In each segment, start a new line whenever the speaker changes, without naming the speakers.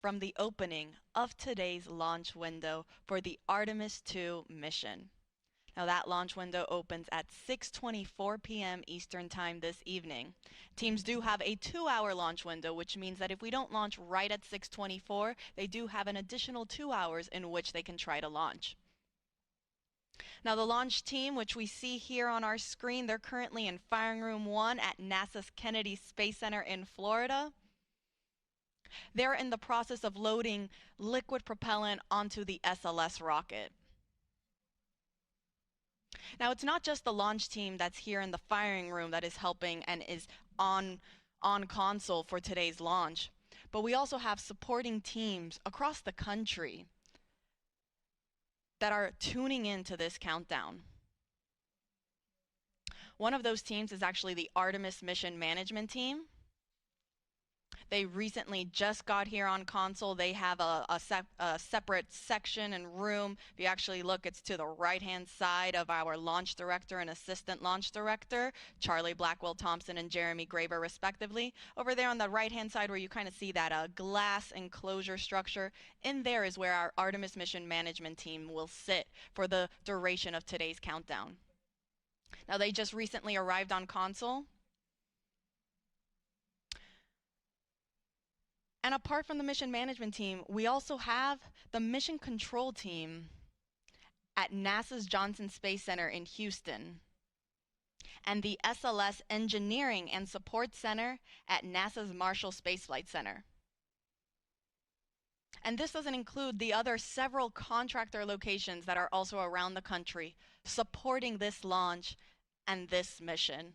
from the opening of today's launch window for the Artemis 2 mission. Now that launch window opens at 6:24 p.m. Eastern Time this evening. Teams do have a 2-hour launch window, which means that if we don't launch right at 6:24, they do have an additional 2 hours in which they can try to launch. Now the launch team, which we see here on our screen, they're currently in Firing Room 1 at NASA's Kennedy Space Center in Florida. They're in the process of loading liquid propellant onto the SLS rocket. Now, it's not just the launch team that's here in the firing room that is helping and is on console for today's launch, but we also have supporting teams across the country that are tuning into this countdown. One of those teams is actually the Artemis mission management team. They recently just got here on console. They have a separate section and room. If you actually look, it's to the right-hand side of our launch director and assistant launch director, Charlie Blackwell Thompson and Jeremy Graber, respectively. Over there on the right-hand side where you kind of see that glass enclosure structure, in there is where our Artemis mission management team will sit for the duration of today's countdown. Now, they just recently arrived on console. And apart from the mission management team, we also have the mission control team at NASA's Johnson Space Center in Houston and the SLS Engineering and Support Center at NASA's Marshall Space Flight Center. And this doesn't include the other several contractor locations that are also around the country supporting this launch and this mission.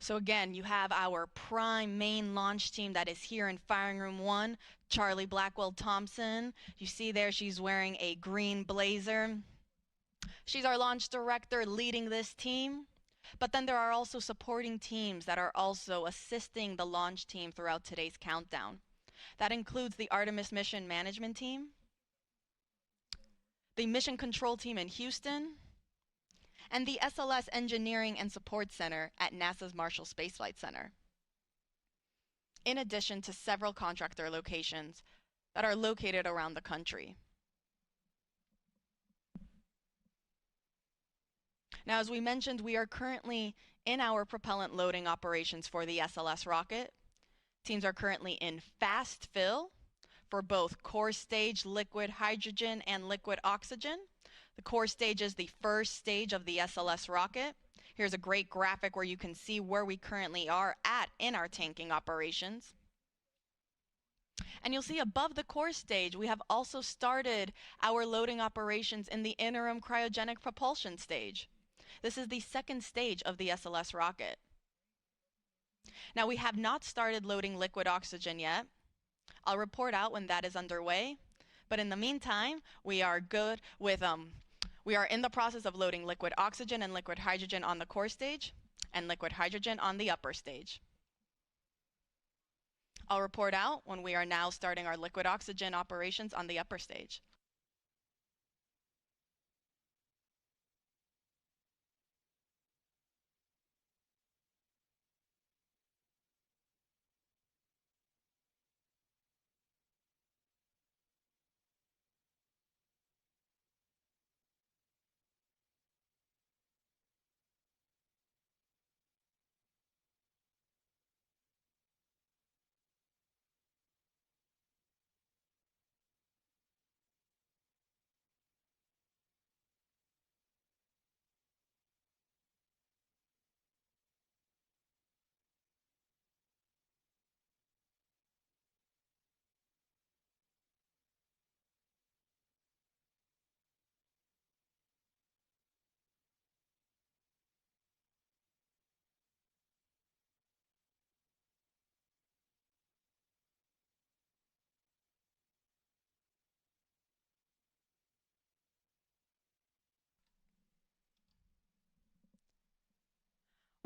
So again, you have our prime main launch team that is here in Firing Room 1, Charlie Blackwell Thompson. You see there she's wearing a green blazer. She's our launch director leading this team. But then there are also supporting teams that are also assisting the launch team throughout today's countdown. That includes the Artemis mission management team, the mission control team in Houston, and the SLS Engineering and Support Center at NASA's Marshall Space Flight Center, in addition to several contractor locations that are located around the country. Now, as we mentioned, we are currently in our propellant loading operations for the SLS rocket. Teams are currently in fast fill for both core stage liquid hydrogen and liquid oxygen. The core stage is the first stage of the SLS rocket. Here's a great graphic where you can see where we currently are at in our tanking operations. And you'll see above the core stage, we have also started our loading operations in the interim cryogenic propulsion stage. This is the second stage of the SLS rocket. Now, we have not started loading liquid oxygen yet. I'll report out when that is underway. But in the meantime, we are good with we are in the process of loading liquid oxygen and liquid hydrogen on the core stage and liquid hydrogen on the upper stage. I'll report out when we are now starting our liquid oxygen operations on the upper stage.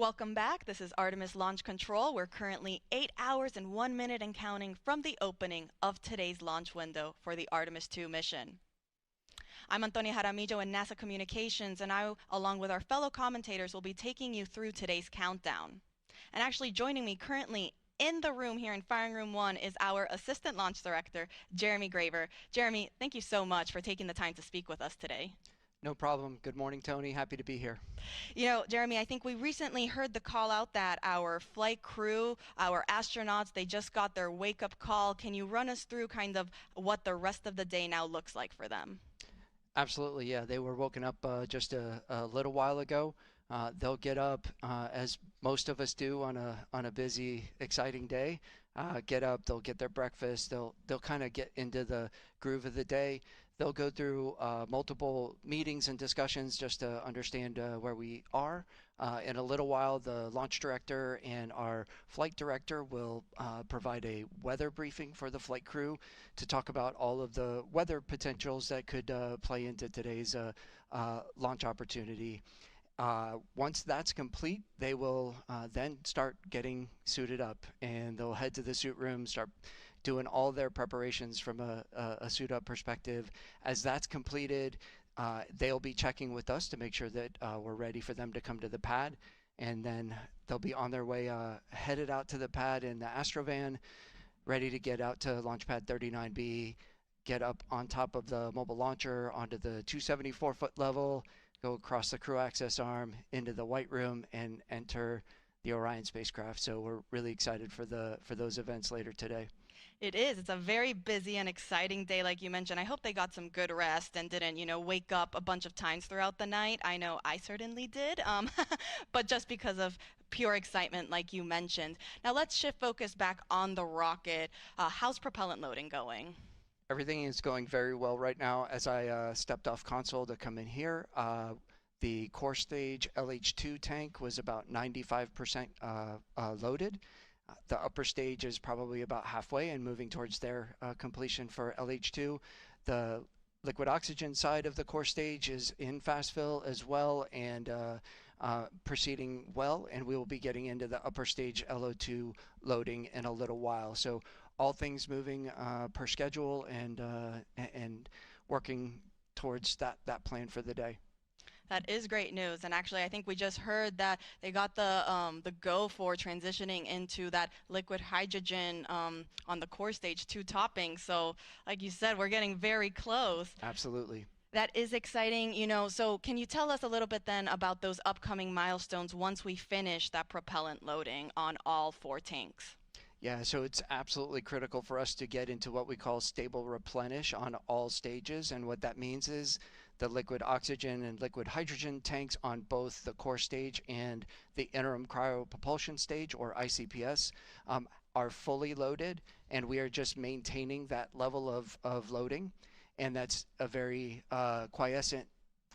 Welcome back. This is Artemis Launch Control. We're currently 8 hours and 1 minute and counting from the opening of today's launch window for the Artemis 2 mission. I'm Antonia Jaramillo in NASA Communications, and I, along with our fellow commentators, will be taking you through today's countdown. And actually joining me currently in the room here in Firing Room 1 is our Assistant Launch Director, Jeremy Graver. Jeremy, thank you so much for taking the time to speak with us today.
No problem. Good morning, Tony. Happy to be here.
You know, Jeremy, I think we recently heard the call out that our flight crew, our astronauts, they just got their wake-up call. Can you run us through kind of what the rest of the day now looks like for them?
Absolutely, yeah. They were woken up just a little while ago. They'll get up as most of us do on a busy, exciting day. Get up, they'll get their breakfast. They'll kind of get into the groove of the day. They'll go through multiple meetings and discussions just to understand where we are. In a little while, the launch director and our flight director will provide a weather briefing for the flight crew to talk about all of the weather potentials that could play into today's launch opportunity. Once that's complete, they will then start getting suited up, and they'll head to the suit room, start doing all their preparations from a suit up perspective. As that's completed, they'll be checking with us to make sure that we're ready for them to come to the pad, and then they'll be on their way headed out to the pad in the Astrovan, ready to get out to Launchpad 39B, get up on top of the mobile launcher onto the 274-foot level, go across the crew access arm into the white room, and enter the Orion spacecraft. So we're really excited for those events later today.
It is. It's a very busy and exciting day, like you mentioned. I hope they got some good rest and didn't, wake up a bunch of times throughout the night. I know I certainly did, but just because of pure excitement, like you mentioned. Now let's shift focus back on the rocket. How's propellant loading going?
Everything is going very well right now. As I stepped off console to come in here, the core stage LH2 tank was about 95% loaded. The upper stage is probably about halfway and moving towards their completion for LH2. The liquid oxygen side of the core stage is in fast fill as well, and proceeding well, and we will be getting into the upper stage LO2 loading in a little while. So all things moving per schedule and working towards that plan for the day.
That is great news, and actually I think we just heard that they got the go for transitioning into that liquid hydrogen on the core stage 2 topping. So like you said, we're getting very close.
Absolutely.
That is exciting, so can you tell us a little bit then about those upcoming milestones once we finish that propellant loading on all 4 tanks?
Yeah, so it's absolutely critical for us to get into what we call stable replenish on all stages, and what that means is the liquid oxygen and liquid hydrogen tanks on both the core stage and the interim cryopropulsion stage, or ICPS, are fully loaded, and we are just maintaining that level of loading, and that's a very quiescent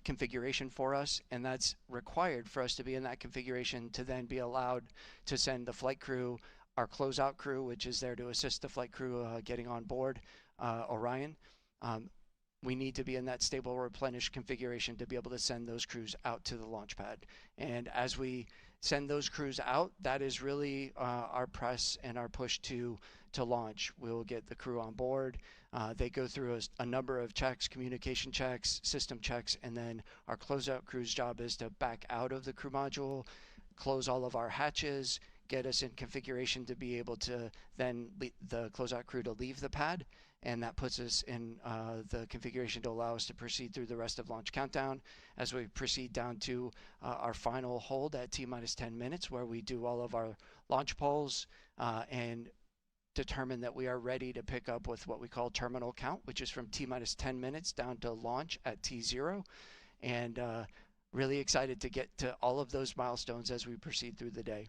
configuration for us, and that's required for us to be in that configuration to then be allowed to send the flight crew, our closeout crew, which is there to assist the flight crew getting on board Orion. We need to be in that stable replenish configuration to be able to send those crews out to the launch pad. And as we send those crews out, that is really our press and our push to launch. We'll get the crew on board. They go through a number of checks, communication checks, system checks, and then our closeout crew's job is to back out of the crew module, close all of our hatches, get us in configuration to be able to then the closeout crew to leave the pad, and that puts us in the configuration to allow us to proceed through the rest of launch countdown as we proceed down to our final hold at T-minus 10 minutes, where we do all of our launch polls and determine that we are ready to pick up with what we call terminal count, which is from T-minus 10 minutes down to launch at T0, and really excited to get to all of those milestones as we proceed through the day.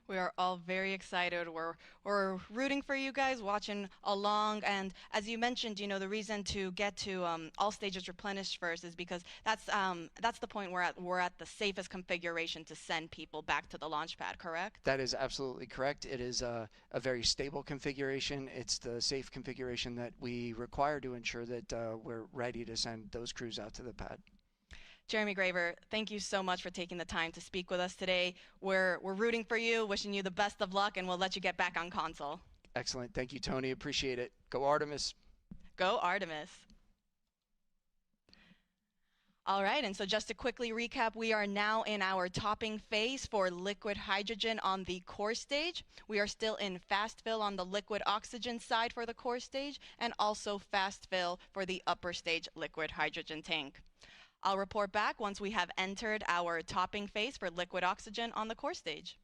We are all very excited. We're rooting for you guys, watching along. And as you mentioned, the reason to get to all stages replenished first is because that's the point we're at the safest configuration to send people back to the launch pad, correct?
That is absolutely correct. It is a very stable configuration. It's the safe configuration that we require to ensure that we're ready to send those crews out to the pad.
Jeremy Graver, thank you so much for taking the time to speak with us today. We're rooting for you, wishing you the best of luck, and we'll let you get back on console.
Excellent. Thank you, Tony. Appreciate it. Go Artemis.
Go Artemis. All right, and so just to quickly recap, we are now in our topping phase for liquid hydrogen on the core stage. We are still in fast fill on the liquid oxygen side for the core stage, and also fast fill for the upper stage liquid hydrogen tank. I'll report back once we have entered our topping phase for liquid oxygen on the core stage.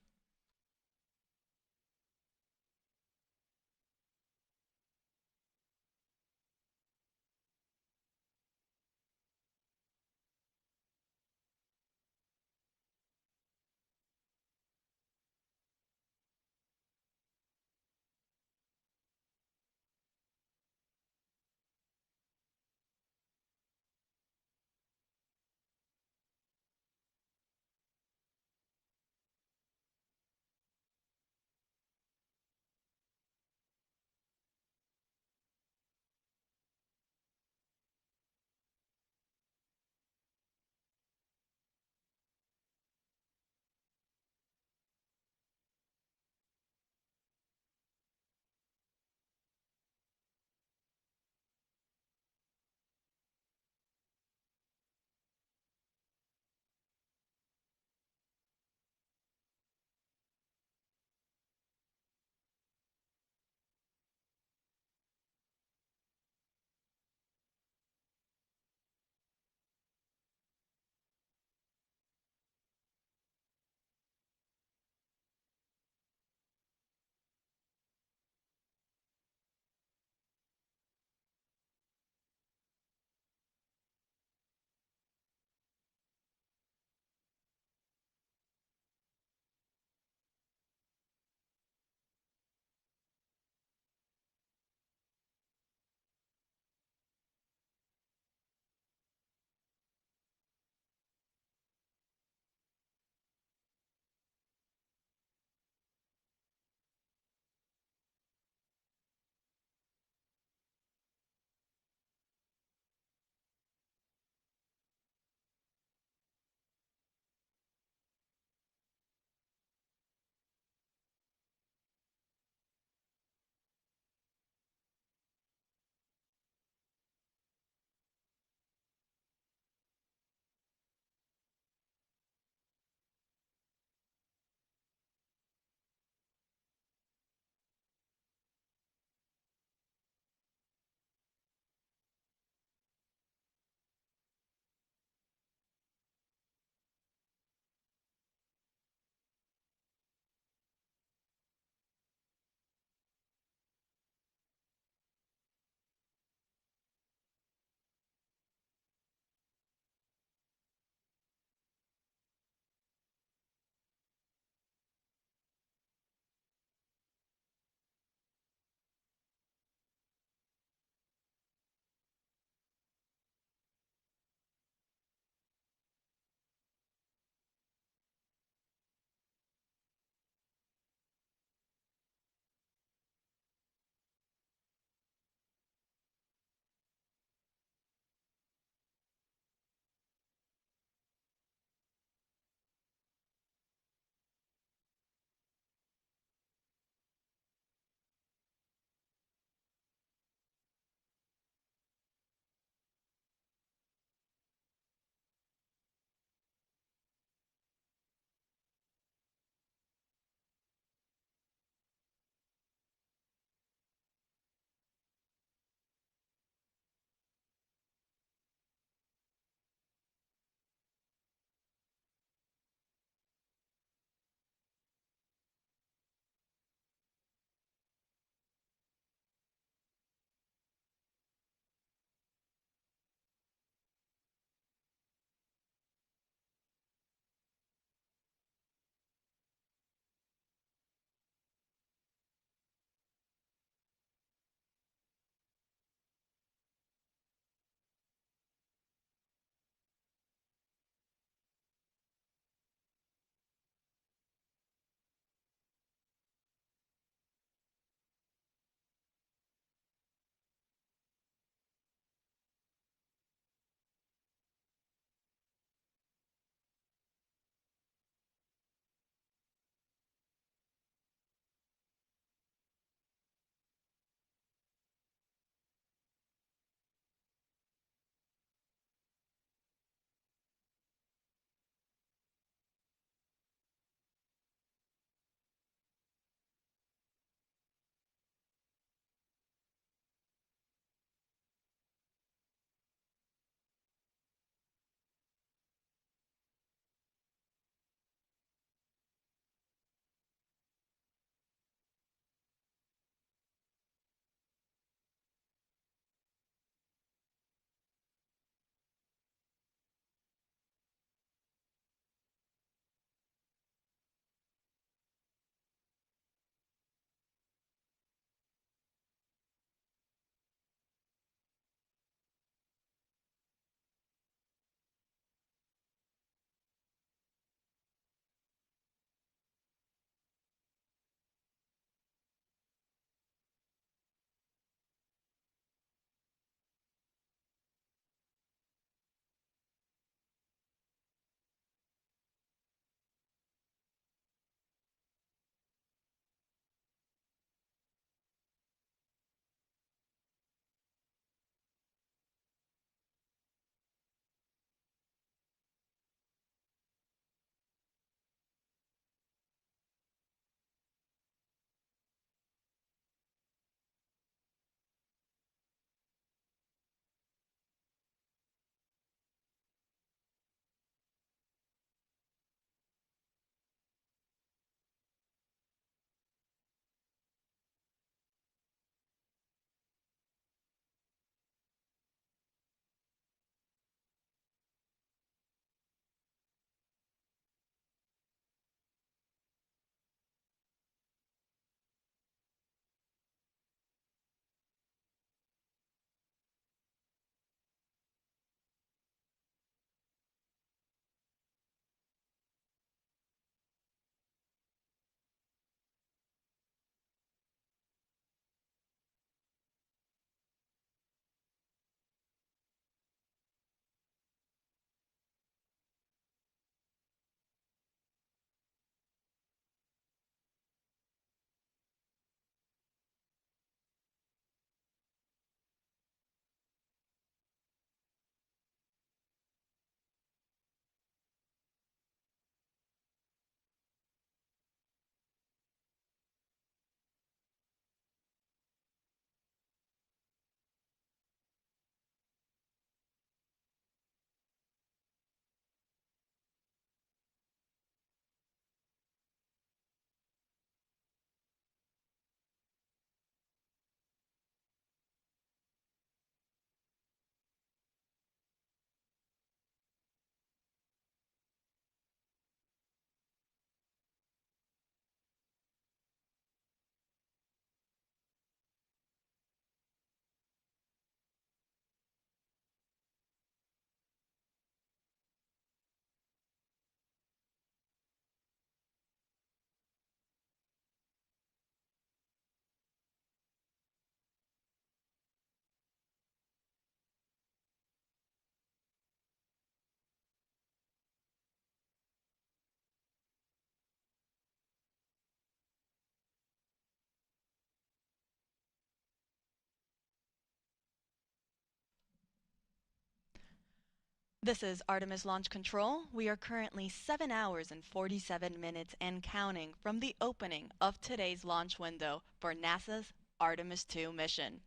This is Artemis Launch Control. We are currently 7 hours and 47 minutes and counting from the opening of today's launch window for NASA's Artemis II mission.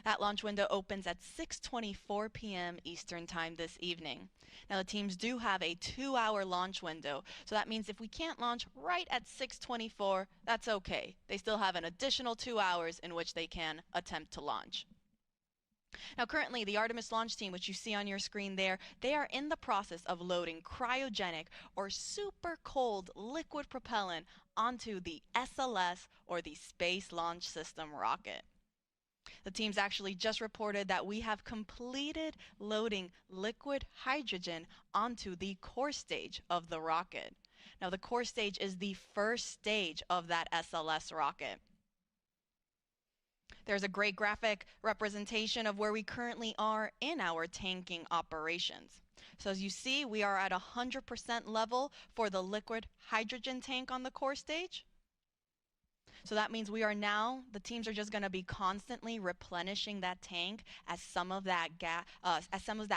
That launch window opens at 6:24 p.m. Eastern Time this evening. Now the teams do have a 2-hour launch window, so that means if we can't launch right at 6:24, that's okay. They still have an additional 2 hours in which they can attempt to launch. Now currently the Artemis launch team, which you see on your screen there, they are in the process of loading cryogenic or super cold liquid propellant onto the SLS or the Space Launch System rocket. The teams actually just reported that we have completed loading liquid hydrogen onto the core stage of the rocket. Now the core stage is the first stage of that SLS rocket. There's a great graphic representation of where we currently are in our tanking operations. So as you see, we are at 100% level for the liquid hydrogen tank on the core stage. So that means we are now, the teams are just going to be constantly replenishing that tank as some of that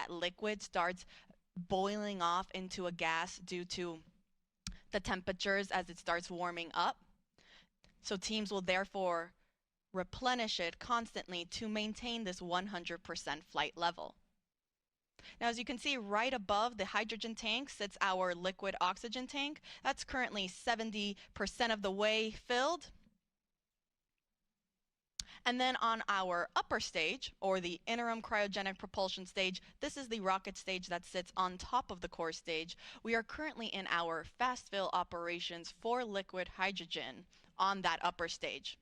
liquid starts boiling off into a gas due to the temperatures as it starts warming up. So teams will therefore replenish it constantly to maintain this 100% flight level. Now, as you can see, right above the hydrogen tank sits our liquid oxygen tank. That's currently 70% of the way filled. And then on our upper stage, or the interim cryogenic propulsion stage, this is the rocket stage that sits on top of the core stage. We are currently in our fast fill operations for liquid hydrogen on that upper stage.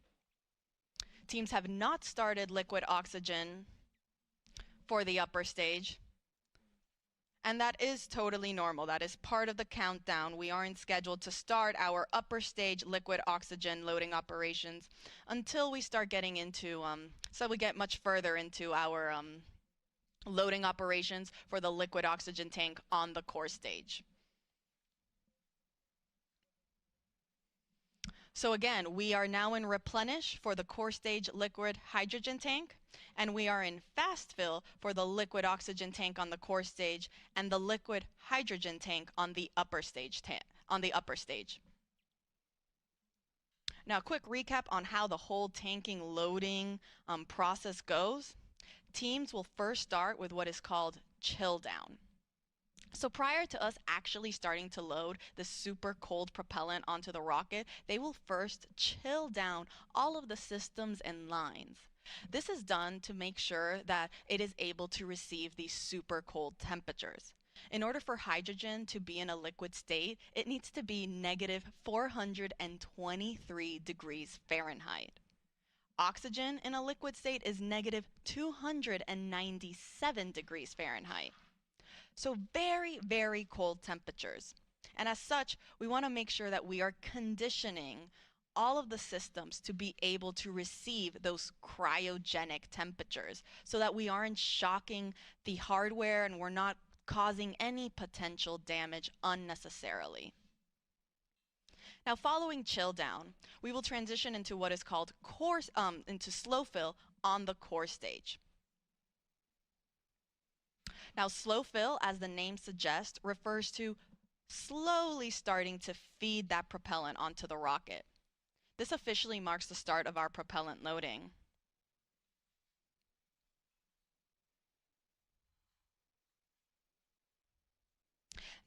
Teams have not started liquid oxygen for the upper stage, and that is totally normal. That is part of the countdown. We aren't scheduled to start our upper stage liquid oxygen loading operations until we start getting into, so we get much further into our loading operations for the liquid oxygen tank on the core stage. So again, we are now in replenish for the core stage liquid hydrogen tank, and we are in fast fill for the liquid oxygen tank on the core stage and the liquid hydrogen tank on the upper stage. Now, a quick recap on how the whole tanking loading process goes. Teams will first start with what is called chill down. So prior to us actually starting to load the super cold propellant onto the rocket, they will first chill down all of the systems and lines. This is done to make sure that it is able to receive these super cold temperatures. In order for hydrogen to be in a liquid state, it needs to be negative 423 degrees Fahrenheit. Oxygen in a liquid state is negative 297 degrees Fahrenheit. So very, very cold temperatures. And as such, we want to make sure that we are conditioning all of the systems to be able to receive those cryogenic temperatures so that we aren't shocking the hardware and we're not causing any potential damage unnecessarily. Now, following chill down, we will transition into what is called into slow fill on the core stage. Now, slow fill, as the name suggests, refers to slowly starting to feed that propellant onto the rocket. This officially marks the start of our propellant loading.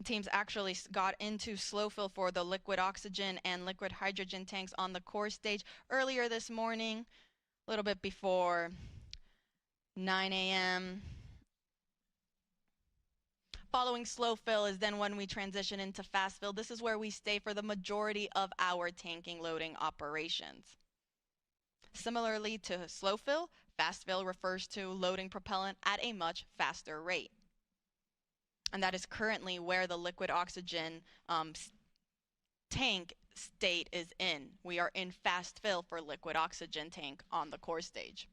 Teams actually got into slow fill for the liquid oxygen and liquid hydrogen tanks on the core stage earlier this morning, a little bit before 9 a.m. Following slow fill is then when we transition into fast fill. This is where we stay for the majority of our tanking loading operations. Similarly to slow fill, fast fill refers to loading propellant at a much faster rate. And that is currently where the liquid oxygen tank state is in. We are in fast fill for liquid oxygen tank on the core stage.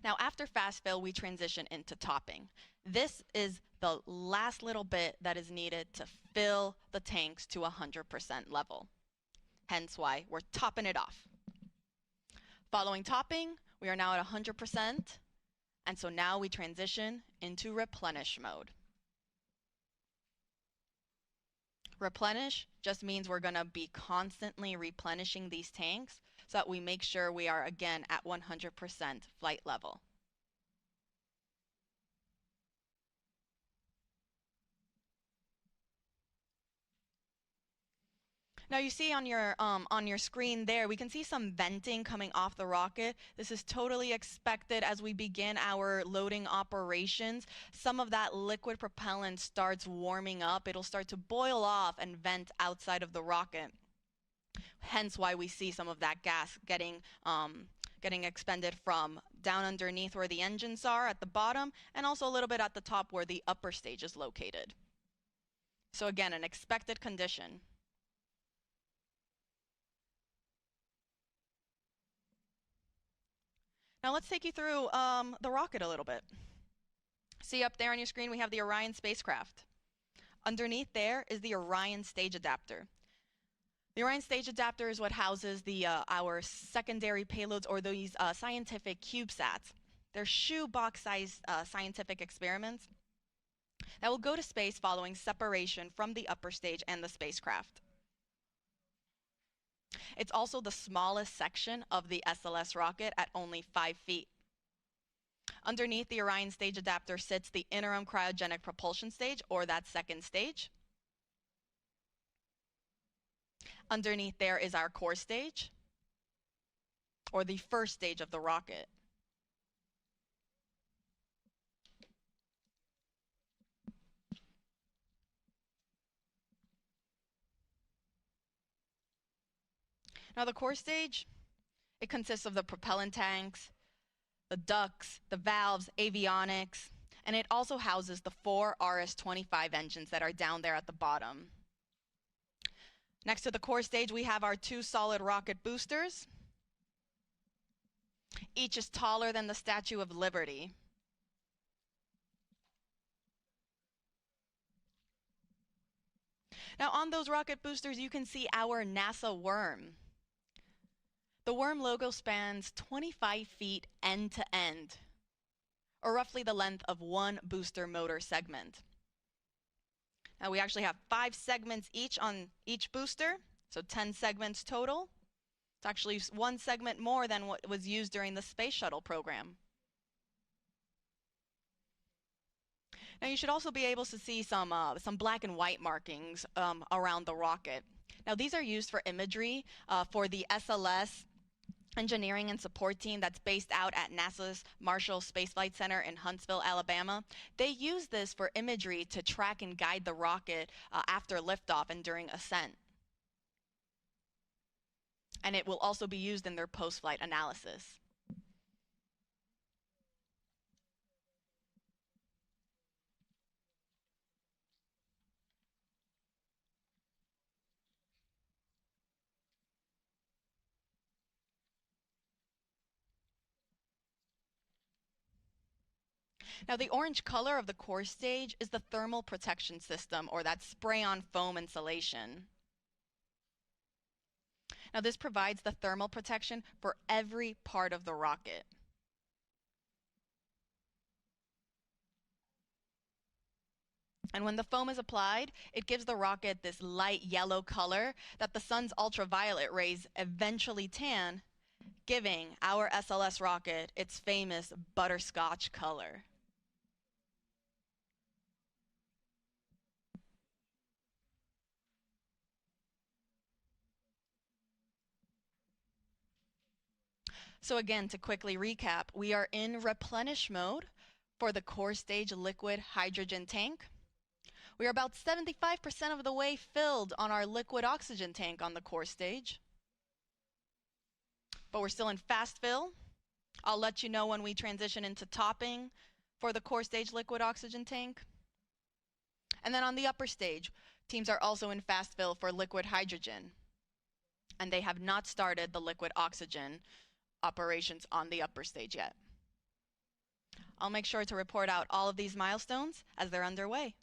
Now, after fast fill, we transition into topping. This is the last little bit that is needed to fill the tanks to 100% level. Hence why we're topping it off. Following topping, we are now at 100%. And so now we transition into replenish mode. Replenish just means we're going to be constantly replenishing these tanks so that we make sure we are again at 100% flight level. Now you see on your screen there, we can see some venting coming off the rocket. This is totally expected as we begin our loading operations. Some of that liquid propellant starts warming up. It'll start to boil off and vent outside of the rocket. Hence why we see some of that gas getting expended from down underneath where the engines are at the bottom, and also a little bit at the top where the upper stage is located. So again, an expected condition. Now let's take you through the rocket a little bit. See up there on your screen, we have the Orion spacecraft. Underneath there is the Orion stage adapter. The Orion stage adapter is what houses our secondary payloads, or these scientific CubeSats. They're shoebox-sized scientific experiments that will go to space following separation from the upper stage and the spacecraft. It's also the smallest section of the SLS rocket at only 5 feet. Underneath the Orion stage adapter sits the interim cryogenic propulsion stage, or that second stage. Underneath there is our core stage, or the first stage of the rocket. Now the core stage, it consists of the propellant tanks, the ducts, the valves, avionics, and it also houses the 4 RS-25 engines that are down there at the bottom. Next to the core stage, we have our 2 solid rocket boosters. Each is taller than the Statue of Liberty. Now on those rocket boosters, you can see our NASA worm. The worm logo spans 25 feet end to end, or roughly the length of 1 booster motor segment. Now we actually have 5 segments each on each booster, so 10 segments total. It's actually 1 segment more than what was used during the space shuttle program. Now you should also be able to see some black and white markings around the rocket. Now these are used for imagery for the SLS engineering and support team that's based out at NASA's Marshall Space Flight Center in Huntsville, Alabama. They use this for imagery to track and guide the rocket after liftoff and during ascent. And it will also be used in their post-flight analysis. Now the orange color of the core stage is the thermal protection system, or that spray-on foam insulation. Now this provides the thermal protection for every part of the rocket. And when the foam is applied, it gives the rocket this light yellow color that the sun's ultraviolet rays eventually tan, giving our SLS rocket its famous butterscotch color. So again, to quickly recap, we are in replenish mode for the core stage liquid hydrogen tank. We are about 75% of the way filled on our liquid oxygen tank on the core stage. But we're still in fast fill. I'll let you know when we transition into topping for the core stage liquid oxygen tank. And then on the upper stage, teams are also in fast fill for liquid hydrogen. And they have not started the liquid oxygen operations on the upper stage yet. I'll make sure to report out all of these milestones as they're underway.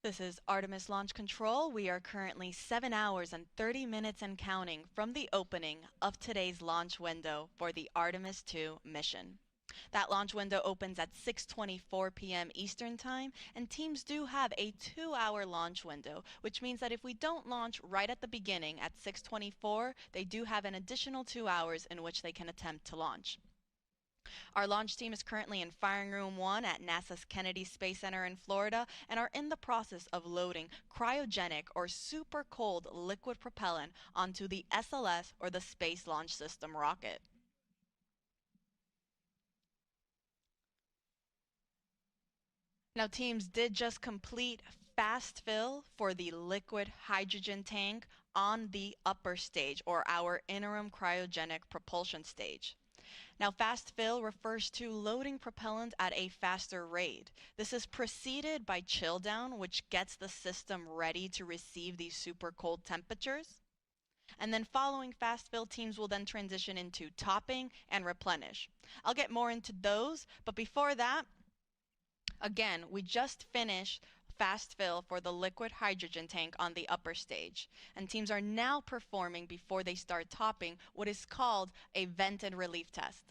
This is Artemis Launch Control. We are currently 7 hours and 30 minutes and counting from the opening of today's launch window for the Artemis 2 mission. That launch window opens at 6:24 p.m. Eastern Time, and teams do have a 2-hour launch window, which means that if we don't launch right at the beginning at 6:24, they do have an additional 2 hours in which they can attempt to launch. Our launch team is currently in Firing Room 1 at NASA's Kennedy Space Center in Florida and are in the process of loading cryogenic or super cold liquid propellant onto the SLS or the Space Launch System rocket. Now, teams did just complete fast fill for the liquid hydrogen tank on the upper stage or our interim cryogenic propulsion stage. Now, fast fill refers to loading propellant at a faster rate. This is preceded by chill down, which gets the system ready to receive these super cold temperatures. And then following fast fill, teams will then transition into topping and replenish. I'll get more into those, but before that, again, we just finished fast fill for the liquid hydrogen tank on the upper stage, and teams are now performing, before they start topping, what is called a vented relief test.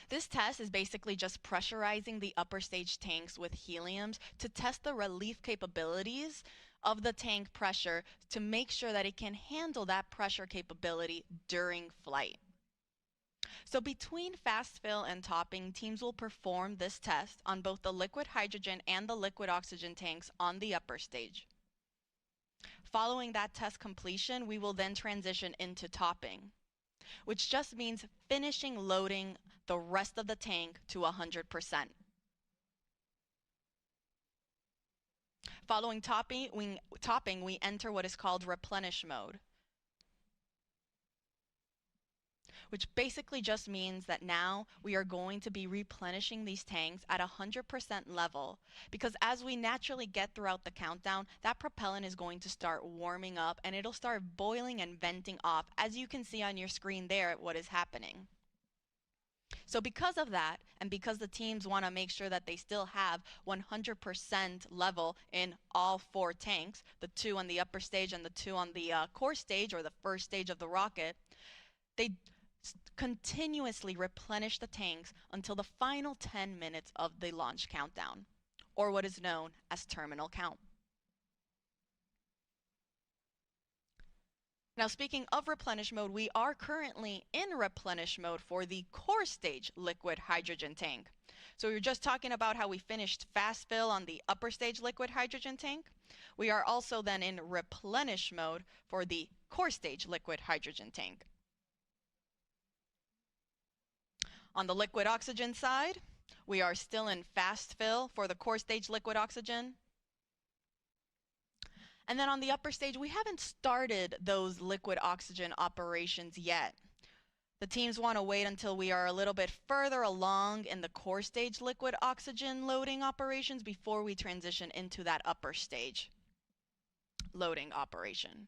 This test is basically just pressurizing the upper stage tanks with heliums to test the relief capabilities of the tank pressure to make sure that it can handle that pressure capability during flight. So between fast fill and topping, teams will perform this test on both the liquid hydrogen and the liquid oxygen tanks on the upper stage. Following that test completion, we will then transition into topping, which just means finishing loading the rest of the tank to 100%. Following topping, we enter what is called replenish mode, which basically just means that now we are going to be replenishing these tanks at 100% level, because as we naturally get throughout the countdown, that propellant is going to start warming up and it'll start boiling and venting off, as you can see on your screen there what is happening. So because of that, and because the teams want to make sure that they still have 100% level in all 4 tanks, the 2 on the upper stage and the 2 on the core stage or the first stage of the rocket, they continuously replenish the tanks until the final 10 minutes of the launch countdown, or what is known as terminal count. Now, speaking of replenish mode, we are currently in replenish mode for the core stage liquid hydrogen tank. So we were just talking about how we finished fast fill on the upper stage liquid hydrogen tank. We are also then in replenish mode for the core stage liquid hydrogen tank. On the liquid oxygen side, we are still in fast fill for the core stage liquid oxygen. And then on the upper stage, we haven't started those liquid oxygen operations yet. The teams want to wait until we are a little bit further along in the core stage liquid oxygen loading operations before we transition into that upper stage loading operation.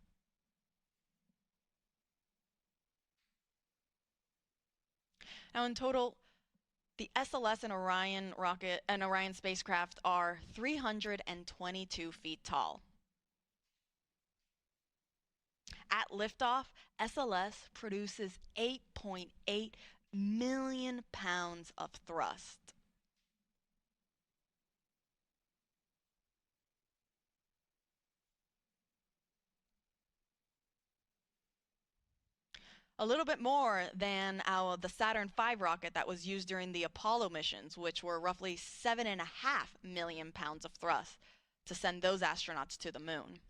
Now in total, the SLS and Orion rocket and Orion spacecraft are 322 feet tall. At liftoff, SLS produces 8.8 million pounds of thrust. A little bit more than the Saturn V rocket that was used during the Apollo missions, which were roughly 7.5 million pounds of thrust to send those astronauts to the moon.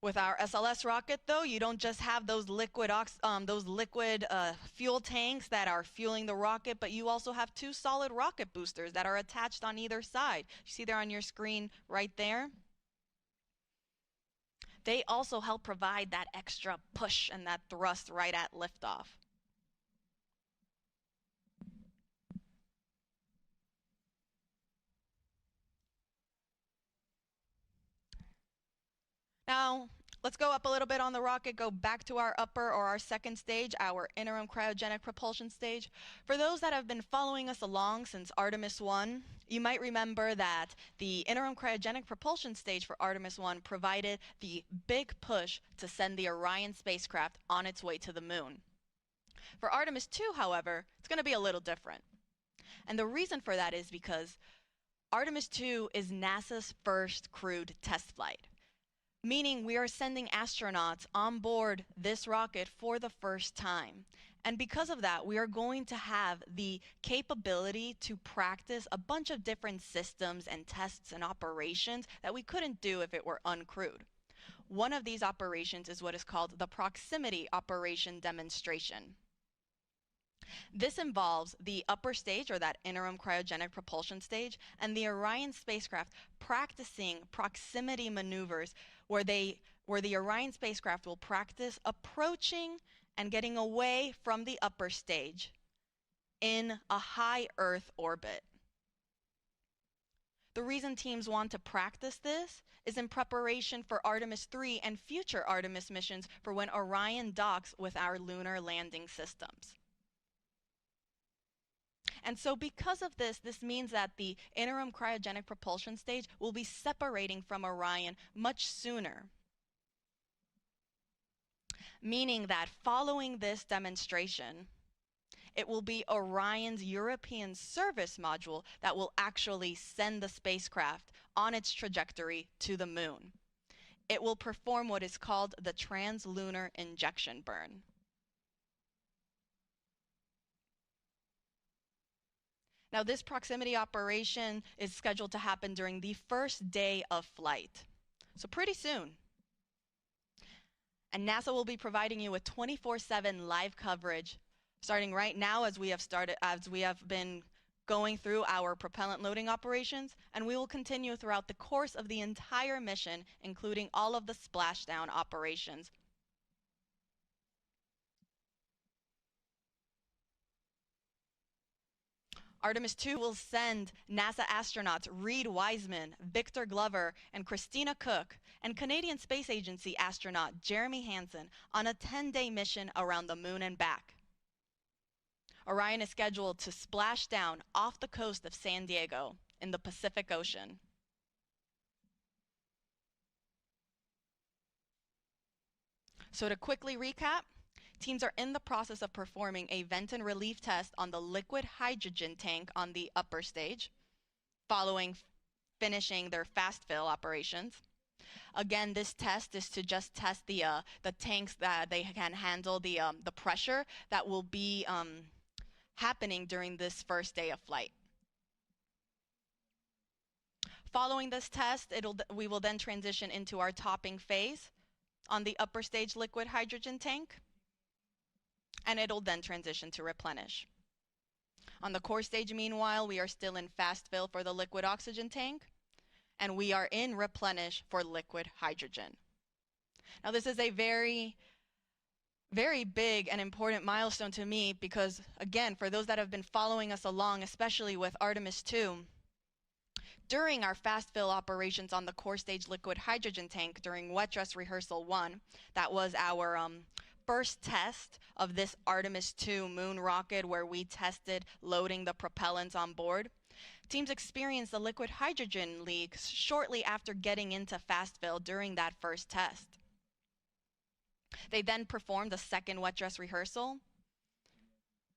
With our SLS rocket, though, you don't just have those liquid fuel tanks that are fueling the rocket, but you also have 2 solid rocket boosters that are attached on either side. You see there on your screen right there? They also help provide that extra push and that thrust right at liftoff. Now, Let's go up a little bit on the rocket, go back to our upper or our second stage, our interim cryogenic propulsion stage. For those that have been following us along since Artemis 1, you might remember that the interim cryogenic propulsion stage for Artemis 1 provided the big push to send the Orion spacecraft on its way to the moon. For Artemis 2, however, it's going to be a little different. And the reason for that is because Artemis 2 is NASA's first crewed test flight, meaning we are sending astronauts on board this rocket for the first time. And because of that, we are going to have the capability to practice a bunch of different systems and tests and operations that we couldn't do if it were uncrewed. One of these operations is what is called the proximity operation demonstration. This involves the upper stage, or that interim cryogenic propulsion stage, and the Orion spacecraft practicing proximity maneuvers where the Orion spacecraft will practice approaching and getting away from the upper stage in a high Earth orbit. The reason teams want to practice this is in preparation for Artemis 3 and future Artemis missions for when Orion docks with our lunar landing systems. And so because of this, this means that the interim cryogenic propulsion stage will be separating from Orion much sooner. Meaning that following this demonstration, it will be Orion's European service module that will actually send the spacecraft on its trajectory to the moon. It will perform what is called the translunar injection burn. Now, this proximity operation is scheduled to happen during the first day of flight, so pretty soon. And NASA will be providing you with 24/7 live coverage, starting right now as we have been going through our propellant loading operations, and we will continue throughout the course of the entire mission, including all of the splashdown operations. Artemis 2 will send NASA astronauts Reed Wiseman, Victor Glover, and Christina Cook, and Canadian Space Agency astronaut Jeremy Hansen on a 10-day mission around the moon and back. Orion is scheduled to splash down off the coast of San Diego in the Pacific Ocean. So to quickly recap, teams are in the process of performing a vent and relief test on the liquid hydrogen tank on the upper stage, following finishing their fast fill operations. Again, this test is to just test the tanks that they can handle the pressure that will be happening during this first day of flight. Following this test, we will then transition into our topping phase on the upper stage liquid hydrogen tank, and it'll then transition to replenish. On the core stage, meanwhile, we are still in fast fill for the liquid oxygen tank, and we are in replenish for liquid hydrogen. Now, this is a very, very big and important milestone to me because, again, for those that have been following us along, especially with Artemis 2, during our fast fill operations on the core stage liquid hydrogen tank during wet dress rehearsal 1, that was our first test of this Artemis 2 moon rocket where we tested loading the propellants on board. Teams experienced the liquid hydrogen leaks shortly after getting into fast fill during that first test. They then performed a second wet dress rehearsal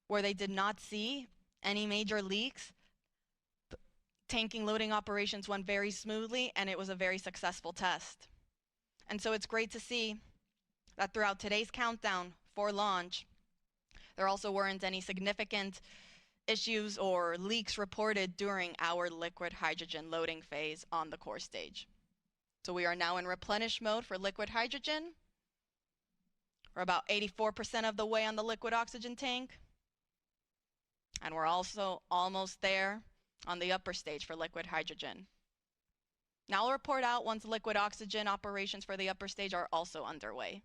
where they did not see any major leaks. Tanking loading operations went very smoothly, and it was a very successful test. And so it's great to see that throughout today's countdown for launch, there also weren't any significant issues or leaks reported during our liquid hydrogen loading phase on the core stage. So we are now in replenish mode for liquid hydrogen. We're about 84% of the way on the liquid oxygen tank. And we're also almost there on the upper stage for liquid hydrogen. Now I'll report out once liquid oxygen operations for the upper stage are also underway.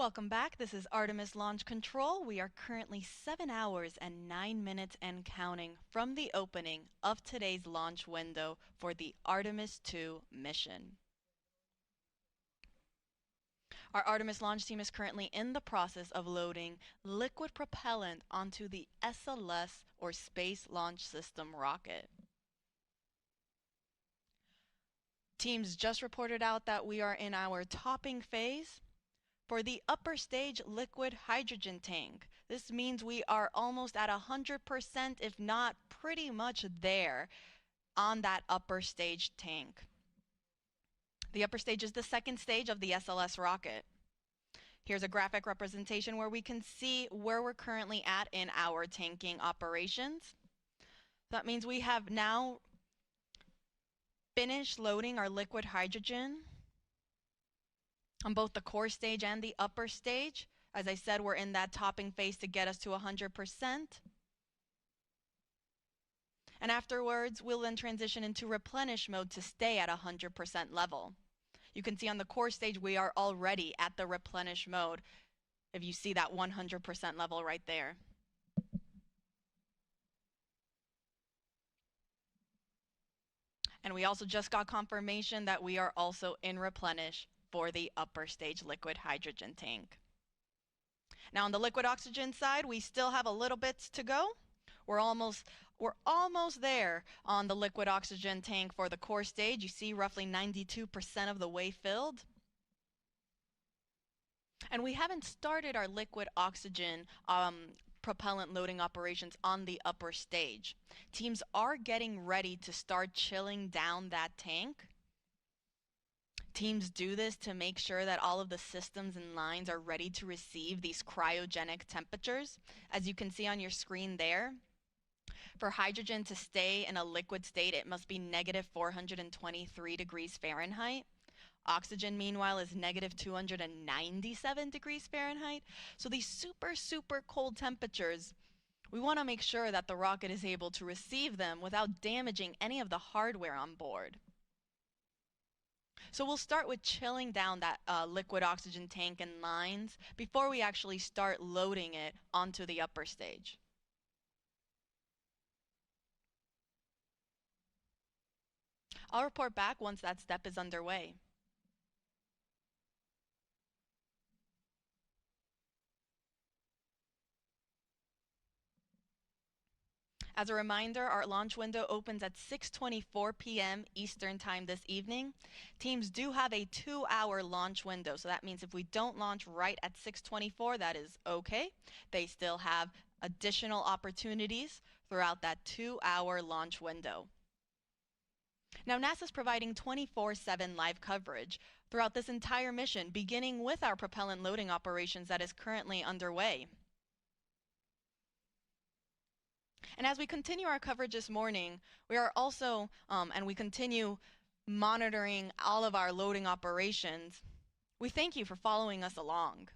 Welcome back. This is Artemis Launch Control. We are currently 7 hours and 9 minutes and counting from the opening of today's launch window for the Artemis 2 mission. Our Artemis launch team is currently in the process of loading liquid propellant onto the SLS or Space Launch System rocket. Teams just reported out that we are in our topping phase. For the upper stage liquid hydrogen tank, this means we are almost at 100%, if not pretty much there on that upper stage tank. The upper stage is the second stage of the SLS rocket. Here's a graphic representation where we can see where we're currently at in our tanking operations. That means we have now finished loading our liquid hydrogen on both the core stage and the upper stage. As I said, we're in that topping phase to get us to 100%. And afterwards, we'll then transition into replenish mode to stay at 100% level. You can see on the core stage, we are already at the replenish mode, if you see that 100% level right there. And we also just got confirmation that we are also in replenish for the upper stage liquid hydrogen tank. Now on the liquid oxygen side, we still have a little bit to go. We're almost there on the liquid oxygen tank for the core stage. You see roughly 92% of the way filled. And we haven't started our liquid oxygen propellant loading operations on the upper stage. Teams are getting ready to start chilling down that tank. Teams do this to make sure that all of the systems and lines are ready to receive these cryogenic temperatures. As you can see on your screen there, for hydrogen to stay in a liquid state, it must be negative 423 degrees Fahrenheit. Oxygen, meanwhile, is negative 297 degrees Fahrenheit. So these super cold temperatures, we want to make sure that the rocket is able to receive them without damaging any of the hardware on board. So we'll start with chilling down that liquid oxygen tank and lines before we actually start loading it onto the upper stage. I'll report back once that step is underway. As a reminder, our launch window opens at 6:24 p.m. Eastern Time this evening. Teams do have a 2-hour launch window, so that means if we don't launch right at 6:24, that is okay. They still have additional opportunities throughout that 2-hour launch window. Now, NASA's providing 24/7 live coverage throughout this entire mission, beginning with our propellant loading operations that is currently underway. And as we continue our coverage this morning, we are also, and we continue monitoring all of our loading operations, we thank you for following us along.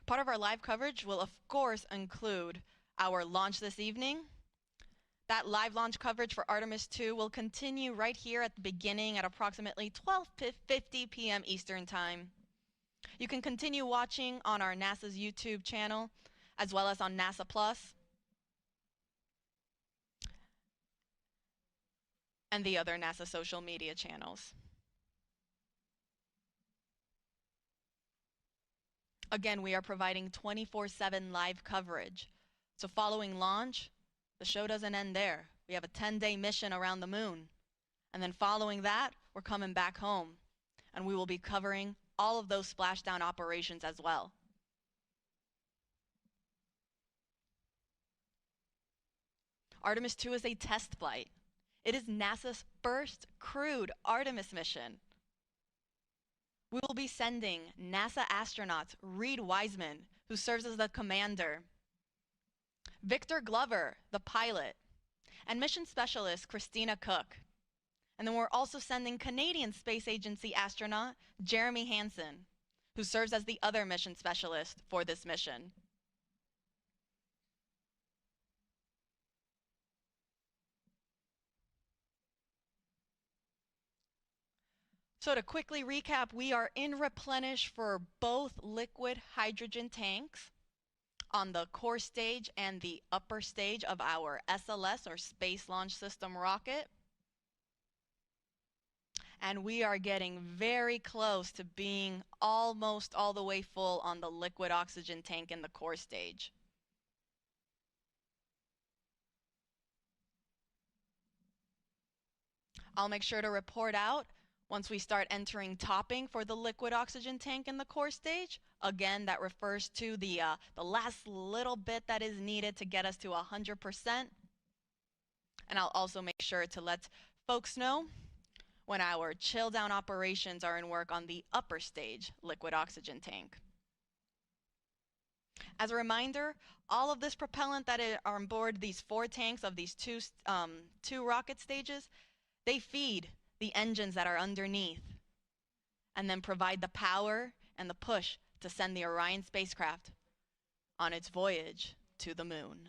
Part of our live coverage will, of course, include our launch this evening. That live launch coverage for Artemis 2 will continue right here at the beginning at approximately 12:50 p.m. Eastern Time. You can continue watching on our NASA's YouTube channel, as well as on NASA Plus and the other NASA social media channels. Again, we are providing 24/7 live coverage. So following launch, the show doesn't end there. We have a 10-day mission around the moon. And then following that, we're coming back home. And we will be covering all of those splashdown operations as well. Artemis 2 is a test flight. It is NASA's first crewed Artemis mission. We will be sending NASA astronauts Reed Wiseman, who serves as the commander, Victor Glover, the pilot, and mission specialist Christina Cook. And then we're also sending Canadian Space Agency astronaut Jeremy Hansen, who serves as the other mission specialist for this mission. So to quickly recap, we are in replenish for both liquid hydrogen tanks on the core stage and the upper stage of our SLS or Space Launch System rocket. And we are getting very close to being almost all the way full on the liquid oxygen tank in the core stage. I'll make sure to report out once we start entering topping for the liquid oxygen tank in the core stage. Again, that refers to the last little bit that is needed to get us to 100%. And I'll also make sure to let folks know when our chill down operations are in work on the upper stage liquid oxygen tank. As a reminder, all of this propellant that are on board these 4 tanks of these two rocket stages, they feed the engines that are underneath and then provide the power and the push to send the Orion spacecraft on its voyage to the moon.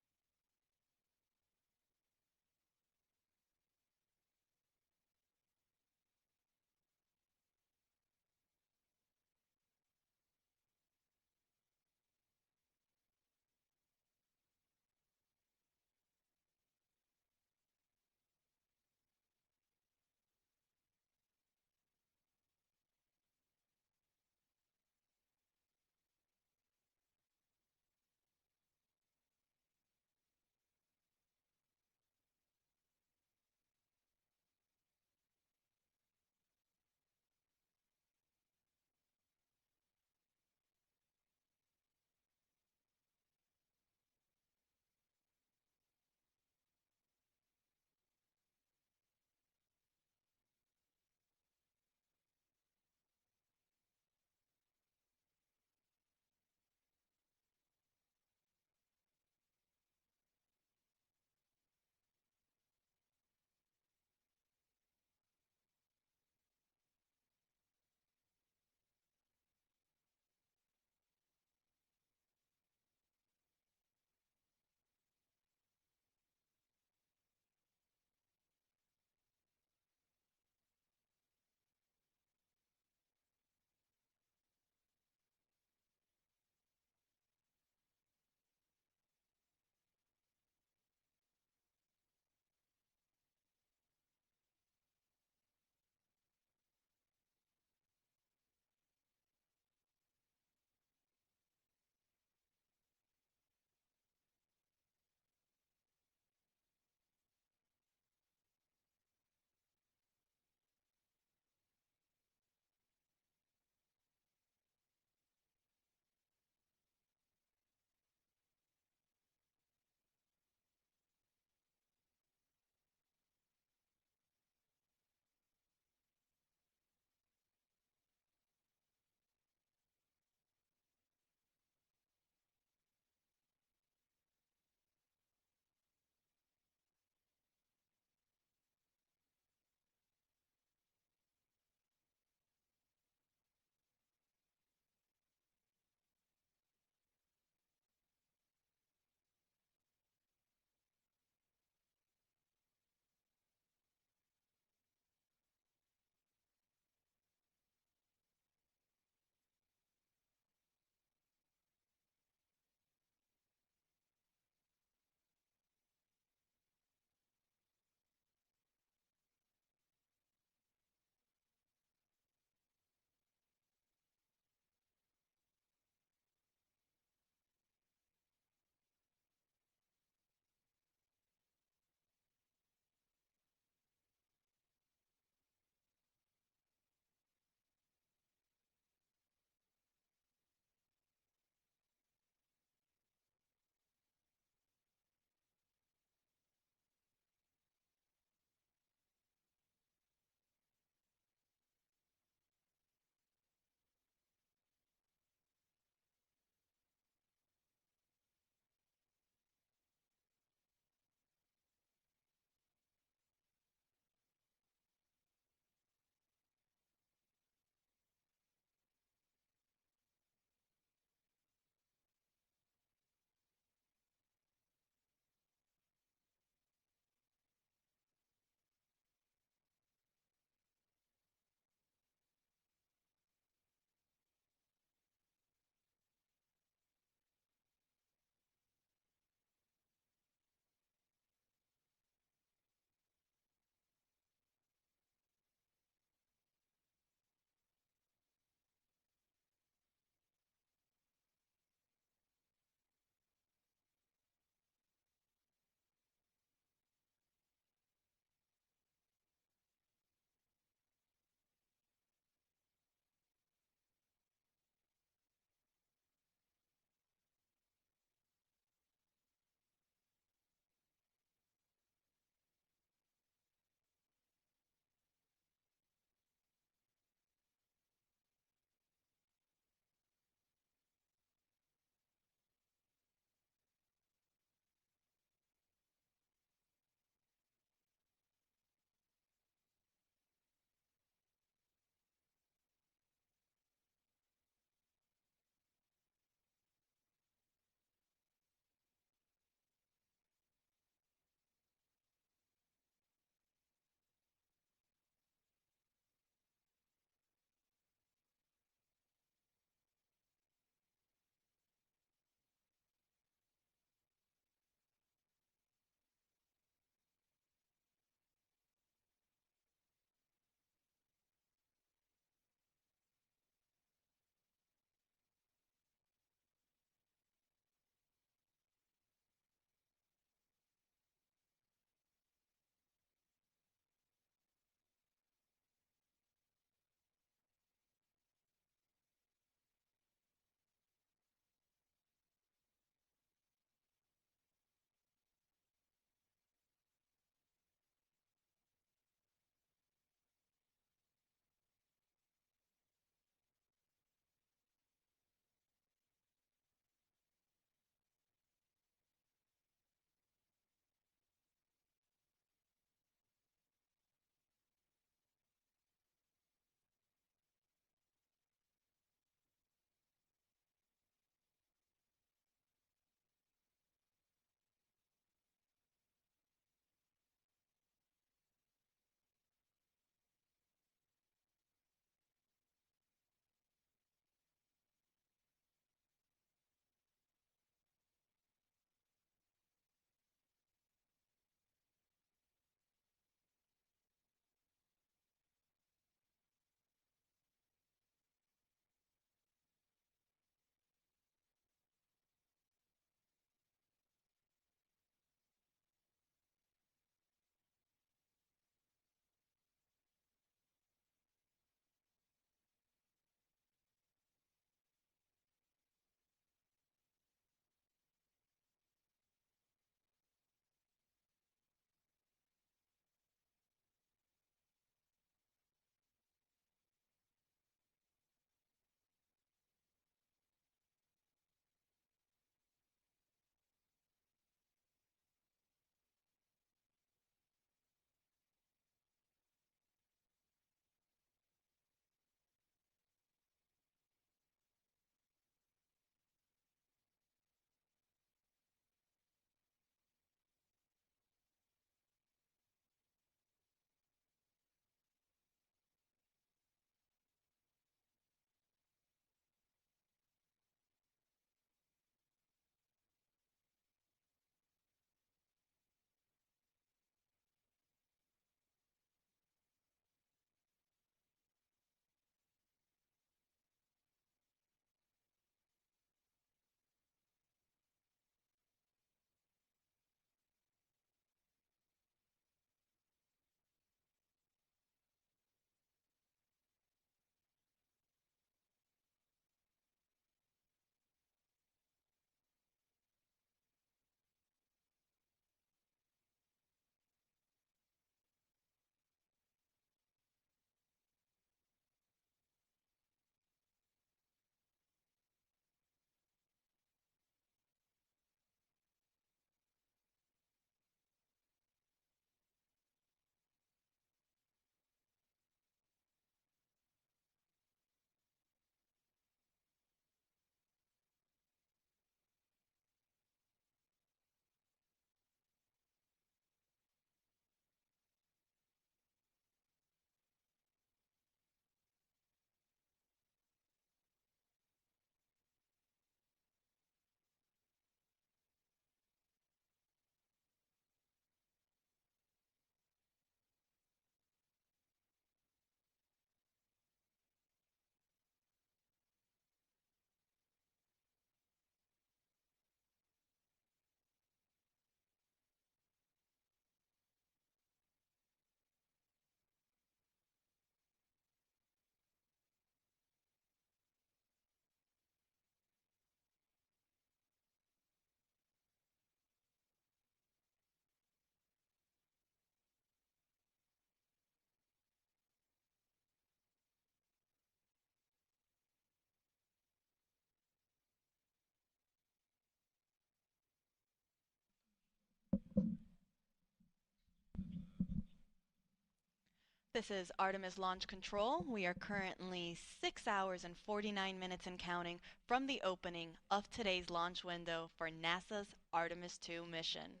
This is Artemis Launch Control. We are currently 6 hours and 49 minutes and counting from the opening of today's launch window for NASA's Artemis II mission.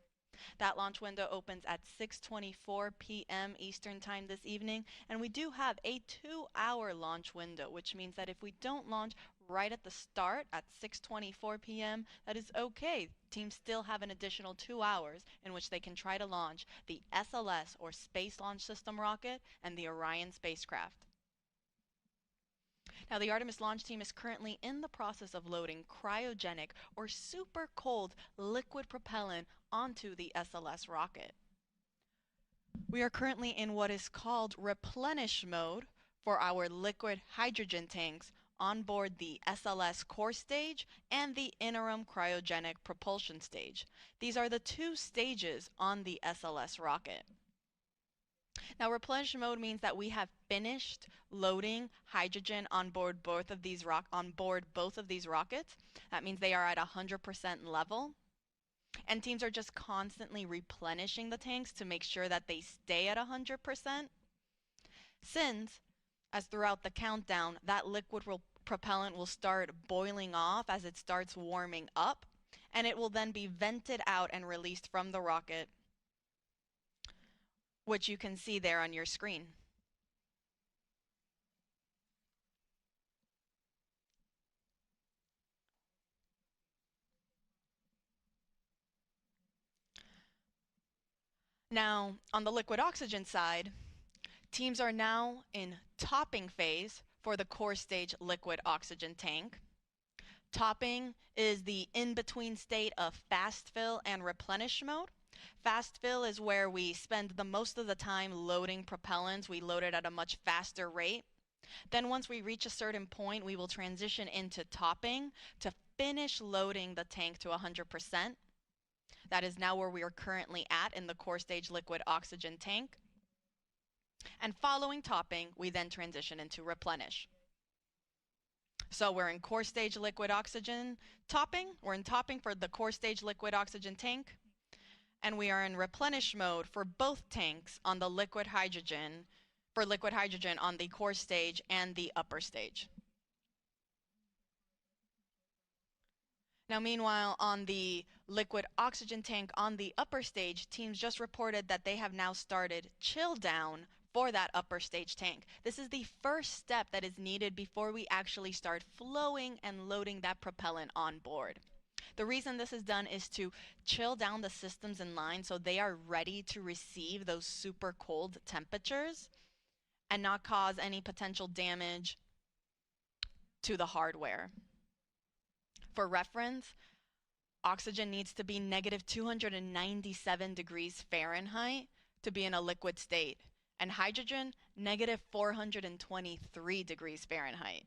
That launch window opens at 6:24 p.m. Eastern Time this evening, and we do have a 2-hour launch window, which means that if we don't launch right at the start at 6:24 p.m., that is okay. Teams still have an additional 2 hours in which they can try to launch the SLS or Space Launch System rocket and the Orion spacecraft. Now, the Artemis launch team is currently in the process of loading cryogenic or super cold liquid propellant onto the SLS rocket. We are currently in what is called replenish mode for our liquid hydrogen tanks on board the SLS core stage and the interim cryogenic propulsion stage. These are the two stages on the SLS rocket. Now, replenish mode means that we have finished loading hydrogen on board both of these rockets. That means they are at 100% level. And teams are just constantly replenishing the tanks to make sure that they stay at 100%. Since, as throughout the countdown, that liquid propellant will start boiling off as it starts warming up, and it will then be vented out and released from the rocket, which you can see there on your screen. Now, on the liquid oxygen side, teams are now in topping phase for the core stage liquid oxygen tank. Topping is the in-between state of fast fill and replenish mode. Fast fill is where we spend the most of the time loading propellants. We load it at a much faster rate. Then once we reach a certain point, we will transition into topping to finish loading the tank to 100%. That is now where we are currently at in the core stage liquid oxygen tank. And following topping, we then transition into replenish. So we're in core stage liquid oxygen topping. We're in topping for the core stage liquid oxygen tank. And we are in replenish mode for both tanks on the liquid hydrogen, on the core stage and the upper stage. Now, meanwhile, on the liquid oxygen tank on the upper stage, teams just reported that they have now started chill down for that upper stage tank. This is the first step that is needed before we actually start flowing and loading that propellant on board. The reason this is done is to chill down the systems in line so they are ready to receive those super cold temperatures and not cause any potential damage to the hardware. For reference, oxygen needs to be negative 297 degrees Fahrenheit to be in a liquid state, and hydrogen, negative 423 degrees Fahrenheit.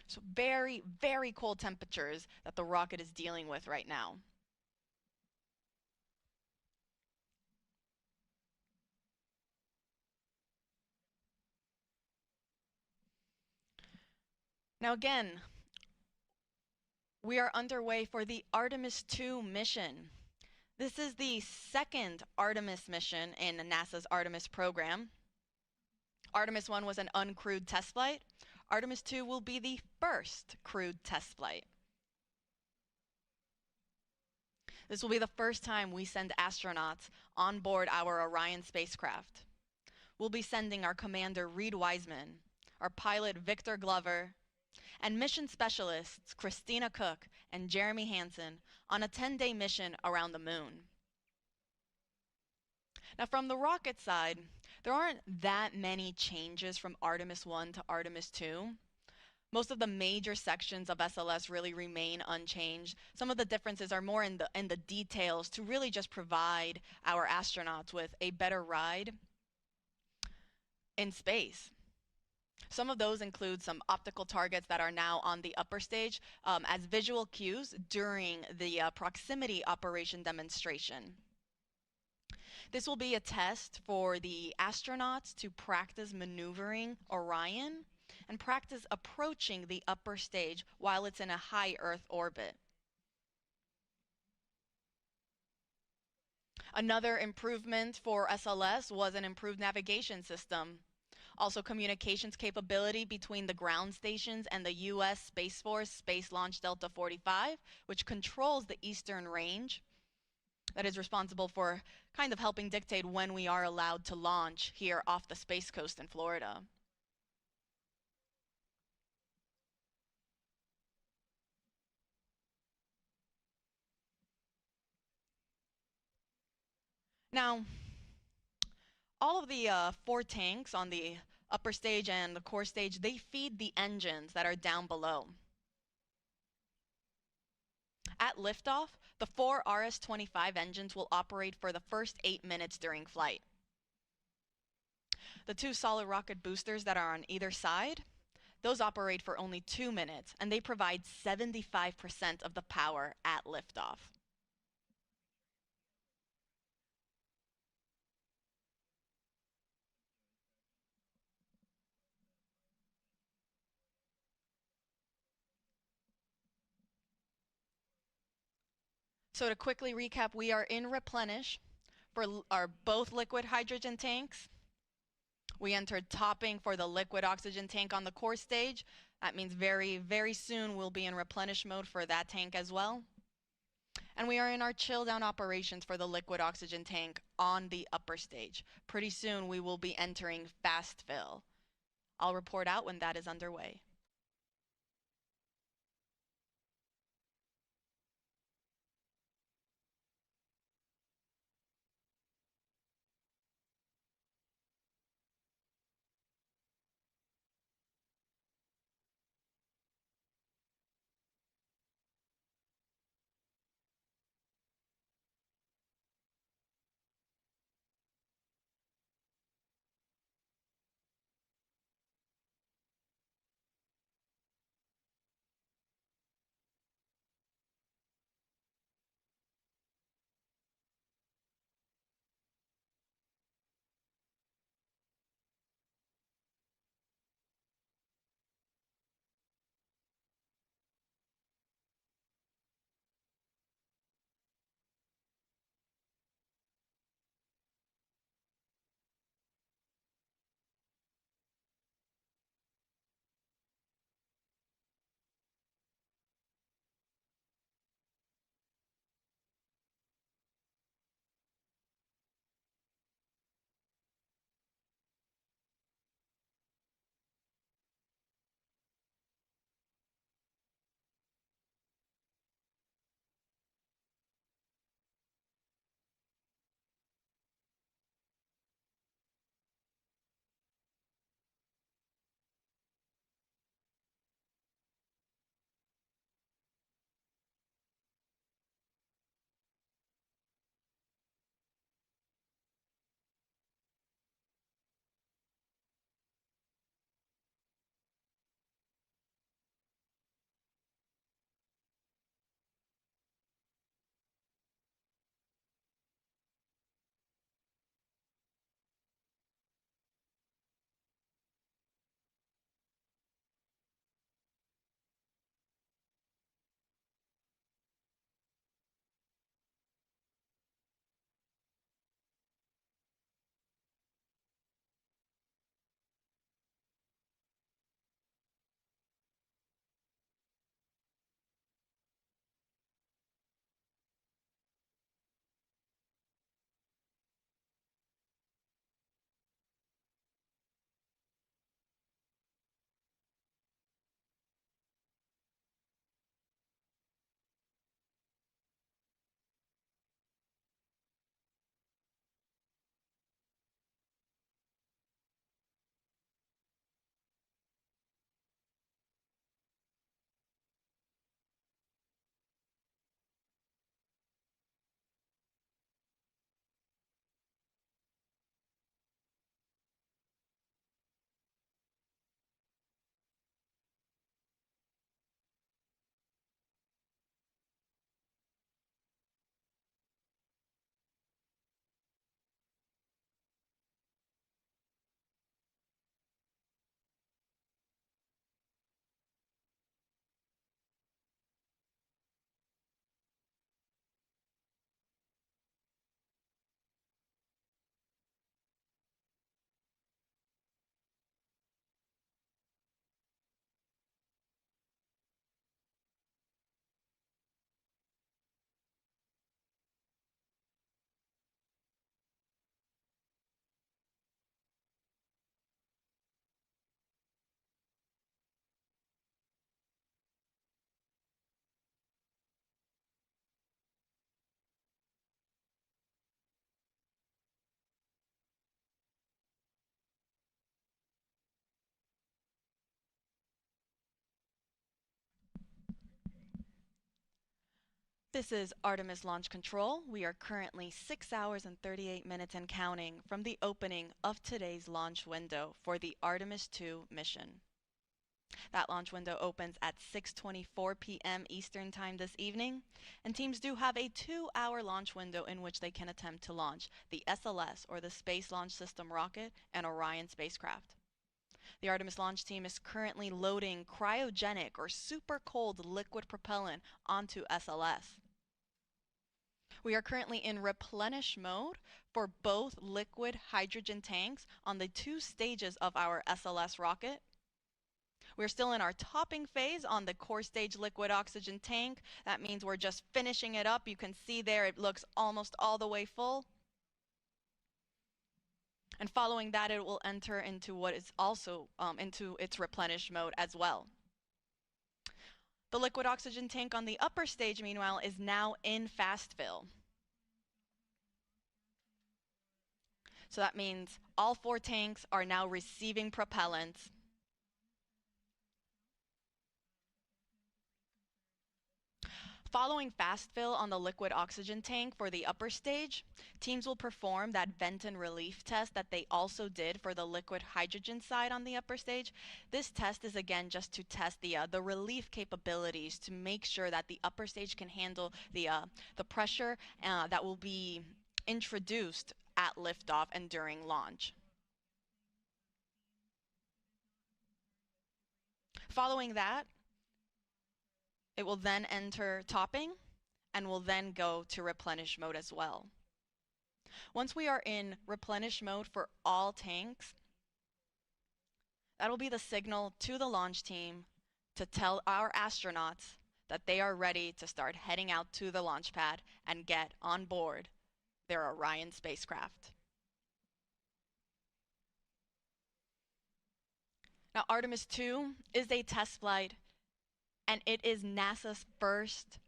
So very, very cold temperatures that the rocket is dealing with right now. Now again, we are underway for the Artemis II mission. This is the second Artemis mission in NASA's Artemis program. Artemis 1 was an uncrewed test flight. Artemis 2 will be the first crewed test flight. This will be the first time we send astronauts on board our Orion spacecraft. We'll be sending our commander Reed Wiseman, our pilot Victor Glover, and mission specialists Christina Cook and Jeremy Hansen on a 10-day mission around the moon. Now, from the rocket side, there aren't that many changes from Artemis 1 to Artemis 2. Most of the major sections of SLS really remain unchanged. Some of the differences are more in the details to really just provide our astronauts with a better ride in space. Some of those include some optical targets that are now on the upper stage as visual cues during the proximity operation demonstration. This will be a test for the astronauts to practice maneuvering Orion and practice approaching the upper stage while it's in a high Earth orbit. Another improvement for SLS was an improved navigation system. Also, communications capability between the ground stations and the U.S. Space Force Space Launch Delta 45, which controls the eastern range. That is responsible for kind of helping dictate when we are allowed to launch here off the Space Coast in Florida. Now, all of the 4 tanks on the upper stage and the core stage, they feed the engines that are down below. At liftoff, the 4 RS-25 engines will operate for the first 8 minutes during flight. The 2 solid rocket boosters that are on either side, those operate for only 2 minutes, and they provide 75% of the power at liftoff. So to quickly recap, we are in replenish for our both liquid hydrogen tanks. We entered topping for the liquid oxygen tank on the core stage. That means very, very soon we'll be in replenish mode for that tank as well. And we are in our chill down operations for the liquid oxygen tank on the upper stage. Pretty soon we will be entering fast fill. I'll report out when that is underway. This is Artemis Launch Control. We are currently 6 hours and 38 minutes and counting from the opening of today's launch window for the Artemis II mission. That launch window opens at 6:24 p.m. Eastern Time this evening, and teams do have a 2-hour launch window in which they can attempt to launch the SLS, or the Space Launch System rocket, and Orion spacecraft. The Artemis launch team is currently loading cryogenic or super cold liquid propellant onto SLS. We are currently in replenish mode for both liquid hydrogen tanks on the 2 stages of our SLS rocket. We're still in our topping phase on the core stage liquid oxygen tank. That means we're just finishing it up. You can see there it looks almost all the way full. And following that, it will enter into what is also into its replenish mode as well. The liquid oxygen tank on the upper stage, meanwhile, is now in fast fill. So that means all 4 tanks are now receiving propellant. Following fast fill on the liquid oxygen tank for the upper stage, teams will perform that vent and relief test that they also did for the liquid hydrogen side on the upper stage. This test is again just to test the relief capabilities to make sure that the upper stage can handle the pressure that will be introduced at liftoff and during launch. Following that, it will then enter topping and will then go to replenish mode as well. Once we are in replenish mode for all tanks, that'll be the signal to the launch team to tell our astronauts that they are ready to start heading out to the launch pad and get on board their Orion spacecraft. Now, Artemis II is a test flight, and it is NASA's first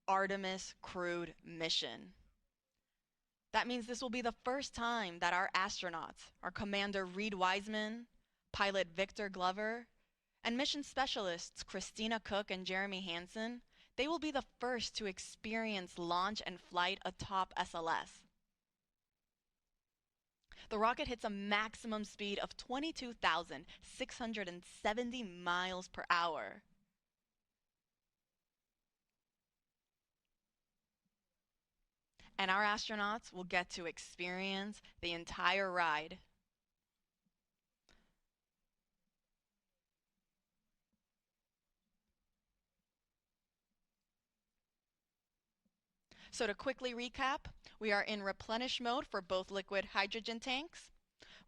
Artemis crewed mission. That means this will be the first time that our astronauts, our Commander Reed Wiseman, pilot Victor Glover, and mission specialists Christina Cook and Jeremy Hansen, they will be the first to experience launch and flight atop SLS. The rocket hits a maximum speed of 22,670 miles per hour. And our astronauts will get to experience the entire ride. So to quickly recap, we are in replenish mode for both liquid hydrogen tanks.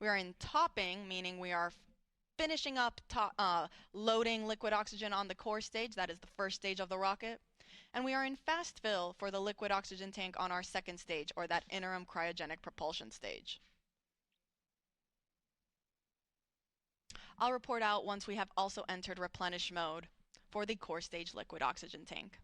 We are in topping, meaning we are finishing up loading liquid oxygen on the core stage. That is the first stage of the rocket. And we are in fast fill for the liquid oxygen tank on our second stage, or that interim cryogenic propulsion stage. I'll report out once we have also entered replenish mode for the core stage liquid oxygen tank.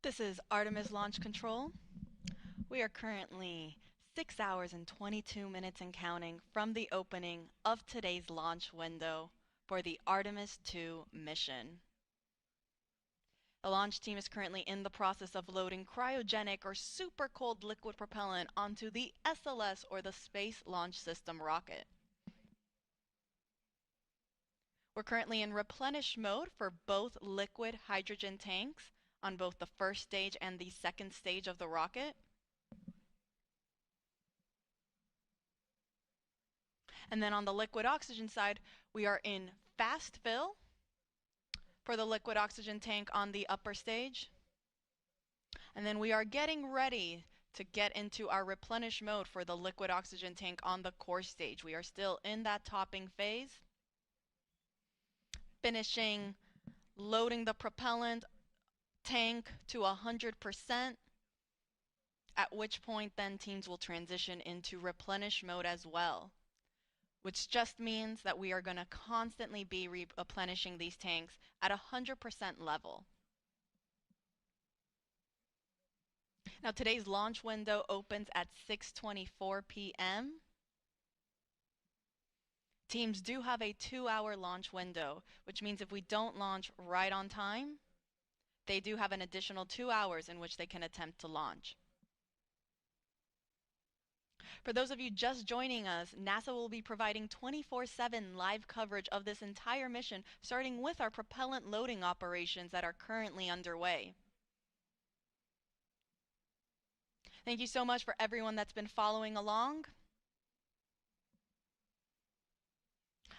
This is Artemis Launch Control. We are currently 6 hours and 22 minutes and counting from the opening of today's launch window for the Artemis II mission. The launch team is currently in the process of loading cryogenic or super cold liquid propellant onto the SLS, or the Space Launch System rocket. We're currently in replenish mode for both liquid hydrogen tanks on both the first stage and the second stage of the rocket. And then on the liquid oxygen side, we are in fast fill for the liquid oxygen tank on the upper stage. And then we are getting ready to get into our replenish mode for the liquid oxygen tank on the core stage. We are still in that topping phase, finishing loading the propellant tank to 100%, at which point then teams will transition into replenish mode as well, which just means that we are going to constantly be replenishing these tanks at 100% level. Now today's launch window opens at 6:24 p.m. Teams do have a 2-hour launch window, which means if we don't launch right on time, they do have an additional 2 hours in which they can attempt to launch. For those of you just joining us, NASA will be providing 24/7 live coverage of this entire mission, starting with our propellant loading operations that are currently underway. Thank you so much for everyone that's been following along.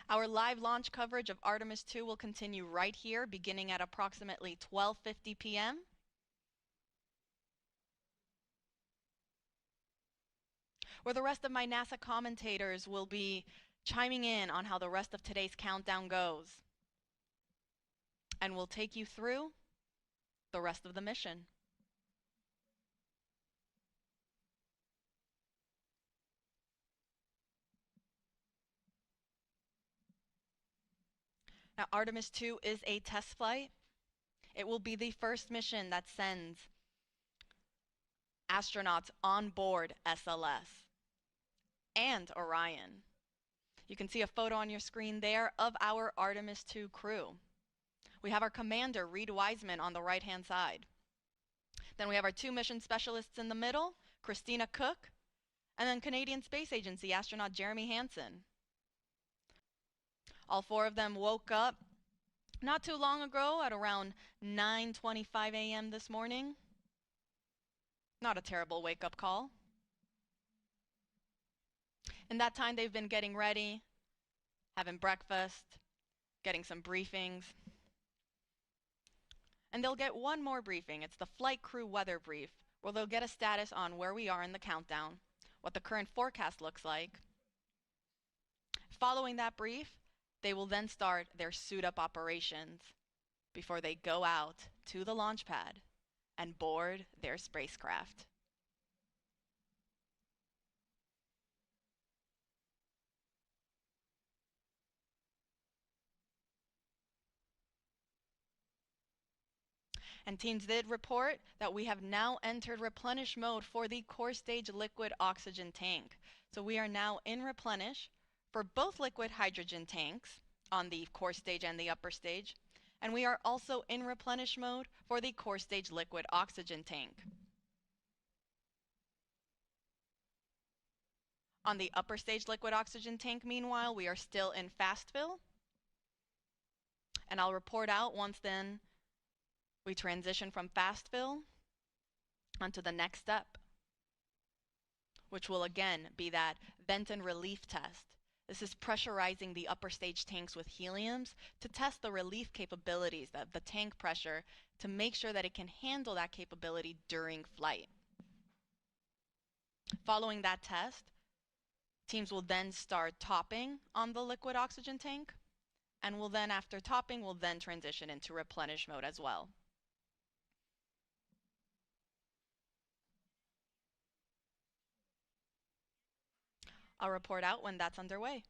Our live launch coverage of Artemis II will continue right here, beginning at approximately 12:50 p.m. where the rest of my NASA commentators will be chiming in on how the rest of today's countdown goes. And we'll take you through the rest of the mission. Now, Artemis II is a test flight. It will be the first mission that sends astronauts on board SLS and Orion. You can see a photo on your screen there of our Artemis II crew. We have our commander, Reed Wiseman, on the right-hand side. Then we have our 2 mission specialists in the middle, Christina Cook, and then Canadian Space Agency astronaut Jeremy Hansen. All 4 of them woke up not too long ago at around 9:25 a.m. this morning. Not a terrible wake-up call. In that time, they've been getting ready, having breakfast, getting some briefings. And they'll get one more briefing. It's the flight crew weather brief, where they'll get a status on where we are in the countdown, what the current forecast looks like. Following that brief, they will then start their suit-up operations before they go out to the launch pad and board their spacecraft. And teams did report that we have now entered replenish mode for the core stage liquid oxygen tank. So we are now in replenish for both liquid hydrogen tanks on the core stage and the upper stage. And we are also in replenish mode for the core stage liquid oxygen tank. On the upper stage liquid oxygen tank, meanwhile, we are still in fast fill. And I'll report out once then we transition from fast fill onto the next step, which will again be that vent and relief test. This is pressurizing the upper stage tanks with heliums to test the relief capabilities of the tank pressure to make sure that it can handle that capability during flight. Following that test, teams will then start topping on the liquid oxygen tank, and will then, after topping, will then transition into replenish mode as well. I'll report out when that's underway.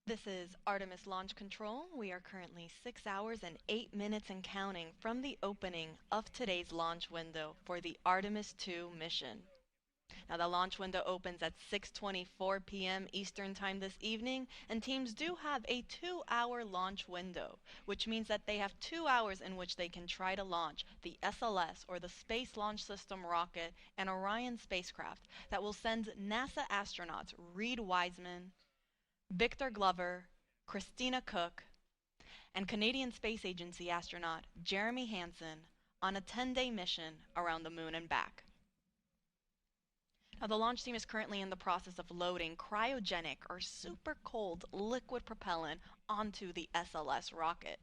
This is Artemis Launch Control. We are currently 6 hours and 8 minutes and counting from the opening of today's launch window for the Artemis 2 mission. Now the launch window opens at 6:24 p.m. Eastern Time this evening, and teams do have a 2-hour launch window, which means that they have 2 hours in which they can try to launch the SLS, or the Space Launch System rocket, and Orion spacecraft that will send NASA astronauts Reed Wiseman, Victor Glover, Christina Cook, and Canadian Space Agency astronaut Jeremy Hansen on a 10-day mission around the moon and back. Now, the launch team is currently in the process of loading cryogenic or super cold liquid propellant onto the SLS rocket.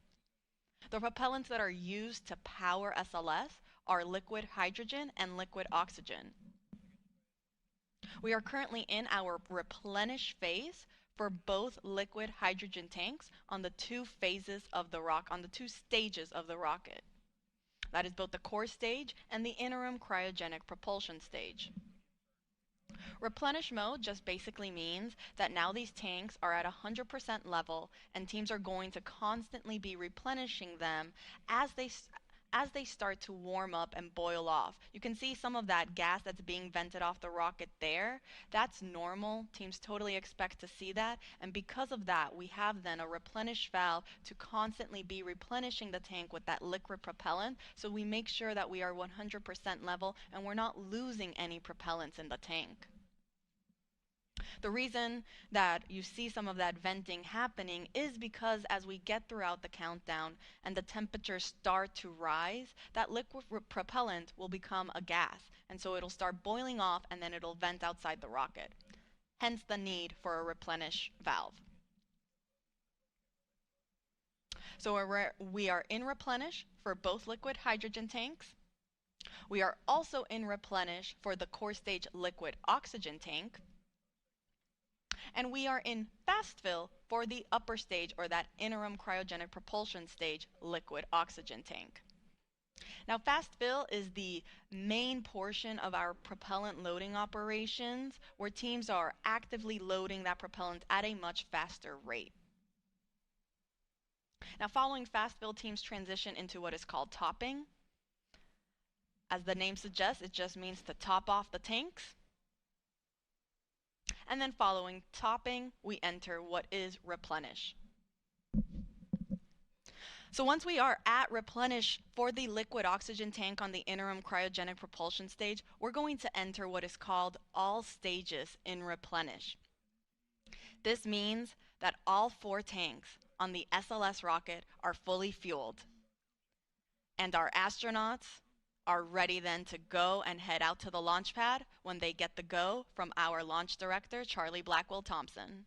The propellants that are used to power SLS are liquid hydrogen and liquid oxygen. We are currently in our replenish phase for both liquid hydrogen tanks on the two stages of the rocket. That is both the core stage and the interim cryogenic propulsion stage. Replenish mode just basically means that now these tanks are at 100% level, and teams are going to constantly be replenishing them as they start to warm up and boil off. You can see some of that gas that's being vented off the rocket there. That's normal. Teams totally expect to see that. And because of that, we have then a replenish valve to constantly be replenishing the tank with that liquid propellant. So we make sure that we are 100% level and we're not losing any propellants in the tank. The reason that you see some of that venting happening is because as we get throughout the countdown and the temperatures start to rise, that liquid propellant will become a gas, and so it'll start boiling off and then it'll vent outside the rocket. Hence the need for a replenish valve. So we are in replenish for both liquid hydrogen tanks. We are also in replenish for the core stage liquid oxygen tank. And we are in fast fill for the upper stage, or that interim cryogenic propulsion stage, liquid oxygen tank. Now, fast fill is the main portion of our propellant loading operations, where teams are actively loading that propellant at a much faster rate. Now, following fast fill, teams transition into what is called topping. As the name suggests, it just means to top off the tanks. And then following topping, we enter what is replenish. So once we are at replenish for the liquid oxygen tank on the interim cryogenic propulsion stage, we're going to enter what is called all stages in replenish. This means that all 4 tanks on the SLS rocket are fully fueled, and our astronauts are ready then to go and head out to the launch pad when they get the go from our launch director, Charlie Blackwell Thompson.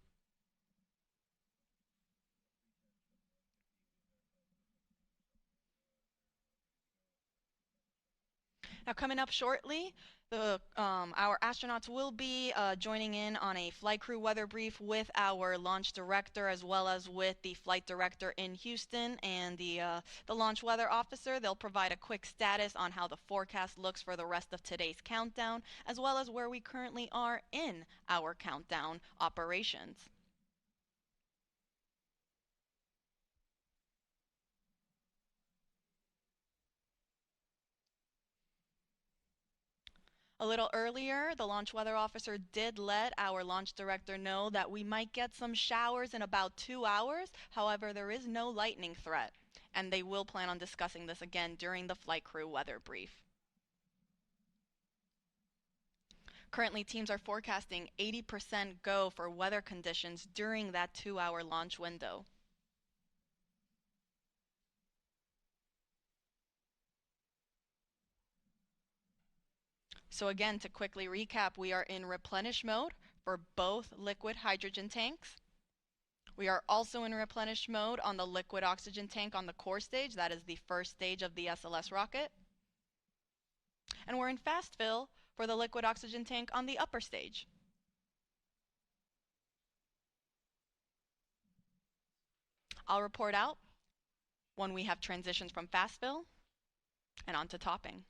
Now, coming up shortly, our astronauts will be joining in on a flight crew weather brief with our launch director, as well as with the flight director in Houston and the launch weather officer. They'll provide a quick status on how the forecast looks for the rest of today's countdown, as well as where we currently are in our countdown operations. A little earlier, the launch weather officer did let our launch director know that we might get some showers in about 2 hours. However, there is no lightning threat, and they will plan on discussing this again during the flight crew weather brief. Currently, teams are forecasting 80% go for weather conditions during that 2-hour launch window. So again, to quickly recap, we are in replenish mode for both liquid hydrogen tanks. We are also in replenish mode on the liquid oxygen tank on the core stage. That is the first stage of the SLS rocket. And we're in fast fill for the liquid oxygen tank on the upper stage. I'll report out when we have transitions from fast fill and onto topping.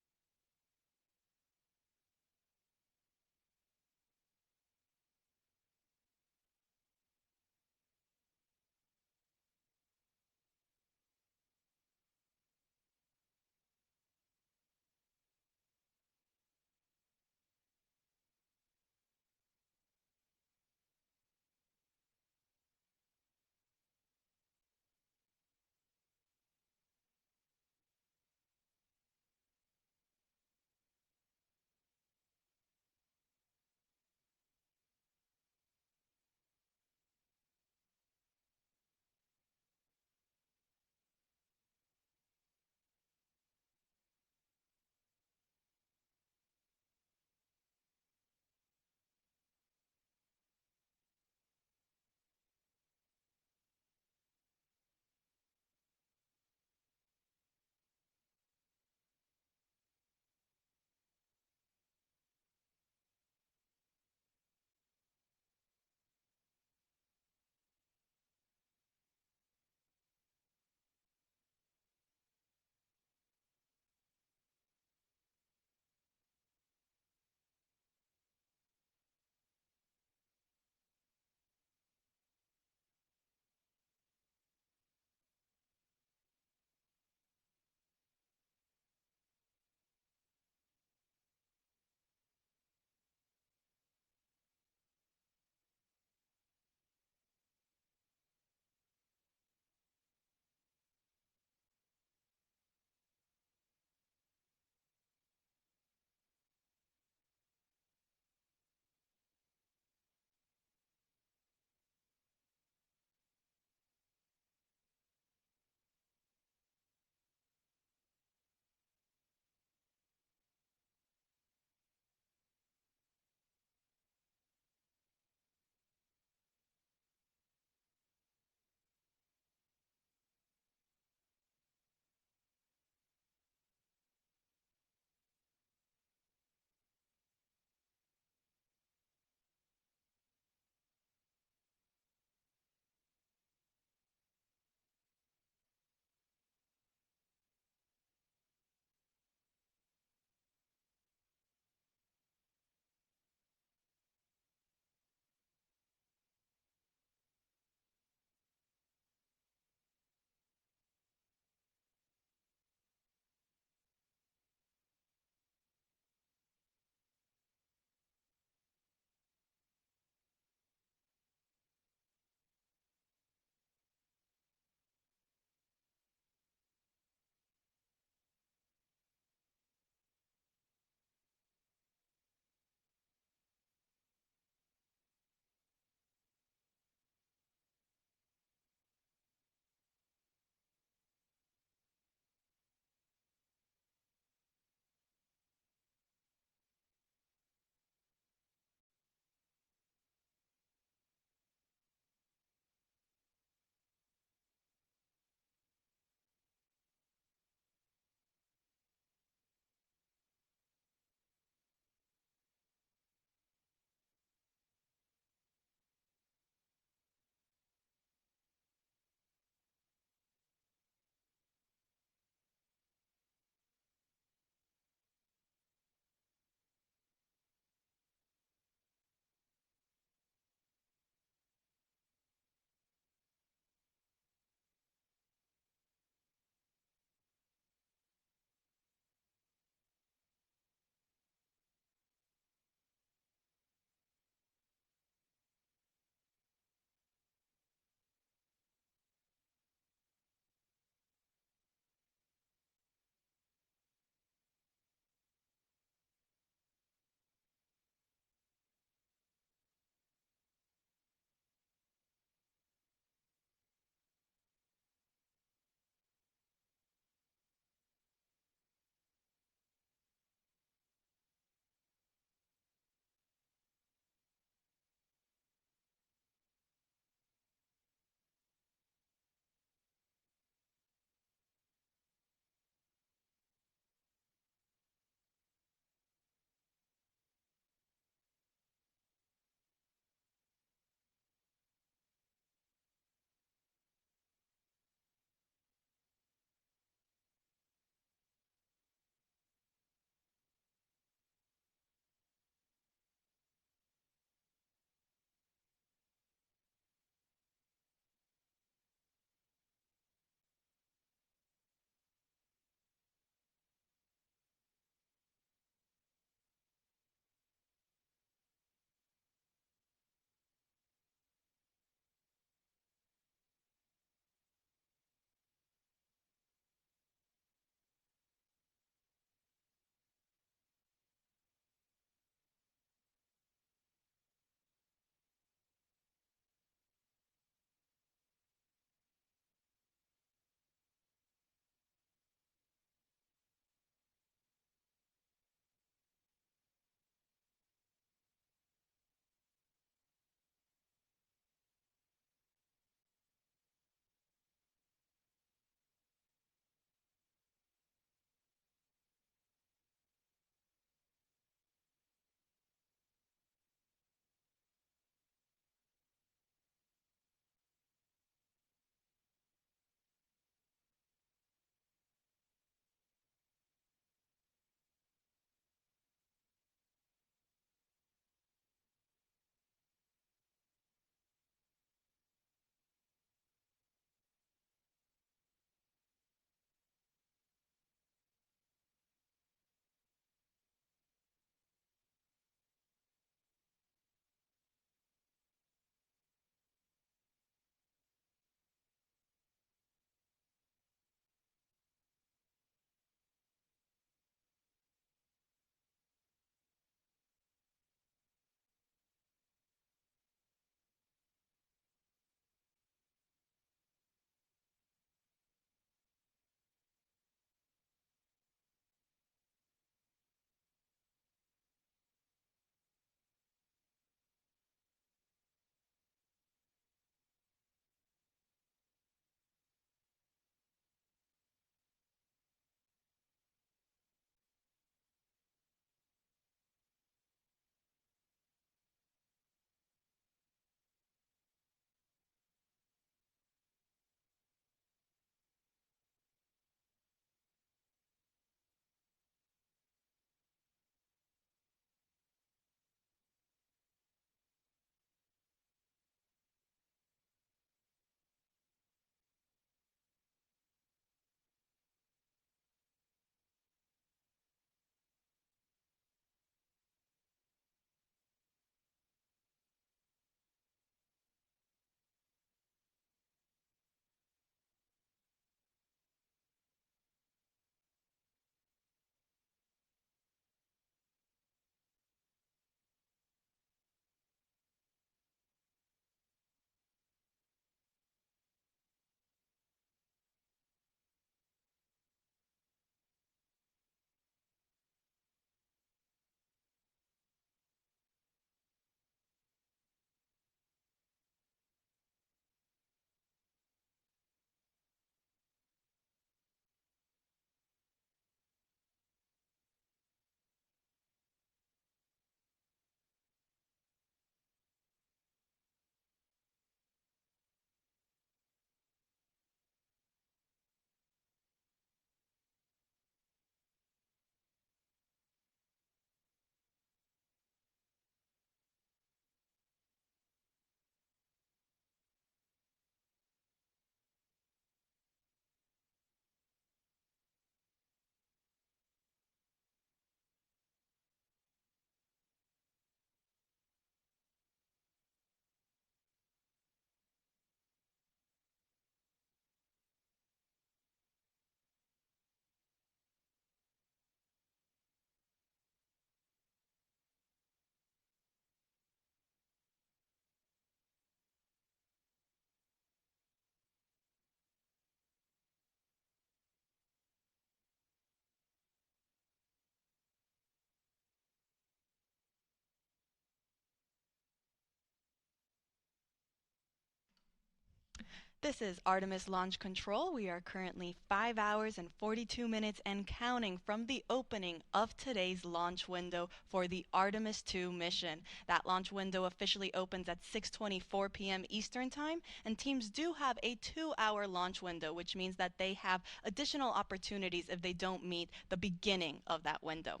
This is Artemis Launch Control. We are currently 5 hours and 42 minutes and counting from the opening of today's launch window for the Artemis 2 mission. That launch window officially opens at 6:24 p.m. Eastern Time, and teams do have a 2-hour launch window, which means that they have additional opportunities if they don't meet the beginning of that window.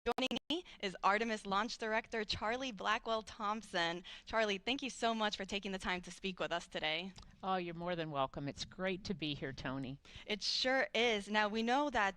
Joining me is Artemis Launch Director Charlie Blackwell Thompson. Charlie, thank you so much for taking the time to speak with us today.
Oh, you're more than welcome. It's great to be here, Tony.
It sure is. Now, we know that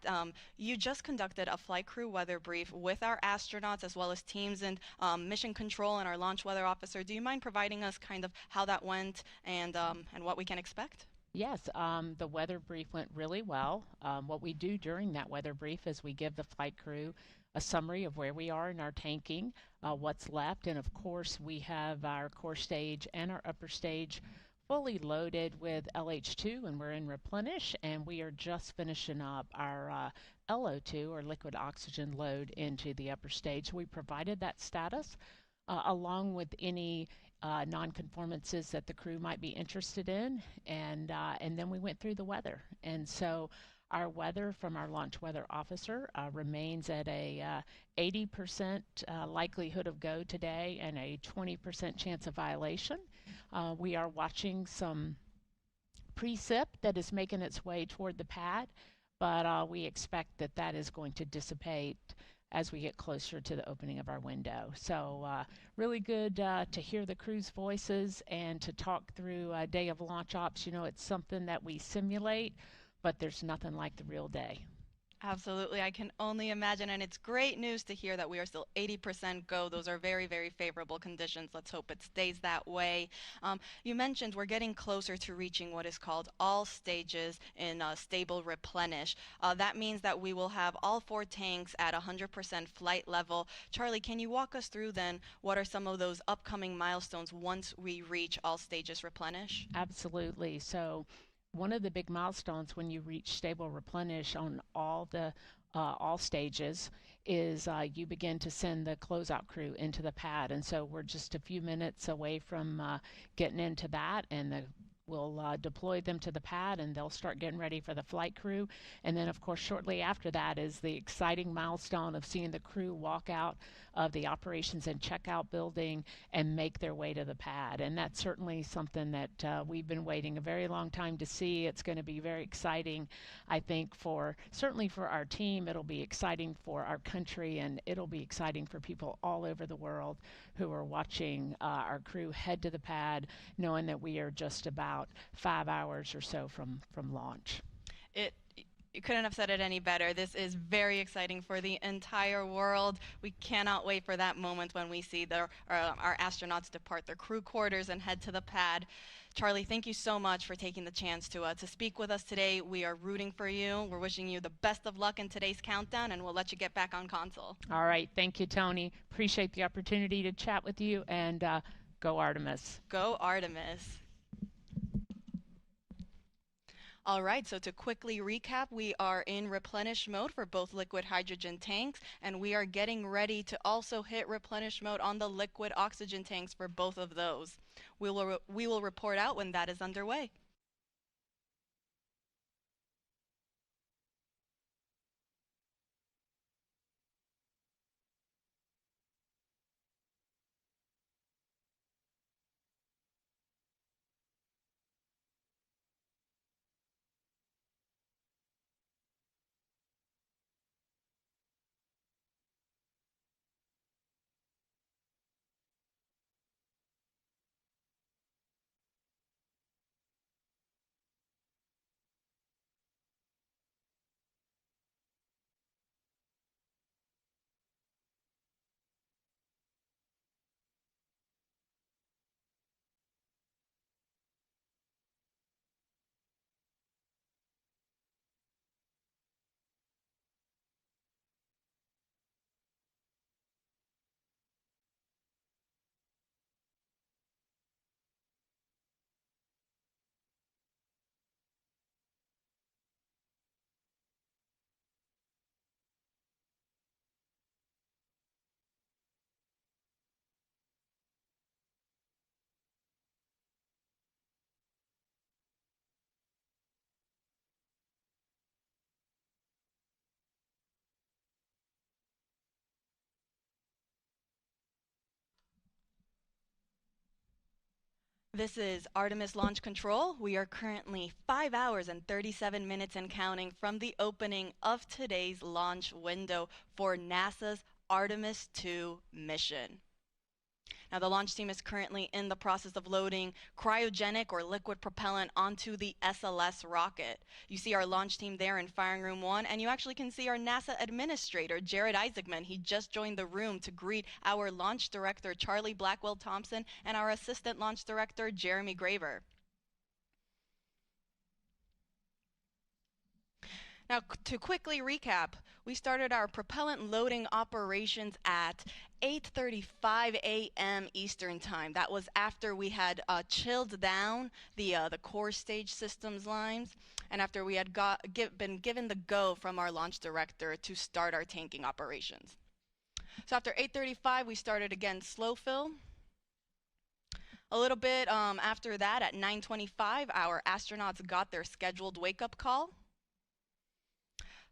you just conducted a flight crew weather brief with our astronauts as well as teams and mission control and our launch weather officer. Do you mind providing us kind of how that went and what we can expect?
Yes, the weather brief went really well. What we do during that weather brief is we give the flight crew a summary of where we are in our tanking, what's left, and of course we have our core stage and our upper stage fully loaded with LH2 and we're in replenish, and we are just finishing up our LO2 or liquid oxygen load into the upper stage. We provided that status along with any nonconformances that the crew might be interested in, and then we went through the weather. And so our weather from our launch weather officer remains at a 80% likelihood of go today and a 20% chance of violation. We are watching some precip that is making its way toward the pad, but we expect that that is going to dissipate as we get closer to the opening of our window. So really good to hear the crew's voices and to talk through a day of launch ops. You know, it's something that we simulate, but there's nothing like the real day.
Absolutely. I can only imagine. And it's great news to hear that we are still 80% go. Those are very, very favorable conditions. Let's hope it stays that way. You mentioned we're getting closer to reaching what is called all stages in stable replenish. That means that we will have all 4 tanks at 100% flight level. Charlie, can you walk us through then what are some of those upcoming milestones once we reach all stages replenish?
Absolutely. So one of the big milestones when you reach stable replenish on all stages is you begin to send the closeout crew into the pad, and so we're just a few minutes away from getting into that, and we'll deploy them to the pad and they'll start getting ready for the flight crew. And then of course shortly after that is the exciting milestone of seeing the crew walk out of the operations and checkout building and make their way to the pad. And that's certainly something that we've been waiting a very long time to see. It's going to be very exciting, I think, certainly for our team. It'll be exciting for our country, and it'll be exciting for people all over the world who are watching our crew head to the pad, knowing that we are just about 5 hours or so from launch.
You couldn't have said it any better. This is very exciting for the entire world. We cannot wait for that moment when we see our astronauts depart their crew quarters and head to the pad. Charlie, thank you so much for taking the chance to speak with us today. We are rooting for you. We're wishing you the best of luck in today's countdown, and we'll let you get back on console.
All right. Thank you, Tony. Appreciate the opportunity to chat with you, and go Artemis.
Go Artemis. All right, so to quickly recap, we are in replenish mode for both liquid hydrogen tanks, and we are getting ready to also hit replenish mode on the liquid oxygen tanks for both of those. We will report out when that is underway. This is Artemis Launch Control. We are currently 5 hours and 37 minutes and counting from the opening of today's launch window for NASA's Artemis 2 mission. Now, the launch team is currently in the process of loading cryogenic or liquid propellant onto the SLS rocket. You see our launch team there in Firing Room 1, and you actually can see our NASA administrator, Jared Isaacman. He just joined the room to greet our launch director, Charlie Blackwell Thompson, and our assistant launch director, Jeremy Graver. Now, to quickly recap, we started our propellant loading operations at 8:35 a.m. Eastern Time. That was after we had chilled down the core stage systems lines, and after we had been given the go from our launch director to start our tanking operations. So after 8:35, we started again slow fill. A little bit after that, at 9:25, our astronauts got their scheduled wake-up call.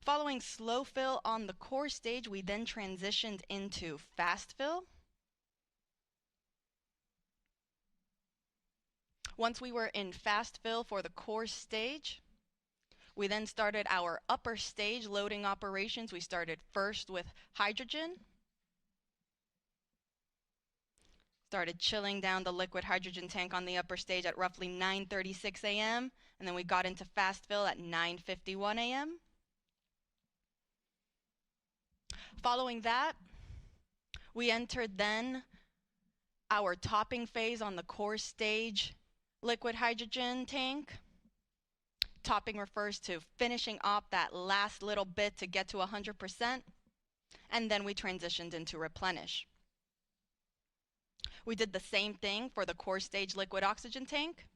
Following slow fill on the core stage, we then transitioned into fast fill. Once we were in fast fill for the core stage, we then started our upper stage loading operations. We started first with hydrogen. Started chilling down the liquid hydrogen tank on the upper stage at roughly 9:36 a.m. and then we got into fast fill at 9:51 a.m. Following that, we entered then our topping phase on the core stage liquid hydrogen tank. Topping refers to finishing off that last little bit to get to 100%, and then we transitioned into replenish. We did the same thing for the core stage liquid oxygen tank,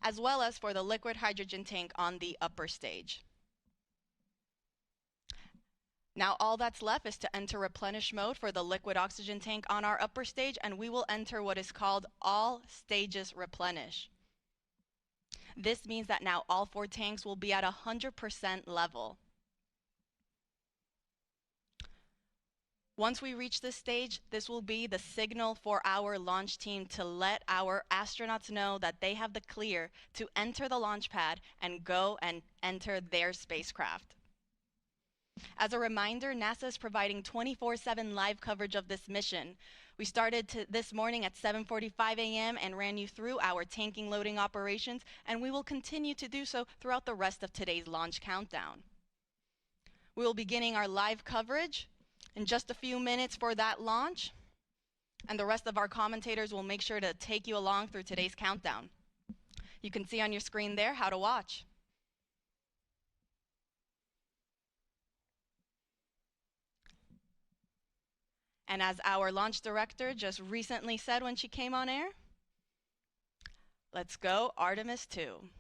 as well as for the liquid hydrogen tank on the upper stage. Now all that's left is to enter replenish mode for the liquid oxygen tank on our upper stage, and we will enter what is called all stages replenish. This means that now all 4 tanks will be at 100% level. Once we reach this stage, this will be the signal for our launch team to let our astronauts know that they have the clear to enter the launch pad and go and enter their spacecraft. As a reminder, NASA is providing 24/7 live coverage of this mission. We started this morning at 7:45 a.m. and ran you through our tanking loading operations, and we will continue to do so throughout the rest of today's launch countdown. We will be beginning our live coverage in just a few minutes for that launch, and the rest of our commentators will make sure to take you along through today's countdown. You can see on your screen there how to watch. And as our launch director just recently said when she came on air, let's go Artemis 2.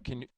Can you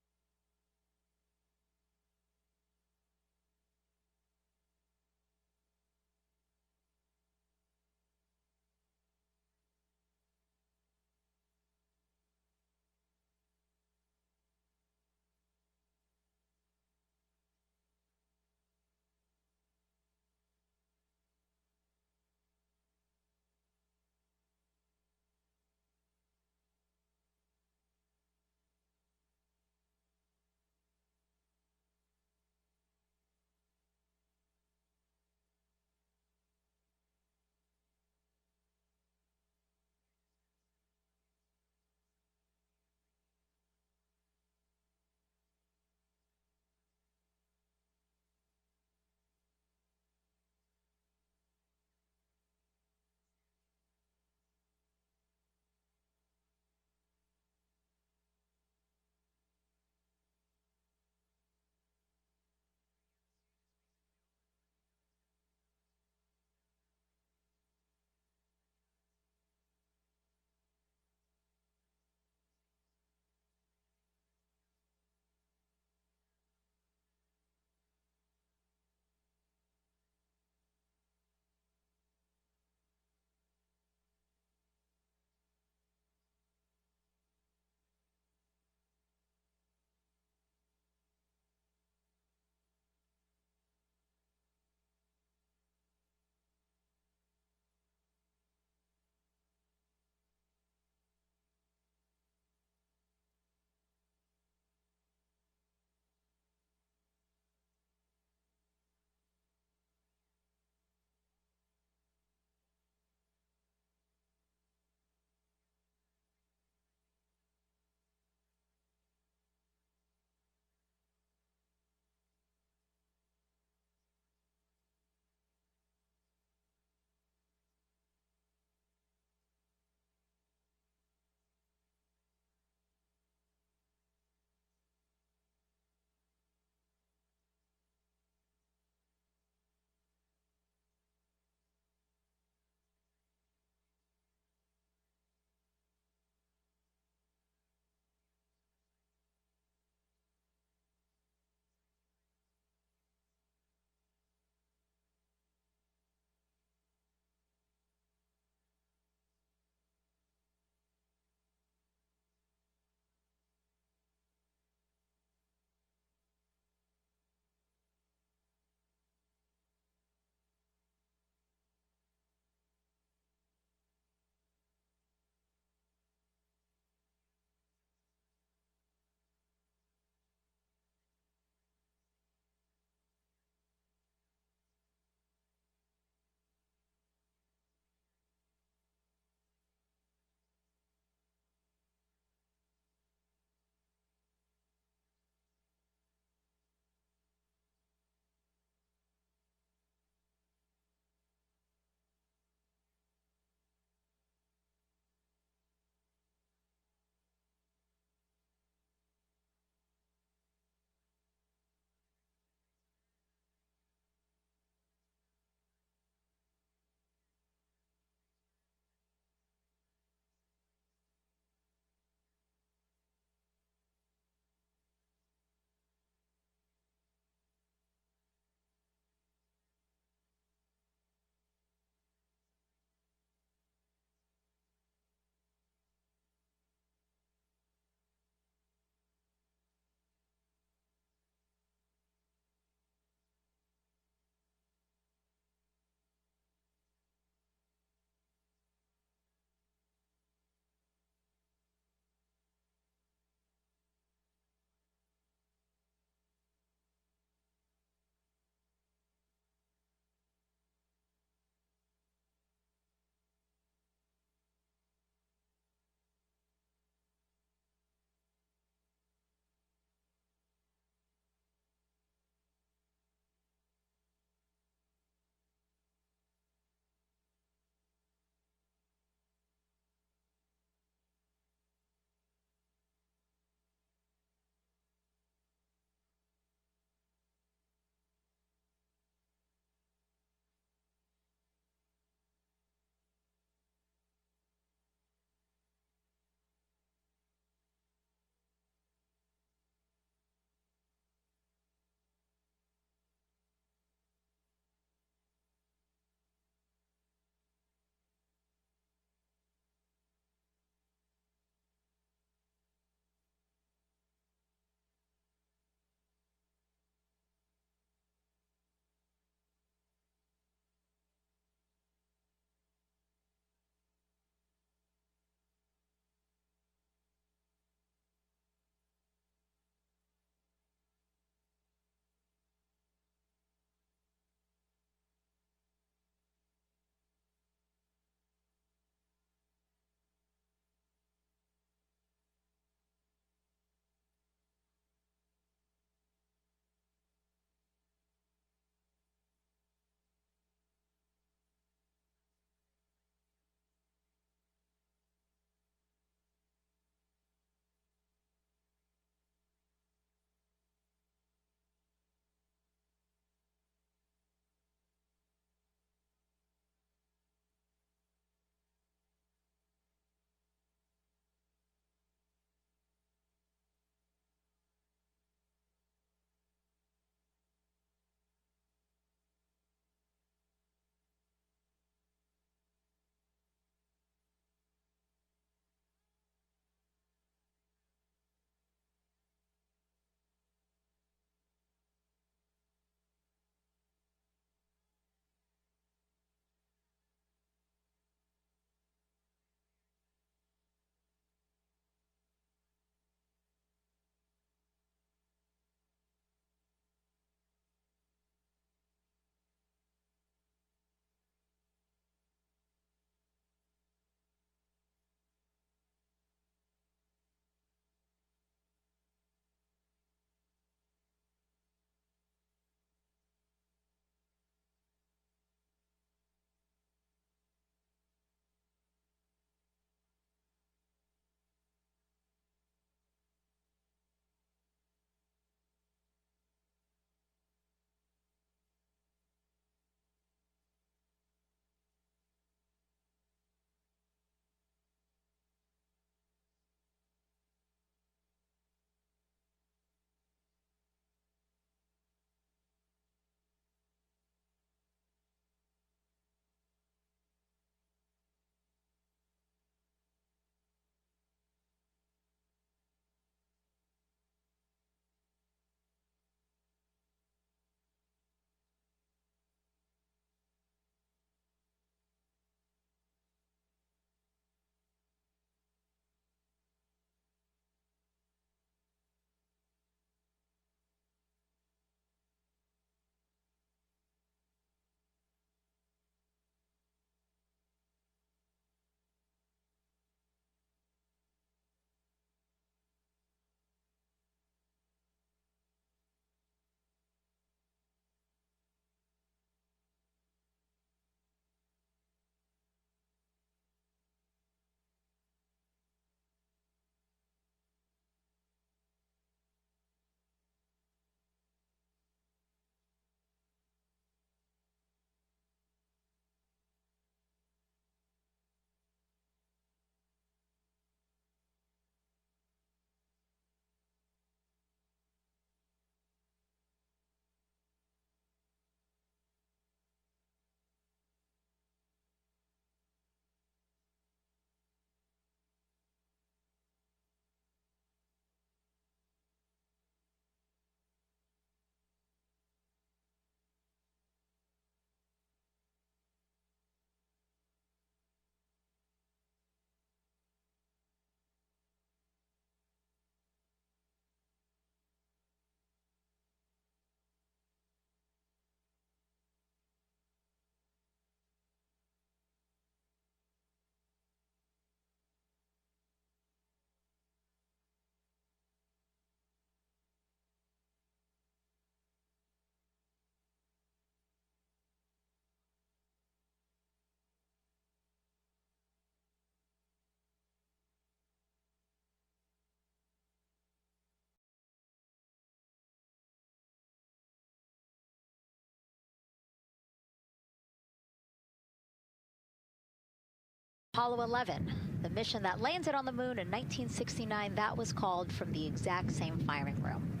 Apollo 11, the mission that landed on the moon in 1969, that was called from the exact same firing room.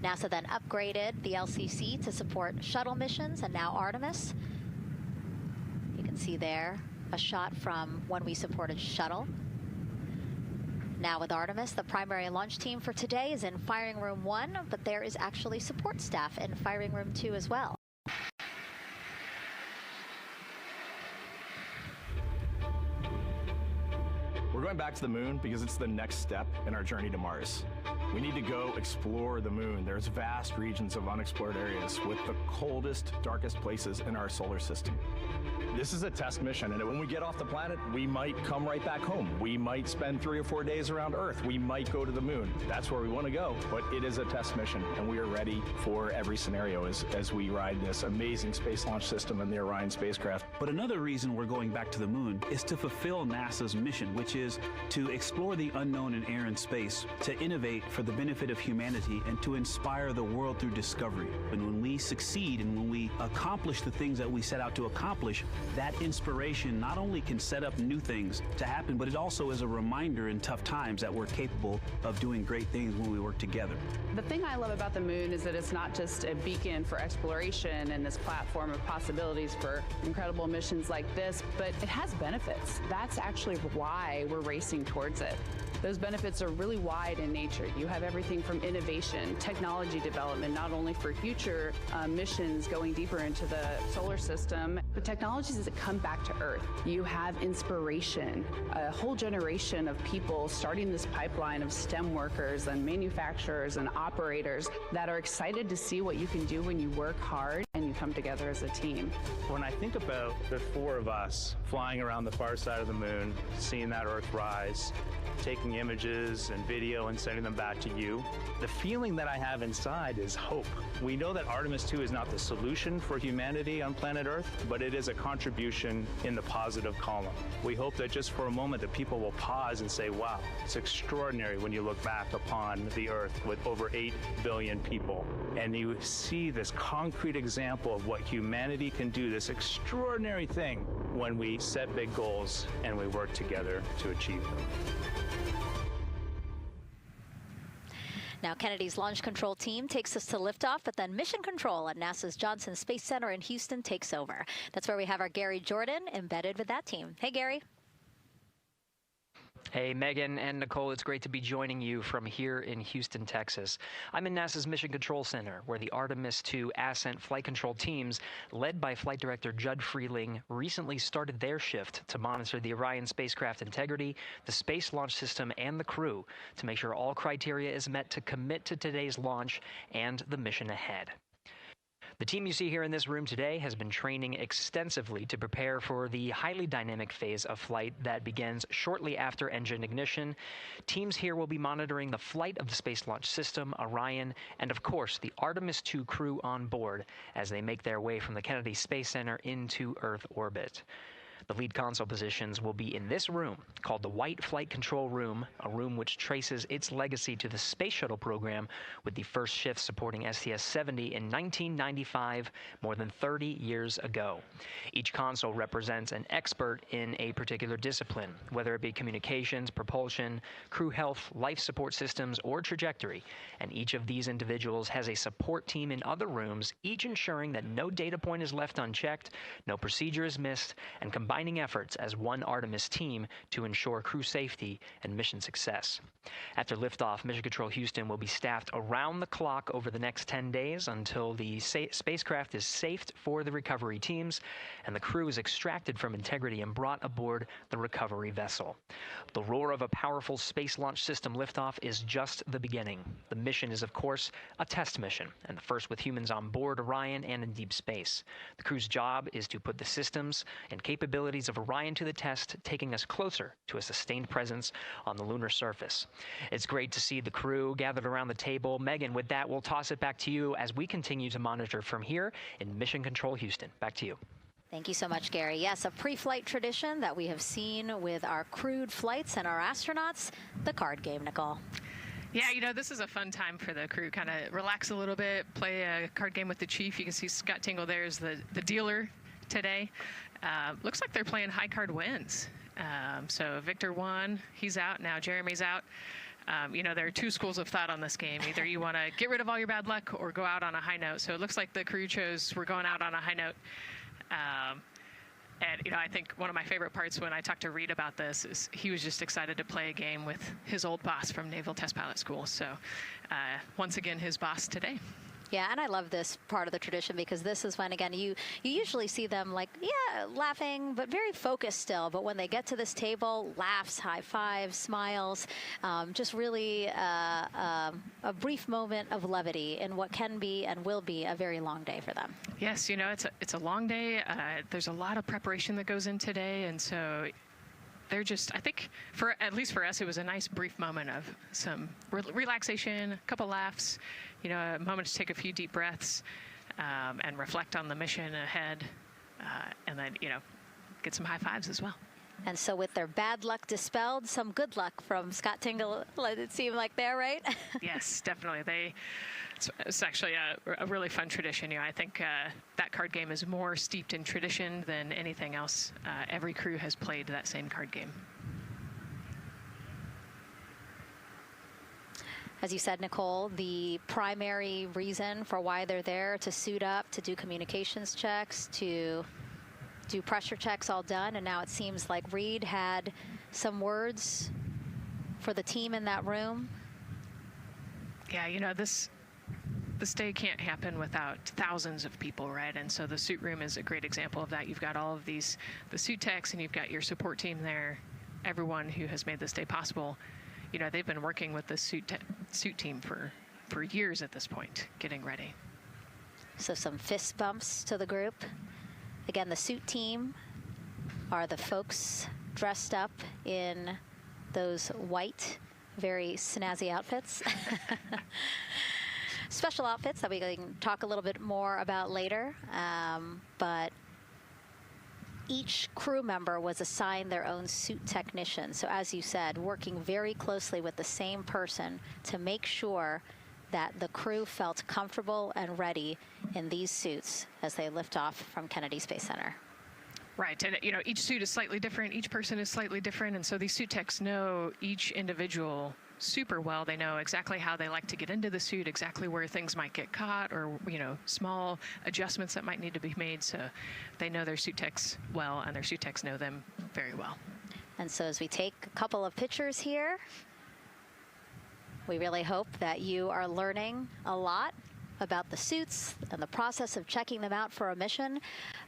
NASA then upgraded the LCC to support shuttle missions, and now Artemis. You can see there a shot from when we supported shuttle. Now with Artemis, the primary launch team for today is in firing room 1, but there is actually support staff in firing room 2 as well.
We're going back to the moon because it's the next step in our journey to Mars. We need to go explore the moon. There's vast regions of unexplored areas with the coldest, darkest places in our solar system. This is a test mission, and when we get off the planet, we might come right back home. We might spend 3 or 4 days around Earth. We might go to the moon. That's where we want to go, but it is a test mission, and we are ready for every scenario as we ride this amazing space launch system and the Orion spacecraft.
But another reason we're going back to the moon is to fulfill NASA's mission, which is to explore the unknown in air and space, to innovate for the benefit of humanity, and to inspire the world through discovery. And when we succeed and when we accomplish the things that we set out to accomplish, that inspiration not only can set up new things to happen, but it also is a reminder in tough times that we're capable of doing great things when we work together.
The thing I love about the moon is that it's not just a beacon for exploration and this platform of possibilities for incredible missions like this, but it has benefits. That's actually why we're racing towards it. Those benefits are really wide in nature. You have everything from innovation, technology development, not only for future missions going deeper into the solar system, but technologies that come back to Earth. You have inspiration, a whole generation of people starting this pipeline of STEM workers and manufacturers and operators that are excited to see what you can do when you work hard and you come together as a team.
When I think about the 4 of us flying around the far side of the moon, seeing that Earth rise, taking images and video and sending them back to you, the feeling that I have inside is hope. We know that Artemis 2 is not the solution for humanity on planet Earth, but it is a contribution in the positive column. We hope that just for a moment that people will pause and say, wow, it's extraordinary when you look back upon the Earth with over 8 billion people, and you see this concrete example of what humanity can do, this extraordinary thing when we set big goals and we work together to achieve them.
Now, Kennedy's launch control team takes us to liftoff, but then mission control at NASA's Johnson Space Center in Houston takes over. That's where we have our Gary Jordan embedded with that team. Hey, Gary.
Hey, Megan and Nicole, it's great to be joining you from here in Houston, Texas. I'm in NASA's Mission Control Center, where the Artemis 2 Ascent flight control teams, led by Flight Director Judd Freeling, recently started their shift to monitor the Orion spacecraft integrity, the Space Launch System, and the crew to make sure all criteria is met to commit to today's launch and the mission ahead. The team you see here in this room today has been training extensively to prepare for the highly dynamic phase of flight that begins shortly after engine ignition. Teams here will be monitoring the flight of the Space Launch System, Orion, and of course the Artemis 2 crew on board as they make their way from the Kennedy Space Center into Earth orbit. The lead console positions will be in this room, called the White Flight Control Room, a room which traces its legacy to the Space Shuttle program, with the first shift supporting STS-70 in 1995, more than 30 years ago. Each console represents an expert in a particular discipline, whether it be communications, propulsion, crew health, life support systems, or trajectory, and each of these individuals has a support team in other rooms, each ensuring that no data point is left unchecked, no procedure is missed, and combining efforts as one Artemis team to ensure crew safety and mission success. After liftoff, Mission Control Houston will be staffed around the clock over the next 10 days until the spacecraft is safed for the recovery teams and the crew is extracted from integrity and brought aboard the recovery vessel. The roar of a powerful Space Launch System liftoff is just the beginning. The mission is, of course, a test mission, and the first with humans on board Orion and in deep space. The crew's job is to put the systems and capabilities of Orion to the test, taking us closer to a sustained presence on the lunar surface. It's great to see the crew gathered around the table. Megan, with that, we'll toss it back to you as we continue to monitor from here in Mission Control Houston. Back to you.
Thank you so much, Gary. Yes, a pre-flight tradition that we have seen with our crewed flights and our astronauts, the card game, Nicole.
Yeah, you know, this is a fun time for the crew. Kind of relax a little bit, play a card game with the chief. You can see Scott Tingle there is the dealer today. Looks like they're playing high card wins. So Victor won, he's out, now Jeremy's out. You know, there are two schools of thought on this game. Either you want to get rid of all your bad luck or go out on a high note. So it looks like the crew chose we're going out on a high note. And, you know, I think one of my favorite parts when I talked to Reed about this is he was just excited to play a game with his old boss from Naval Test Pilot School. So once again, his boss today.
Yeah, and I love this part of the tradition because this is when, again, you usually see them like, yeah, laughing, but very focused still. But when they get to this table, laughs, high fives, smiles, just really a brief moment of levity in what can be and will be a very long day for them.
Yes, you know, it's a long day. There's a lot of preparation that goes in today, and so they're just, I think, at least for us, it was a nice brief moment of some relaxation, a couple laughs, you know, a moment to take a few deep breaths and reflect on the mission ahead, and then, you know, get some high fives as well.
And so with their bad luck dispelled, some good luck from Scott Tingle, it seemed like there, right?
Yes, definitely. It's actually a really fun tradition. You know, I think that card game is more steeped in tradition than anything else. Every crew has played that same card game.
As you said, Nicole, the primary reason for why they're there to suit up, to do communications checks, to do pressure checks all done, and now it seems like Reed had some words for the team in that room.
Yeah, you know, this day can't happen without thousands of people, right? And so the suit room is a great example of that. You've got all of the suit techs, and you've got your support team there, everyone who has made this day possible. You know, they've been working with the suit team for years at this point, getting ready.
So some fist bumps to the group. Again, the suit team are the folks dressed up in those white, very snazzy outfits. Special outfits that we can talk a little bit more about later. But each crew member was assigned their own suit technician. So as you said, working very closely with the same person to make sure that the crew felt comfortable and ready in these suits as they lift off from Kennedy Space Center.
Right, and you know, each suit is slightly different, each person is slightly different, and so these suit techs know each individual super well. They know exactly how they like to get into the suit, exactly where things might get caught, or, you know, small adjustments that might need to be made. So they know their suit techs well, and their suit techs know them very well.
And so as we take a couple of pictures here, we really hope that you are learning a lot about the suits and the process of checking them out for a mission.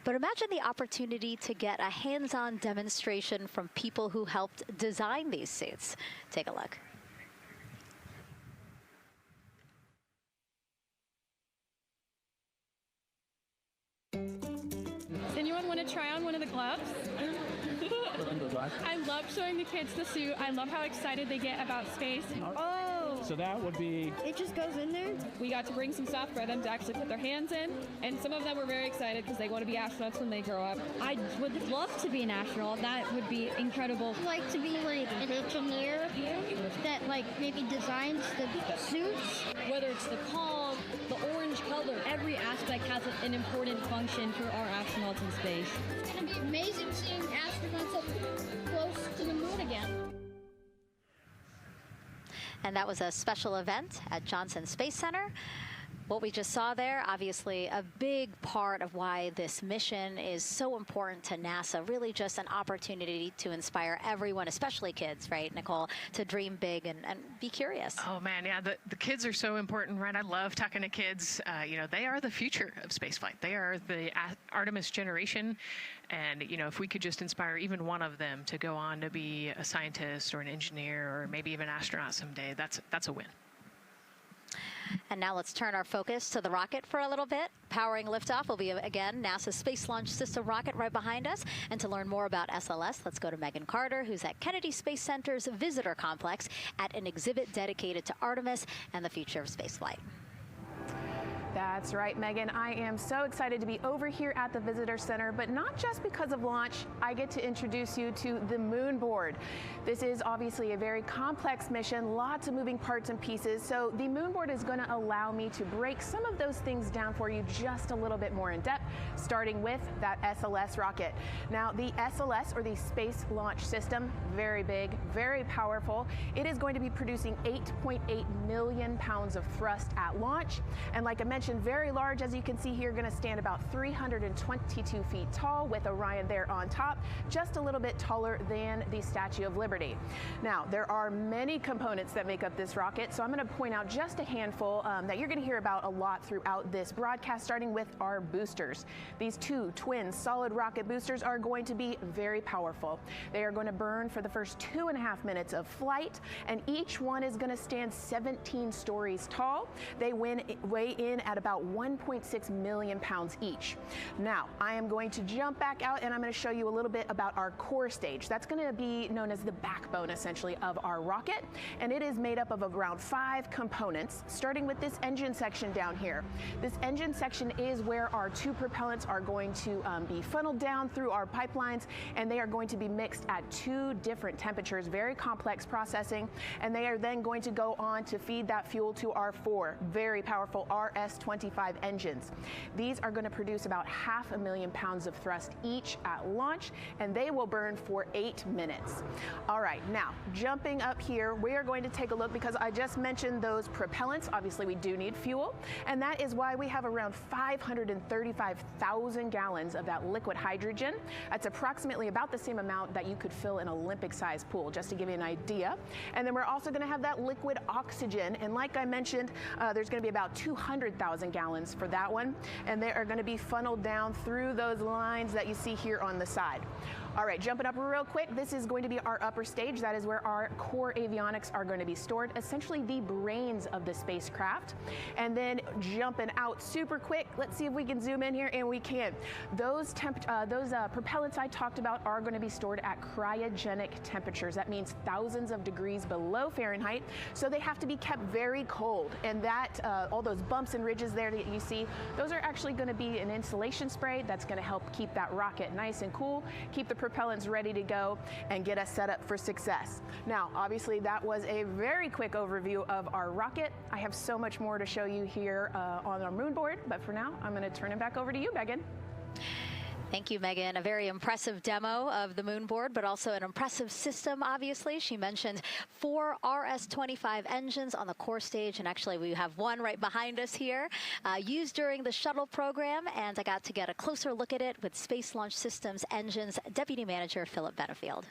But imagine the opportunity to get a hands-on demonstration from people who helped design these suits. Take a look.
Does anyone want to try on one of the gloves? I love showing the kids the suit. I love how excited they get about space. Oh!
So that would be...
It just goes in there? We got to bring some stuff for them to actually put their hands in, and some of them were very excited because they want to be astronauts when they grow up. I would love to be an astronaut. That would be incredible.
I'd like to be like an engineer that like maybe designs the suits.
Whether it's the calm, the orange color, every aspect has an important function for our astronauts in space.
It's going to be amazing seeing astronauts up close to the moon again.
And that was a special event at Johnson Space Center. What we just saw there, obviously a big part of why this mission is so important to NASA, really just an opportunity to inspire everyone, especially kids, right, Nicole, to dream big and be curious.
Oh man, yeah, the kids are so important, right? I love talking to kids. You know, they are the future of spaceflight. They are the Artemis generation. And, you know, if we could just inspire even one of them to go on to be a scientist or an engineer or maybe even an astronaut someday, that's a win.
And now let's turn our focus to the rocket for a little bit. Powering liftoff will be, again, NASA's Space Launch System rocket right behind us. And to learn more about SLS, let's go to Megan Carter, who's at Kennedy Space Center's Visitor Complex at an exhibit dedicated to Artemis and the future of spaceflight.
That's right, Megan. I am so excited to be over here at the Visitor Center, but not just because of launch. I get to introduce you to the moon board. This is obviously a very complex mission, lots of moving parts and pieces, so the moon board is going to allow me to break some of those things down for you just a little bit more in depth, starting with that SLS rocket. Now, the SLS, or the Space Launch System, very big, very powerful. It is going to be producing 8.8 million pounds of thrust at launch, and like I mentioned, very large. As you can see here, going to stand about 322 feet tall with Orion there on top, just a little bit taller than the Statue of Liberty. Now, there are many components that make up this rocket, so I'm going to point out just a handful that you're going to hear about a lot throughout this broadcast, starting with our boosters. These two twin solid rocket boosters are going to be very powerful. They are going to burn for the first 2.5 minutes of flight, and each one is going to stand 17 stories tall. They weigh in at about 1.6 million pounds each. Now, I am going to jump back out and I'm going to show you a little bit about our core stage. That's going to be known as the backbone, essentially, of our rocket, and it is made up of around 5 components, starting with this engine section down here. This engine section is where our 2 propellants are going to be funneled down through our pipelines, and they are going to be mixed at 2 different temperatures, very complex processing, and they are then going to go on to feed that fuel to our 4 very powerful RS-25 engines. These are going to produce about 500,000 pounds of thrust each at launch, and they will burn for 8 minutes. All right, now jumping up here, we are going to take a look, because I just mentioned those propellants. Obviously, we do need fuel, and that is why we have around 535,000 gallons of that liquid hydrogen. That's approximately about the same amount that you could fill an Olympic-sized pool, just to give you an idea. And then we're also going to have that liquid oxygen, and like I mentioned, there's going to be about 200,000 gallons for that one, and they are going to be funneled down through those lines that you see here on the side. All right, jumping up real quick, this is going to be our upper stage. That is where our core avionics are going to be stored, essentially the brains of the spacecraft. And then jumping out super quick, let's see if we can zoom in here, and we can. Those propellants I talked about are going to be stored at cryogenic temperatures. That means thousands of degrees below Fahrenheit, so they have to be kept very cold. And that, all those bumps and ridges there that you see, those are actually going to be an insulation spray that's going to help keep that rocket nice and cool, keep the propellants ready to go, and get us set up for success. Now, obviously, that was a very quick overview of our rocket. I have so much more to show you here on our moon board, but for now, I'm going to turn it back over to you, Megan.
Thank you, Megan. A very impressive demo of the moon board, but also an impressive system, obviously. She mentioned 4 RS-25 engines on the core stage, and actually we have one right behind us here, used during the shuttle program, and I got to get a closer look at it with Space Launch Systems Engines Deputy Manager Philip Benefield.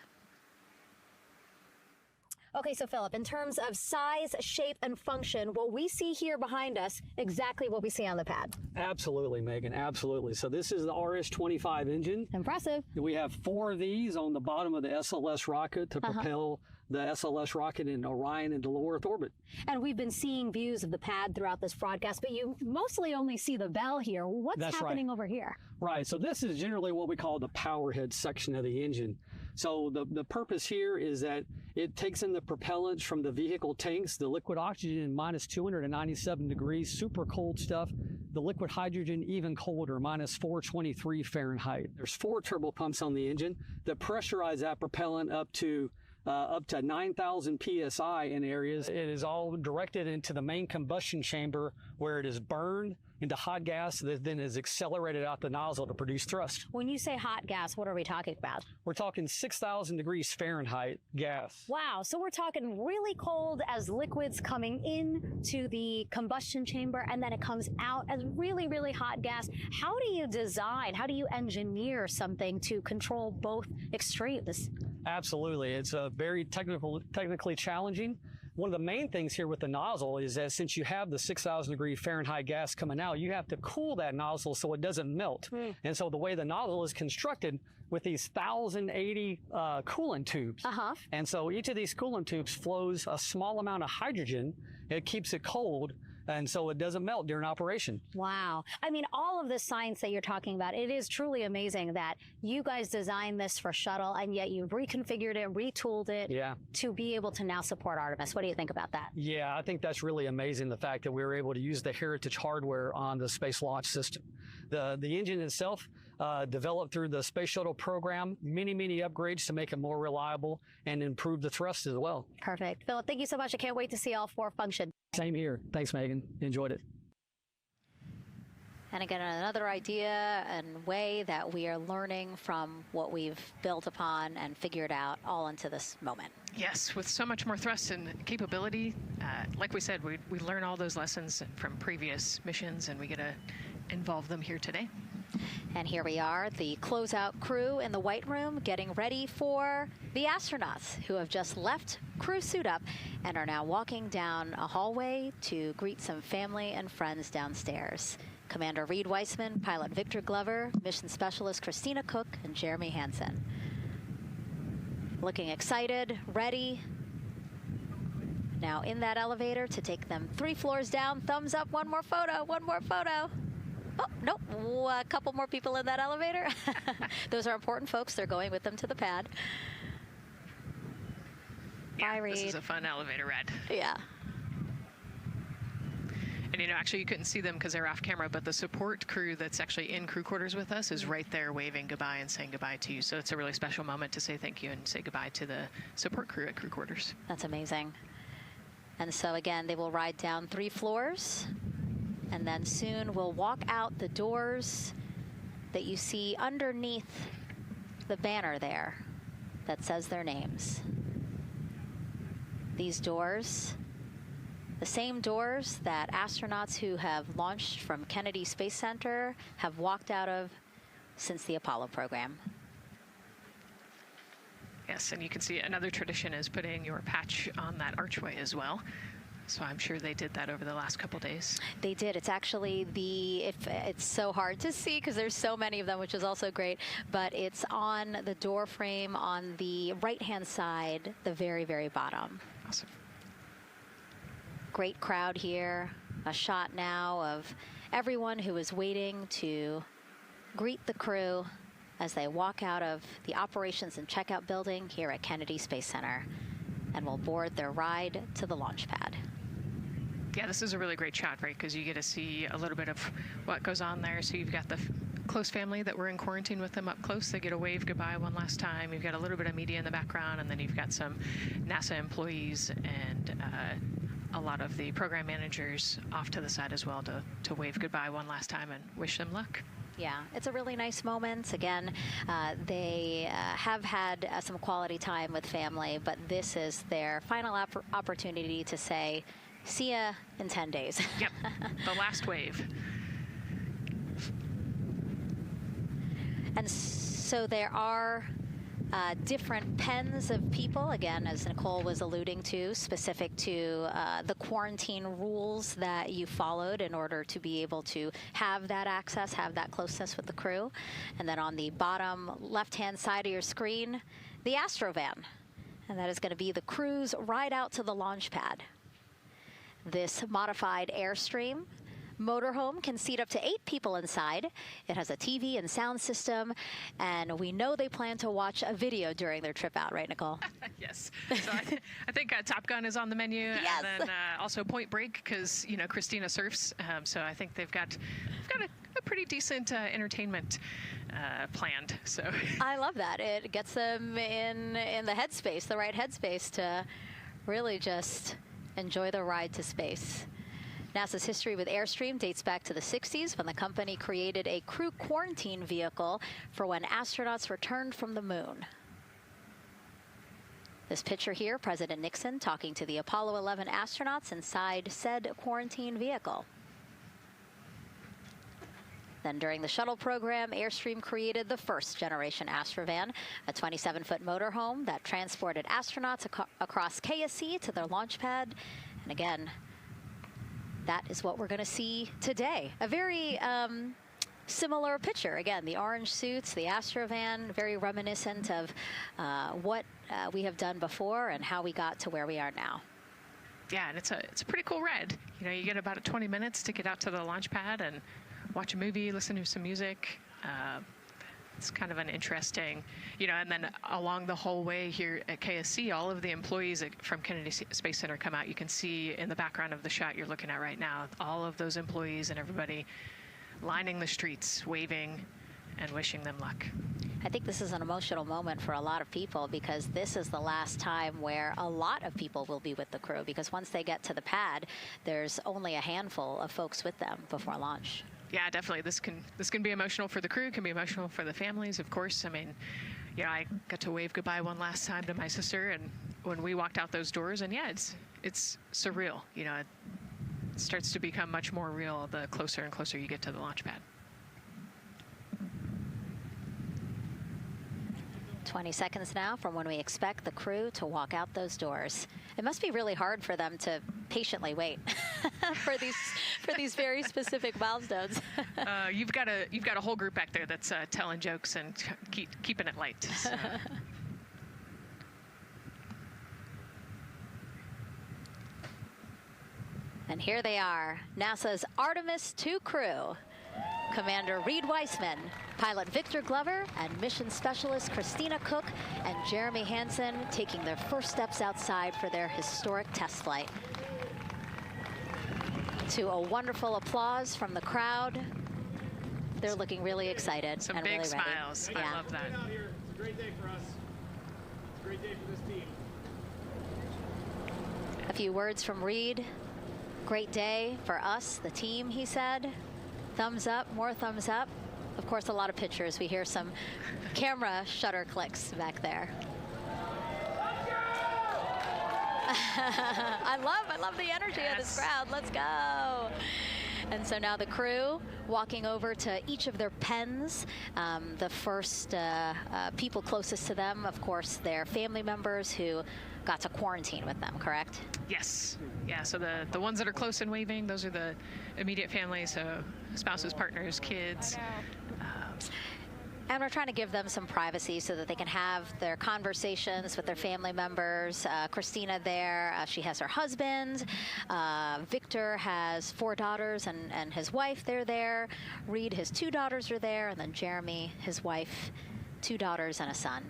Okay, so Philip, in terms of size, shape, and function, what we see here behind us, exactly what we see on the pad.
Absolutely, Megan, absolutely. So this is the RS-25 engine.
Impressive.
We have 4 of these on the bottom of the SLS rocket to propel the SLS rocket in Orion into low Earth orbit.
And we've been seeing views of the pad throughout this broadcast, but you mostly only see the bell here. What's happening over here?
Right, so this is generally what we call the power head section of the engine. So the purpose here is that it takes in the propellants from the vehicle tanks, the liquid oxygen minus 297 degrees, super cold stuff. The liquid hydrogen even colder, minus 423 Fahrenheit. There's 4 turbo pumps on the engine that pressurize that propellant up to 9,000 psi in areas. It is all directed into the main combustion chamber, where it is burned into hot gas that then is accelerated out the nozzle to produce thrust.
When you say hot gas, what are we talking about?
We're talking 6,000 degrees Fahrenheit gas.
Wow, so we're talking really cold as liquids coming in to the combustion chamber, and then it comes out as really, really hot gas. How do you design, how do you engineer something to control both extremes?
Absolutely, it's very technically challenging. One of the main things here with the nozzle is that since you have the 6,000 degree Fahrenheit gas coming out, you have to cool that nozzle so it doesn't melt. And so the way the nozzle is constructed with these 1,080 coolant tubes. And so each of these coolant tubes flows a small amount of hydrogen. It keeps it cold. and so it doesn't melt during operation.
Wow. I mean, all of the science that you're talking about, it is truly amazing that you guys designed this for shuttle, and yet you've reconfigured it, retooled it to be able to now support Artemis. What do you think about that?
Yeah, I think that's really amazing, the fact that we were able to use the heritage hardware on the Space Launch System. The engine itself, developed through the Space Shuttle program, many upgrades to make it more reliable and improve the thrust as well.
Perfect. Philip, thank you so much. I can't wait to see all 4 function.
Same here. Thanks, Megan. Enjoyed it.
And again, another idea and way that we are learning from what we've built upon and figured out all into this moment.
Yes, with so much more thrust and capability, like we said, we learn all those lessons from previous missions, and we get to involve them here today.
And here we are, the closeout crew in the White Room, getting ready for the astronauts who have just left crew suit up and are now walking down a hallway to greet some family and friends downstairs. Commander Reed Weissman, Pilot Victor Glover, Mission Specialist Christina Cook, and Jeremy Hansen. Looking excited, ready. Now in that elevator to take them 3 floors down. Thumbs up, one more photo. Oh, nope, a couple more people in that elevator. Those are important folks. They're going with them to the pad.
Yeah,
Bye, Reed.
This is a fun elevator ride.
Yeah.
And you know, actually you couldn't see them because they're off camera, but the support crew that's actually in crew quarters with us is right there waving goodbye and saying goodbye to you. So it's a really special moment to say thank you and say goodbye to the support crew at crew quarters.
That's amazing. And so again, they will ride down 3 floors. And then soon we'll walk out the doors that you see underneath the banner there that says their names. These doors, the same doors that astronauts who have launched from Kennedy Space Center have walked out of since the Apollo program.
Yes, and you can see another tradition is putting your patch on that archway as well. So I'm sure they did that over the last couple days.
They did. It's actually it's so hard to see because there's so many of them, which is also great, but it's on the door frame on the right-hand side, the very bottom.
Awesome.
Great crowd here. A shot now of everyone who is waiting to greet the crew as they walk out of the operations and checkout building here at Kennedy Space Center and will board their ride to the launch pad.
Yeah, this is a really great shot, right? Because you get to see a little bit of what goes on there. So you've got the close family that were in quarantine with them up close. They get to wave goodbye one last time. You've got a little bit of media in the background, and then you've got some NASA employees and a lot of the program managers off to the side as well to wave goodbye one last time and wish them luck.
Yeah, it's a really nice moment. Again, they have had some quality time with family, but this is their final opportunity to say, see ya in 10 days.
Yep, the last wave.
And so there are different pens of people, again, as Nicole was alluding to, specific to the quarantine rules that you followed in order to be able to have that access, have that closeness with the crew. And then on the bottom left-hand side of your screen, the Astrovan. And that is going to be the crew's ride out to the launch pad. This modified Airstream motorhome can seat up to 8 people inside. It has a TV and sound system, and we know they plan to watch a video during their trip out, right, Nicole?
Yes. So I think Top Gun is on the menu,
yes.
And then also Point Break, because you know Christina surfs, so I think they've got a pretty decent entertainment planned. So
I love that. It gets them in the headspace, the right headspace, to really just enjoy the ride to space. NASA's history with Airstream dates back to the 60s when the company created a crew quarantine vehicle for when astronauts returned from the moon. This picture here, President Nixon talking to the Apollo 11 astronauts inside said quarantine vehicle. Then during the shuttle program, Airstream created the first generation Astrovan, a 27-foot motorhome that transported astronauts across KSC to their launch pad. And again, that is what we're going to see today. A very similar picture. Again, the orange suits, the Astrovan, very reminiscent of what we have done before and how we got to where we are now.
yeah, and it's a pretty cool ride. You know, you get about 20 minutes to get out to the launch pad and watch a movie, listen to some music. It's kind of an interesting, you know, and then along the whole way here at KSC, all of the employees from Kennedy Space Center come out. You can see in the background of the shot you're looking at right now, all of those employees and everybody lining the streets, waving and wishing them luck.
I think this is an emotional moment for a lot of people because this is the last time where a lot of people will be with the crew, because once they get to the pad, there's only a handful of folks with them before launch.
Yeah, definitely. This can be emotional for the crew, can be emotional for the families, of course. I mean, you know, I got to wave goodbye one last time to my sister, and when we walked out those doors, and yeah, it's surreal. You know, it starts to become much more real the closer and closer you get to the launch pad.
20 seconds now from when we expect the crew to walk out those doors. It must be really hard for them to patiently wait for these very specific milestones.
You've got a whole group back there that's telling jokes and keeping it light. So.
And here they are, NASA's Artemis II crew. Commander Reed Weissman, pilot Victor Glover, and mission specialist Christina Cook and Jeremy Hansen taking their first steps outside for their historic test flight. To a wonderful applause from the crowd, they're looking really excited
Some
and
big
really
smiles.
ready.
I love that.
It's a great day for us. It's a great day for this team.
A few words from Reed. Great day for us, the team, he said. Thumbs up, more thumbs up. Of course, a lot of pictures. We hear some camera shutter clicks back there. I love the energy of this crowd. Let's go. And so now the crew walking over to each of their pens. The first people closest to them, of course, their family members who got to quarantine with them, correct?
Yes. Yeah, so the ones that are close and waving, those are the immediate families, so spouses, partners, kids.
And we're trying to give them some privacy so that they can have their conversations with their family members. Christina there, she has her husband. Victor has 4 daughters and his wife, they're there. Reed, his 2 daughters are there. And then Jeremy, his wife, 2 daughters and a son.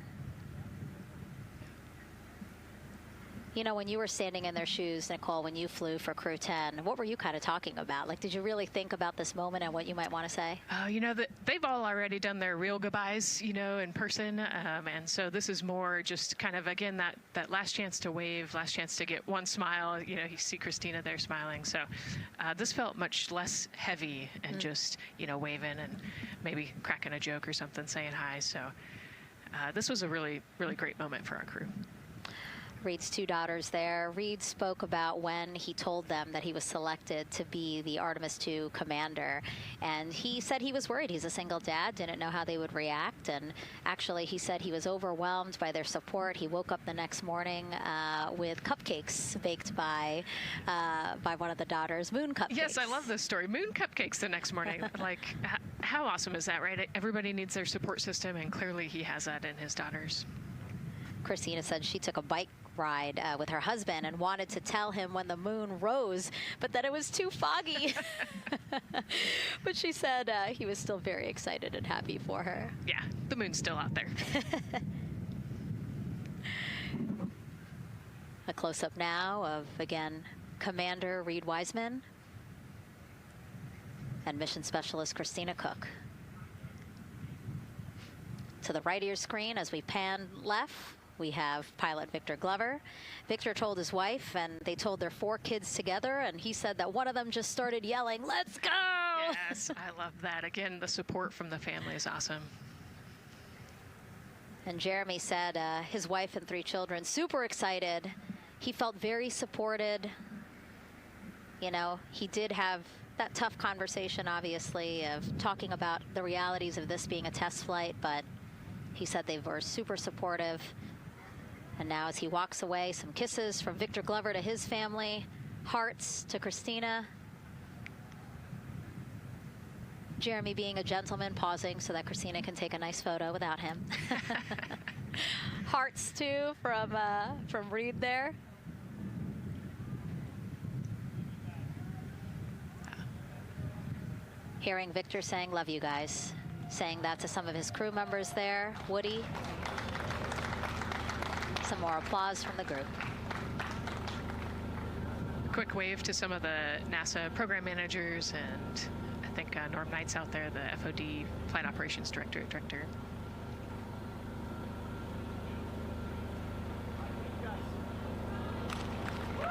You know, when you were standing in their shoes, Nicole, when you flew for Crew 10, what were you kind of talking about? Like, did you really think about this moment and what you might want to say?
You know, they've all already done their real goodbyes, you know, in person. And so this is more just kind of, again, that last chance to wave, last chance to get one smile. You know, you see Christina there smiling. So this felt much less heavy and just, you know, waving and maybe cracking a joke or something, saying hi. So this was a really, really great moment for our crew.
Reed's 2 daughters there. Reed spoke about when he told them that he was selected to be the Artemis II commander. And he said he was worried. He's a single dad, didn't know how they would react. And actually, he said he was overwhelmed by their support. He woke up the next morning with cupcakes baked by one of the daughters, moon cupcakes.
Yes, I love this story. Moon cupcakes the next morning. Like, how awesome is that, right? Everybody needs their support system, and clearly he has that in his daughters.
Christina said she took a bike ride with her husband and wanted to tell him when the moon rose, but that it was too foggy. But she said he was still very excited and happy for her.
Yeah, the moon's still out there.
A close-up now of, again, Commander Reed Weissman and Mission Specialist Christina Cook. To the right of your screen, as we pan left, we have pilot Victor Glover. Victor told his wife, and they told their 4 kids together, and he said that one of them just started yelling, "Let's go!"
Yes, I love that. Again, the support from the family is awesome.
And Jeremy said his wife and 3 children, super excited. He felt very supported. You know, he did have that tough conversation, obviously, of talking about the realities of this being a test flight, but he said they were super supportive. And now as he walks away, some kisses from Victor Glover to his family, hearts to Christina. Jeremy being a gentleman, pausing so that Christina can take a nice photo without him. Hearts too from Reed there. Hearing Victor saying, "Love you guys," saying that to some of his crew members there. Woody. Some more applause from the group.
Quick wave to some of the NASA program managers, and I think Norm Knight's out there, the FOD Flight Operations Director.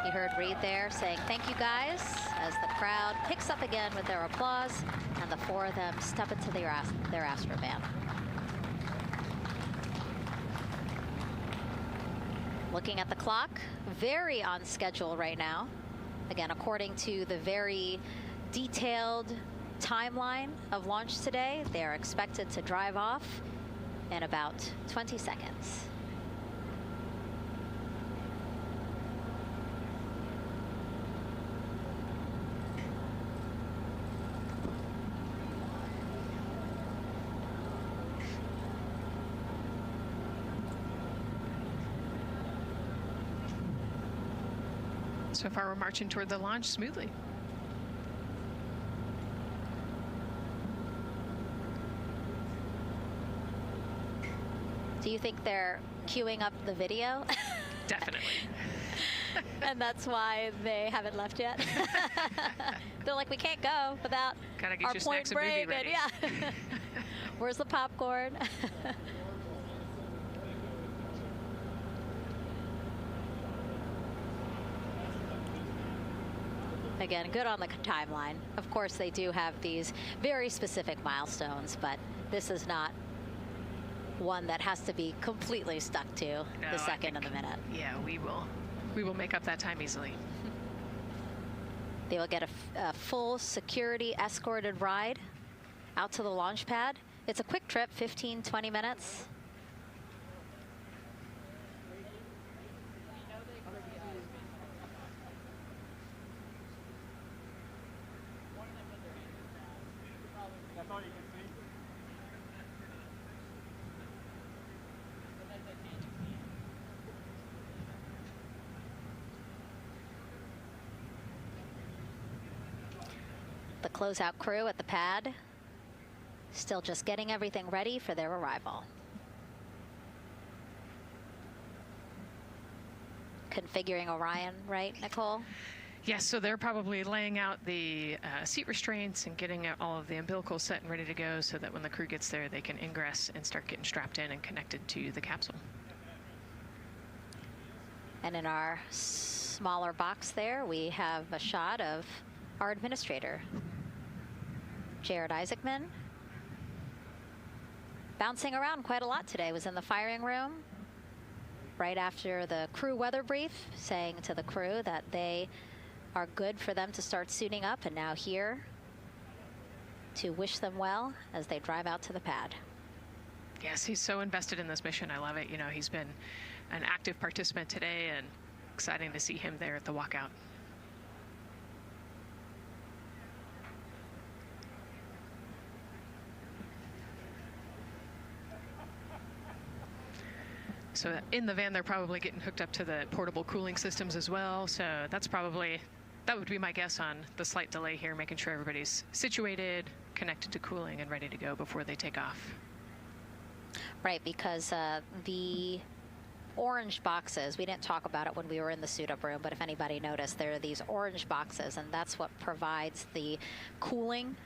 You heard Reed there saying, "Thank you guys," as the crowd picks up again with their applause, and the four of them step into their Astrovan. Looking at the clock, very on schedule right now. Again, according to the very detailed timeline of launch today, they are expected to drive off in about 20 seconds.
So far, we're marching toward the launch smoothly.
Do you think they're queuing up the video?
Definitely.
And that's why they haven't left yet? They're like, we can't go without
Gotta get
our
your
point
snacks and movie
break.
ready.
Yeah. Where's the popcorn? Again, good on the timeline. Of course, they do have these very specific milestones, but this is not one that has to be completely stuck to the second and the minute.
Yeah, we will make up that time easily.
They will get a full security escorted ride out to the launch pad. It's a quick trip, 15, 20 minutes. The closeout crew at the pad, still just getting everything ready for their arrival. Configuring Orion, right, Nicole?
Yes, so they're probably laying out the seat restraints and getting all of the umbilicals set and ready to go so that when the crew gets there, they can ingress and start getting strapped in and connected to the capsule.
And in our smaller box there, we have a shot of our administrator, Jared Isaacman. Bouncing around quite a lot today, was in the firing room right after the crew weather brief, saying to the crew that they are good for them to start suiting up, and now here to wish them well as they drive out to the pad.
Yes, he's so invested in this mission. I love it. You know, he's been an active participant today, and exciting to see him there at the walkout. So in the van, they're probably getting hooked up to the portable cooling systems as well. So that would be my guess on the slight delay here, making sure everybody's situated, connected to cooling, and ready to go before they take off.
Right, because the orange boxes, we didn't talk about it when we were in the suit-up room, but if anybody noticed, there are these orange boxes, and that's what provides the cooling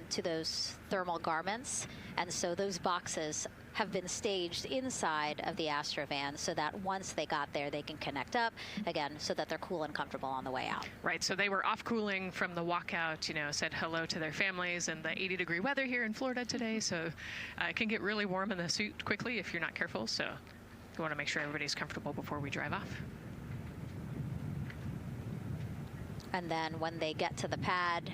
to those thermal garments. And so those boxes have been staged inside of the Astrovan so that once they got there, they can connect up again so that they're cool and comfortable on the way out.
Right, so they were off cooling from the walkout, you know, said hello to their families in the 80-degree weather here in Florida today. So it can get really warm in the suit quickly if you're not careful. So we want to make sure everybody's comfortable before we drive off.
And then when they get to the pad,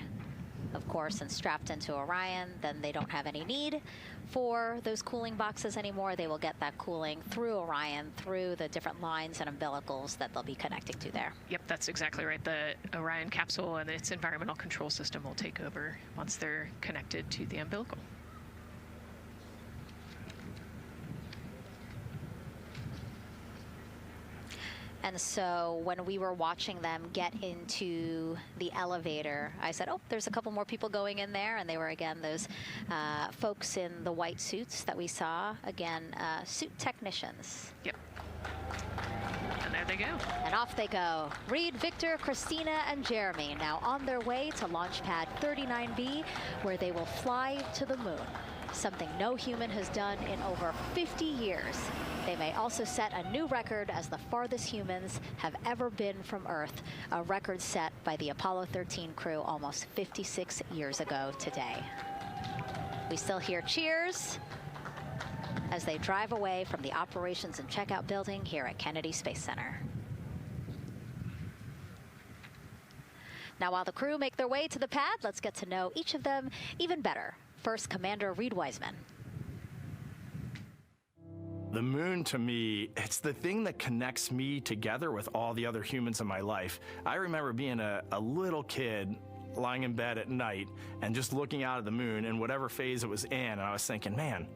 of course, and strapped into Orion, then they don't have any need for those cooling boxes anymore. They will get that cooling through Orion, through the different lines and umbilicals that they'll be connecting to there.
Yep, that's exactly right. The Orion capsule and its environmental control system will take over once they're connected to the umbilical.
And so when we were watching them get into the elevator, I said, oh, there's a couple more people going in there. And they were, again, those folks in the white suits that we saw. Again, suit technicians.
Yep. And there they go.
And off they go. Reed, Victor, Christina, and Jeremy now on their way to Launchpad 39B, where they will fly to the moon, something no human has done in over 50 years. They may also set a new record as the farthest humans have ever been from Earth, a record set by the Apollo 13 crew almost 56 years ago today. We still hear cheers as they drive away from the operations and checkout building here at Kennedy Space Center. Now, while the crew make their way to the pad, let's get to know each of them even better. First, Commander Reed Wiseman.
The moon, to me, it's the thing that connects me together with all the other humans in my life. I remember being a little kid lying in bed at night and just looking out at the moon in whatever phase it was in, and I was thinking, man,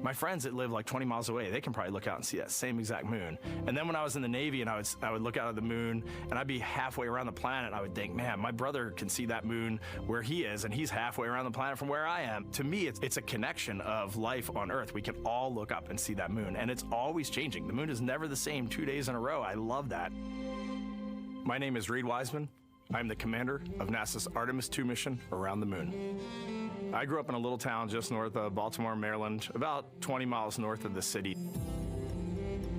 my friends that live like 20 miles away, they can probably look out and see that same exact moon. And then when I was in the Navy and I would look out at the moon and I'd be halfway around the planet, and I would think, man, my brother can see that moon where he is, and he's halfway around the planet from where I am. To me, it's a connection of life on Earth. We can all look up and see that moon, and it's always changing. The moon is never the same 2 days in a row. I love that. My name is Reed Wiseman. I'm the commander of NASA's Artemis II mission around the moon. I grew up in a little town just north of Baltimore, Maryland, about 20 miles north of the city.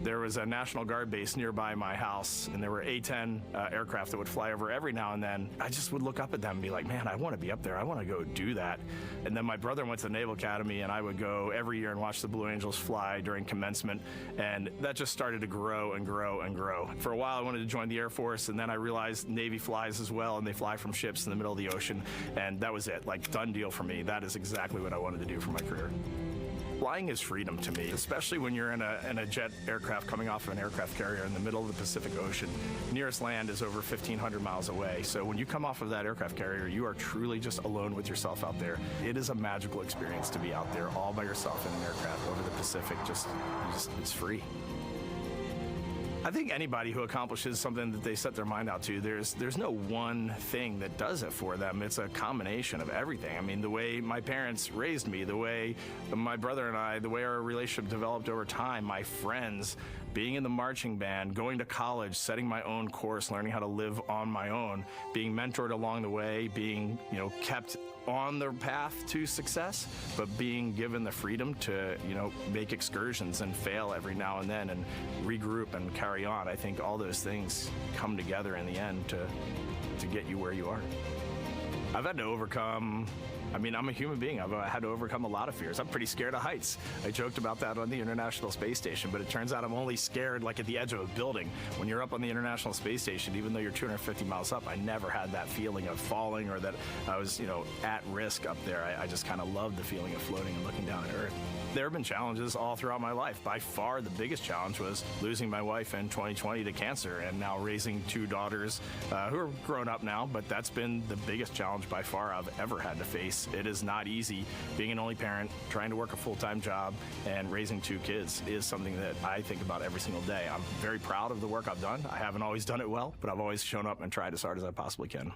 There was a National Guard base nearby my house, and there were A-10 aircraft that would fly over every now and then. I just would look up at them and be like, man, I want to be up there. I want to go do that. And then my brother went to the Naval Academy, and I would go every year and watch the Blue Angels fly during commencement, and that just started to grow and grow and grow. For a while, I wanted to join the Air Force, and then I realized Navy flies as well, and they fly from ships in the middle of the ocean, and that was it. Like, done deal for me. That is exactly what I wanted to do for my career. Flying is freedom to me, especially when you're in a jet aircraft coming off of an aircraft carrier in the middle of the Pacific Ocean. Nearest land is over 1,500 miles away. So when you come off of that aircraft carrier, you are truly just alone with yourself out there. It is a magical experience to be out there all by yourself in an aircraft over the Pacific. It's free. I think anybody who accomplishes something that they set their mind out to, there's no one thing that does it for them. It's a combination of everything. I mean, the way my parents raised me, the way my brother and I, the way our relationship developed over time, my friends, being in the marching band, going to college, setting my own course, learning how to live on my own, being mentored along the way, being, kept on the path to success, but being given the freedom to, make excursions and fail every now and then and regroup and carry on. I think all those things come together in the end to get you where you are. I've had to overcome, I'm a human being. I've had to overcome a lot of fears. I'm pretty scared of heights. I joked about that on the International Space Station, but it turns out I'm only scared like at the edge of a building. When you're up on the International Space Station, even though you're 250 miles up, I never had that feeling of falling or that I was, at risk up there. I just kind of loved the feeling of floating and looking down at Earth. There have been challenges all throughout my life. By far, the biggest challenge was losing my wife in 2020 to cancer, and now raising two daughters who are grown up now, but that's been the biggest challenge by far I've ever had to face. It is not easy being an only parent, trying to work a full-time job, and raising two kids is something that I think about every single day. I'm very proud of the work I've done. I haven't always done it well, but I've always shown up and tried as hard as I possibly can.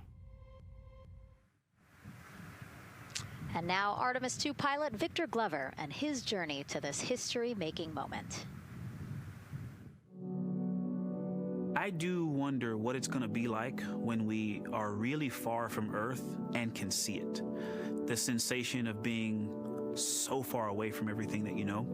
And now Artemis II pilot Victor Glover and his journey to this history-making moment.
I do wonder what it's going to be like when we are really far from Earth and can see it. The sensation of being so far away from everything that you know.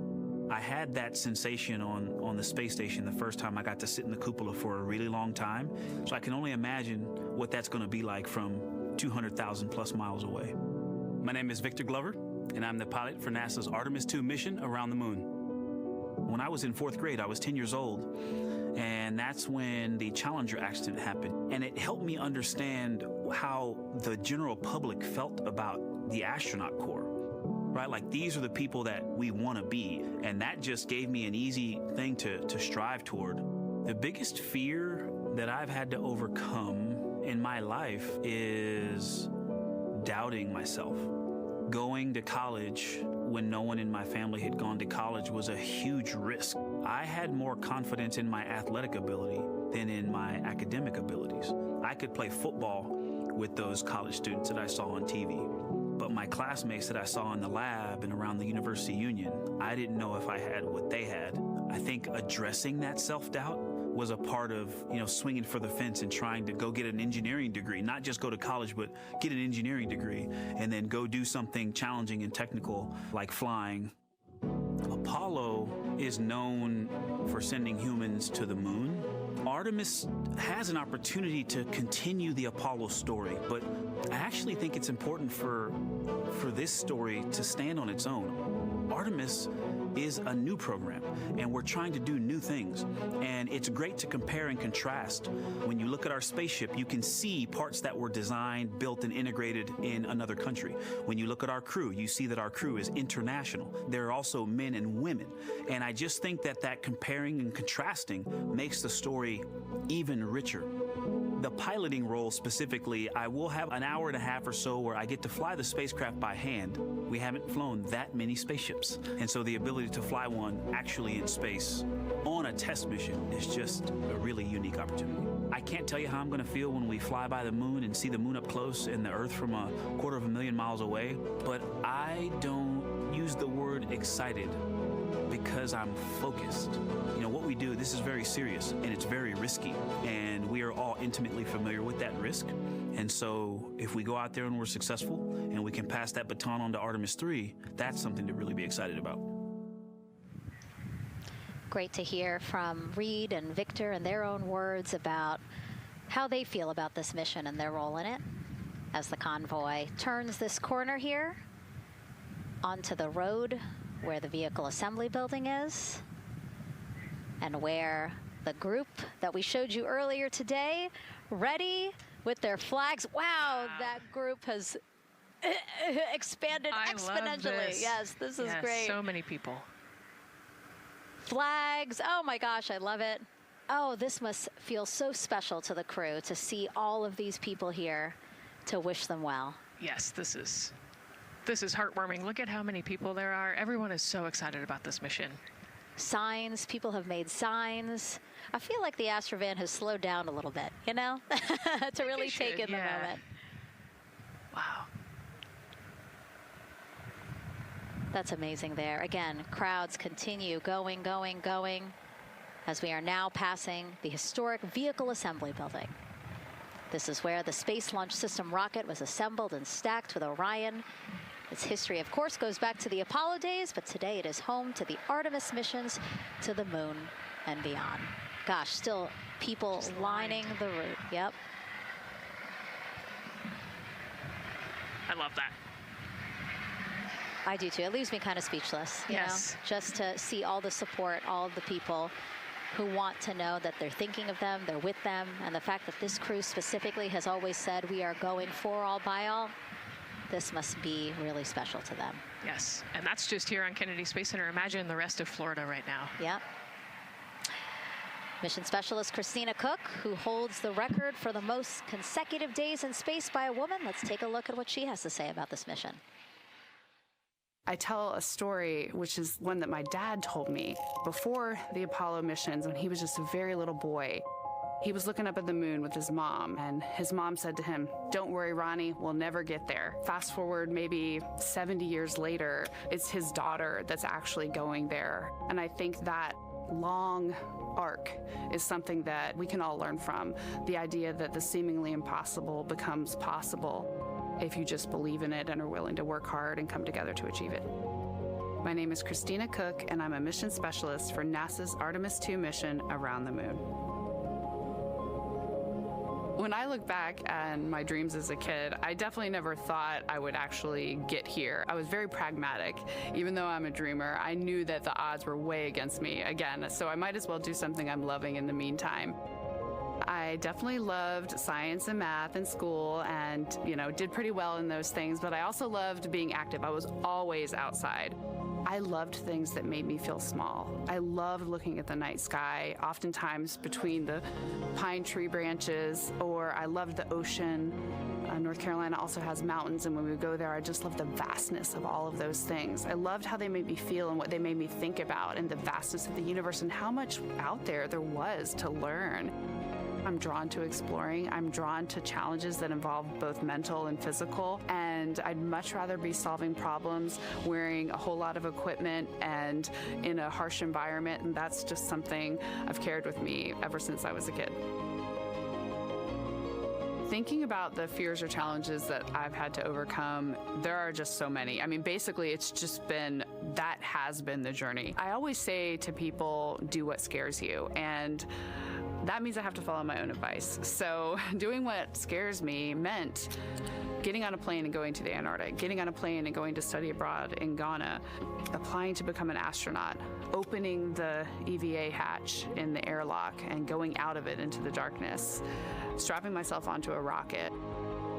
I had that sensation on the space station the first time I got to sit in the cupola for a really long time. So I can only imagine what that's going to be like from 200,000 plus miles away. My name is Victor Glover, and I'm the pilot for NASA's Artemis II mission around the moon. When I was in 4th grade, I was 10 years old, and that's when the Challenger accident happened. And it helped me understand how the general public felt about the astronaut corps, right? Like, these are the people that we want to be, and that just gave me an easy thing to strive toward. The biggest fear that I've had to overcome in my life is doubting myself. Going to college when no one in my family had gone to college was a huge risk. I had more confidence in my athletic ability than in my academic abilities. I could play football with those college students that I saw on TV, but my classmates that I saw in the lab and around the University Union, I didn't know if I had what they had. I think addressing that self-doubt was a part of, swinging for the fence and trying to go get an engineering degree, not just go to college, but get an engineering degree and then go do something challenging and technical like flying. Apollo is known for sending humans to the moon. Artemis has an opportunity to continue the Apollo story, but I actually think it's important for this story to stand on its own. Artemis is a new program, and we're trying to do new things. And it's great to compare and contrast. When you look at our spaceship, you can see parts that were designed, built, and integrated in another country. When you look at our crew, you see that our crew is international. There are also men and women. And I just think that comparing and contrasting makes the story even richer. The piloting role specifically, I will have an hour and a half or so where I get to fly the spacecraft by hand. We haven't flown that many spaceships. And so the ability to fly one actually in space on a test mission is just a really unique opportunity. I can't tell you how I'm going to feel when we fly by the moon and see the moon up close and the Earth from 250,000 miles away, but I don't use the word excited because I'm focused. What we do, this is very serious and it's very risky, and we are all intimately familiar with that risk. And so if we go out there and we're successful and we can pass that baton on to Artemis 3, that's something to really be excited about.
Great to hear from Reed and Victor in their own words about how they feel about this mission and their role in it as the convoy turns this corner here onto the road where the vehicle assembly building is, and where the group that we showed you earlier today, ready with their flags. Wow, that group has expanded exponentially.
Love this.
Yes, this is great.
So many people.
Flags, oh my gosh, I love it. Oh, this must feel so special to the crew to see all of these people here to wish them well.
Yes, this is heartwarming. Look at how many people there are. Everyone is so excited about this mission.
Signs, people have made signs. I feel like the Astrovan has slowed down a little bit, to really take in the moment.
Wow.
That's amazing there. Again, crowds continue going as we are now passing the historic vehicle assembly building. This is where the Space Launch System rocket was assembled and stacked with Orion. Its history, of course, goes back to the Apollo days, but today it is home to the Artemis missions to the moon and beyond. Gosh, still people lining the route. Yep.
I love that.
I do too. It leaves me kind of speechless, you know, just to see all the support, all of the people who want to know that they're thinking of them, they're with them, and the fact that this crew specifically has always said we are going for all by all. This must be really special to them.
Yes, and that's just here on Kennedy Space Center. Imagine the rest of Florida right now.
Yep. Mission Specialist Christina Cook, who holds the record for the most consecutive days in space by a woman. Let's take a look at what she has to say about this mission.
I tell a story, which is one that my dad told me before the Apollo missions when he was just a very little boy. He was looking up at the moon with his mom, and his mom said to him, "Don't worry, Ronnie, we'll never get there." Fast forward maybe 70 years later, it's his daughter that's actually going there. And I think that long arc is something that we can all learn from. The idea that the seemingly impossible becomes possible if you just believe in it and are willing to work hard and come together to achieve it. My name is Christina Cook, and I'm a mission specialist for NASA's Artemis II mission around the moon. When I look back at my dreams as a kid, I definitely never thought I would actually get here. I was very pragmatic. Even though I'm a dreamer, I knew that the odds were way against me again, so I might as well do something I'm loving in the meantime. I definitely loved science and math in school and, did pretty well in those things, but I also loved being active. I was always outside. I loved things that made me feel small. I loved looking at the night sky, oftentimes between the pine tree branches, or I loved the ocean. North Carolina also has mountains, and when we go there, I just love the vastness of all of those things. I loved how they made me feel and what they made me think about, and the vastness of the universe and how much out there was to learn. I'm drawn to exploring. I'm drawn to challenges that involve both mental and physical, and I'd much rather be solving problems wearing a whole lot of equipment and in a harsh environment, and that's just something I've carried with me ever since I was a kid. Thinking about the fears or challenges that I've had to overcome, there are just so many. I mean, basically, it's just been, that has been the journey. I always say to people, do what scares you, and that means I have to follow my own advice. So doing what scares me meant getting on a plane and going to the Antarctic, getting on a plane and going to study abroad in Ghana, applying to become an astronaut, opening the EVA hatch in the airlock and going out of it into the darkness, strapping myself onto a rocket.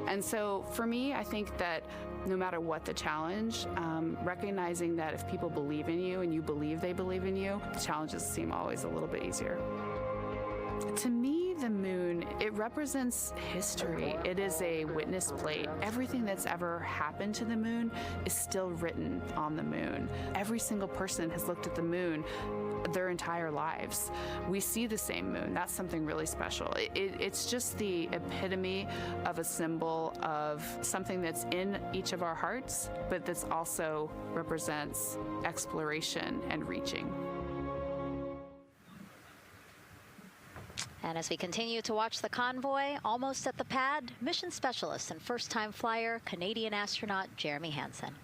And so for me, I think that no matter what the challenge, recognizing that if people believe in you and you believe they believe in you, the challenges seem always a little bit easier. To me, the moon, it represents history. It is a witness plate. Everything that's ever happened to the moon is still written on the moon. Every single person has looked at the moon their entire lives. We see the same moon. That's something really special. It's just the epitome of a symbol of something that's in each of our hearts, but that's also represents exploration and reaching.
And as we continue to watch the convoy, almost at the pad, mission specialist and first-time flyer, Canadian astronaut Jeremy Hansen.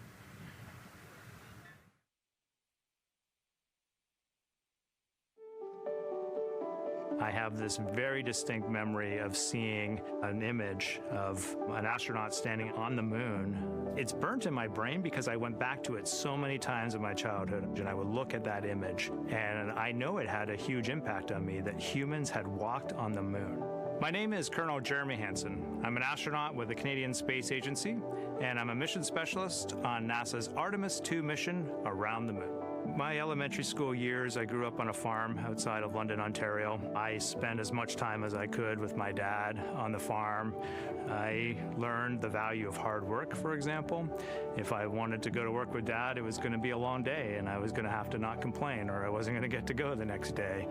I have this very distinct memory of seeing an image of an astronaut standing on the moon. It's burnt in my brain because I went back to it so many times in my childhood, and I would look at that image, and I know it had a huge impact on me that humans had walked on the moon. My name is Colonel Jeremy Hansen. I'm an astronaut with the Canadian Space Agency, and I'm a mission specialist on NASA's Artemis II mission around the moon. My elementary school years, I grew up on a farm outside of London, Ontario. I spent as much time as I could with my dad on the farm. I learned the value of hard work, for example. If I wanted to go to work with Dad, it was going to be a long day, and I was going to have to not complain, or I wasn't going to get to go the next day.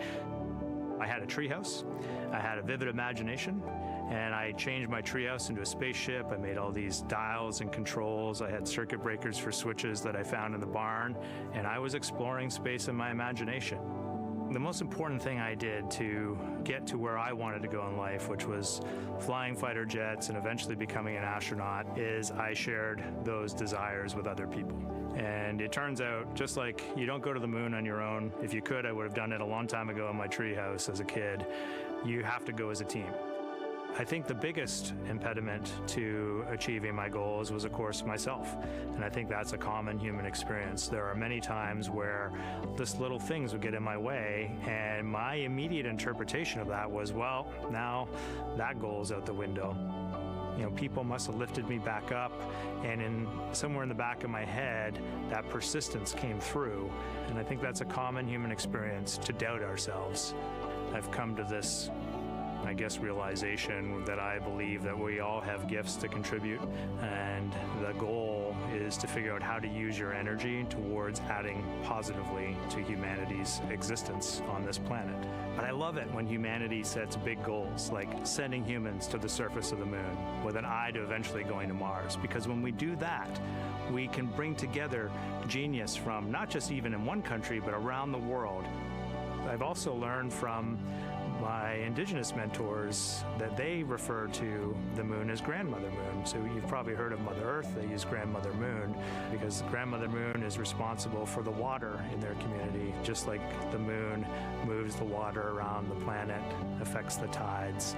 I had a treehouse. I had a vivid imagination. And I changed my treehouse into a spaceship. I made all these dials and controls. I had circuit breakers for switches that I found in the barn. And I was exploring space in my imagination. The most important thing I did to get to where I wanted to go in life, which was flying fighter jets and eventually becoming an astronaut, is I shared those desires with other people. And it turns out, just like you don't go to the moon on your own, if you could, I would have done it a long time ago in my treehouse as a kid. You have to go as a team. I think the biggest impediment to achieving my goals was, of course, myself. And I think that's a common human experience. There are many times where just little things would get in my way, and my immediate interpretation of that was, well, now that goal's out the window. You know, people must have lifted me back up, and somewhere in the back of my head, that persistence came through. And I think that's a common human experience, to doubt ourselves. I've come to this, I guess, realization that I believe that we all have gifts to contribute, and the goal is to figure out how to use your energy towards adding positively to humanity's existence on this planet. But I love it when humanity sets big goals, like sending humans to the surface of the moon with an eye to eventually going to Mars, because when we do that, we can bring together genius from not just even in one country, but around the world. I've also learned from my indigenous mentors that they refer to the moon as Grandmother Moon. So you've probably heard of Mother Earth. They use Grandmother Moon because Grandmother Moon is responsible for the water in their community, just like the moon moves the water around the planet, affects the tides.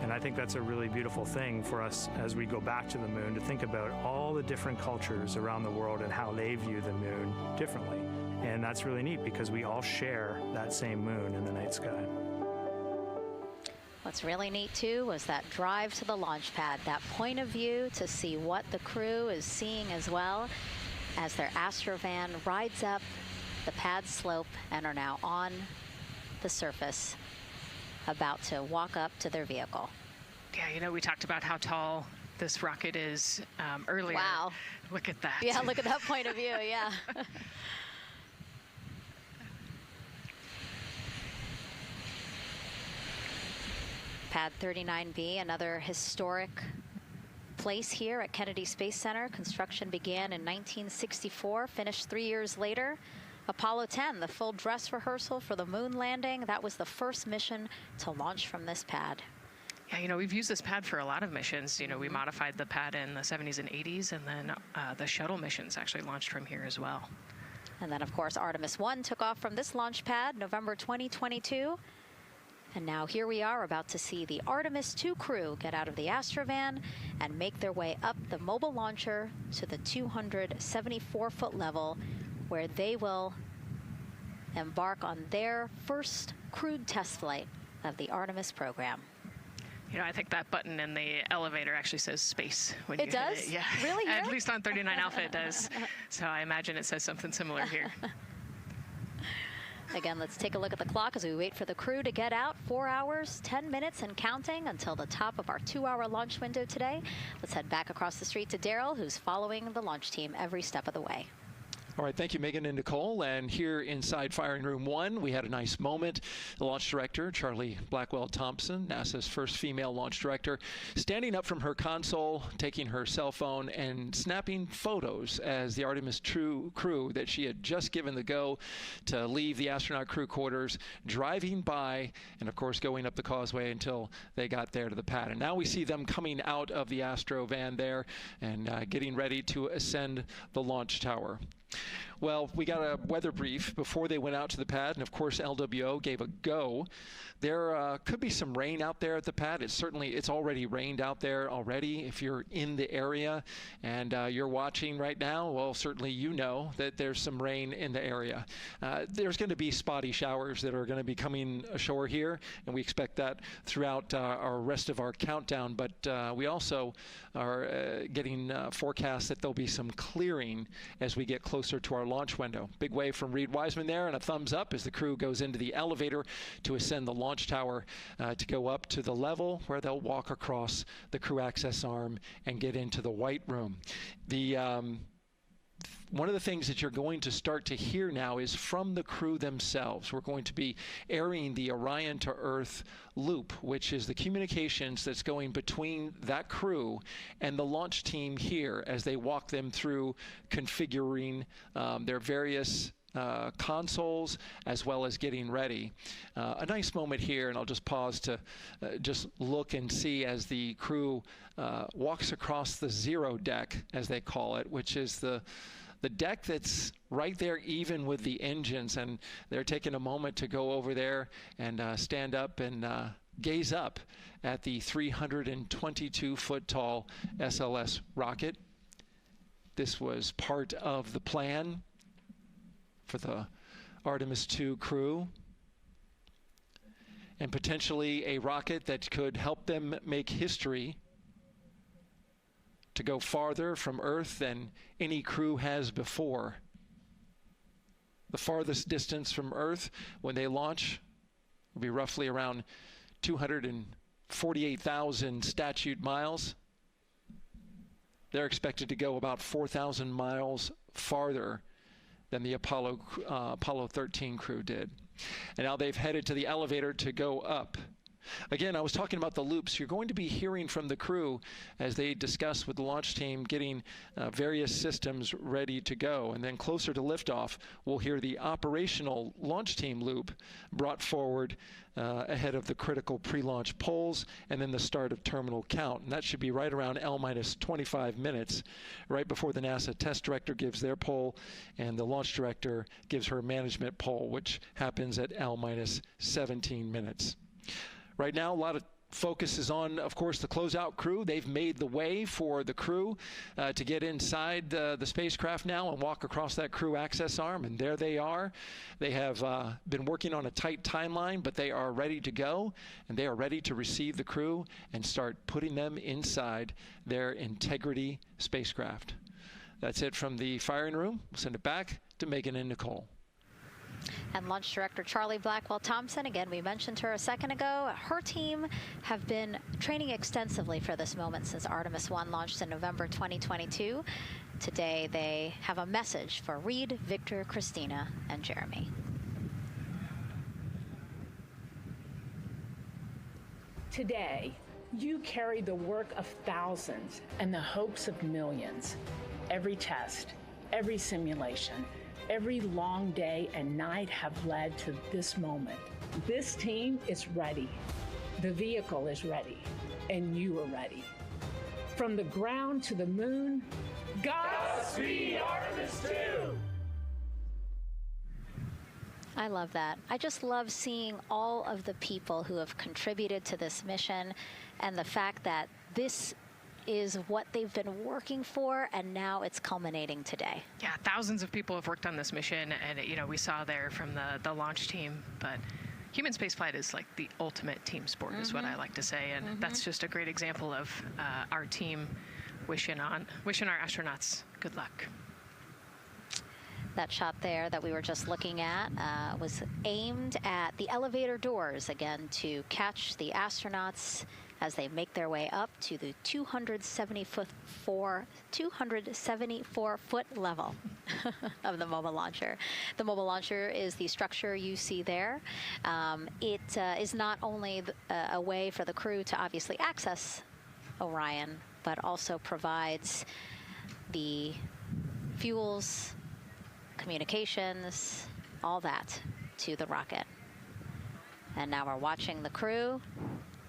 And I think that's a really beautiful thing for us as we go back to the moon, to think about all the different cultures around the world and how they view the moon differently. And that's really neat because we all share that same moon in the night sky.
What's really neat, too, was that drive to the launch pad, that point of view to see what the crew is seeing as well as their Astrovan rides up the pad slope and are now on the surface, about to walk up to their vehicle.
Yeah, you know, we talked about how tall this rocket is earlier.
Wow.
Look at that.
Yeah, look at that point of view, yeah. Pad 39B, another historic place here at Kennedy Space Center. Construction began in 1964, finished 3 years later. Apollo 10, the full dress rehearsal for the moon landing. That was the first mission to launch from this pad.
Yeah, you know, we've used this pad for a lot of missions. You know, we modified the pad in the 70s and 80s, and then the shuttle missions actually launched from here as well.
And then, of course, Artemis 1 took off from this launch pad, November 2022. And now here we are about to see the Artemis 2 crew get out of the Astrovan and make their way up the mobile launcher to the 274-foot level, where they will embark on their first crewed test flight of the Artemis program.
You know, I think that button in the elevator actually says space when you
hit it.
Yeah,
really?
At least on 39 Alpha it does. So I imagine it says something similar here.
Again, let's take a look at the clock as we wait for the crew to get out. 4 hours, 10 minutes and counting until the top of our 2-hour launch window today. Let's head back across the street to Daryl, who's following the launch team every step of the way.
All right, thank you, Megan and Nicole. And here inside Firing Room 1, we had a nice moment. The launch director, Charlie Blackwell-Thompson, NASA's first female launch director, standing up from her console, taking her cell phone and snapping photos as the Artemis crew that she had just given the go to leave the astronaut crew quarters, driving by, and of course going up the causeway until they got there to the pad. And now we see them coming out of the Astro van there and getting ready to ascend the launch tower. Well, we got a weather brief before they went out to the pad, and of course LWO gave a go. There could be some rain out there at the pad. It's already rained out there already. If you're in the area and you're watching right now, well, certainly you know that there's some rain in the area. There's going to be spotty showers that are going to be coming ashore here, and we expect that throughout our rest of our countdown. But we also are getting forecasts that there'll be some clearing as we get closer to our launch window. Big wave from Reed Wiseman there, and a thumbs up as the crew goes into the elevator to ascend the launch tower to go up to the level where they'll walk across the crew access arm and get into the white room. One of the things that you're going to start to hear now is from the crew themselves. We're going to be airing the Orion to Earth loop, which is the communications that's going between that crew and the launch team here as they walk them through configuring their various consoles as well as getting ready. A nice moment here, and I'll just pause to just look and see as the crew walks across the zero deck, as they call it, which is the deck that's right there even with the engines, and they're taking a moment to go over there and stand up and gaze up at the 322-foot tall SLS rocket. This was part of the plan for the Artemis 2 crew, and potentially a rocket that could help them make history to go farther from Earth than any crew has before. The farthest distance from Earth when they launch will be roughly around 248,000 statute miles. They're expected to go about 4,000 miles farther than the Apollo 13 crew did. And now they've headed to the elevator to go up. Again, I was talking about the loops. You're going to be hearing from the crew as they discuss with the launch team getting various systems ready to go. And then closer to liftoff, we'll hear the operational launch team loop brought forward ahead of the critical pre-launch polls and then the start of terminal count. And that should be right around L-25 minutes, right before the NASA test director gives their poll and the launch director gives her management poll, which happens at L-17 minutes. Right now, a lot of focus is on, of course, the closeout crew. They've made the way for the crew to get inside the spacecraft now and walk across that crew access arm, and there they are. They have been working on a tight timeline, but they are ready to go, and they are ready to receive the crew and start putting them inside their Integrity spacecraft. That's it from the firing room. We'll send it back to Megan and Nicole.
And Launch Director Charlie Blackwell Thompson, again, we mentioned her a second ago. Her team have been training extensively for this moment since Artemis 1 launched in November 2022. Today, they have a message for Reed, Victor, Christina, and Jeremy.
Today, you carry the work of thousands and the hopes of millions. Every test, every simulation, every long day and night have led to this moment. This team is ready. The vehicle is ready, and you are ready. From the ground to the moon, Godspeed, Artemis 2!
I love that. I just love seeing all of the people who have contributed to this mission and the fact that this is what they've been working for, and now it's culminating today.
Yeah, thousands of people have worked on this mission, and you know, we saw there from the launch team, but human spaceflight is like the ultimate team sport, is what I like to say, and that's just a great example of our team wishing our astronauts good luck.
That shot there that we were just looking at was aimed at the elevator doors, again, to catch the astronauts as they make their way up to the 274-foot level of the mobile launcher. The mobile launcher is the structure you see there. It is not only a way for the crew to obviously access Orion, but also provides the fuels, communications, all that to the rocket. And now we're watching the crew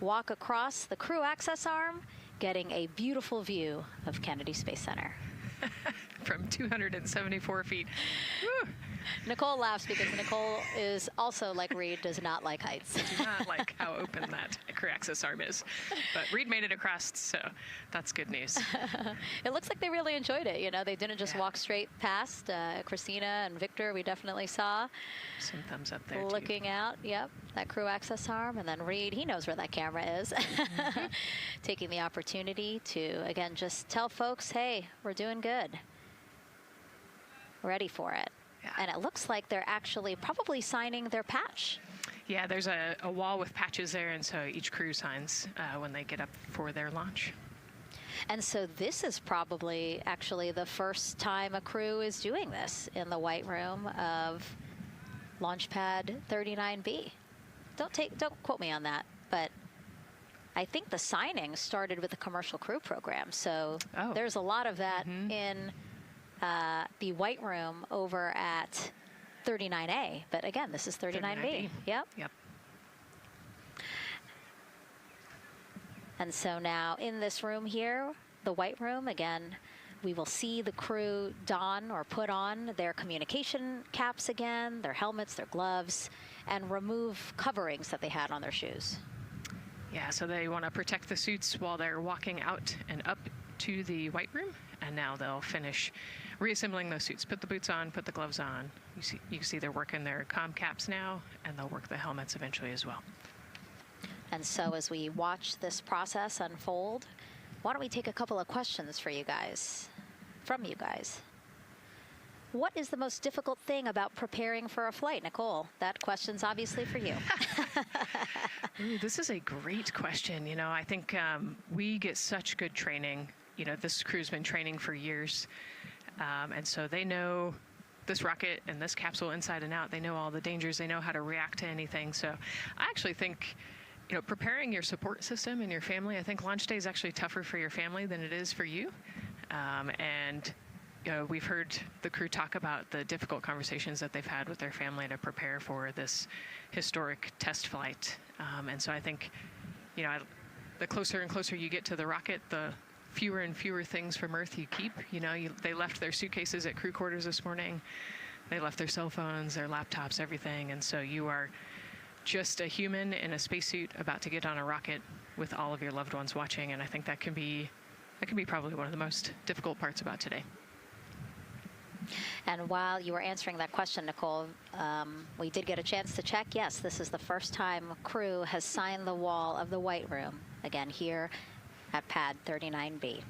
walk across the crew access arm, getting a beautiful view of Kennedy Space Center.
From 274 feet. Woo.
Nicole laughs because Nicole is also, like Reed, does not like heights.
Do not like how open that crew access arm is. But Reed made it across, so that's good news.
It looks like they really enjoyed it. You know, they didn't just walk straight past. Christina and Victor, we definitely saw.
Some thumbs up there,
looking out, yep, that crew access arm. And then Reed, he knows where that camera is. Taking the opportunity to, again, just tell folks, hey, we're doing good. Ready for it.
Yeah.
And it looks like they're actually probably signing their patch.
Yeah, there's a wall with patches there, and so each crew signs when they get up for their launch.
And so this is probably actually the first time a crew is doing this in the White Room of Launchpad 39B. Don't quote me on that, but I think the signing started with the commercial crew program. So there's a lot of that in the White Room over at 39A, but again, this is 39B. Yep. And so now in this room here, the White Room, again, we will see the crew don or put on their communication caps again, their helmets, their gloves, and remove coverings that they had on their shoes.
Yeah, so they want to protect the suits while they're walking out and up to the White Room, and now they'll finish reassembling those suits. Put the boots on, put the gloves on. You can see they're working their comm caps now, and they'll work the helmets eventually as well.
And so as we watch this process unfold, why don't we take a couple of questions from you guys? What is the most difficult thing about preparing for a flight? Nicole, that question's obviously for you.
Ooh, this is a great question. You know, I think we get such good training. You know, this crew's been training for years. And so they know this rocket and this capsule inside and out. They know all the dangers. They know how to react to anything. So I actually think, you know, preparing your support system and your family, I think launch day is actually tougher for your family than it is for you. And you know, we've heard the crew talk about the difficult conversations that they've had with their family to prepare for this historic test flight. And so I think, you know, the closer and closer you get to the rocket, the fewer and fewer things from Earth you keep. You know, they left their suitcases at crew quarters this morning. They left their cell phones, their laptops, everything. And so you are just a human in a spacesuit about to get on a rocket with all of your loved ones watching. And I think that can be probably one of the most difficult parts about today.
And while you were answering that question, Nicole, we did get a chance to check. Yes, this is the first time a crew has signed the wall of the White Room, again, here at pad 39B.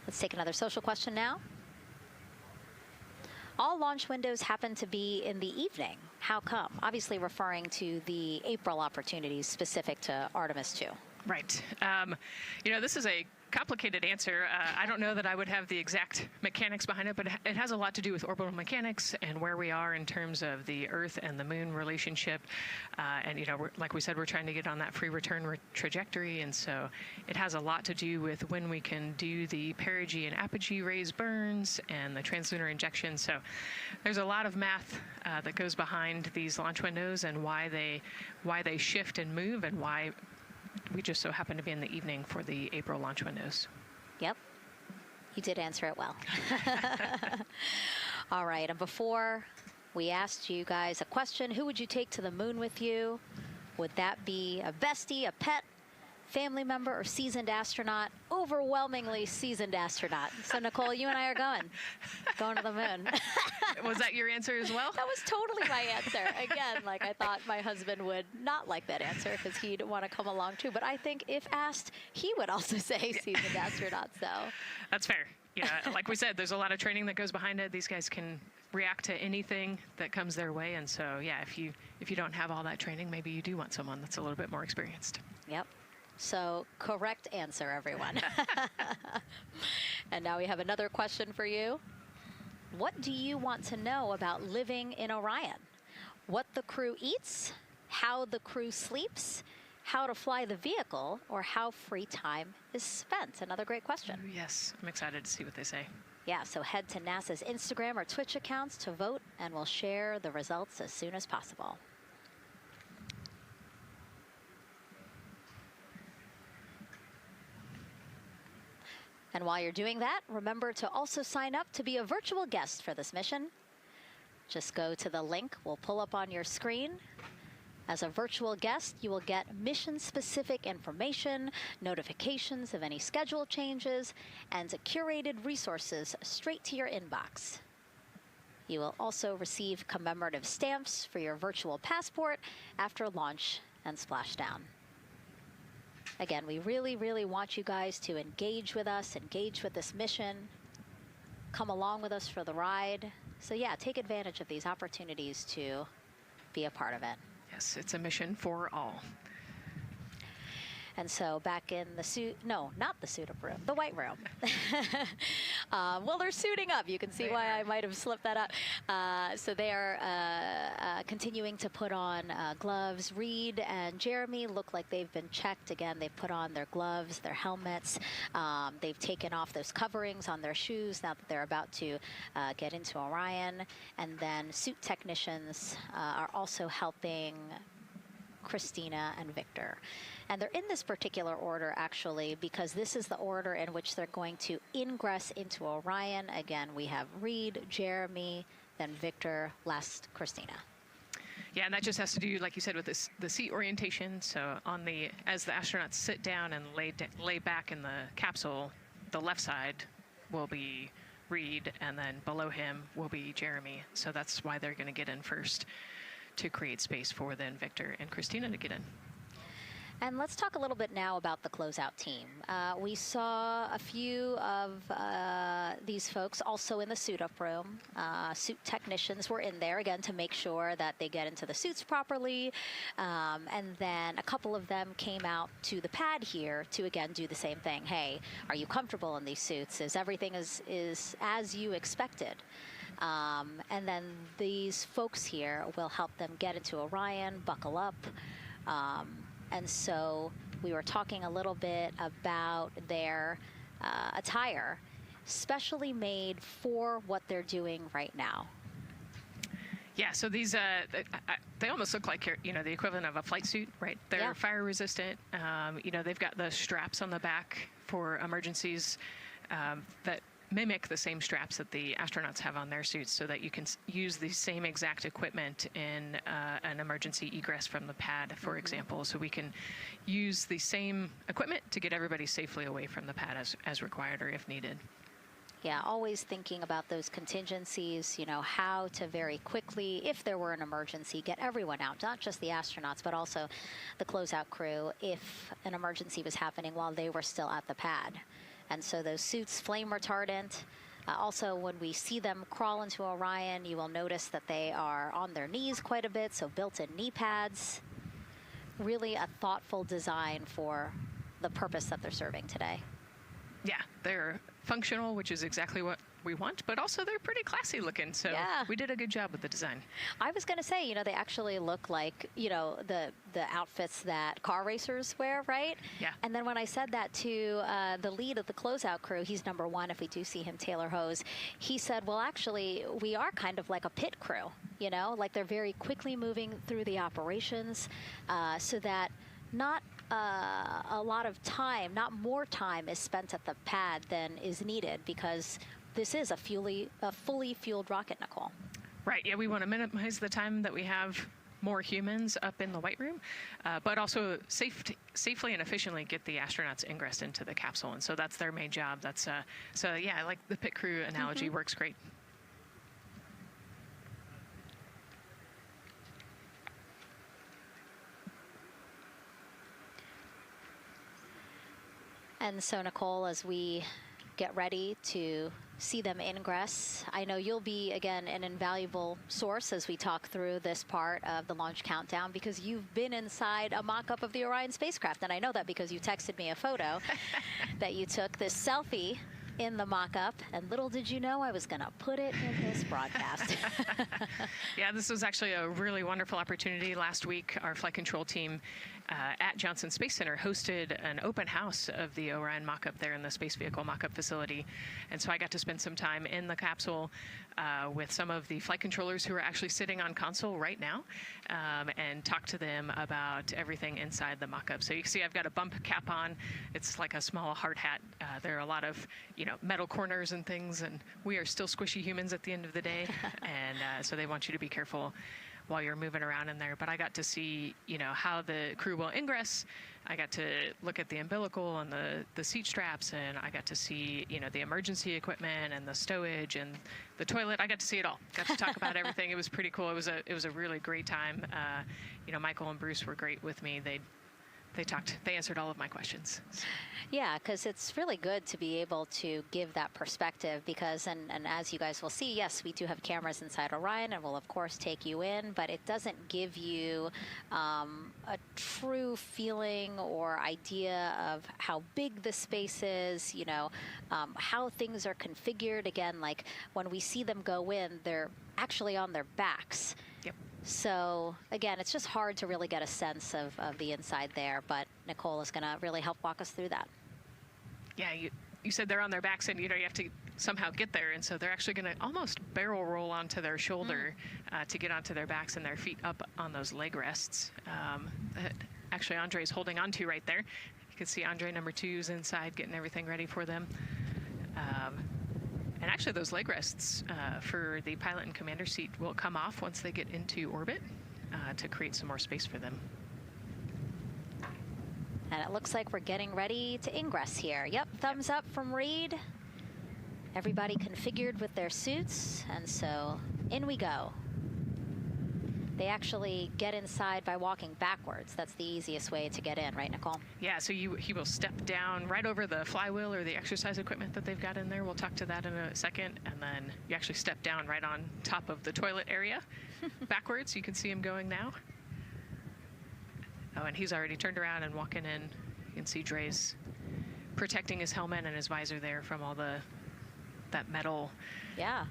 Let's take another social question now. all launch windows happen to be in the evening. How come? Obviously referring to the April opportunities specific to Artemis 2.
Right. You know, this is a complicated answer. I don't know that I would have the exact mechanics behind it, but it has a lot to do with orbital mechanics and where we are in terms of the Earth and the Moon relationship. And, you know, like we said, we're trying to get on that free return trajectory. And so it has a lot to do with when we can do the perigee and apogee raised burns and the translunar injection. So there's a lot of math that goes behind these launch windows and why they shift and move and why we just so happen to be in the evening for the April launch windows.
Yep. You did answer it well. All right. And before we asked you guys a question, who would you take to the moon with you? Would that be a bestie, a pet, family member, or seasoned astronaut? Overwhelmingly seasoned astronaut. So, Nicole, you and I are going to the moon.
Was that your answer as well?
That was totally my answer. Again, like I thought my husband would not like that answer because he'd want to come along too. But I think if asked, he would also say seasoned astronaut. So
that's fair. Yeah, like we said, there's a lot of training that goes behind it. These guys can react to anything that comes their way. And so, yeah, if you don't have all that training, maybe you do want someone that's a little bit more experienced.
Yep. So correct answer, everyone. And now we have another question for you. What do you want to know about living in Orion? What the crew eats, how the crew sleeps, how to fly the vehicle, or how free time is spent? Another great question.
Ooh, yes, I'm excited to see what they say.
Yeah, so head to NASA's Instagram or Twitch accounts to vote, and we'll share the results as soon as possible. And while you're doing that, remember to also sign up to be a virtual guest for this mission. Just go to the link we'll pull up on your screen. As a virtual guest, you will get mission-specific information, notifications of any schedule changes, and curated resources straight to your inbox. You will also receive commemorative stamps for your virtual passport after launch and splashdown. Again, we really, really want you guys to engage with us, engage with this mission, come along with us for the ride. So yeah, take advantage of these opportunities to be a part of it.
Yes, it's a mission for all.
And so back in the suit, no, not the suit-up room, the white room. Well, they're suiting up. You can see why I might have slipped that up. So they are continuing to put on gloves. Reed and Jeremy look like they've been checked. Again, they've put on their gloves, their helmets. They've taken off those coverings on their shoes now that they're about to get into Orion. And then suit technicians are also helping Christina and Victor. And they're in this particular order, actually, because this is the order in which they're going to ingress into Orion. Again, we have Reed, Jeremy, then Victor, last Christina.
Yeah, and that just has to do, like you said, with this, the seat orientation. So as the astronauts sit down and lay back in the capsule, the left side will be Reed, and then below him will be Jeremy. So that's why they're going to get in first to create space for then Victor and Christina to get in.
And let's talk a little bit now about the closeout team. We saw a few of these folks also in the suit-up room. Suit technicians were in there, again, to make sure that they get into the suits properly. And then a couple of them came out to the pad here to, again, do the same thing. Hey, are you comfortable in these suits? Is everything is as you expected? And then these folks here will help them get into Orion, buckle up. And so we were talking a little bit about their attire, specially made for what they're doing right now.
Yeah, so these, they almost look like, you know, the equivalent of a flight suit, right? They're fire resistant. You know, they've got the straps on the back for emergencies that mimic the same straps that the astronauts have on their suits, so that you can use the same exact equipment in an emergency egress from the pad, for example. So we can use the same equipment to get everybody safely away from the pad as required or if needed.
Yeah, always thinking about those contingencies, you know, how to very quickly, if there were an emergency, get everyone out, not just the astronauts, but also the closeout crew, if an emergency was happening while they were still at the pad. And so those suits, flame retardant, Also, when we see them crawl into Orion, you will notice that they are on their knees quite a bit, so built-in knee pads. Really a thoughtful design for the purpose that they're serving today.
Yeah, they're functional, which is exactly what we want, but also they're pretty classy looking, so
yeah,
we did a good job with the design.
I was going to say, you know, they actually look like, you know, the outfits that car racers wear, right?
Yeah.
And then when I said that to the lead of the closeout crew, he's number one if we do see him, Taylor Hose, he said, well, actually, we are kind of like a pit crew, you know, like they're very quickly moving through the operations so that not a lot of time, not more time is spent at the pad than is needed, because this is a fully fueled rocket, Nicole.
Right, yeah, we want to minimize the time that we have more humans up in the White Room, but also safely and efficiently get the astronauts ingressed into the capsule, and so that's their main job. That's so yeah, I like the pit crew analogy, works great.
And so, Nicole, as we get ready to see them ingress, I know you'll be, again, an invaluable source as we talk through this part of the launch countdown, because you've been inside a mock-up of the Orion spacecraft. And I know that because you texted me a photo that you took, this selfie in the mock-up, and little did you know I was going to put it in this broadcast.
Yeah, this was actually a really wonderful opportunity. Last week, our flight control team at Johnson Space Center hosted an open house of the Orion mock-up there in the space vehicle mock-up facility. And so I got to spend some time in the capsule with some of the flight controllers who are actually sitting on console right now and talk to them about everything inside the mock-up. So you can see I've got a bump cap on. It's like a small hard hat. There are a lot of, you know, metal corners and things, and we are still squishy humans at the end of the day. And so they want you to be careful while you're moving around in there. But I got to see, you know, how the crew will ingress. I got to look at the umbilical and the seat straps, and I got to see, you know, the emergency equipment and the stowage and the toilet. I got to see it all. Got to talk about everything. It was pretty cool. It was a really great time. You know, Michael and Bruce were great with me. They answered all of my questions.
Yeah, because it's really good to be able to give that perspective, because, and as you guys will see, yes, we do have cameras inside Orion and we'll of course take you in, but it doesn't give you a true feeling or idea of how big the space is, you know, how things are configured. Again, like when we see them go in, they're actually on their backs.
Yep.
So again, it's just hard to really get a sense of the inside there, but Nicole is going to really help walk us through that.
Yeah, you said they're on their backs, and you know you have to somehow get there, and so they're actually going to almost barrel roll onto their shoulder to get onto their backs and their feet up on those leg rests that actually Andre's holding onto right there. You can see Andre number 2's inside getting everything ready for them. And actually those leg rests for the pilot and commander seat will come off once they get into orbit to create some more space for them.
And it looks like we're getting ready to ingress here. Yep, thumbs up from Reed. Everybody configured with their suits, and so in we go. They actually get inside by walking backwards. That's the easiest way to get in, right, Nicole?
Yeah, so he will step down right over the flywheel or the exercise equipment that they've got in there. We'll talk to that in a second. And then you actually step down right on top of the toilet area backwards. You can see him going now. Oh, and he's already turned around and walking in. You can see Dre's protecting his helmet and his visor there from all that metal.
Yeah.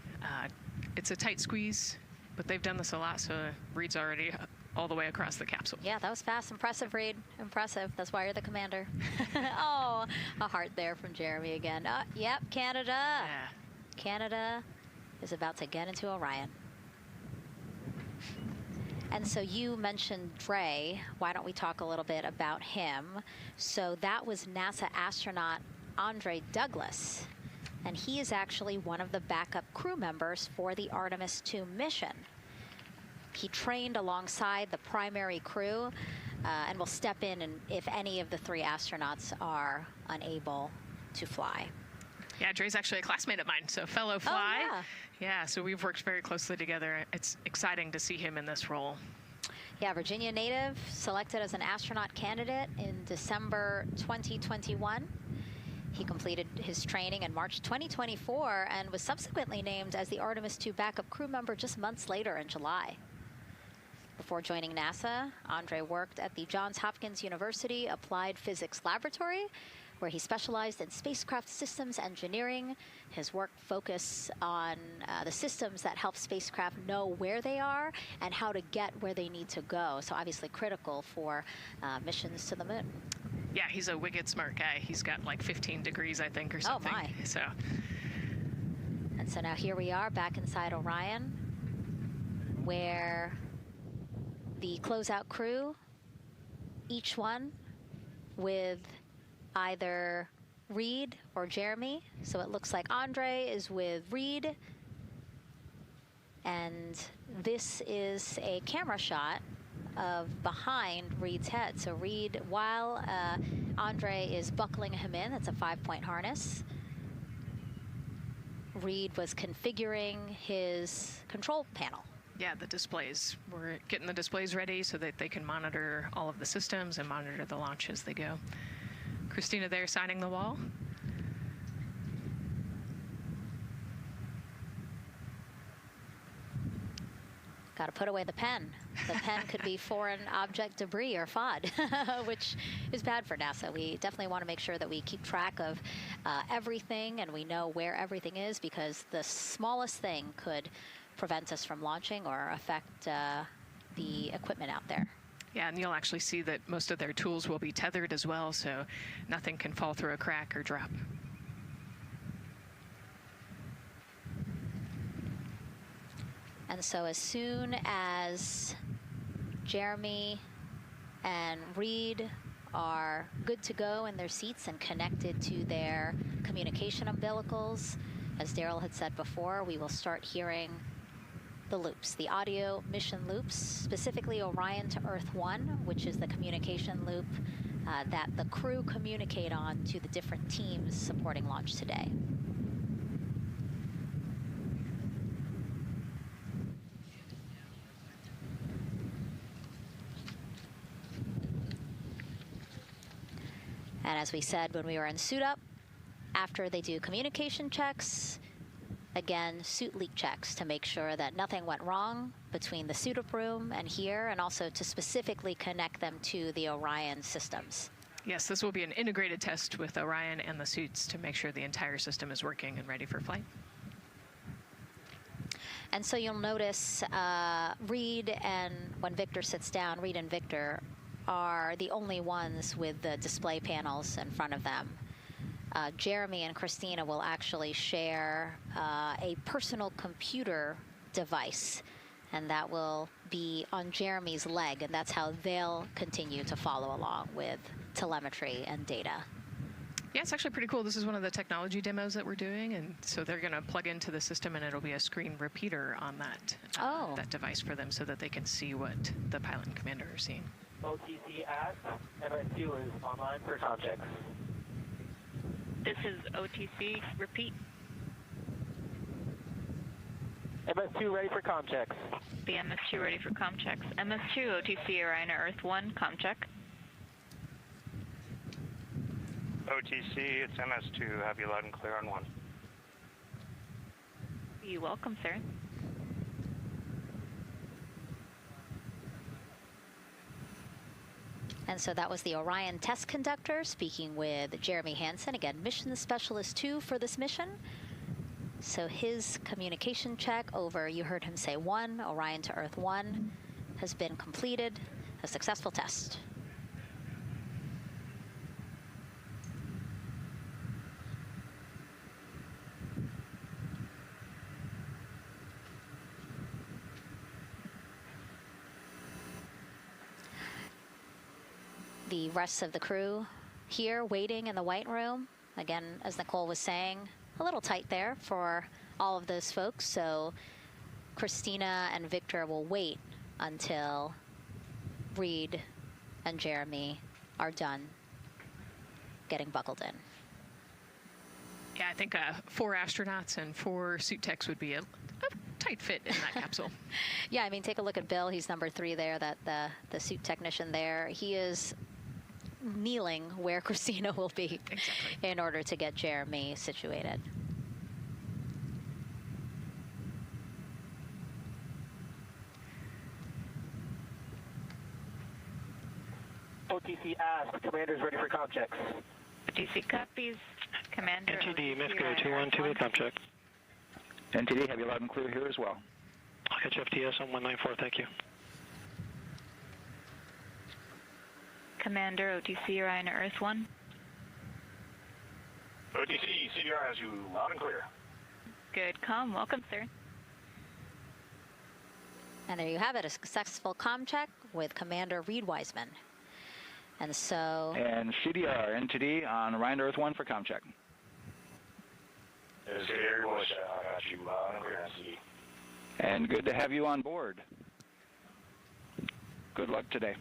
It's a tight squeeze, but they've done this a lot, so Reed's already all the way across the capsule.
Yeah, that was fast. Impressive, Reed. Impressive. That's why you're the commander. Oh, a heart there from Jeremy again. Yep, Canada.
Yeah.
Canada is about to get into Orion. And so you mentioned Dre. Why don't we talk a little bit about him? So that was NASA astronaut Andre Douglas. And he is actually one of the backup crew members for the Artemis 2 mission. He trained alongside the primary crew and will step in and if any of the 3 astronauts are unable to fly.
Yeah, Dre's actually a classmate of mine, so fellow fly.
Oh, yeah.
Yeah, so we've worked very closely together. It's exciting to see him in this role.
Yeah, Virginia native, selected as an astronaut candidate in December 2021. He completed his training in March 2024 and was subsequently named as the Artemis II backup crew member just months later in July. Before joining NASA, Andre worked at the Johns Hopkins University Applied Physics Laboratory, where he specialized in spacecraft systems engineering. His work focused on the systems that help spacecraft know where they are and how to get where they need to go. So obviously critical for missions to the moon.
Yeah, he's a wicked smart guy. He's got like 15 degrees, I think, or something.
Oh, my.
So.
And so now here we are back inside Orion, where the closeout crew, each one with either Reed or Jeremy. So it looks like Andre is with Reed. And this is a camera shot of behind Reed's head. So Reed, while Andre is buckling him in, that's a 5-point harness, Reed was configuring his control panel.
Yeah, the displays. We're getting the displays ready so that they can monitor all of the systems and monitor the launch as they go. Christina there signing the wall.
Got to put away the pen. The pen could be foreign object debris or FOD, which is bad for NASA. We definitely want to make sure that we keep track of everything and we know where everything is, because the smallest thing could prevent us from launching or affect the equipment out there.
Yeah, and you'll actually see that most of their tools will be tethered as well, so nothing can fall through a crack or drop.
And so as soon as Jeremy and Reed are good to go in their seats and connected to their communication umbilicals, as Daryl had said before, we will start hearing the loops, the audio mission loops, specifically Orion to Earth 1, which is the communication loop that the crew communicate on to the different teams supporting launch today. And as we said when we were in suit up, after they do communication checks, again, suit leak checks to make sure that nothing went wrong between the suit up room and here, and also to specifically connect them to the Orion systems.
Yes, this will be an integrated test with Orion and the suits to make sure the entire system is working and ready for flight.
And so you'll notice Reed and when Victor sits down, Reed and Victor are the only ones with the display panels in front of them. Jeremy and Christina will actually share a personal computer device, and that will be on Jeremy's leg, and that's how they'll continue to follow along with telemetry and data.
Yeah, it's actually pretty cool. This is one of the technology demos that we're doing, and so they're going to plug into the system, and it'll be a screen repeater on that, that device for them so that they can see what the pilot and commander are seeing.
OTC at MS2 is online for sound checks.
This is OTC. Repeat.
MS2 ready for comm checks.
The MS2 ready for comm checks. MS2, OTC, Orion to Earth 1, comm check.
OTC, it's MS2. Have you loud and clear on 1.
You're welcome, sir.
And so that was the Orion test conductor speaking with Jeremy Hansen, again, mission specialist 2 for this mission. So his communication check over, you heard him say 1, Orion to Earth 1, has been completed, a successful test. The rest of the crew here waiting in the white room. Again, as Nicole was saying, a little tight there for all of those folks. So Christina and Victor will wait until Reed and Jeremy are done getting buckled in.
Yeah, I think 4 astronauts and 4 suit techs would be a tight fit in that capsule.
Yeah, I mean, take a look at Bill. He's number 3 there, the suit technician there. He is kneeling where Christina will be in order to get Jeremy situated.
OTC asked, commander's ready for comm checks.
OTC copies. Commander.
NTD, Misco 212, comm check.
NTD, have you loud and clear here as well.
I'll catch FTS on 194, thank you.
Commander, OTC Orion Earth 1.
OTC, CDR has you loud and clear.
Good comm. Welcome, sir.
And there you have it, a successful comm check with Commander Reed Wiseman. And so...
And CDR, NTD on Orion Earth 1 for comm check.
It's Gary Bush, I got you loud and clear, NTD.
And good to have you on board. Good luck today.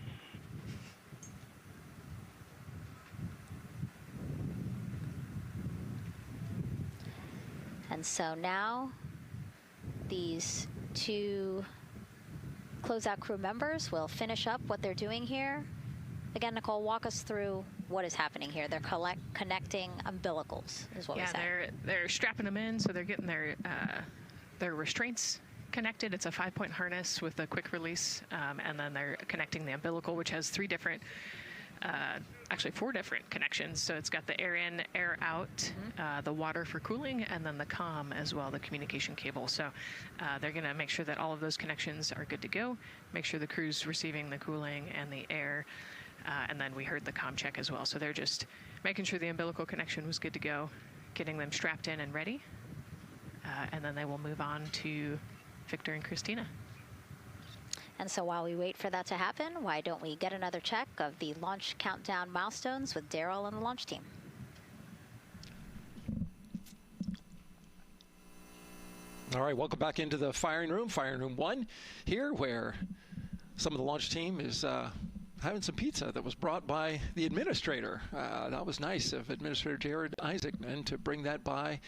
And so now these two closeout crew members will finish up what they're doing here. Again, Nicole, walk us through what is happening here. They're connecting umbilicals, is what we said.
Yeah, they're strapping them in, so they're getting their restraints connected. It's a 5-point harness with a quick release, and then they're connecting the umbilical, which has actually 4 different connections. So it's got the air in, air out, the water for cooling, and then the comm as well, the communication cable. So they're going to make sure that all of those connections are good to go, make sure the crew's receiving the cooling and the air, and then we heard the comm check as well. So they're just making sure the umbilical connection was good to go, getting them strapped in and ready, and then they will move on to Victor and Christina.
And so while we wait for that to happen, why don't we get another check of the launch countdown milestones with Daryl and the launch team?
All right, welcome back into the firing room 1 here, where some of the launch team is having some pizza that was brought by the administrator. That was nice of Administrator Jared Isaacman to bring that by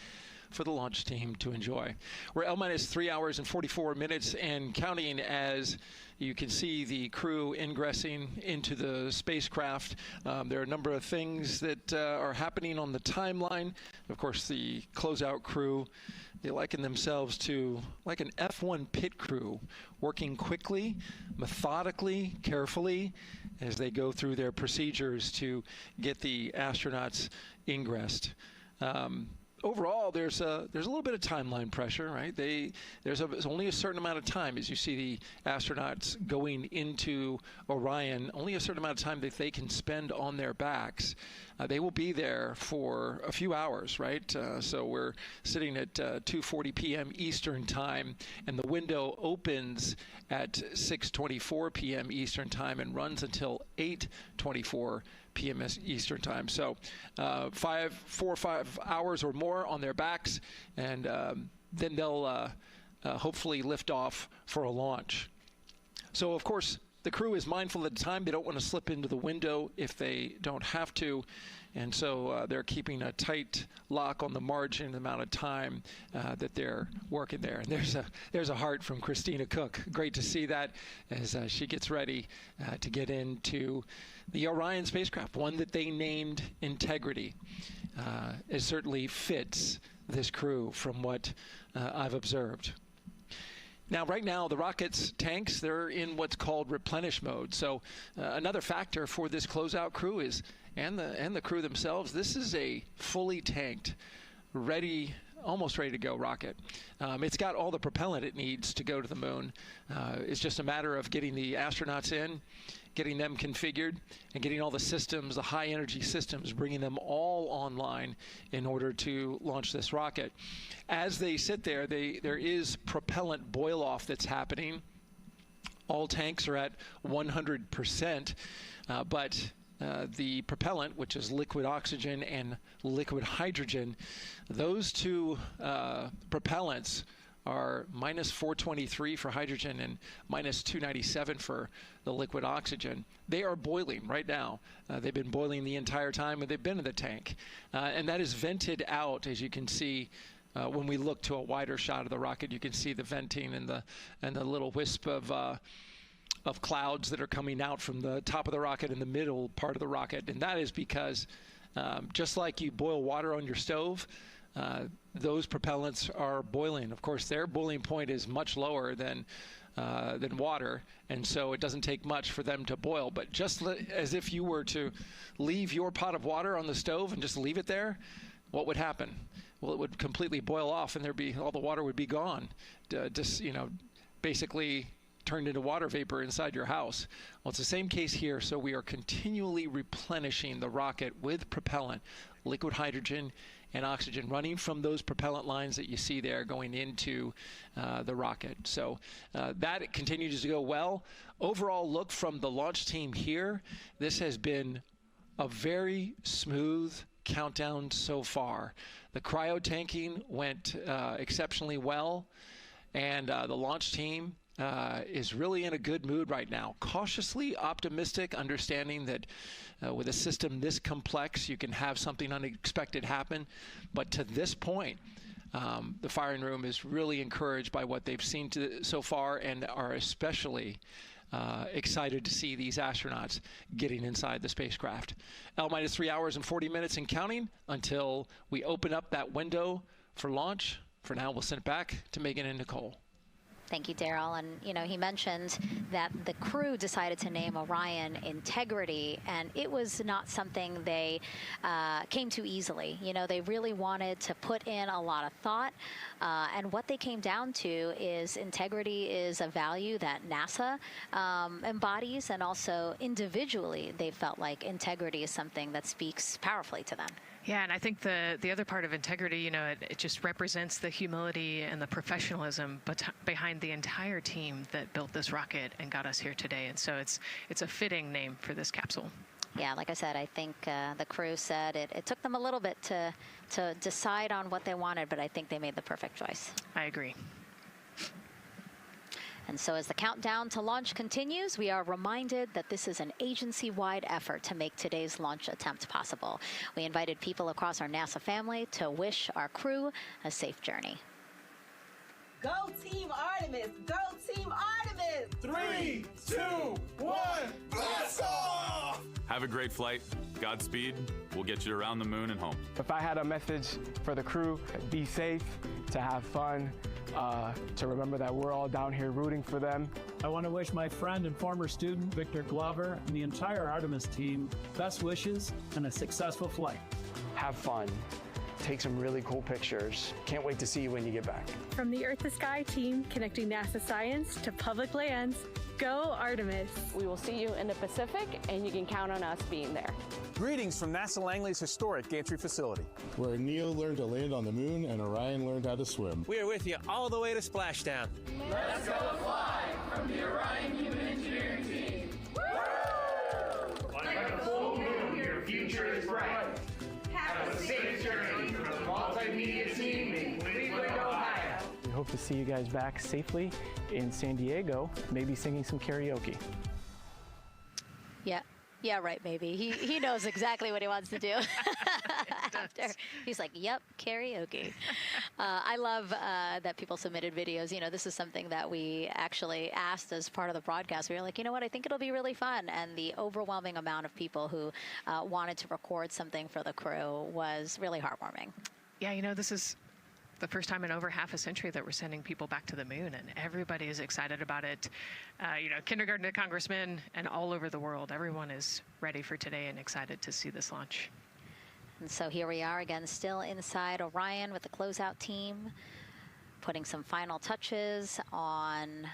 for the launch team to enjoy. We're L-minus 3 hours and 44 minutes and counting, as you can see the crew ingressing into the spacecraft. There are a number of things that are happening on the timeline. Of course, the closeout crew, they liken themselves to like an F1 pit crew, working quickly, methodically, carefully, as they go through their procedures to get the astronauts ingressed. Overall, there's a little bit of timeline pressure, right? There's only a certain amount of time, as you see the astronauts going into Orion, only a certain amount of time that they can spend on their backs. They will be there for a few hours, right? So we're sitting at 2:40 p.m. Eastern time, and the window opens at 6:24 p.m. Eastern time and runs until 8:24 p.m. Eastern time. So 4 or 5 hours or more on their backs, and then they'll hopefully lift off for a launch. So of course the crew is mindful at the time. They don't want to slip into the window if they don't have to, and so they're keeping a tight lock on the margin, the amount of time that they're working there. And there's a heart from Christina Cook. Great to see that as she gets ready to get into the Orion spacecraft, one that they named Integrity. It certainly fits this crew from what I've observed. Now, right now, the rocket's tanks, they're in what's called replenish mode. So another factor for this closeout crew is, and the crew themselves, this is a fully tanked, almost ready to go rocket. It's got all the propellant it needs to go to the moon. It's just a matter of getting the astronauts in, getting them configured, and getting all the systems, the high energy systems, bringing them all online in order to launch this rocket. As they sit there, there is propellant boil off that's happening. All tanks are at 100%, but the propellant, which is liquid oxygen and liquid hydrogen, those two propellants are minus 423 for hydrogen and minus 297 for the liquid oxygen. They are boiling right now. They've been boiling the entire time and they've been in the tank. And that is vented out, as you can see. When we look to a wider shot of the rocket, you can see the venting and the little wisp of of clouds that are coming out from the top of the rocket and the middle part of the rocket. And that is because just like you boil water on your stove, those propellants are boiling. Of course, their boiling point is much lower than water, and so it doesn't take much for them to boil. But just as if you were to leave your pot of water on the stove and just leave it there, what would happen? Well, it would completely boil off, and all the water would be gone. Just, basically turned into water vapor inside your house. Well, it's the same case here. So we are continually replenishing the rocket with propellant, liquid hydrogen and oxygen, running from those propellant lines that you see there going into the rocket. So that continues to go well. Overall look from the launch team here, this has been a very smooth countdown so far. The cryo tanking went exceptionally well, and the launch team is really in a good mood right now. Cautiously optimistic, understanding that with a system this complex, you can have something unexpected happen. But to this point, the firing room is really encouraged by what they've seen so far, and are especially excited to see these astronauts getting inside the spacecraft. L-3 hours and 40 minutes and counting until we open up that window for launch. For now, we'll send it back to Megan and Nicole.
Thank you, Daryl. And, he mentioned that the crew decided to name Orion Integrity, and it was not something they came to easily. They really wanted to put in a lot of thought, and what they came down to is integrity is a value that NASA embodies, and also individually they felt like integrity is something that speaks powerfully to them.
Yeah, and I think the other part of integrity, it just represents the humility and the professionalism behind the entire team that built this rocket and got us here today. And so it's a fitting name for this capsule.
Yeah, like I said, I think the crew said it took them a little bit to decide on what they wanted, but I think they made the perfect choice.
I agree.
And so as the countdown to launch continues, we are reminded that this is an agency-wide effort to make today's launch attempt possible. We invited people across our NASA family to wish our crew a safe journey.
Go Team Artemis! Go Team Artemis!
3, 2, 1, blast off!
Have a great flight. Godspeed. We'll get you around the moon and home.
If I had a message for the crew, be safe, to have fun, to remember that we're all down here rooting for them.
I want to wish my friend and former student, Victor Glover, and the entire Artemis team best wishes and a successful flight.
Have fun. Take some really cool pictures. Can't wait to see you when you get back.
From the Earth to Sky team connecting NASA science to public lands, go Artemis.
We will see you in the Pacific, and you can count on us being there.
Greetings from NASA Langley's historic gantry facility,
where Neil learned to land on the moon and Orion learned how to swim.
We are with you all the way to splashdown.
Let's go fly from the Orion Human Engineering team. Woo! Like a full moon, your future is bright. Have a safe journey from the multimedia team in Cleveland, Ohio.
We hope to see you guys back safely in San Diego, maybe singing some karaoke.
Yeah, right, maybe. He knows exactly what he wants to do. After he's like, yep, karaoke. I love that people submitted videos. This is something that we actually asked as part of the broadcast. We were like, you know what, I think it'll be really fun. And the overwhelming amount of people who wanted to record something for the crew was really heartwarming.
Yeah, this is the first time in over half a century that we're sending people back to the moon, and everybody is excited about it. Kindergarten to congressmen and all over the world, everyone is ready for today and excited to see this launch.
And so here we are again, still inside Orion with the closeout team, putting some final touches on,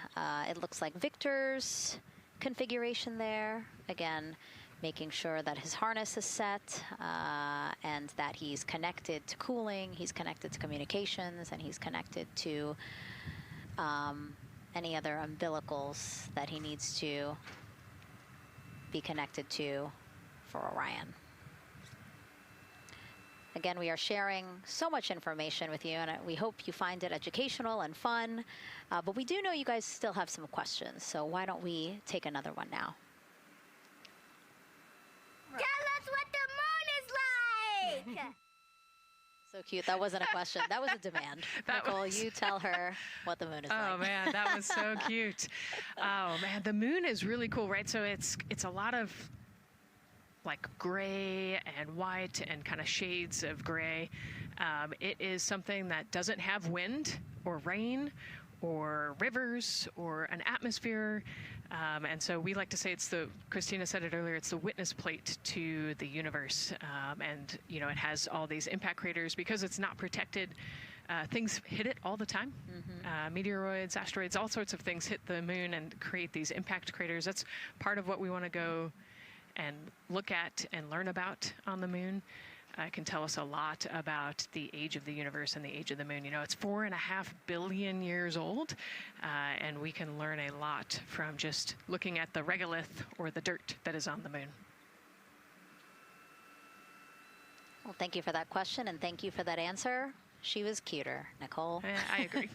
it looks like Victor's configuration there. Again, making sure that his harness is set and that he's connected to cooling, he's connected to communications, and he's connected to any other umbilicals that he needs to be connected to for Orion. Again, we are sharing so much information with you, and we hope you find it educational and fun. But we do know you guys still have some questions, so why don't we take another one now?
Tell us what the moon is like!
So cute. That wasn't a question. That was a demand. Nicole, you tell her what the moon is like.
Oh man, that was so cute. Oh man, the moon is really cool, right? So it's a lot of like gray and white and kind of shades of gray. It is something that doesn't have wind or rain or rivers or an atmosphere. And so we like to say Christina said it earlier, it's the witness plate to the universe. And, you know, it has all these impact craters because it's not protected. Things hit it all the time. Meteoroids, asteroids, all sorts of things hit the moon and create these impact craters. That's part of what we want to go and look at and learn about on the moon. It can tell us a lot about the age of the universe and the age of the moon. You know, it's 4.5 billion years old, and we can learn a lot from just looking at the regolith or the dirt that is on the moon.
Well, thank you for that question, and thank you for that answer. She was cuter, Nicole.
I agree.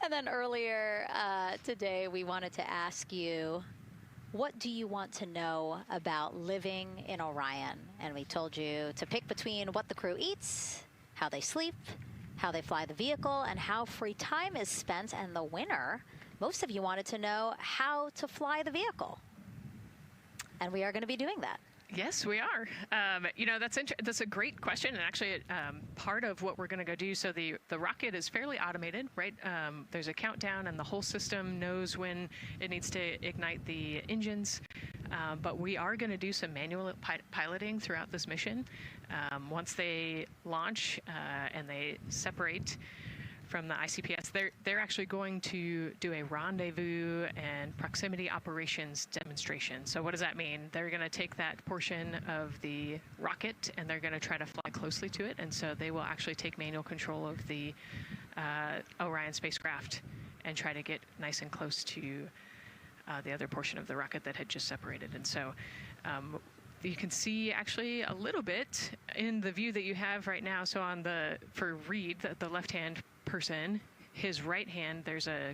And then earlier today, we wanted to ask you, what do you want to know about living in Orion? And we told you to pick between what the crew eats, how they sleep, how they fly the vehicle, and how free time is spent. And the winner, most of you wanted to know how to fly the vehicle. And we are going to be doing that.
Yes, we are. You know, that's a great question, and actually part of what we're going to go do. So the rocket is fairly automated, right? There's a countdown, and the whole system knows when it needs to ignite the engines. But we are going to do some manual piloting throughout this mission. Once they launch and they separate from the ICPS, they're actually going to do a rendezvous and proximity operations demonstration. So what does that mean? They're going to take that portion of the rocket and they're going to try to fly closely to it. And so they will actually take manual control of the Orion spacecraft and try to get nice and close to the other portion of the rocket that had just separated. And so you can see actually a little bit in the view that you have right now. So for Reed, the left-hand person, his right hand, there's a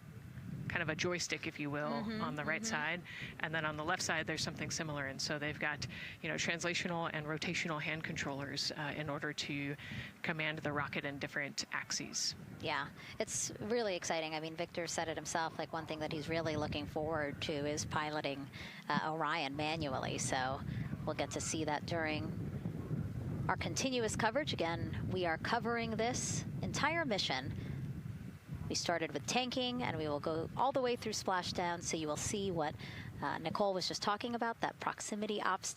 kind of a joystick, if you will, on the right side, and then on the left side there's something similar. And so they've got, you know, translational and rotational hand controllers in order to command the rocket in different axes.
Yeah, it's really exciting. I mean, Victor said it himself, like one thing that he's really looking forward to is piloting Orion manually. So we'll get to see that during our continuous coverage. Again, we are covering this entire mission. We started with tanking, and we will go all the way through splashdown, so you will see what Nicole was just talking about, that proximity ops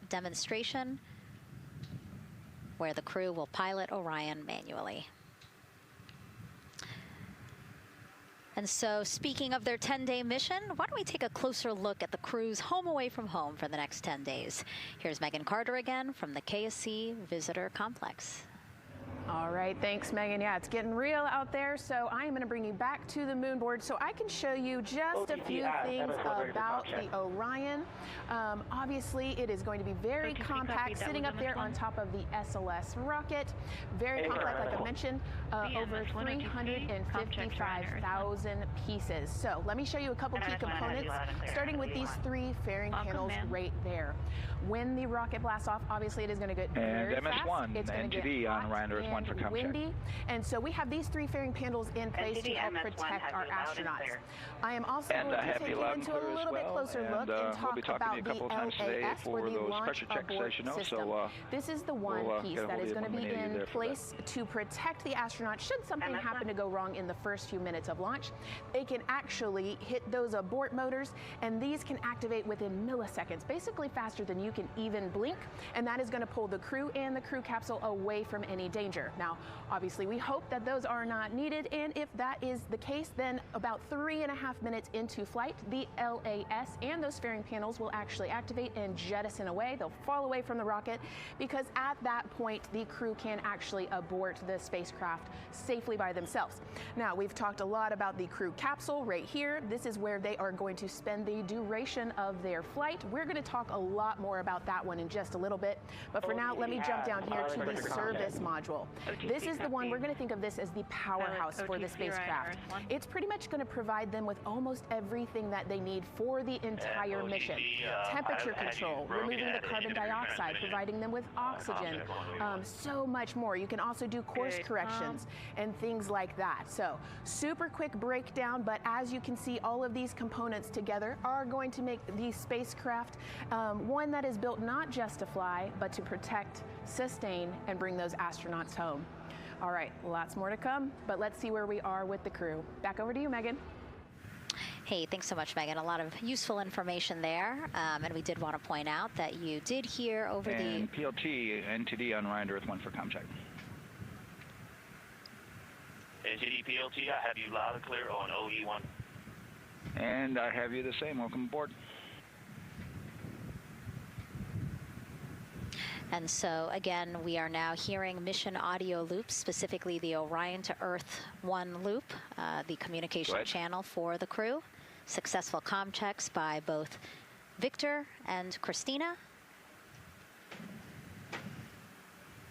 demonstration, where the crew will pilot Orion manually. And so, speaking of their 10-day mission, why don't we take a closer look at the crew's home away from home for the next 10 days. Here's Megan Carter again from the KSC Visitor Complex.
All right, thanks, Megan. Yeah, it's getting real out there, so I am going to bring you back to the moon board so I can show you just a few things about the Orion. Obviously, it is going to be very compact, sitting up there on top of the SLS rocket. Very compact, like I mentioned, over 355,000 pieces. So let me show you a couple key components, starting with these 3 fairing panels right there. When the rocket blasts off, obviously it is going to get very fast. It's going to get hot
on Orion Earth 1 for
and windy, and so we have these 3 fairing panels in place to help protect our astronauts. I am also going to take you into a little bit closer look and talk about the LAS, or the Launch Abort System. This is the one piece that is going to be in place to protect the astronauts should something happen to go wrong in the first few minutes of launch. They can actually hit those abort motors, and these can activate within milliseconds, basically faster than you can even blink, and that is going to pull the crew and the crew capsule away from any danger. Now, obviously, we hope that those are not needed, and if that is the case, then about 3.5 minutes into flight, the LAS and those fairing panels will actually activate and jettison away. They'll fall away from the rocket, because at that point, the crew can actually abort the spacecraft safely by themselves. Now, we've talked a lot about the crew capsule right here. This is where they are going to spend the duration of their flight. We're going to talk a lot more about that one in just a little bit, but for now, let me jump down here to the service module. This is the one, we're going to think of this as the powerhouse for the spacecraft. It's pretty much going to provide them with almost everything that they need for the entire mission. Temperature control, removing the carbon dioxide, providing them with oxygen, so much more. You can also do course corrections and things like that. So super quick breakdown, but as you can see, all of these components together are going to make the spacecraft one that is built not just to fly, but to protect, sustain, and bring those astronauts home. All right, lots more to come, but let's see where we are with the crew. Back over to you, Megan.
Hey, thanks so much, Megan. A lot of useful information there. And we did want to point out that you did hear over
and PLT, NTD on Orion to Earth 1 for comm check.
NTD PLT, I have you loud and clear on OE1.
And I have you the same. Welcome aboard.
And so, again, we are now hearing mission audio loops, specifically the Orion to Earth 1 loop, the communication channel for the crew. Successful comm checks by both Victor and Christina.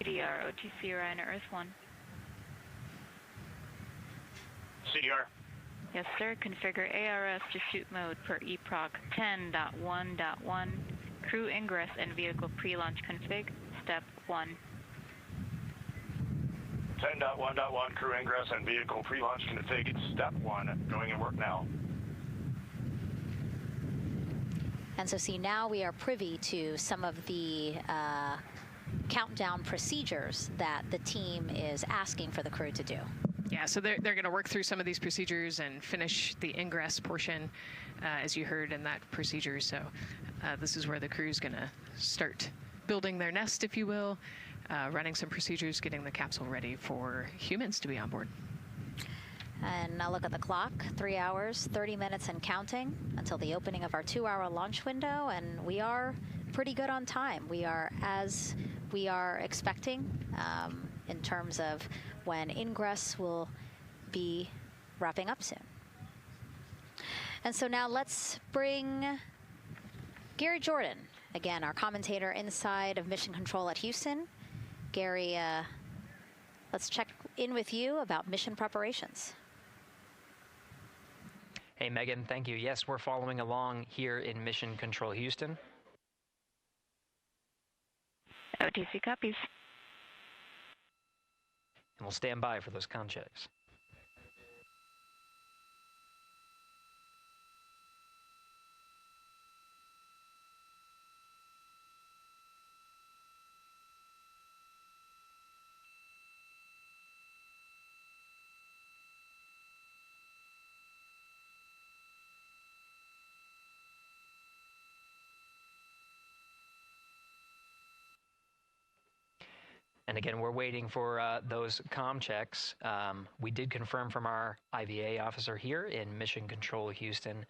CDR, OTC Orion to Earth 1.
CDR.
Yes, sir. Configure ARS to shoot mode per EPROC 10.1.1. Crew ingress and vehicle pre-launch config, step 1.
10.1.1, crew ingress and vehicle pre-launch config, step 1. Going in work now.
And so see, now we are privy to some of the countdown procedures that the team is asking for the crew to do.
Yeah, so they're going to work through some of these procedures and finish the ingress portion, as you heard in that procedure. So this is where the crew's going to start building their nest, if you will, running some procedures, getting the capsule ready for humans to be on board.
And now look at the clock, 3 hours, 30 minutes and counting until the opening of our 2-hour launch window, and we are pretty good on time. We are as we are expecting in terms of when ingress will be wrapping up soon. And so now let's bring Gary Jordan, again, our commentator inside of Mission Control at Houston. Gary, let's check in with you about mission preparations.
Hey, Megan, thank you. Yes, we're following along here in Mission Control Houston.
OTC copies.
And we'll stand by for those comm checks. And again, we're waiting for those comm checks. We did confirm from our IVA officer here in Mission Control Houston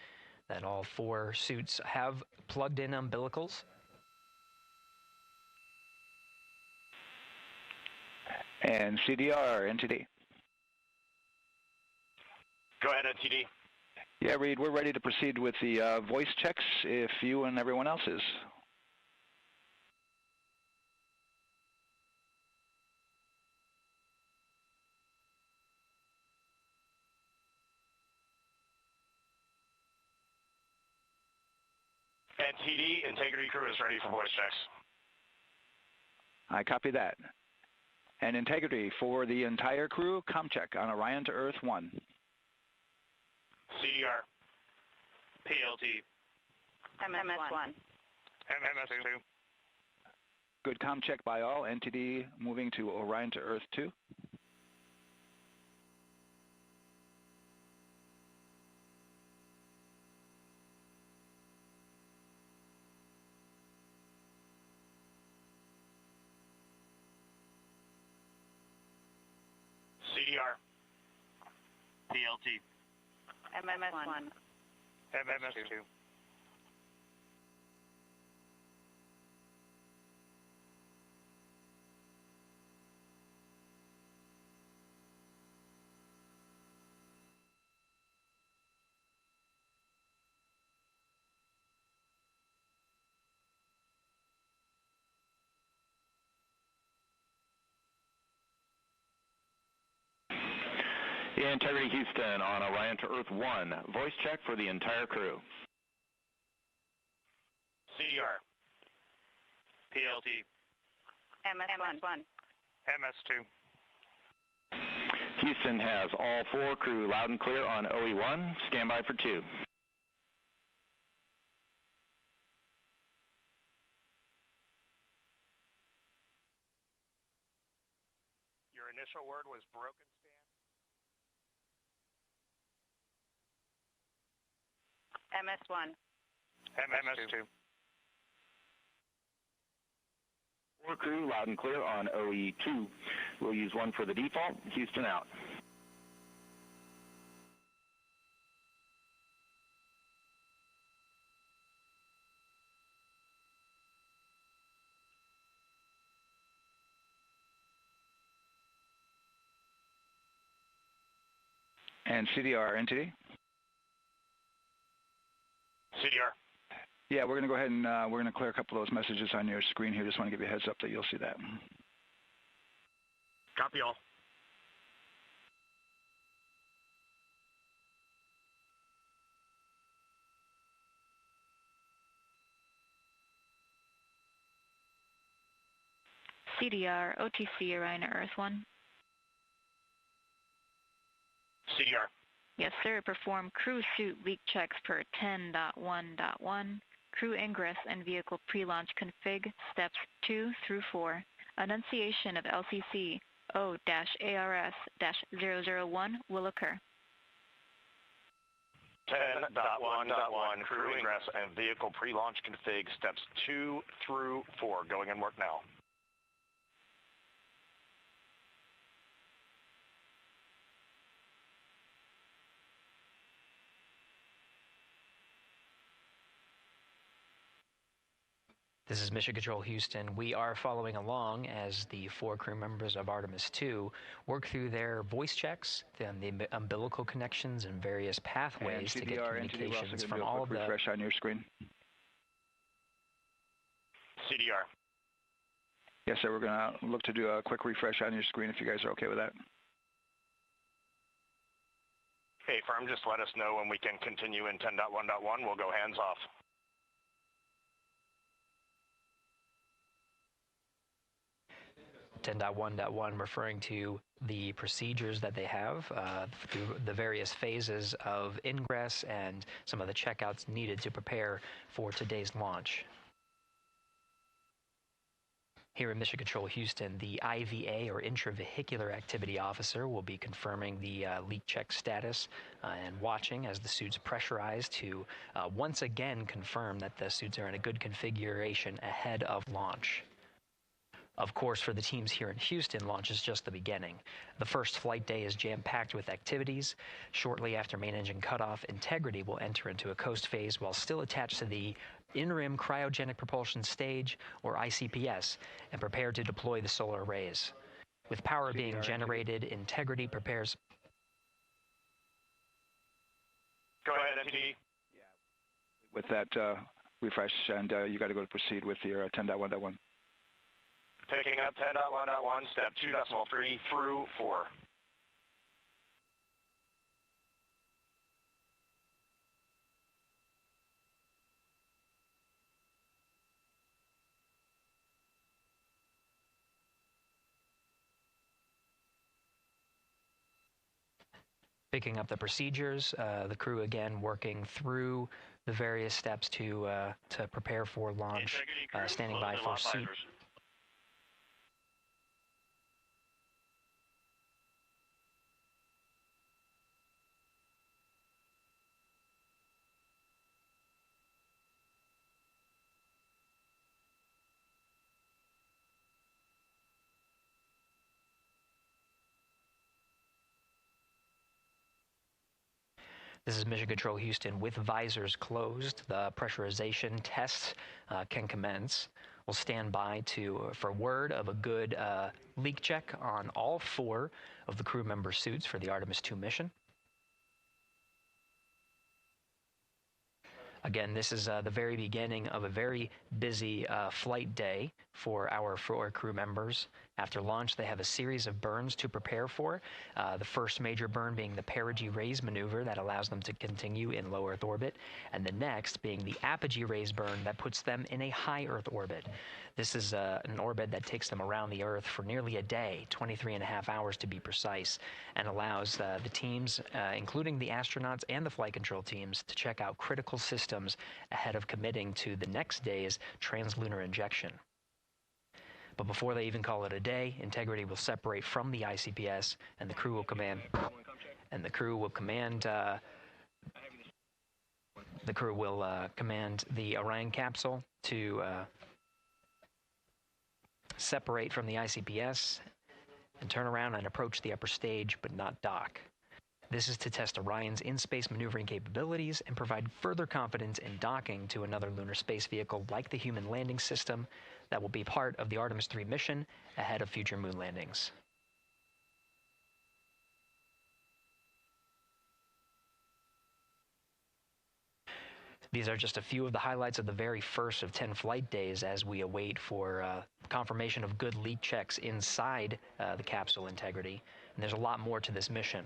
that all 4 suits have plugged in umbilicals.
And CDR, NTD.
Go ahead, NTD.
Yeah, Reed, we're ready to proceed with the voice checks if you and everyone else is.
NTD, integrity crew is ready for voice checks.
I copy that. And integrity for the entire crew, comm check on Orion to Earth 1.
CDR. PLT.
MS1.
MS2.
Good comm check by all. NTD moving to Orion to Earth 2.
CDR. PLT.
MS1.
MS2.
Integrity Houston on Orion to Earth 1. Voice check for the entire crew.
CDR. PLT.
MS1.
MS2.
Houston has all 4 crew loud and clear on OE1. Stand by for 2.
Your initial word was broken stand.
MS1.
MS2.
4 crew loud and clear on OE2. We'll use 1 for the default. Houston out. And CDR entity?
CDR.
Yeah, we're going to go ahead and we're going to clear a couple of those messages on your screen here. Just want to give you a heads up that you'll see that.
Copy all.
CDR, OTC, Orion to Earth 1.
CDR.
Yes, sir. Perform crew suit leak checks per 10.1.1. Crew ingress and vehicle pre-launch config steps 2 through 4. Annunciation of LCC O-ARS-001 will occur.
10.1.1 crew ingress and vehicle pre-launch config steps 2 through 4 going in work now.
This is Mission Control Houston. We are following along as the 4 crew members of Artemis 2 work through their voice checks, then the umbilical connections and various pathways to get communications from all of the...
refresh on your screen.
CDR.
Yes, sir. We're going to look to do a quick refresh on your screen if you guys are okay with that.
Hey, firm, just let us know when we can continue in 10.1.1. We'll go hands off.
.1.1 referring to the procedures that they have through the various phases of ingress and some of the checkouts needed to prepare for today's launch. Here in Mission Control Houston, the IVA or Intravehicular Activity Officer will be confirming the leak check status and watching as the suits pressurize to once again confirm that the suits are in a good configuration ahead of launch. Of course, for the teams here in Houston, launch is just the beginning. The first flight day is jam-packed with activities. Shortly after main engine cutoff, Integrity will enter into a coast phase while still attached to the Interim Cryogenic Propulsion Stage, or ICPS, and prepare to deploy the solar arrays. With power being generated, Integrity prepares...
Go ahead, MTD.
With that refresh, and you got to go to proceed with your 10.1.1.
Picking up 10.1.1, step 2.3 through 4.
Picking up the procedures, the crew again working through the various steps to prepare for launch, standing by for seat. This is Mission Control Houston. With visors closed, the pressurization tests can commence. We'll stand by for word of a good leak check on all 4 of the crew member suits for the Artemis 2 mission. Again, this is the very beginning of a very busy flight day for our 4 crew members After launch, they have a series of burns to prepare for. The first major burn being the perigee raise maneuver that allows them to continue in low Earth orbit, and the next being the apogee raise burn that puts them in a high Earth orbit. This is an orbit that takes them around the Earth for nearly a day, 23.5 hours to be precise, and allows the teams, including the astronauts and the flight control teams, to check out critical systems ahead of committing to the next day's translunar injection. But before they even call it a day, Integrity will separate from the ICPS, and the crew will command the Orion capsule to separate from the ICPS and turn around and approach the upper stage, but not dock. This is to test Orion's in-space maneuvering capabilities and provide further confidence in docking to another lunar space vehicle like the Human Landing System that will be part of the Artemis 3 mission ahead of future moon landings. These are just a few of the highlights of the very first of 10 flight days as we await for confirmation of good leak checks inside the capsule Integrity. And there's a lot more to this mission.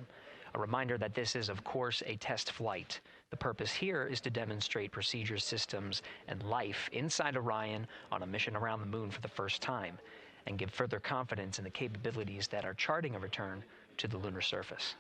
A reminder that this is, of course, a test flight. The purpose here is to demonstrate procedures, systems, and life inside Orion on a mission around the moon for the first time, and give further confidence in the capabilities that are charting a return to the lunar surface.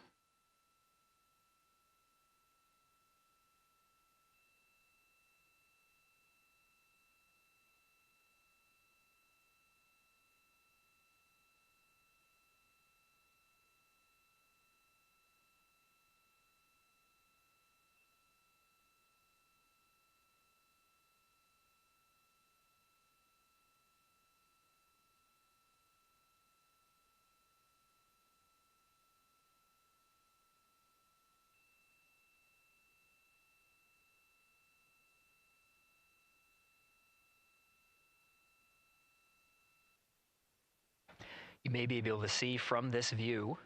You may be able to see from this view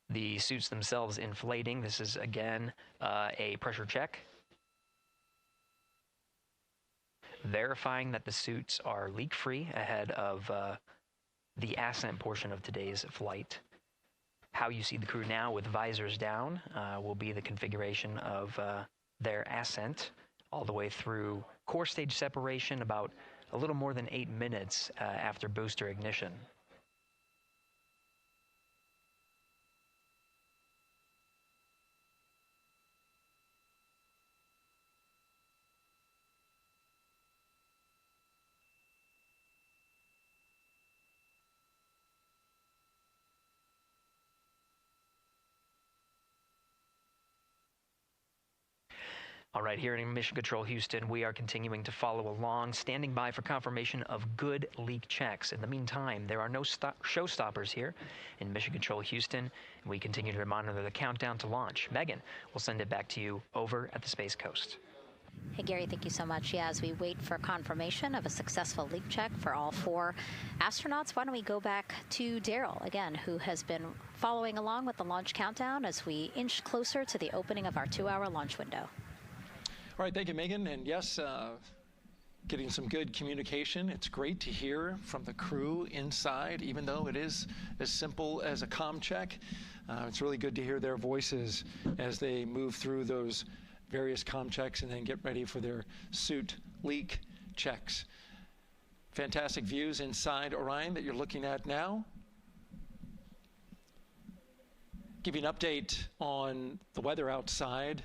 the suits themselves inflating. This is, again, a pressure check, verifying that the suits are leak-free ahead of the ascent portion of today's flight. How you see the crew now with visors down will be the configuration of their ascent all the way through core stage separation, about a little more than 8 minutes after booster ignition. All right, here in Mission Control Houston, we are continuing to follow along, standing by for confirmation of good leak checks. In the meantime, there are no showstoppers here in Mission Control Houston, and we continue to monitor the countdown to launch. Megan, we'll send it back to you over at the Space Coast.
Hey, Gary, thank you so much. Yeah, as we wait for confirmation of a successful leak check for all 4 astronauts, why don't we go back to Daryl, again, who has been following along with the launch countdown as we inch closer to the opening of our 2-hour launch window.
All right, thank you, Megan. And yes, getting some good communication. It's great to hear from the crew inside, even though it is as simple as a comm check. It's really good to hear their voices as they move through those various comm checks and then get ready for their suit leak checks. Fantastic views inside Orion that you're looking at now. Give you an update on the weather outside.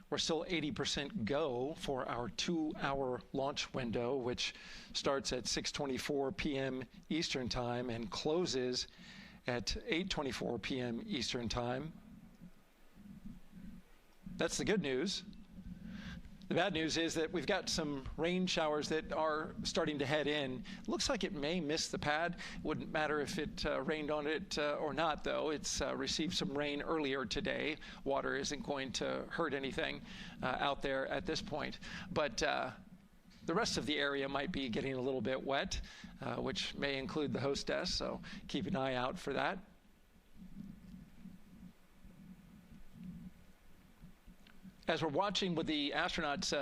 We're still 80% go for our 2-hour launch window, which starts at 6:24 p.m. Eastern Time and closes at 8:24 p.m. Eastern Time. That's the good news. The bad news is that we've got some rain showers that are starting to head in. Looks like it may miss the pad. Wouldn't matter if it rained on it or not, though. It's received some rain earlier today. Water isn't going to hurt anything out there at this point. But the rest of the area might be getting a little bit wet, which may include the hostess, so keep an eye out for that. As we're watching with the astronauts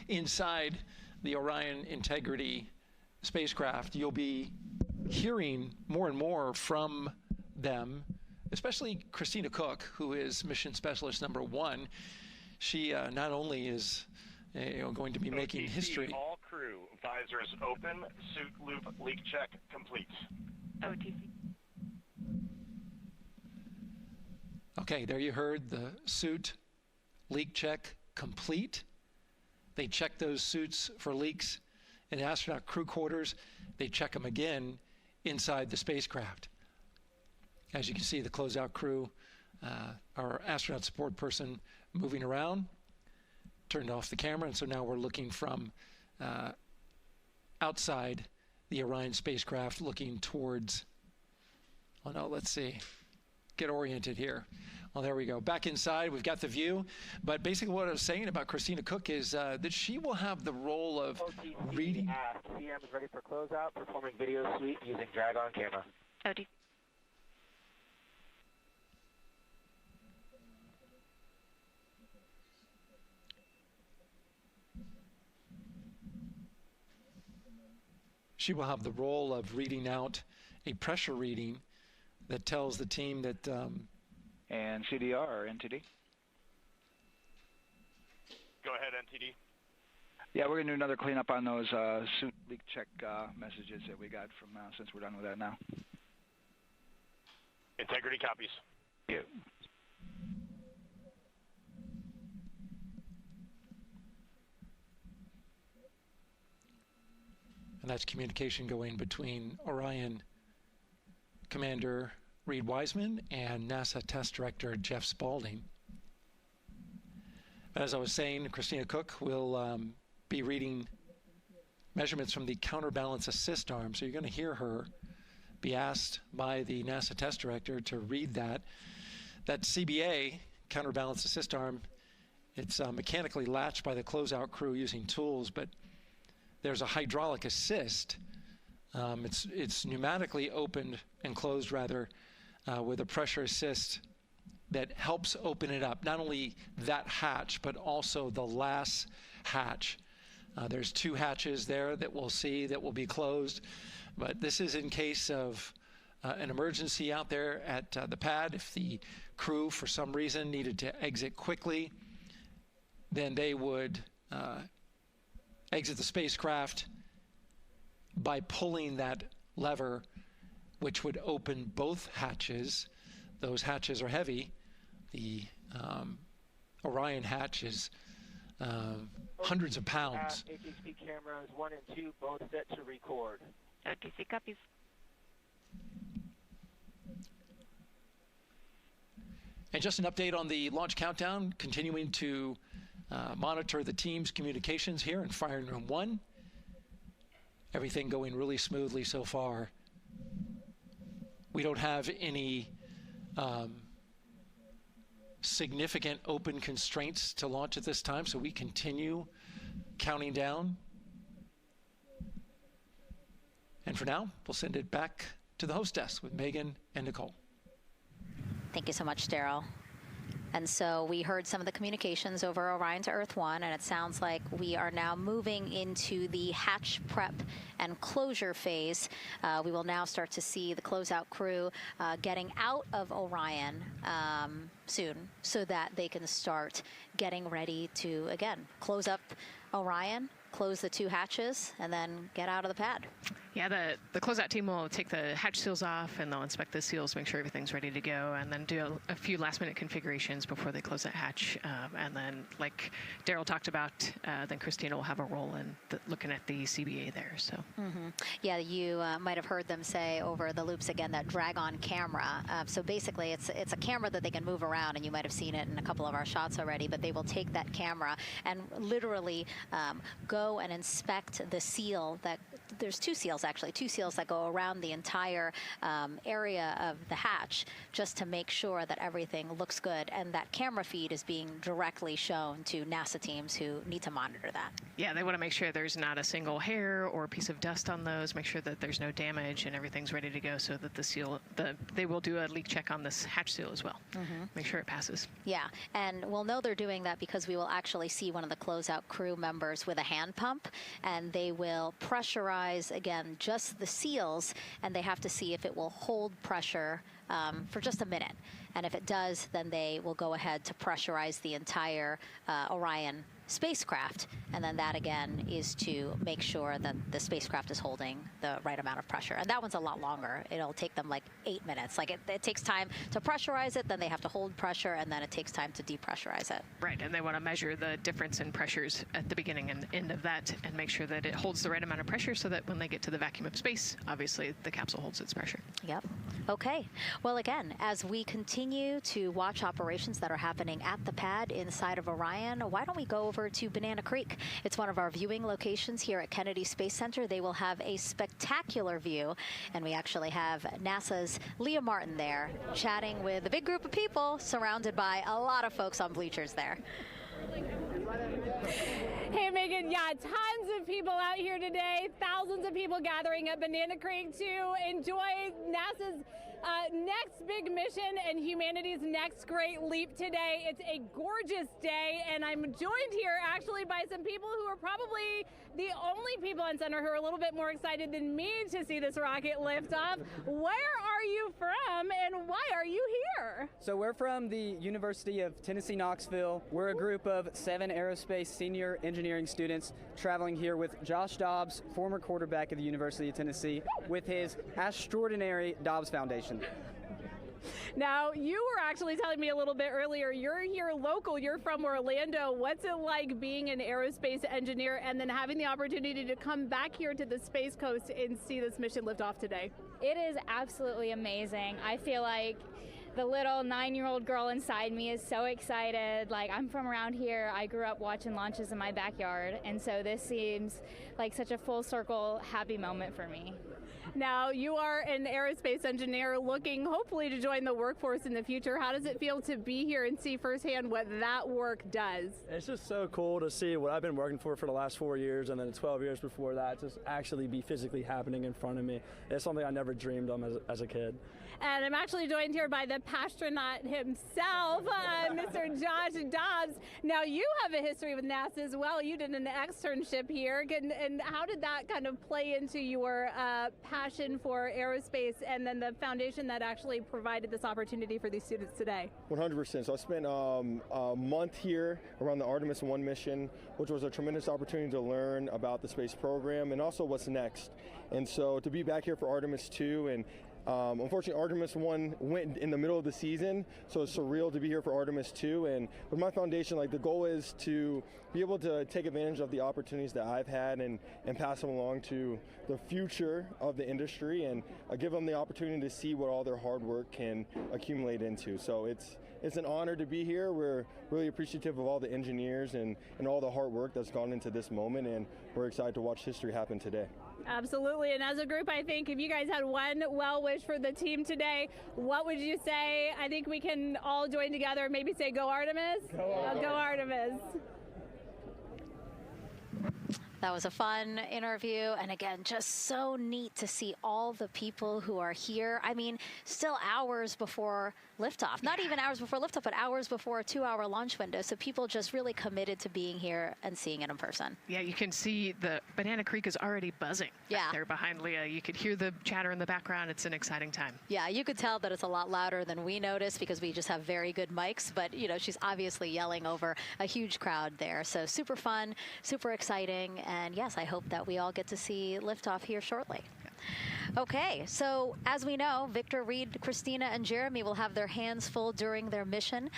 inside the Orion Integrity spacecraft, you'll be hearing more and more from them, especially Christina Cook, who is mission specialist number 1. She not only is going to be making history.
All crew, visors open, suit loop leak check complete.
OTC.
Okay, there you heard the suit leak check complete. They check those suits for leaks in astronaut crew quarters. They check them again inside the spacecraft. As you can see, the closeout crew, our astronaut support person moving around, turned off the camera, and so now we're looking from outside the Orion spacecraft, looking towards, oh no, let's see, get oriented here. Well, there we go. Back inside, we've got the view. But basically what I was saying about Christina Cook is that she will have the role of reading.
CM is ready for closeout, performing video sweep using drag-on camera.
OTC.
She will have the role of reading out a pressure reading that tells the team that...
and CDR or NTD?
Go ahead, NTD.
Yeah, we're going to do another cleanup on those suit leak check messages that we got from since we're done with that now.
Integrity copies.
Yeah.
And that's communication going between Orion Commander Reed Wiseman and NASA Test Director Jeff Spaulding. As I was saying, Christina Cook will be reading measurements from the counterbalance assist arm. So you're going to hear her be asked by the NASA Test Director to read that. That CBA, counterbalance assist arm, it's mechanically latched by the closeout crew using tools, but there's a hydraulic assist. It's pneumatically opened and closed, rather, with a pressure assist that helps open it up. Not only that hatch, but also the last hatch. There's 2 hatches there that we'll see that will be closed. But this is in case of an emergency out there at the pad. If the crew, for some reason, needed to exit quickly, then they would exit the spacecraft by pulling that lever, which would open both hatches. Those hatches are heavy. The Orion hatch is hundreds of pounds.
HHP cameras 1 and 2 both set to record.
OTC copies.
And just an update on the launch countdown, continuing to monitor the team's communications here in Firing Room 1. Everything going really smoothly so far. We don't have any significant open constraints to launch at this time, so we continue counting down. And for now, we'll send it back to the host desk with Megan and Nicole.
Thank you so much, Daryl. And so we heard some of the communications over Orion to Earth 1, and it sounds like we are now moving into the hatch prep and closure phase. We will now start to see the closeout crew getting out of Orion soon so that they can start getting ready to, again, close up Orion, close the 2 hatches, and then get out of the pad.
Yeah, the closeout team will take the hatch seals off, and they'll inspect the seals, make sure everything's ready to go, and then do a few last-minute configurations before they close that hatch. And then, like Daryl talked about, then Christina will have a role in looking at the CBA there. So.
Yeah, you might have heard them say over the loops again that drag-on camera. So basically, it's a camera that they can move around, and you might have seen it in a couple of our shots already. But they will take that camera and literally go and inspect the seal that. There's 2 seals, actually, 2 seals that go around the entire area of the hatch just to make sure that everything looks good. And that camera feed is being directly shown to NASA teams who need to monitor that.
Yeah, they want to make sure there's not a single hair or piece of dust on those, make sure that there's no damage and everything's ready to go so that the seal, they will do a leak check on this hatch seal as well. Make sure it passes.
Yeah, and we'll know they're doing that because we will actually see one of the closeout crew members with a hand pump, and they will pressurize pressurize, again, just the seals, and they have to see if it will hold pressure for just a minute. And if it does, then they will go ahead to pressurize the entire Orion spacecraft. And then that, again, is to make sure that the spacecraft is holding the right amount of pressure. And that one's a lot longer. It'll take them like 8 minutes. Like it takes time to pressurize it, then they have to hold pressure, and then it takes time to depressurize it.
Right, and they want to measure the difference in pressures at the beginning and end of that and make sure that it holds the right amount of pressure so that when they get to the vacuum of space, obviously the capsule holds its pressure.
Yep. Okay. Well, again, as we continue to watch operations that are happening at the pad inside of Orion, why don't we go over to Banana Creek? It's one of our viewing locations here at Kennedy Space Center. They will have a spectacular view, and we actually have NASA's Leah Martin there chatting with a big group of people surrounded by a lot of folks on bleachers there.
Hey, Megan, yeah, tons of people out here today, thousands of people gathering at Banana Creek to enjoy NASA's next big mission and humanity's next great leap today. It's a gorgeous day, and I'm joined here actually by some people who are probably the only people on center who are a little bit more excited than me to see this rocket lift off. Where are you from, and why are you here?
So we're from the University of Tennessee, Knoxville. We're a group of 7 aerospace senior engineering students traveling here with Josh Dobbs, former quarterback of the University of Tennessee, with his extraordinary Dobbs Foundation.
Now, you were actually telling me a little bit earlier, you're here local, you're from Orlando. What's it like being an aerospace engineer and then having the opportunity to come back here to the Space Coast and see this mission lift off today?
It is absolutely amazing. I feel like the little 9-year-old girl inside me is so excited. Like, I'm from around here. I grew up watching launches in my backyard, and so this seems like such a full circle happy moment for me.
Now, you are an aerospace engineer looking hopefully to join the workforce in the future. How does it feel to be here and see firsthand what that work does?
It's just so cool to see what I've been working for the last 4 years and then 12 years before that just actually be physically happening in front of me. It's something I never dreamed of as a kid.
And I'm actually joined here by the pastronaut himself, Mr. Josh Dobbs. Now, you have a history with NASA as well. You did an externship here. And how did that kind of play into your passion for aerospace and then the foundation that actually provided this opportunity for these students today?
100%. So I spent a month here around the Artemis 1 mission, which was a tremendous opportunity to learn about the space program and also what's next. And so to be back here for Artemis 2 and unfortunately, Artemis 1 went in the middle of the season, so it's surreal to be here for Artemis 2. And with my foundation, like, the goal is to be able to take advantage of the opportunities that I've had and pass them along to the future of the industry and give them the opportunity to see what all their hard work can accumulate into. So it's an honor to be here. We're really appreciative of all the engineers and all the hard work that's gone into this moment, and we're excited to watch history happen today.
Absolutely, and as a group, I think if you guys had one well wish for the team today, what would you say? I think we can all join together and maybe say, go Artemis? Go Artemis.
That was a fun interview, and again, just so neat to see all the people who are here. I mean, still hours before liftoff. Not even hours before liftoff, but hours before a 2-hour launch window. So people just really committed to being here and seeing it in person.
Yeah, you can see the Banana Creek is already buzzing.
Yeah.
There behind Leah. You could hear the chatter in the background. It's an exciting time.
Yeah, you could tell that it's a lot louder than we noticed because we just have very good mics. But, you know, she's obviously yelling over a huge crowd there. So super fun, super exciting. And yes, I hope that we all get to see liftoff here shortly. Okay, so as we know, Victor, Reed, Christina, and Jeremy will have their hands full during their mission.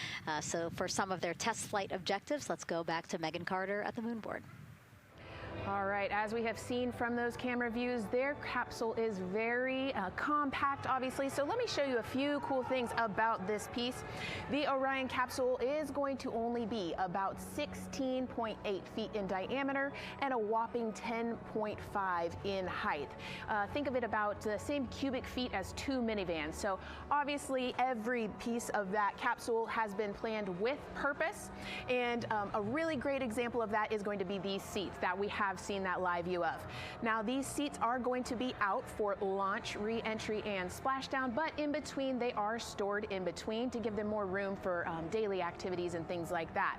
So for some of their test flight objectives, let's go back to Megan Carter at the moon board.
All right, as we have seen from those camera views, their capsule is very compact, obviously. So let me show you a few cool things about this piece. The Orion capsule is going to only be about 16.8 feet in diameter and a whopping 10.5 in height. Think of it about the same cubic feet as 2 minivans. So obviously every piece of that capsule has been planned with purpose. And a really great example of that is going to be these seats that we have seen that live view of. Now, these seats are going to be out for launch, re-entry, and splashdown, but in between, they are stored in between to give them more room for daily activities and things like that.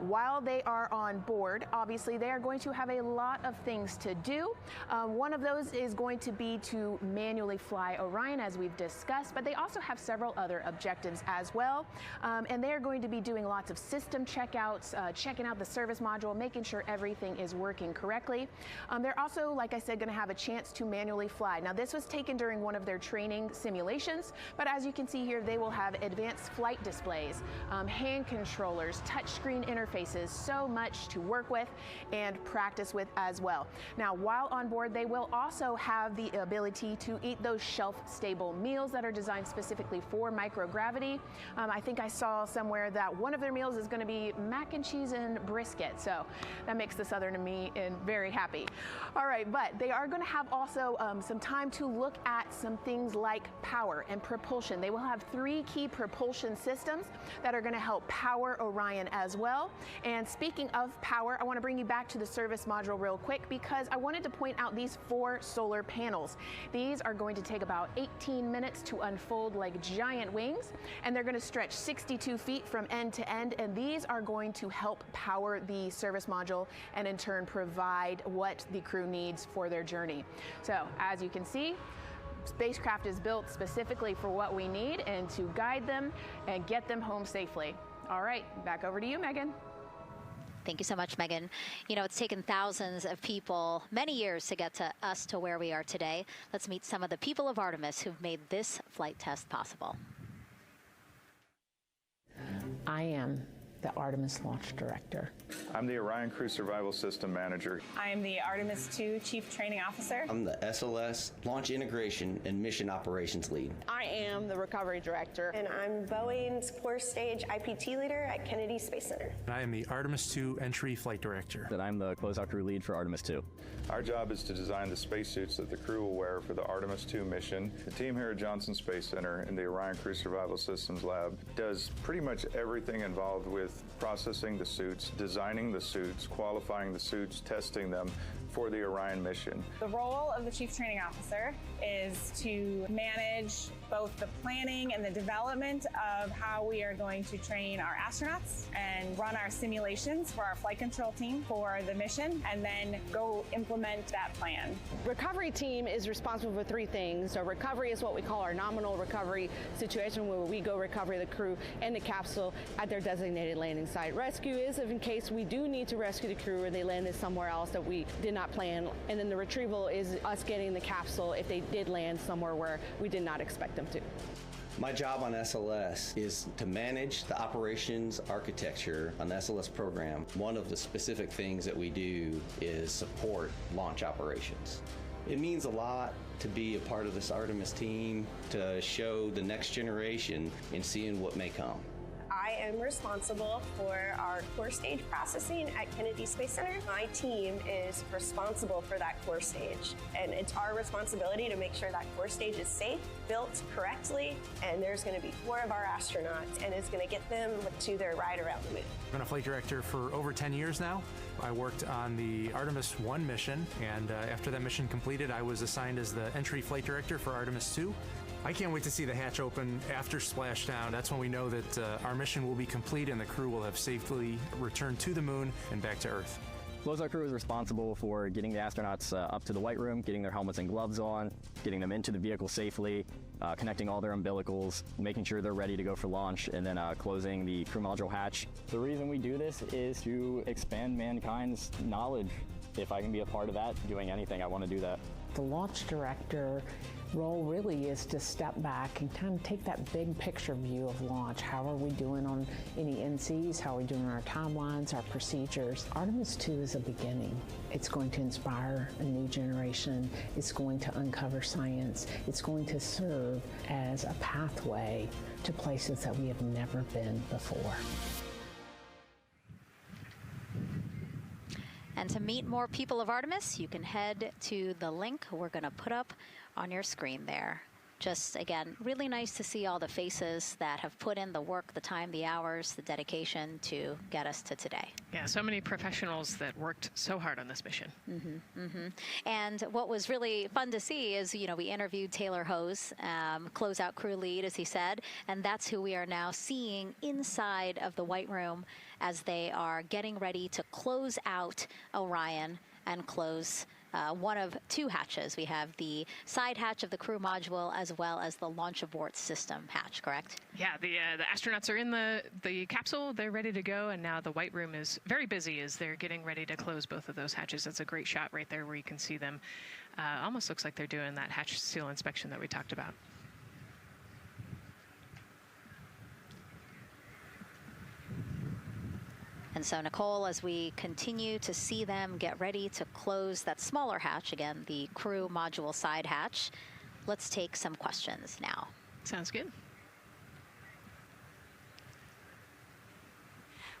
while they are on board, obviously they are going to have a lot of things to do. One of those is going to be to manually fly Orion, as we've discussed, but they also have several other objectives as well. And they are going to be doing lots of system checkouts, checking out the service module, making sure everything is working correctly. They're also, like I said, going to have a chance to manually fly. Now, this was taken during one of their training simulations, but as you can see here, they will have advanced flight displays, hand controllers, touchscreen interfaces, so much to work with and practice with as well. Now, while on board, they will also have the ability to eat those shelf-stable meals that are designed specifically for microgravity. I think I saw somewhere that one of their meals is going to be mac and cheese and brisket, so that makes the Southern me very happy. All right, but they are going to have also some time to look at some things like power and propulsion. They will have 3 key propulsion systems that are going to help power Orion as well. And speaking of power, I want to bring you back to the service module real quick because I wanted to point out these 4 solar panels. These are going to take about 18 minutes to unfold like giant wings, and they're going to stretch 62 feet from end to end, and these are going to help power the service module and in turn provide what the crew needs for their journey. So as you can see, spacecraft is built specifically for what we need and to guide them and get them home safely. All right, back over to you, Megan.
Thank you so much, Megan. You know, it's taken thousands of people many years to get to us to where we are today. Let's meet some of the people of Artemis who've made this flight test possible.
I am the Artemis Launch Director.
I'm the Orion Crew Survival System Manager.
I am the Artemis II Chief Training Officer.
I'm the SLS Launch Integration and Mission Operations Lead.
I am the Recovery Director.
And I'm Boeing's Core Stage IPT Leader at Kennedy Space Center.
And I am the Artemis II Entry Flight Director.
And I'm the Closeout Crew Lead for Artemis II.
Our job is to design the spacesuits that the crew will wear for the Artemis II mission. The team here at Johnson Space Center in the Orion Crew Survival Systems Lab does pretty much everything involved with processing the suits, designing the suits, qualifying the suits, testing them for the Orion mission.
The role of the Chief Training Officer is to manage both the planning and the development of how we are going to train our astronauts and run our simulations for our flight control team for the mission, and then go implement that plan.
Recovery team is responsible for 3 things. So recovery is what we call our nominal recovery situation, where we go recover the crew and the capsule at their designated landing site. Rescue is in case we do need to rescue the crew or they landed somewhere else that we did not plan. And then the retrieval is us getting the capsule if they did land somewhere where we did not expect them to.
My job on SLS is to manage the operations architecture on the SLS program. One of the specific things that we do is support launch operations. It means a lot to be a part of this Artemis team, to show the next generation and seeing what may come.
I am responsible for our core stage processing at Kennedy Space Center. My team is responsible for that core stage, and it's our responsibility to make sure that core stage is safe, built correctly, and there's going to be 4 of our astronauts, and it's going to get them to their ride around the moon.
I've been a flight director for over 10 years now. I worked on the Artemis I mission, and after that mission completed, I was assigned as the entry flight director for Artemis II. I can't wait to see the hatch open after splashdown. That's when we know that our mission will be complete and the crew will have safely returned to the moon and back to Earth.
Closeout Crew is responsible for getting the astronauts up to the white room, getting their helmets and gloves on, getting them into the vehicle safely, connecting all their umbilicals, making sure they're ready to go for launch, and then closing the crew module hatch. The reason we do this is to expand mankind's knowledge. If I can be a part of that, doing anything, I want to do that.
The launch director role really is to step back and kind of take that big picture view of launch. How are we doing on any NCs? How are we doing on our timelines, our procedures? Artemis II is a beginning. It's going to inspire a new generation. It's going to uncover science. It's going to serve as a pathway to places that we have never been before.
And to meet more people of Artemis, you can head to the link we're going to put up on your screen there. just, again, really nice to see all the faces that have put in the work, the time, the hours, the dedication to get us to today.
Yeah, so many professionals that worked so hard on this mission.
And what was really fun to see is, you know, we interviewed Taylor Hose, closeout crew lead, as he said, and that's who we are now seeing inside of the White Room as they are getting ready to close out Orion and close one of two hatches. We have the side hatch of the crew module as well as the launch abort system hatch, correct?
Yeah, the astronauts are in the capsule. They're ready to go, and now the White Room is very busy as they're getting ready to close both of those hatches. That's a great shot right there where you can see them. Almost looks like they're doing that hatch seal inspection that we talked about.
And so, Nicole, as we continue to see them get ready to close that smaller hatch, again, the crew module side hatch, let's take some questions now.
Sounds good.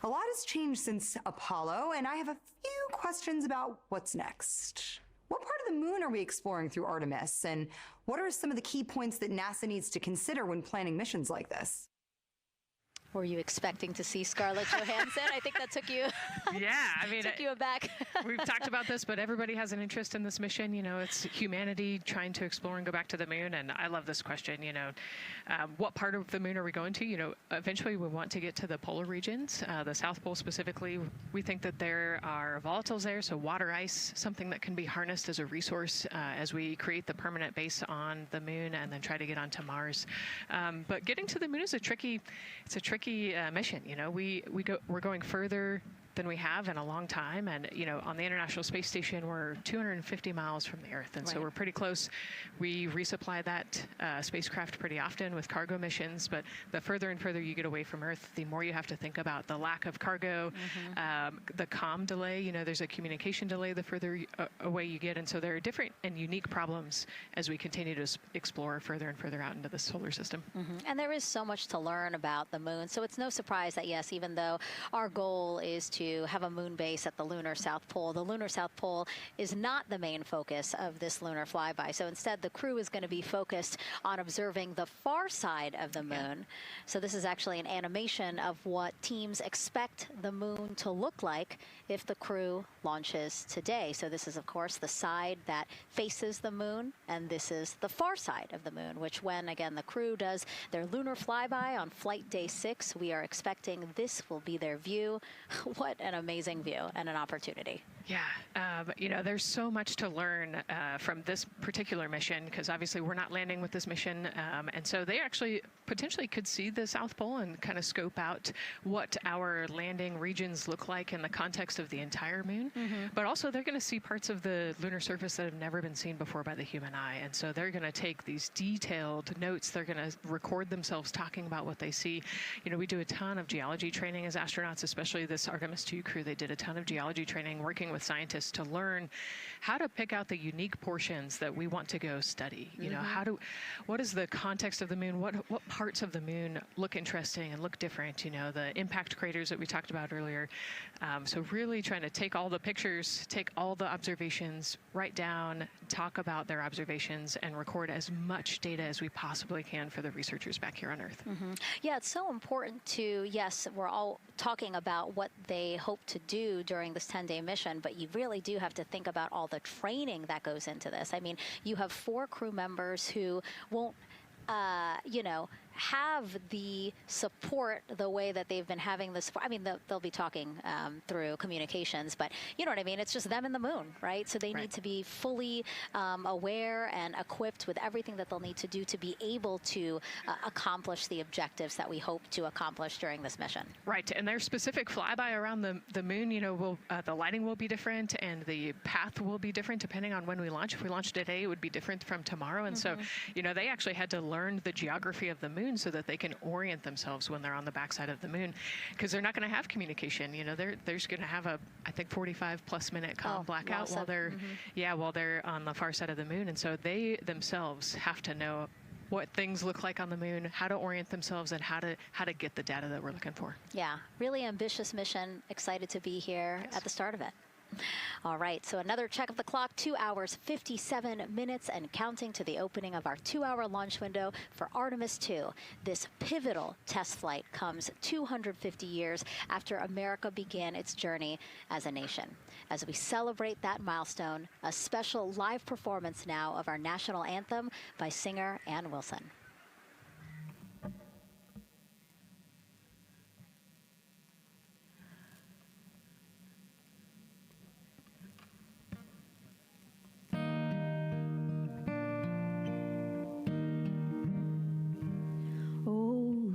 A lot has changed since Apollo, and I have a few questions about what's next. What part of the moon are we exploring through Artemis, and what are some of the key points that NASA needs to consider when planning missions like this?
Were you expecting to see Scarlett Johansson? I think that took you.
Yeah, I mean,
took you aback.
We've talked about this, but everybody has an interest in this mission. You know, it's humanity trying to explore and go back to the moon, and I love this question. You know, what part of the moon are we going to? You know, eventually we want to get to the polar regions, the South Pole specifically. We think that there are volatiles there, so water ice, something that can be harnessed as a resource as we create the permanent base on the moon and then try to get onto Mars. But getting to the moon is a tricky mission. You know, we're going further than we have in a long time, and you know, on the International Space Station we're 250 miles from the Earth, and so we're pretty close. We resupply that spacecraft pretty often with cargo missions, but the further and further you get away from Earth, the more you have to think about the lack of cargo, the comm delay. You know, there's a communication delay the further away you get, and so there are different and unique problems as we continue to explore further and further out into the solar system.
And there is so much to learn about the moon, so it's no surprise that, yes, even though our goal is to have a moon base at the lunar South Pole, the lunar South Pole is not the main focus of this lunar flyby. So instead, the crew is going to be focused on observing the far side of the moon. So this is actually an animation of what teams expect the moon to look like if the crew launches today. So this is, of course, the side that faces the moon, and this is the far side of the moon, which when, again, the crew does their lunar flyby on flight day 6, we are expecting this will be their view. What an amazing view and an opportunity.
Yeah, you know, there's so much to learn from this particular mission, because obviously we're not landing with this mission, and so they actually potentially could see the South Pole and kind of scope out what our landing regions look like in the context of the entire moon. But also they're going to see parts of the lunar surface that have never been seen before by the human eye, and so they're going to take these detailed notes. They're going to record themselves talking about what they see. You know, we do a ton of geology training as astronauts, especially this Artemis 2 crew. They did a ton of geology training working with scientists to learn how to pick out the unique portions that we want to go study. You know, what is the context of the moon? What parts of the moon look interesting and look different? You know, the impact craters that we talked about earlier. So really trying to take all the pictures, take all the observations, write down, talk about their observations, and record as much data as we possibly can for the researchers back here on Earth.
Yeah, it's so important to, yes, we're all talking about what they hope to do during this 10-day mission, but you really do have to think about all the training that goes into this. I mean, you have 4 crew members who won't, you know, have the support the way that they've been having the support. I mean, they'll be talking through communications, but you know what I mean? It's just them and the moon, right? So they need to be fully aware and equipped with everything that they'll need to do to be able to accomplish the objectives that we hope to accomplish during this mission.
Right, and their specific flyby around the moon, you know, the lighting will be different and the path will be different depending on when we launch. If we launch today, it would be different from tomorrow. And so, you know, they actually had to learn the geography of the moon so that they can orient themselves when they're on the backside of the moon, because they're not going to have communication. You know, they're just going to have a, I think, 45+ minute comm blackout while they're while they're on the far side of the moon, and so they themselves have to know what things look like on the moon, how to orient themselves, and how to get the data that we're looking for.
Yeah, really ambitious mission. Excited to be here at the start of it. All right, so another check of the clock, 2 hours, 57 minutes and counting to the opening of our 2-hour launch window for Artemis 2. This pivotal test flight comes 250 years after America began its journey as a nation. As we celebrate that milestone, a special live performance now of our national anthem by singer Ann Wilson.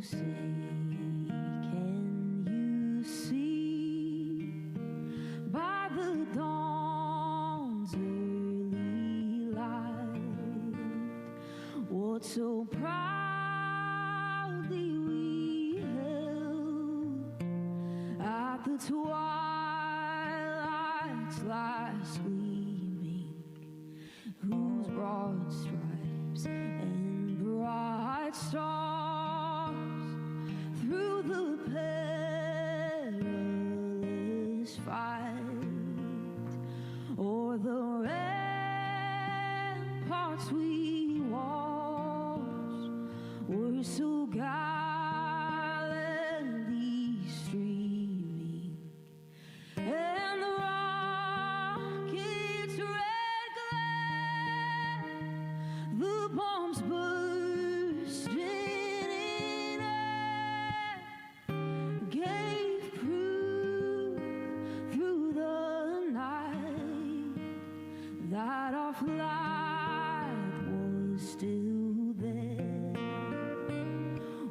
Say, can you see by the dawn's early light what so proudly we held at the twilight's last gleaming, whose broad stripes and bright stars through the perilous fight, o'er the ramparts we watched, were so gallantly streaming, and the rocket's red glare, the bombs bursting in air, gave proof through the night that our flight was still there.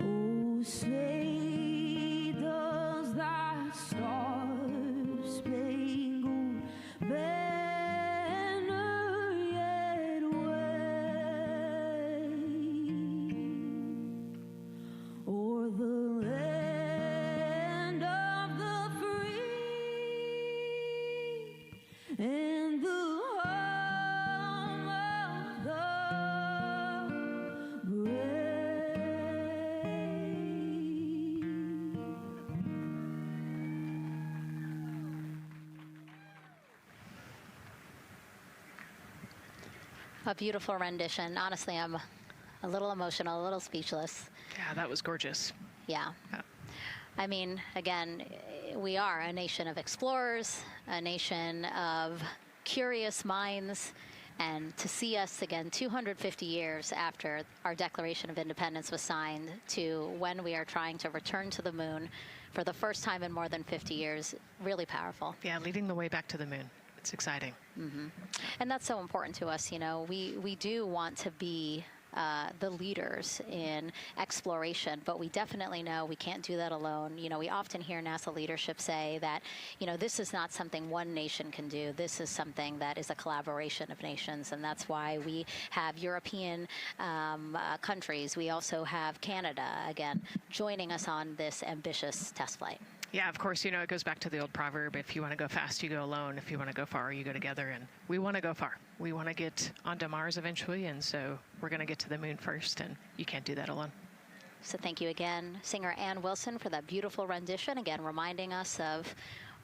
Oh, say does that star-spangled banner yet wave o'er the land of the free and the home of the
A beautiful rendition. Honestly, I'm a little emotional, a little speechless.
Yeah, that was gorgeous.
Yeah. I mean, again, we are a nation of explorers, a nation of curious minds, and to see us again 250 years after our Declaration of Independence was signed to when we are trying to return to the moon for the first time in more than 50 years, really powerful.
Yeah, leading the way back to the moon. It's exciting.
Mm-hmm. And that's so important to us. You know, we do want to be the leaders in exploration, but we definitely know we can't do that alone. You know, we often hear NASA leadership say that, you know, this is not something one nation can do. This is something that is a collaboration of nations, and that's why we have European countries. We also have Canada, again, joining us on this ambitious test flight.
Yeah, of course, you know, it goes back to the old proverb, if you want to go fast, you go alone. If you want to go far, you go together. And we want to go far. We want to get onto Mars eventually, and so we're going to get to the moon first, and you can't do that alone.
So thank you again, singer Ann Wilson, for that beautiful rendition, again reminding us of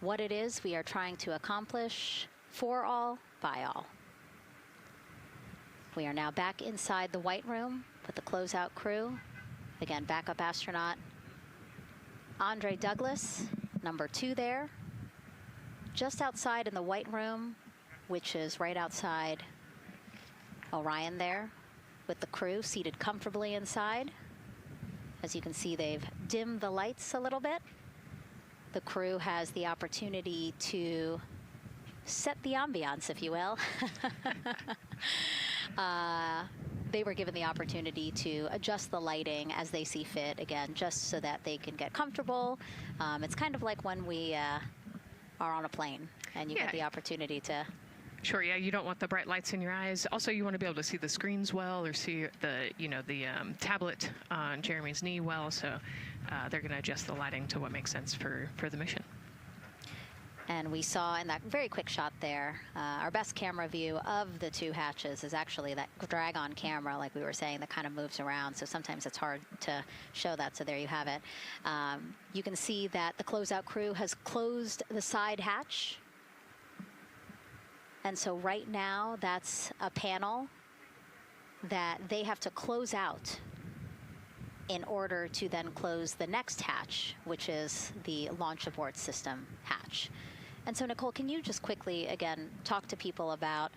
what it is we are trying to accomplish for all, by all. We are now back inside the White Room with the closeout crew. Again, backup astronaut Andre Douglas, number 2 there, just outside in the White Room, which is right outside Orion there, with the crew seated comfortably inside. As you can see, they've dimmed the lights a little bit. The crew has the opportunity to set the ambiance, if you will. They were given the opportunity to adjust the lighting as they see fit, again, just so that they can get comfortable. It's kind of like when we are on a plane and you get the opportunity to...
Sure, yeah, you don't want the bright lights in your eyes. Also, you want to be able to see the screens well, or see the, you know, the tablet on Jeremy's knee well, so they're going to adjust the lighting to what makes sense for the mission.
And we saw in that very quick shot there, our best camera view of the 2 hatches is actually that drag-on camera, like we were saying, that kind of moves around. So sometimes it's hard to show that. So there you have it. You can see that the closeout crew has closed the side hatch. And so right now, that's a panel that they have to close out in order to then close the next hatch, which is the launch abort system hatch. And so, Nicole, can you just quickly, again, talk to people about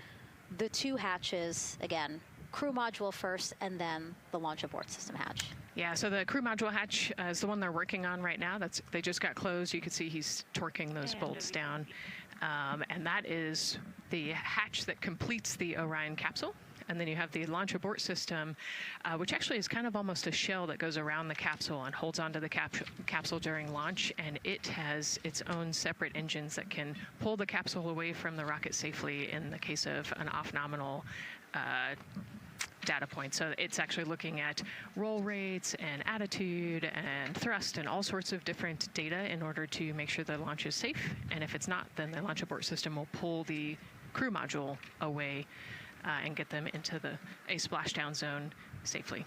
the two hatches, again, crew module first, and then the launch abort system hatch?
Yeah, so the crew module hatch is the one they're working on right now. They just got closed. You can see he's torquing those bolts down. And that is the hatch that completes the Orion capsule. And then you have the launch abort system, which actually is kind of almost a shell that goes around the capsule and holds onto the capsule during launch. And it has its own separate engines that can pull the capsule away from the rocket safely in the case of an off-nominal data point. So it's actually looking at roll rates and attitude and thrust and all sorts of different data in order to make sure the launch is safe. And if it's not, then the launch abort system will pull the crew module away and get them into a splashdown zone safely.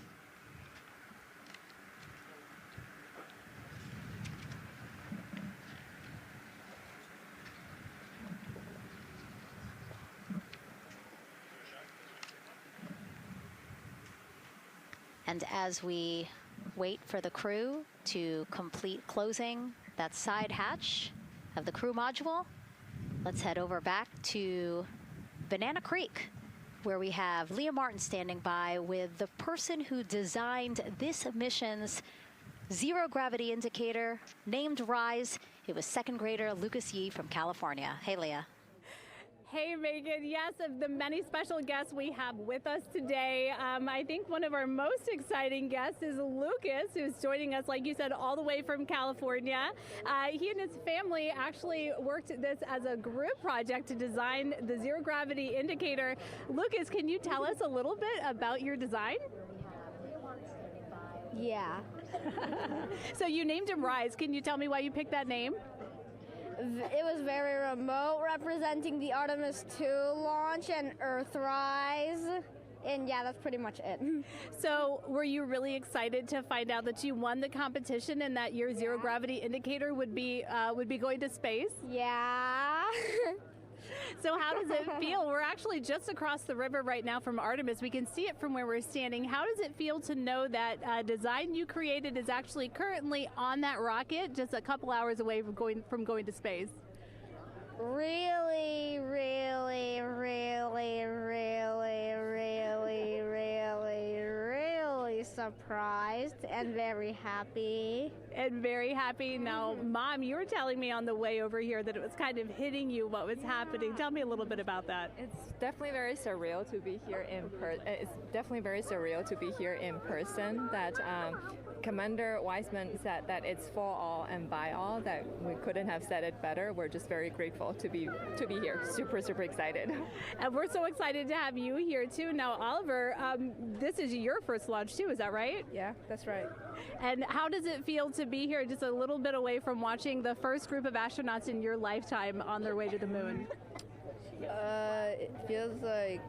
And as we wait for the crew to complete closing that side hatch of the crew module, let's head over back to Banana Creek, where we have Leah Martin standing by with the person who designed this mission's zero gravity indicator, named RISE. It was second grader Lucas Yee from California. Hey, Leah.
Hey, Megan. Yes, of the many special guests we have with us today, I think one of our most exciting guests is Lucas, who's joining us, like you said, all the way from California. He and his family actually worked this as a group project to design the zero gravity indicator. Lucas, can you tell us a little bit about your design?
Yeah.
So you named him RISE. Can you tell me why you picked that name?
It was very remote, representing the Artemis 2 launch and Earthrise. And yeah, that's pretty much it.
So were you really excited to find out that you won the competition and that your zero gravity indicator would be going to space?
Yeah.
So how does it feel? We're actually just across the river right now from Artemis. We can see it from where we're standing. How does it feel to know that design you created is actually currently on that rocket just a couple hours away from going to space?
Really, really, really, really, really, really, really surprised and very happy.
And very happy. Now, Mom, you were telling me on the way over here that it was kind of hitting you what was happening. Tell me a little bit about that.
It's definitely very surreal to be here in person. That Commander Weissman said that it's for all and by all. That we couldn't have said it better. We're just very grateful to be here. Super, super excited.
And we're so excited to have you here too. Now, Oliver, this is your first launch too. Is that right?
Yeah, that's right.
And how does it feel to be here just a little bit away from watching the first group of astronauts in your lifetime on their way to the moon?
It feels like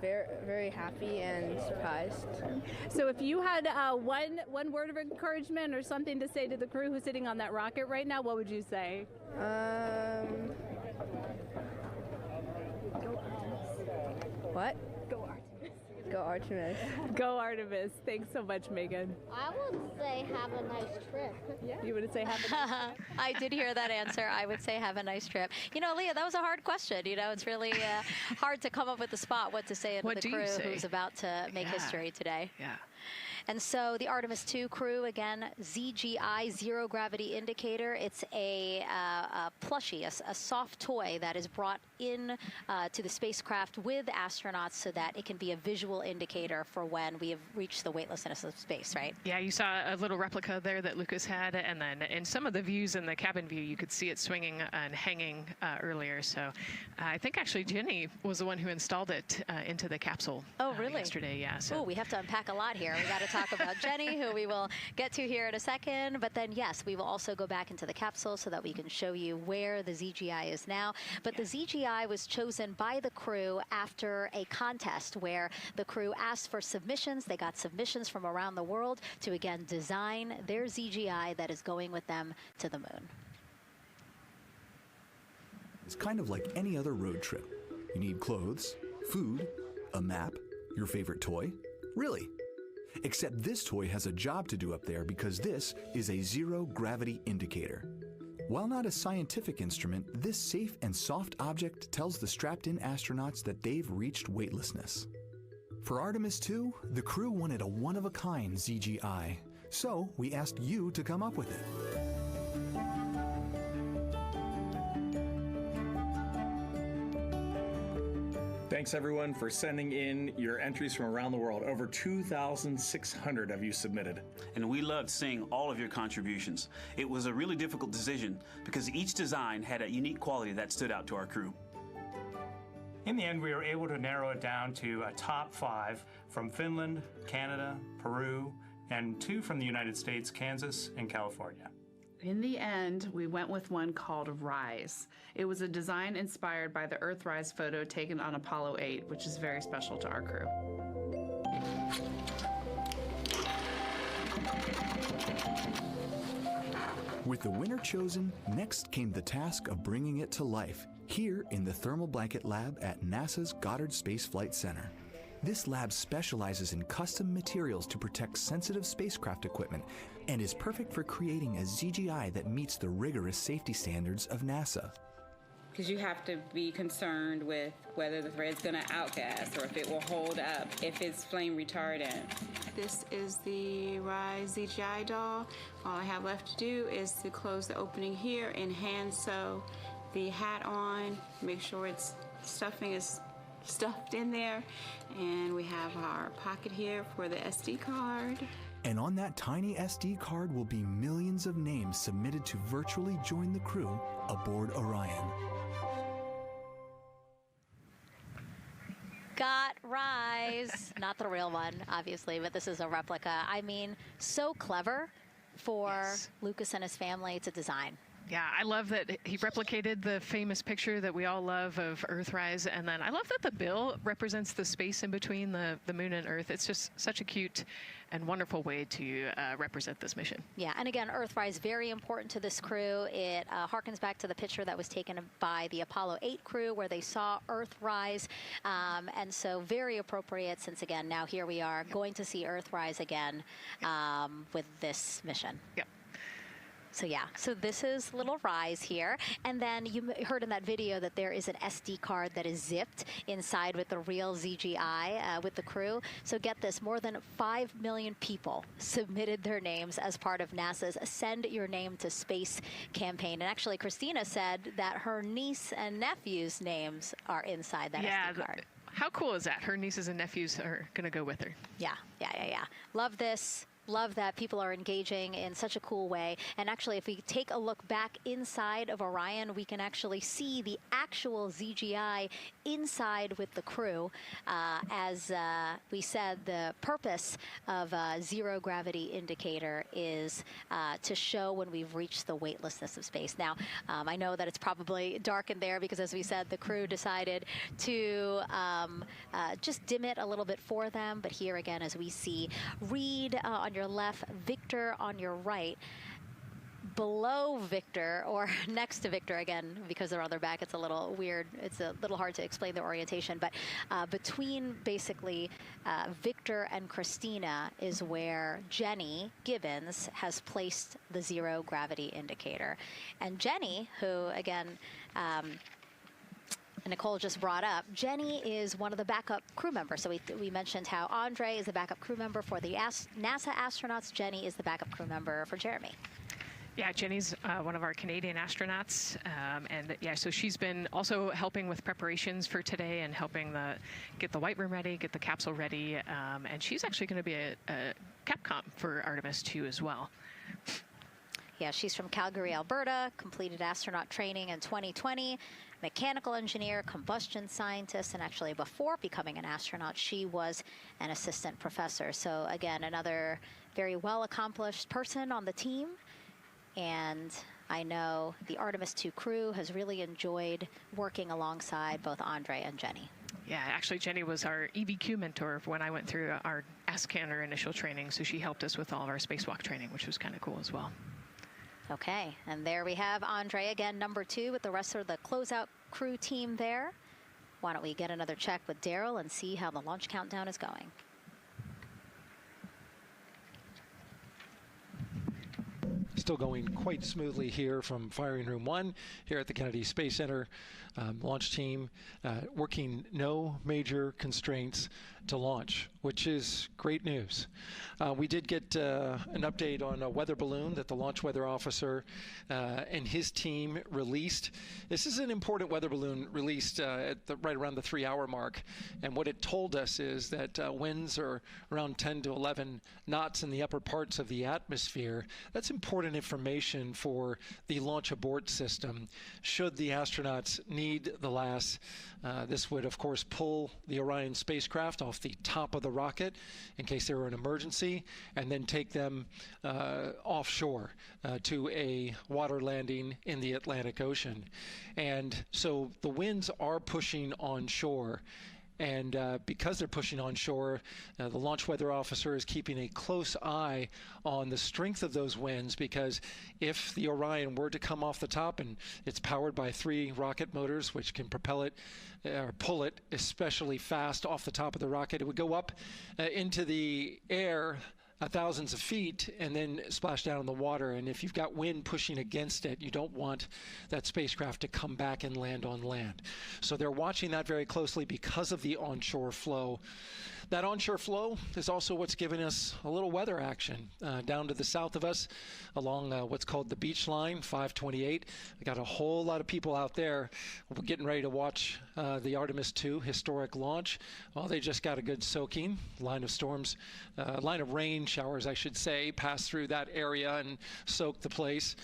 very, very happy and surprised.
So if you had one word of encouragement or something to say to the crew who's sitting on that rocket right now, what would you say?
What?
Go Artemis. Go Artemis. Thanks so much, Megan.
I would say have a nice trip.
Yeah. You would say have a nice trip?
I did hear that answer. I would say have a nice trip. You know, Leah, that was a hard question. You know, it's really hard to come up with the spot what to say to the crew who's about to make history today.
Yeah.
And so the Artemis 2 crew, again, ZGI, Zero Gravity Indicator. It's a plushie, a soft toy that is brought in to the spacecraft with astronauts so that it can be a visual indicator for when we have reached the weightlessness of space, right?
Yeah, you saw a little replica there that Lucas had, and then in some of the views in the cabin view, you could see it swinging and hanging earlier. So I think actually Jenny was the one who installed it into the capsule.
Oh, really?
Yesterday, yeah. So.
Oh, we have to unpack a lot here. We got to talk about Jenny, who we will get to here in a second. But then, yes, we will also go back into the capsule so that we can show you where the ZGI is now. But the ZGI was chosen by the crew after a contest where the crew asked for submissions. They got submissions from around the world to, again, design their ZGI that is going with them to the moon.
It's kind of like any other road trip.
You need clothes, food, a map, your favorite toy. Really. Except this toy has a job to do up there because this is a zero-gravity indicator. While not a scientific instrument, this safe and soft object tells the strapped-in astronauts that they've reached weightlessness. For Artemis 2, the crew wanted a one-of-a-kind ZGI, so we asked you to come up with it.
Thanks everyone for sending in your entries from around the world. Over 2,600 of you submitted.
And we loved seeing all of your contributions. It was a really difficult decision because each design had a unique quality that stood out to our crew.
In the end, we were able to narrow it down to a top 5 from Finland, Canada, Peru, and 2 from the United States, Kansas and California.
In the end, we went with one called Rise. It was a design inspired by the Earthrise photo taken on Apollo 8, which is very special to our crew.
With the winner chosen, next came the task of bringing it to life here in the Thermal Blanket Lab at NASA's Goddard Space Flight Center. This lab specializes in custom materials to protect sensitive spacecraft equipment and is perfect for creating a ZGI that meets the rigorous safety standards of NASA.
Because you have to be concerned with whether the thread's going to outgas or if it will hold up, if it's flame retardant.
This is the Rise ZGI doll. All I have left to do is to close the opening here and hand sew the hat on, make sure its stuffing is stuffed in there, and we have our pocket here for the SD card.
And on that tiny SD card will be millions of names submitted to virtually join the crew aboard Orion.
Got Rise. Not the real one, obviously, but this is a replica. I mean, so clever for Lucas and his family to design.
Yeah, I love that he replicated the famous picture that we all love of Earthrise, and then I love that the bill represents the space in between the moon and Earth. It's just such a cute and wonderful way to represent this mission.
Yeah, and again, Earthrise, very important to this crew. It harkens back to the picture that was taken by the Apollo 8 crew where they saw Earthrise, and so very appropriate since, again, now here we are going to see Earthrise again with this mission.
Yep.
So yeah, so this is little Rise here. And then you heard in that video that there is an SD card that is zipped inside with the real ZGI with the crew. So get this, more than 5 million people submitted their names as part of NASA's Send Your Name to Space campaign. And actually, Christina said that her niece and nephew's names are inside that SD card.
How cool is that? Her nieces and nephews are going to go with her.
Yeah. Love this. Love that people are engaging in such a cool way. And actually, if we take a look back inside of Orion, we can actually see the actual ZGI inside with the crew. As we said, the purpose of a zero gravity indicator is to show when we've reached the weightlessness of space. Now, I know that it's probably dark in there because, as we said, the crew decided to just dim it a little bit for them. But here again, as we see, Reed on your left, Victor on your right. Below Victor, or next to Victor, again, because they're on their back, it's a little weird. It's a little hard to explain their orientation. But between basically Victor and Christina is where Jenny Gibbons has placed the zero gravity indicator. And Jenny, who, again, Nicole just brought up, Jenny is one of the backup crew members. So we mentioned how Andre is the backup crew member for the NASA astronauts. Jenny is the backup crew member for Jeremy.
Yeah, Jenny's one of our Canadian astronauts, and yeah, so she's been also helping with preparations for today and helping get the white room ready, get the capsule ready, and she's actually going to be a Capcom for Artemis 2 as well.
Yeah, she's from Calgary, Alberta, completed astronaut training in 2020, mechanical engineer, combustion scientist, and actually before becoming an astronaut, she was an assistant professor. So again, another very well-accomplished person on the team. And I know the Artemis 2 crew has really enjoyed working alongside both Andre and Jenny.
Yeah, actually, Jenny was our EBQ mentor when I went through our AskCanner initial training, so she helped us with all of our spacewalk training, which was kind of cool as well.
Okay, and there we have Andre again, number 2, with the rest of the closeout crew team there. why don't we get another check with Daryl and see how the launch countdown is going.
Still going quite smoothly here from Firing Room 1 here at the Kennedy Space Center. Launch team working no major constraints to launch, which is great news. We did get an update on a weather balloon that the launch weather officer and his team released. This is an important weather balloon released right around the 3-hour mark. And what it told us is that winds are around 10 to 11 knots in the upper parts of the atmosphere. That's important information for the launch abort system. Should the astronauts need the LAS, this would, of course, pull the Orion spacecraft off the top of the rocket in case there were an emergency, and then take them offshore to a water landing in the Atlantic Ocean. And so the winds are pushing onshore. And because they're pushing onshore, the launch weather officer is keeping a close eye on the strength of those winds, because if the Orion were to come off the top, and it's powered by 3 rocket motors which can propel it or pull it especially fast off the top of the rocket, it would go up into the air thousands of feet and then splash down in the water. And if you've got wind pushing against it, you don't want that spacecraft to come back and land on land. So they're watching that very closely because of the onshore flow. That onshore flow is also what's giving us a little weather action down to the south of us along what's called the beach line, 528. We got a whole lot of people out there. We're getting ready to watch the Artemis 2 historic launch. Well, they just got a good soaking. Line of rain showers, I should say, passed through that area and soaked the place.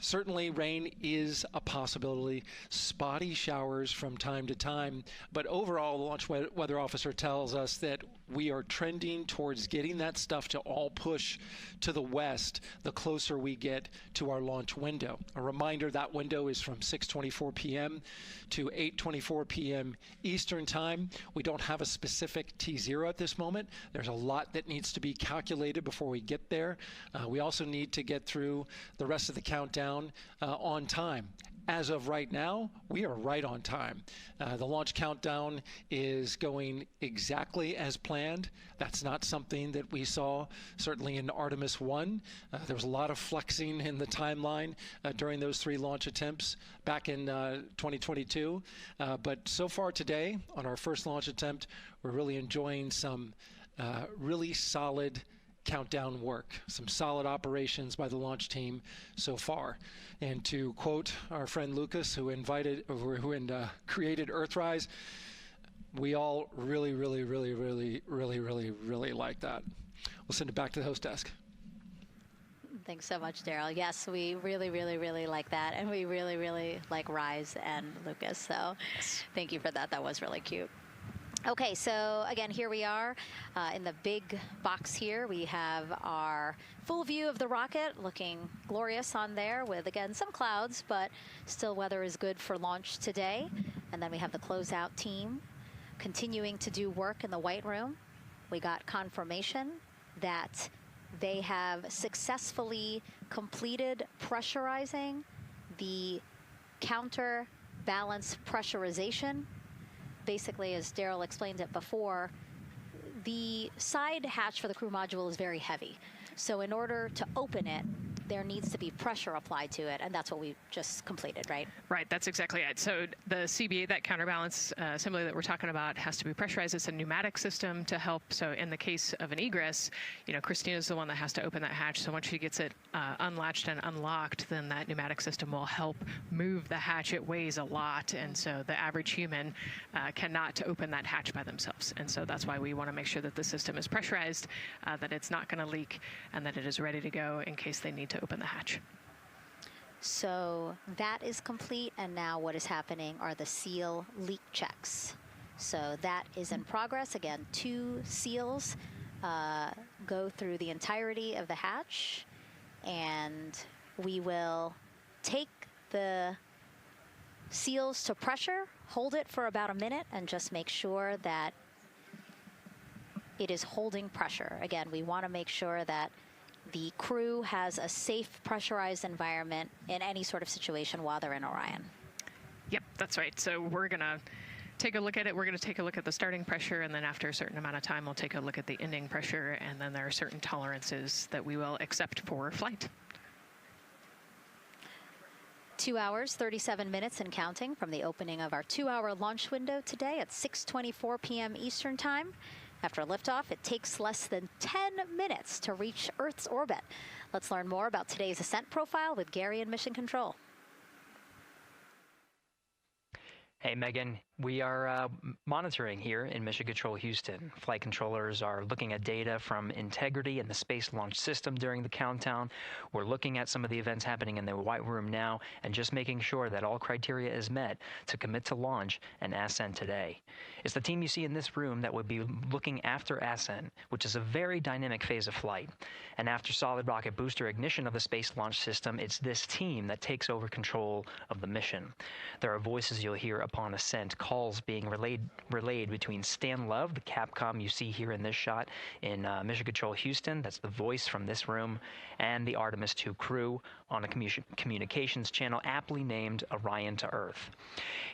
Certainly rain is a possibility, spotty showers from time to time, but overall the launch weather officer tells us that we are trending towards getting that stuff to all push to the west the closer we get to our launch window. A reminder, that window is from 6:24 p.m. to 8:24 p.m. Eastern Time. We don't have a specific T0 at this moment. There's a lot that needs to be calculated before we get there. We also need to get through the rest of the countdown on time. As of right now, we are right on time. The launch countdown is going exactly as planned. That's not something that we saw certainly in Artemis 1. There was a lot of flexing in the timeline during those 3 launch attempts back in 2022. But so far today, on our first launch attempt, we're really enjoying some really solid countdown work, some solid operations by the launch team so far. And to quote our friend Lucas, who created Earthrise, we all really like that. We'll send it back to the host desk.
Thanks so much, Daryl. Yes, we really like that, and we really like Rise and Lucas. So thank you for that. That was really cute. Okay, so again, here we are in the big box here. We have our full view of the rocket, looking glorious on there with, again, some clouds, but still weather is good for launch today. And then we have the closeout team continuing to do work in the White Room. We got confirmation that they have successfully completed pressurizing the counterbalance pressurization. Basically, as Daryl explained it before, the side hatch for the crew module is very heavy. So in order to open it, there needs to be pressure applied to it, and that's what we just completed, right?
Right, that's exactly it. So the CBA, that counterbalance assembly that we're talking about, has to be pressurized. It's a pneumatic system to help. So in the case of an egress, Christina's the one that has to open that hatch. So once she gets it unlatched and unlocked, then that pneumatic system will help move the hatch. It weighs a lot, and so the average human cannot open that hatch by themselves. And so that's why we want to make sure that the system is pressurized, that it's not going to leak, and that it is ready to go in case they need to open the hatch.
So that is complete, and now what is happening are the seal leak checks. So that is in progress. Again, 2 seals go through the entirety of the hatch, and we will take the seals to pressure, hold it for about a minute, and just make sure that it is holding pressure. Again, we want to make sure that the crew has a safe, pressurized environment in any sort of situation while they're in Orion.
Yep, that's right. So we're going to take a look at it. We're going to take a look at the starting pressure, and then after a certain amount of time, we'll take a look at the ending pressure, and then there are certain tolerances that we will accept for flight.
2 hours, 37 minutes and counting from the opening of our 2-hour launch window today at 6:24 p.m. Eastern Time. After liftoff, it takes less than 10 minutes to reach Earth's orbit. Let's learn more about today's ascent profile with Gary in Mission Control.
Hey, Megan. We are monitoring here in Mission Control Houston. Flight controllers are looking at data from integrity in the Space Launch System during the countdown. We're looking at some of the events happening in the White Room now and just making sure that all criteria is met to commit to launch and ascent today. It's the team you see in this room that would be looking after ascent, which is a very dynamic phase of flight. And after solid rocket booster ignition of the Space Launch System, it's this team that takes over control of the mission. There are voices you'll hear upon ascent, calls being relayed between Stan Love, the Capcom you see here in this shot in Mission Control Houston, that's the voice from this room, and the Artemis 2 crew on a communications channel aptly named Orion to Earth.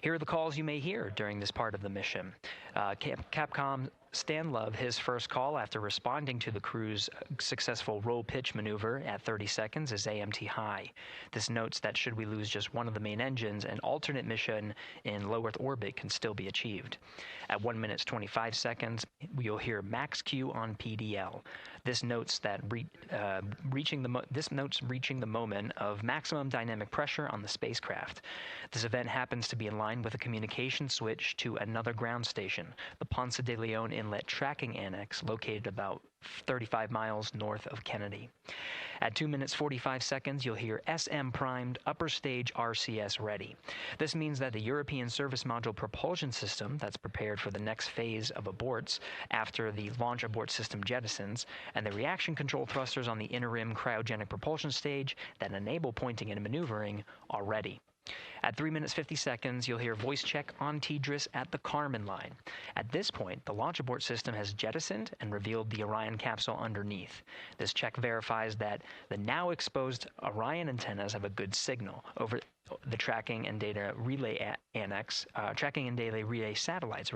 Here are the calls you may hear during this part of the mission. Capcom Stan Love, his first call after responding to the crew's successful roll pitch maneuver at 30 seconds is AMT high. This notes that should we lose just one of the main engines, an alternate mission in low Earth orbit can still be achieved. At 1 minute 25 seconds, you'll hear max Q on PDL. This notes that reaching the moment of maximum dynamic pressure on the spacecraft. This event happens to be in line with a communication switch to another ground station, the Ponce de Leon Inlet Tracking Annex, located about 35 miles north of Kennedy. At 2 minutes 45 seconds, you'll hear SM primed, upper stage RCS ready. This means that the European Service Module propulsion system that's prepared for the next phase of aborts after the launch abort system jettisons, and the reaction control thrusters on the inner rim cryogenic propulsion stage that enable pointing and maneuvering are ready. At 3 minutes 50 seconds, you'll hear voice check on TDRS at the Kármán line. At this point, the launch abort system has jettisoned and revealed the Orion capsule underneath. This check verifies that the now exposed Orion antennas have a good signal over the tracking and data relay relay satellites,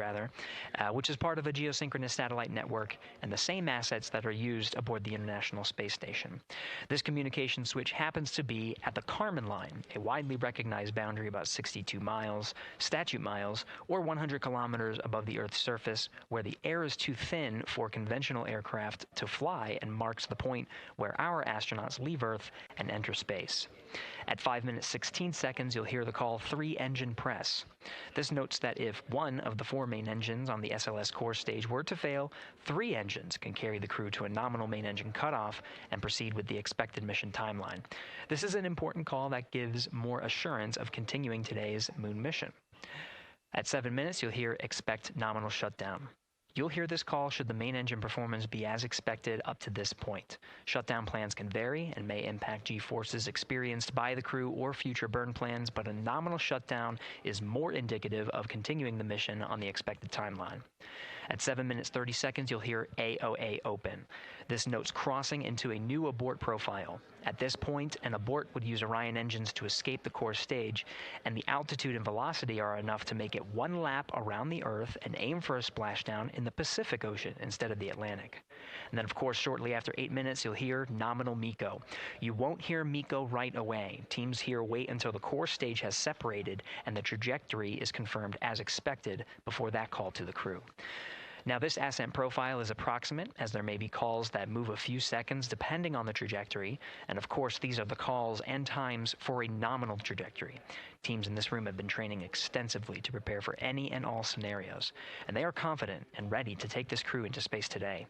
which is part of a geosynchronous satellite network and the same assets that are used aboard the International Space Station. This communication switch happens to be at the Kármán line, a widely recognized boundary about 62 miles, statute miles, or 100 kilometers above the Earth's surface, where the air is too thin for conventional aircraft to fly and marks the point where our astronauts leave Earth and enter space. At 5 minutes 16 seconds, you'll hear the call 3-engine press. This notes that if one of the 4 main engines on the SLS core stage were to fail, 3 engines can carry the crew to a nominal main engine cutoff and proceed with the expected mission timeline. This is an important call that gives more assurance of continuing today's moon mission. At 7 minutes, you'll hear expect nominal shutdown. You'll hear this call should the main engine performance be as expected up to this point. Shutdown plans can vary and may impact G-forces experienced by the crew or future burn plans, but a nominal shutdown is more indicative of continuing the mission on the expected timeline. At 7 minutes 30 seconds, you'll hear AOA open. This notes crossing into a new abort profile. At this point, an abort would use Orion engines to escape the core stage, and the altitude and velocity are enough to make it 1 lap around the Earth and aim for a splashdown in the Pacific Ocean instead of the Atlantic. And then, of course, shortly after 8 minutes, you'll hear nominal MECO. You won't hear MECO right away. Teams here wait until the core stage has separated and the trajectory is confirmed as expected before that call to the crew. Now, this ascent profile is approximate, as there may be calls that move a few seconds depending on the trajectory, and of course these are the calls and times for a nominal trajectory. Teams in this room have been training extensively to prepare for any and all scenarios, and they are confident and ready to take this crew into space today.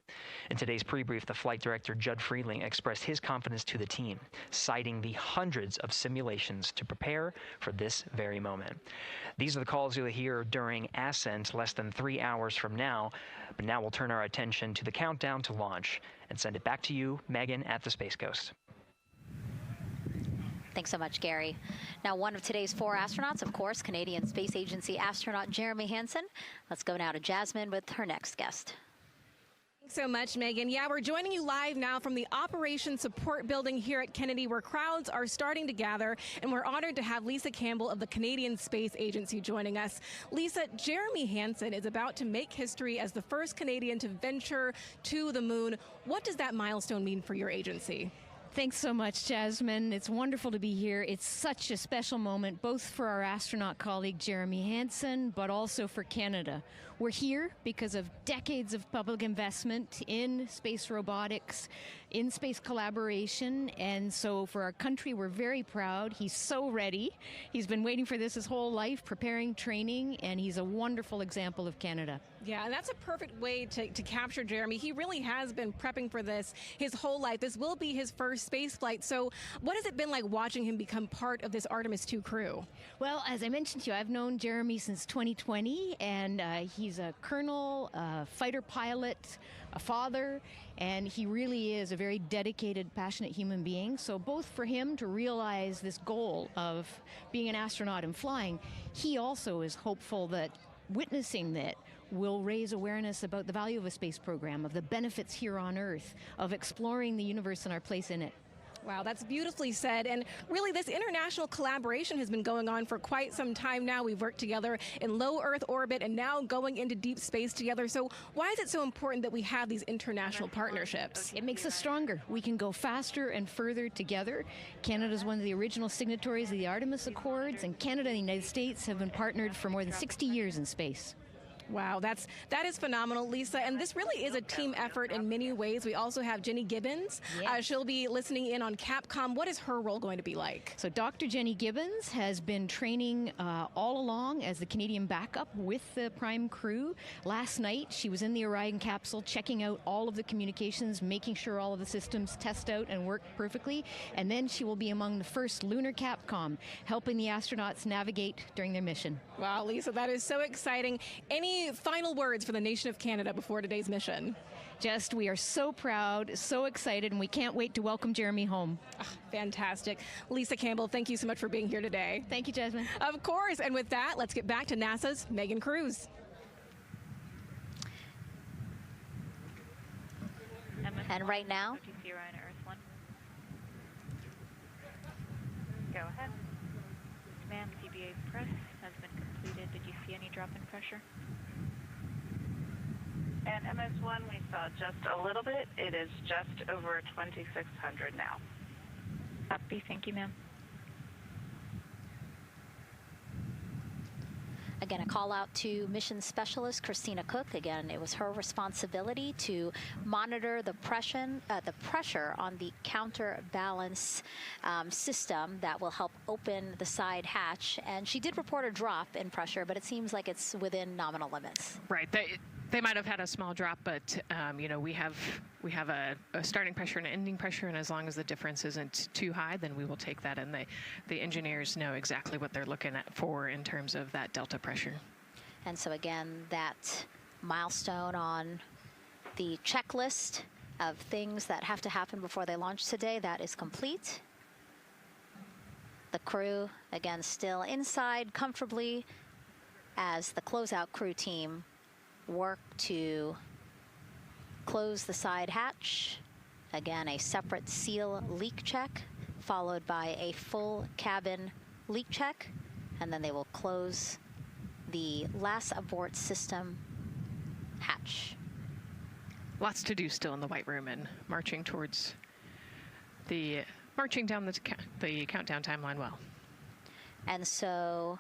In today's pre-brief, the flight director, Judd Freeling, expressed his confidence to the team, citing the hundreds of simulations to prepare for this very moment. These are the calls you'll hear during ascent less than 3 hours from now, but now we'll turn our attention to the countdown to launch and send it back to you, Megan, at the Space Coast.
Thanks so much, Gary. Now, one of today's 4 astronauts, of course, Canadian Space Agency astronaut Jeremy Hansen. Let's go now to Jasmine with her next guest.
Thanks so much, Megan. Yeah, we're joining you live now from the Operations Support Building here at Kennedy, where crowds are starting to gather, and we're honored to have Lisa Campbell of the Canadian Space Agency joining us. Lisa, Jeremy Hansen is about to make history as the first Canadian to venture to the moon. What does that milestone mean for your agency?
Thanks so much, Jasmine. It's wonderful to be here. It's such a special moment, both for our astronaut colleague Jeremy Hansen, but also for Canada. We're here because of decades of public investment in space robotics, in space collaboration, and so for our country, we're very proud. He's so ready. He's been waiting for this his whole life, preparing, training, and he's a wonderful example of Canada.
Yeah, and that's a perfect way to capture Jeremy. He really has been prepping for this his whole life. This will be his first space flight. So what has it been like watching him become part of this Artemis 2 crew?
Well, as I mentioned to you, I've known Jeremy since 2020, and he's a colonel, a fighter pilot, a father, and he really is a very dedicated, passionate human being. So both for him to realize this goal of being an astronaut and flying, he also is hopeful that witnessing that will raise awareness about the value of a space program, of the benefits here on Earth, of exploring the universe and our place in it.
Wow, that's beautifully said. And really, this international collaboration has been going on for quite some time now. We've worked together in low Earth orbit and now going into deep space together. So why is it so important that we have these international partnerships?
It makes us stronger. We can go faster and further together. Canada is one of the original signatories of the Artemis Accords, and Canada and the United States have been partnered for more than 60 years in space.
Wow, that is phenomenal, Lisa. And this really is a team effort in many ways. We also have Jenny Gibbons.
Yes.
She'll be listening in on Capcom. What is her role going to be like?
So Dr. Jenny Gibbons has been training all along as the Canadian backup with the Prime crew. Last night, she was in the Orion capsule checking out all of the communications, making sure all of the systems test out and work perfectly. And then she will be among the first lunar Capcom, helping the astronauts navigate during their mission.
Wow, Lisa, that is so exciting. Any final words for the nation of Canada before today's mission?
Just, we are so proud, so excited, and we can't wait to welcome Jeremy home.
Fantastic. Lisa Campbell, thank you so much for being here today.
Thank you, Jasmine.
Of course. And with that, let's get back to NASA's Megan Cruz.
And right now,
Orion Earth 1. Go ahead. Ma'am, CBA press has been completed. Did you see any drop in pressure? And MS1, we saw just a little bit. It is just over 2,600 now. Copy. Thank you, ma'am.
again, a call out to mission specialist Christina Cook. Again, it was her responsibility to monitor the pressure on the counterbalance system that will help open the side hatch. And she did report a drop in pressure, but it seems like it's within nominal limits.
Right. They might have had a small drop, but you know, we have a starting pressure and an ending pressure, and as long as the difference isn't too high, then we will take that. And the engineers know exactly what they're looking for in terms of that delta pressure.
And so again, that milestone on the checklist of things that have to happen before they launch today, that is complete. The crew, again, still inside comfortably as the closeout crew team work to close the side hatch. Again, a separate seal leak check, followed by a full cabin leak check, and then they will close the last abort system hatch.
Lots to do still in the White Room and marching down the countdown timeline well.
And so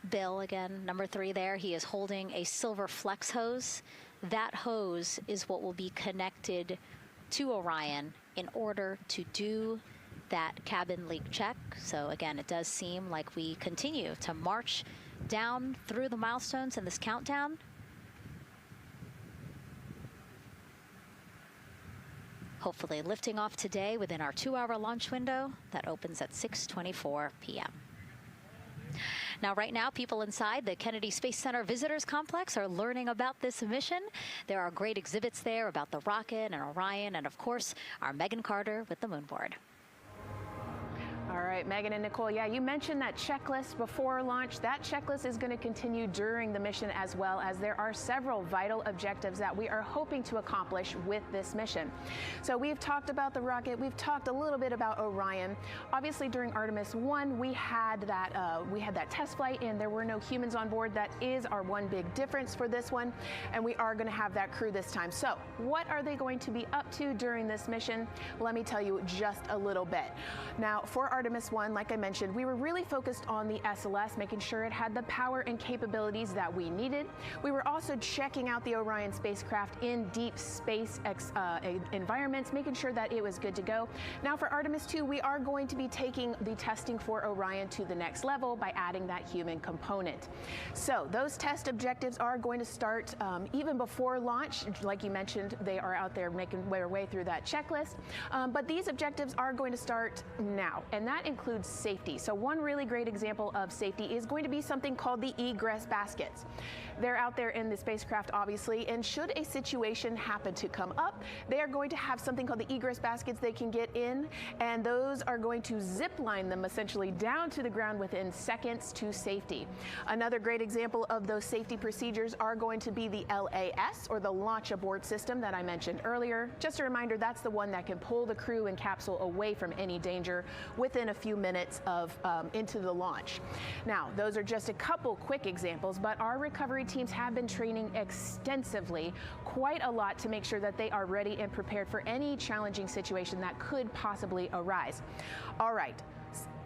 Bill, again, number 3 there, he is holding a silver flex hose. That hose is what will be connected to Orion in order to do that cabin leak check. So again, it does seem like we continue to march down through the milestones in this countdown. Hopefully lifting off today within our 2-hour launch window that opens at 6:24 p.m. Now, right now, people inside the Kennedy Space Center Visitors Complex are learning about this mission. There are great exhibits there about the rocket and Orion, and of course, our Megan Carter with the moon board.
All right, Megan and Nicole, yeah, you mentioned that checklist before launch. That checklist is going to continue during the mission as well, as there are several vital objectives that we are hoping to accomplish with this mission. So we've talked about the rocket, we've talked a little bit about Orion. Obviously during Artemis 1, we had that test flight and there were no humans on board. That is our one big difference for this one, and we are going to have that crew this time. So what are they going to be up to during this mission? Let me tell you just a little bit. Now, for Artemis 1, like I mentioned, we were really focused on the SLS, making sure it had the power and capabilities that we needed. We were also checking out the Orion spacecraft in deep space environments, making sure that it was good to go. Now for Artemis 2, we are going to be taking the testing for Orion to the next level by adding that human component. So those test objectives are going to start even before launch. Like you mentioned, they are out there making their way through that checklist. But these objectives are going to start now, and that includes safety. So one really great example of safety is going to be something called the egress baskets. They're out there in the spacecraft, obviously, and should a situation happen to come up, they are going to have something called the egress baskets they can get in, and those are going to zip line them essentially down to the ground within seconds to safety. Another great example of those safety procedures are going to be the LAS, or the launch abort system that I mentioned earlier. Just a reminder, that's the one that can pull the crew and capsule away from any danger within a few minutes of into the launch. Now, those are just a couple quick examples, but our recovery teams have been training extensively, quite a lot, to make sure that they are ready and prepared for any challenging situation that could possibly arise. All right.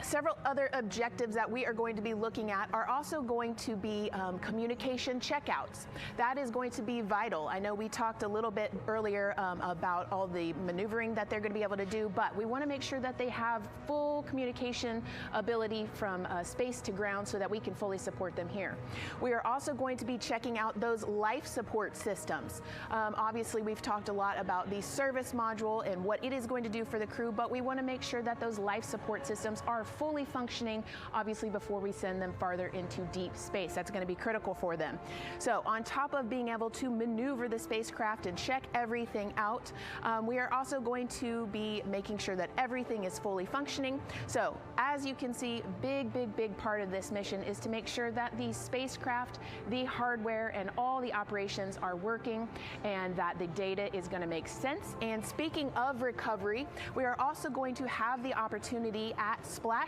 Several other objectives that we are going to be looking at are also going to be communication checkouts. That is going to be vital. I know we talked a little bit earlier about all the maneuvering that they're going to be able to do, but we want to make sure that they have full communication ability from space to ground so that we can fully support them here. We are also going to be checking out those life support systems. Obviously, we've talked a lot about the service module and what it is going to do for the crew, but we want to make sure that those life support systems are fully functioning, obviously, before we send them farther into deep space. That's going to be critical for them. So on top of being able to maneuver the spacecraft and check everything out, we are also going to be making sure that everything is fully functioning. So as you can see, big part of this mission is to make sure that the spacecraft, the hardware, and all the operations are working and that the data is going to make sense. And speaking of recovery, we are also going to have the opportunity at splashdown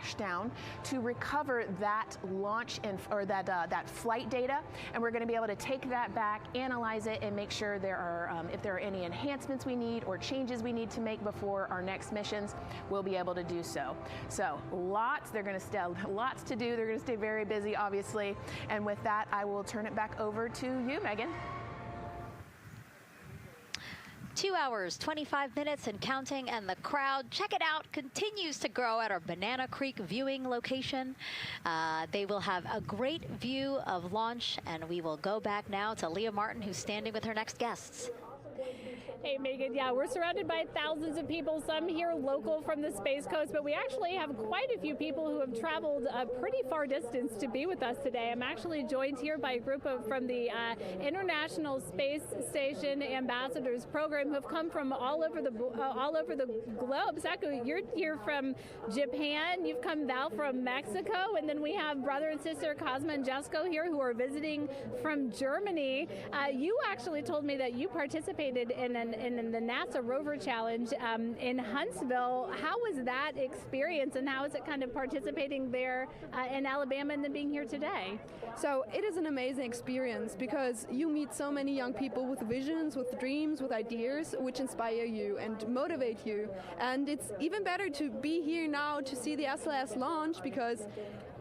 to recover that launch or that flight data, and we're going to be able to take that back, analyze it, and make sure there are if there are any enhancements we need or changes we need to make before our next missions, we'll be able to do so. So lots to do. They're going to stay very busy, obviously. And with that, I will turn it back over to you, Megan.
2 hours, 25 minutes and counting, and the crowd, check it out, continues to grow at our Banana Creek viewing location. They will have a great view of launch, and we will go back now to Leah Martin, who's standing with her next guests.
Hey, Megan, yeah, we're surrounded by thousands of people, some here local from the Space Coast, but we actually have quite a few people who have traveled a pretty far distance to be with us today. I'm actually joined here by a group from the International Space Station Ambassadors Program who have come from all over the globe. Saku, you're here from Japan, you've come Val from Mexico, and then we have brother and sister Cosma and Jesko here who are visiting from Germany. You actually told me that you participated in the NASA Rover Challenge in Huntsville. How was that experience, and how is it kind of participating there in Alabama and then being here today?
So it is an amazing experience because you meet so many young people with visions, with dreams, with ideas which inspire you and motivate you. And it's even better to be here now to see the SLS launch because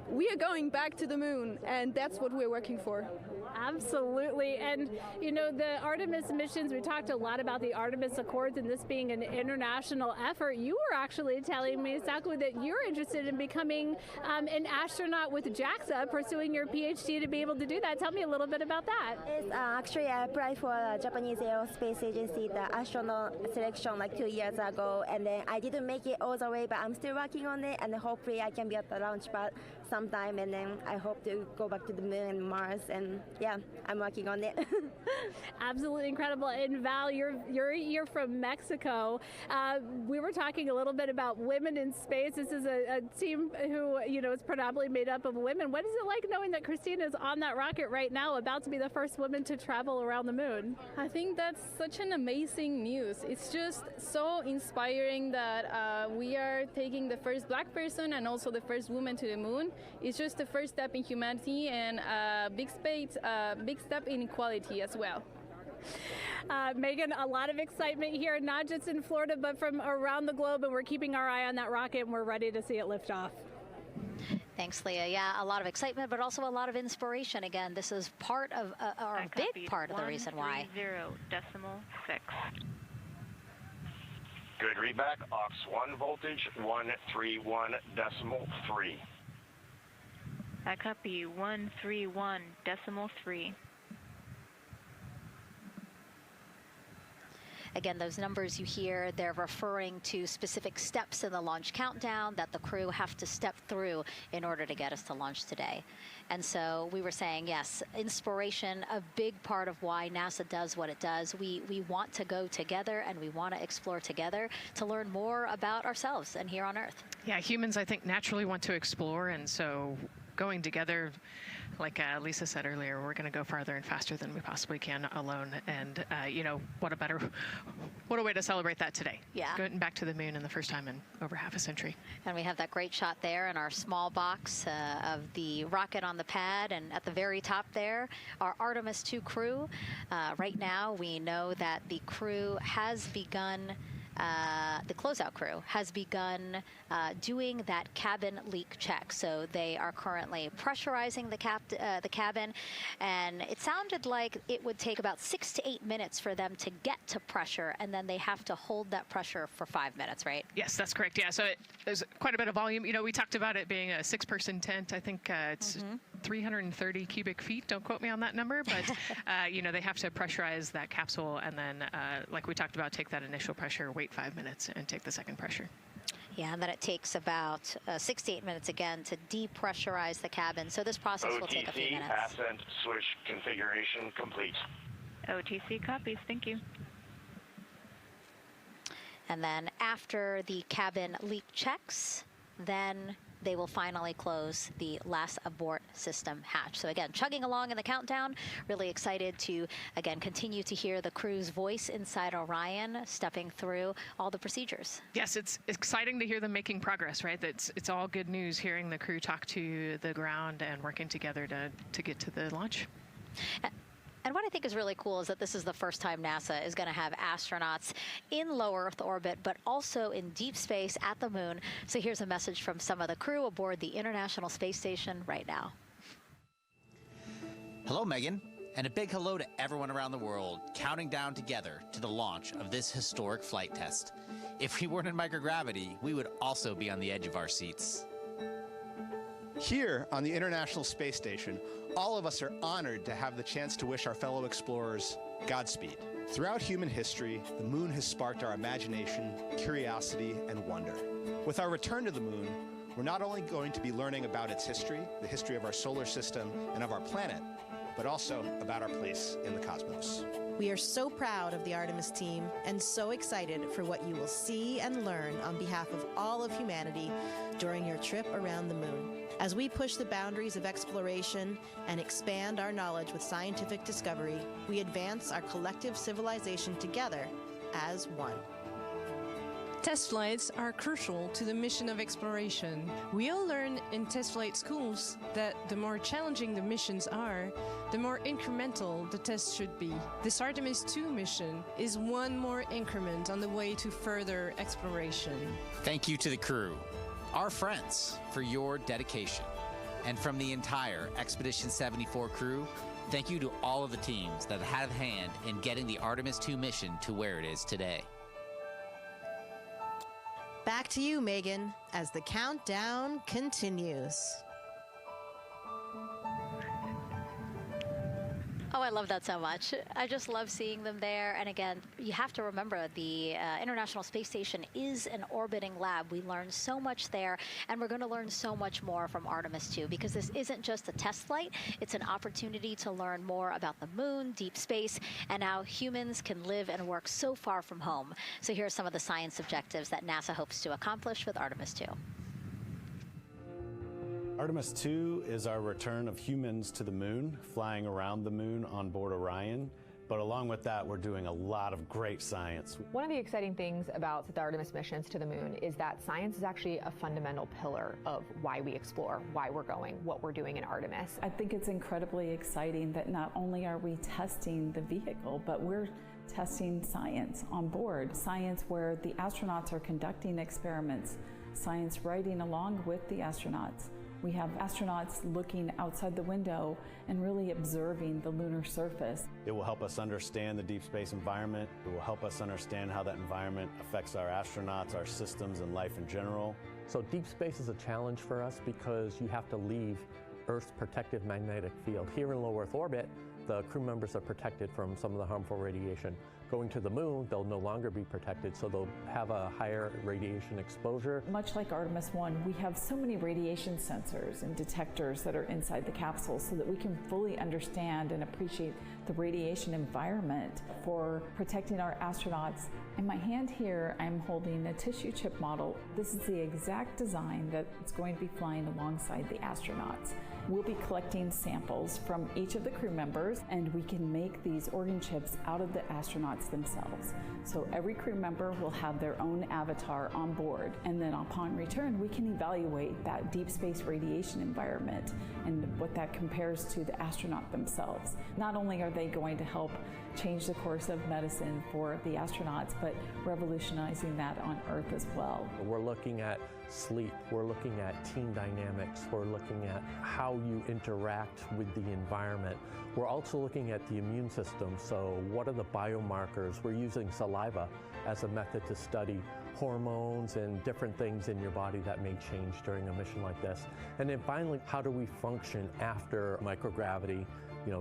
we are going back to the moon, and that's what we're working for.
Absolutely. And, you know, the Artemis missions, we talked a lot about the Artemis Accords and this being an international effort. You were actually telling me, Saku, that you're interested in becoming an astronaut with JAXA, pursuing your PhD to be able to do that. Tell me a little bit about that.
Yes, actually, I applied for the Japanese Aerospace Agency, the astronaut selection like 2 years ago, and then I didn't make it all the way, but I'm still working on it, and hopefully I can be at the Launchpad sometime, and then I hope to go back to the moon and Mars, and yeah. yeah, I'm working on it.
Absolutely incredible. And Val, you're from Mexico. We were talking a little bit about women in space. This is a team who, is predominantly made up of women. What is it like knowing that Christina is on that rocket right now, about to be the first woman to travel around the moon?
I think that's such an amazing news. It's just so inspiring that we are taking the first Black person and also the first woman to the moon. It's just the first step in humanity and a big step in equality as well.
Megan, a lot of excitement here, not just in Florida, but from around the globe, and we're keeping our eye on that rocket, and we're ready to see it lift off.
Thanks, Leah. Yeah, a lot of excitement, but also a lot of inspiration. Again, this is part of, or a big part of the reason why.
130.6.
Good readback. Aux 1 voltage, 131.3.
I copy 131.3.
Again, those numbers you hear, they're referring to specific steps in the launch countdown that the crew have to step through in order to get us to launch today. And so we were saying, yes, inspiration, a big part of why NASA does what it does. We want to go together and we want to explore together to learn more about ourselves and here on Earth.
Yeah, humans, I think, naturally want to explore, and so going together, like Lisa said earlier, we're going to go farther and faster than we possibly can alone. And, what a way to celebrate that today.
Yeah.
Going back to the moon in the first time in over half a century.
And we have that great shot there in our small box of the rocket on the pad. And at the very top there, our Artemis 2 crew. Right now, we know that the crew has begun the closeout crew has begun doing that cabin leak check. So they are currently pressurizing the cabin, and it sounded like it would take about 6 to 8 minutes for them to get to pressure, and then they have to hold that pressure for 5 minutes, right?
Yes, that's correct. Yeah, so there's quite a bit of volume. We talked about it being a 6-person tent. I think it's 330 cubic feet. Don't quote me on that number, but they have to pressurize that capsule, and then, like we talked about, take that initial pressure, wait 5 minutes, and take the second pressure.
Yeah, and then it takes about 6 to 8 minutes again to depressurize the cabin. So this process will take a few minutes.
OTC ascent switch configuration complete.
OTC copies. Thank you.
And then after the cabin leak checks, then they will finally close the last abort system hatch. So again, chugging along in the countdown, really excited to, again, continue to hear the crew's voice inside Orion, stepping through all the procedures.
Yes, it's exciting to hear them making progress, right? It's all good news hearing the crew talk to the ground and working together to get to the launch.
And what I think is really cool is that this is the first time NASA is going to have astronauts in low Earth orbit, but also in deep space at the moon. So here's a message from some of the crew aboard the International Space Station right now.
Hello, Megan, and a big hello to everyone around the world counting down together to the launch of this historic flight test. If we weren't in microgravity, we would also be on the edge of our seats.
Here on the International Space Station, all of us are honored to have the chance to wish our fellow explorers Godspeed. Throughout human history, the moon has sparked our imagination, curiosity, and wonder. With our return to the moon, we're not only going to be learning about its history, the history of our solar system and of our planet, but also about our place in the cosmos.
We are so proud of the Artemis team and so excited for what you will see and learn on behalf of all of humanity during your trip around the moon. As we push the boundaries of exploration and expand our knowledge with scientific discovery, we advance our collective civilization together as one.
Test flights are crucial to the mission of exploration. We all learn in test flight schools that the more challenging the missions are, the more incremental the tests should be. This Artemis 2 mission is one more increment on the way to further exploration.
Thank you to the crew, our friends, for your dedication. And from the entire Expedition 74 crew, thank you to all of the teams that had a hand in getting the Artemis 2 mission to where it is today.
Back to you, Megan, as the countdown continues.
Oh, I love that so much. I just love seeing them there. And again, you have to remember the International Space Station is an orbiting lab. We learn so much there, and we're going to learn so much more from Artemis 2, because this isn't just a test flight. It's an opportunity to learn more about the moon, deep space, and how humans can live and work so far from home. So here are some of the science objectives that NASA hopes to accomplish with Artemis 2.
Artemis 2 is our return of humans to the moon, flying around the moon on board Orion. But along with that, we're doing a lot of great science.
One of the exciting things about the Artemis missions to the moon is that science is actually a fundamental pillar of why we explore, why we're going, what we're doing in Artemis.
I think it's incredibly exciting that not only are we testing the vehicle, but we're testing science on board. Science where the astronauts are conducting experiments, science riding along with the astronauts. We have astronauts looking outside the window and really observing the lunar surface.
It will help us understand the deep space environment. It will help us understand how that environment affects our astronauts, our systems, and life in general.
So deep space is a challenge for us because you have to leave Earth's protective magnetic field. Here in low Earth orbit, the crew members are protected from some of the harmful radiation. Going to the moon, they'll no longer be protected, so they'll have a higher radiation exposure.
Much like Artemis 1, we have so many radiation sensors and detectors that are inside the capsule so that we can fully understand and appreciate the radiation environment for protecting our astronauts. In my hand here, I'm holding a tissue chip model. This is the exact design that's going to be flying alongside the astronauts. We'll be collecting samples from each of the crew members, and we can make these organ chips out of the astronauts themselves. So every crew member will have their own avatar on board, and then upon return, we can evaluate that deep space radiation environment and what that compares to the astronaut themselves. Not only are they going to help change the course of medicine for the astronauts, but revolutionizing that on Earth as well.
We're looking at sleep, we're looking at team dynamics, we're looking at how you interact with the environment. We're also looking at the immune system, so what are the biomarkers? We're using saliva as a method to study hormones and different things in your body that may change during a mission like this. And then finally, how do we function after microgravity,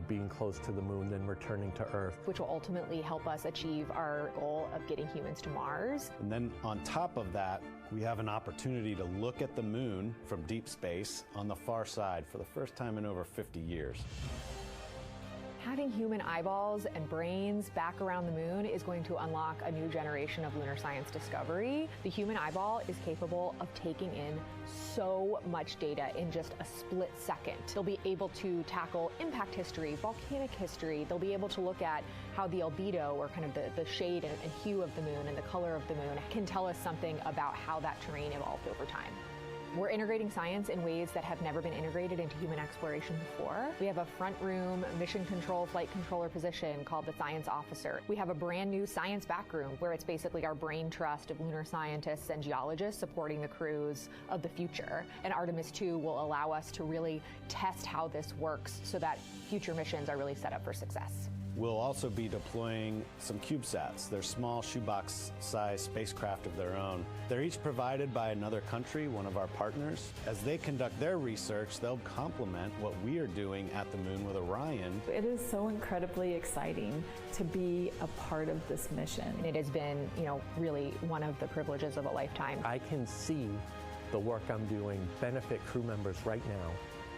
being close to the moon, then returning to Earth.
Which will ultimately help us achieve our goal of getting humans to Mars.
And then on top of that, we have an opportunity to look at the moon from deep space on the far side for the first time in over 50 years.
Having human eyeballs and brains back around the moon is going to unlock a new generation of lunar science discovery. The human eyeball is capable of taking in so much data in just a split second. They'll be able to tackle impact history, volcanic history. They'll be able to look at how the albedo, or kind of the shade and hue of the moon and the color of the moon, can tell us something about how that terrain evolved over time. We're integrating science in ways that have never been integrated into human exploration before. We have a front room mission control flight controller position called the Science Officer. We have a brand new science back room where it's basically our brain trust of lunar scientists and geologists supporting the crews of the future. And Artemis 2 will allow us to really test how this works so that future missions are really set up for success.
We'll also be deploying some CubeSats. They're small shoebox-sized spacecraft of their own. They're each provided by another country, one of our partners. As they conduct their research, they'll complement what we are doing at the moon with Orion.
It is so incredibly exciting to be a part of this mission.
And it has been, really one of the privileges of a lifetime.
I can see the work I'm doing benefit crew members right now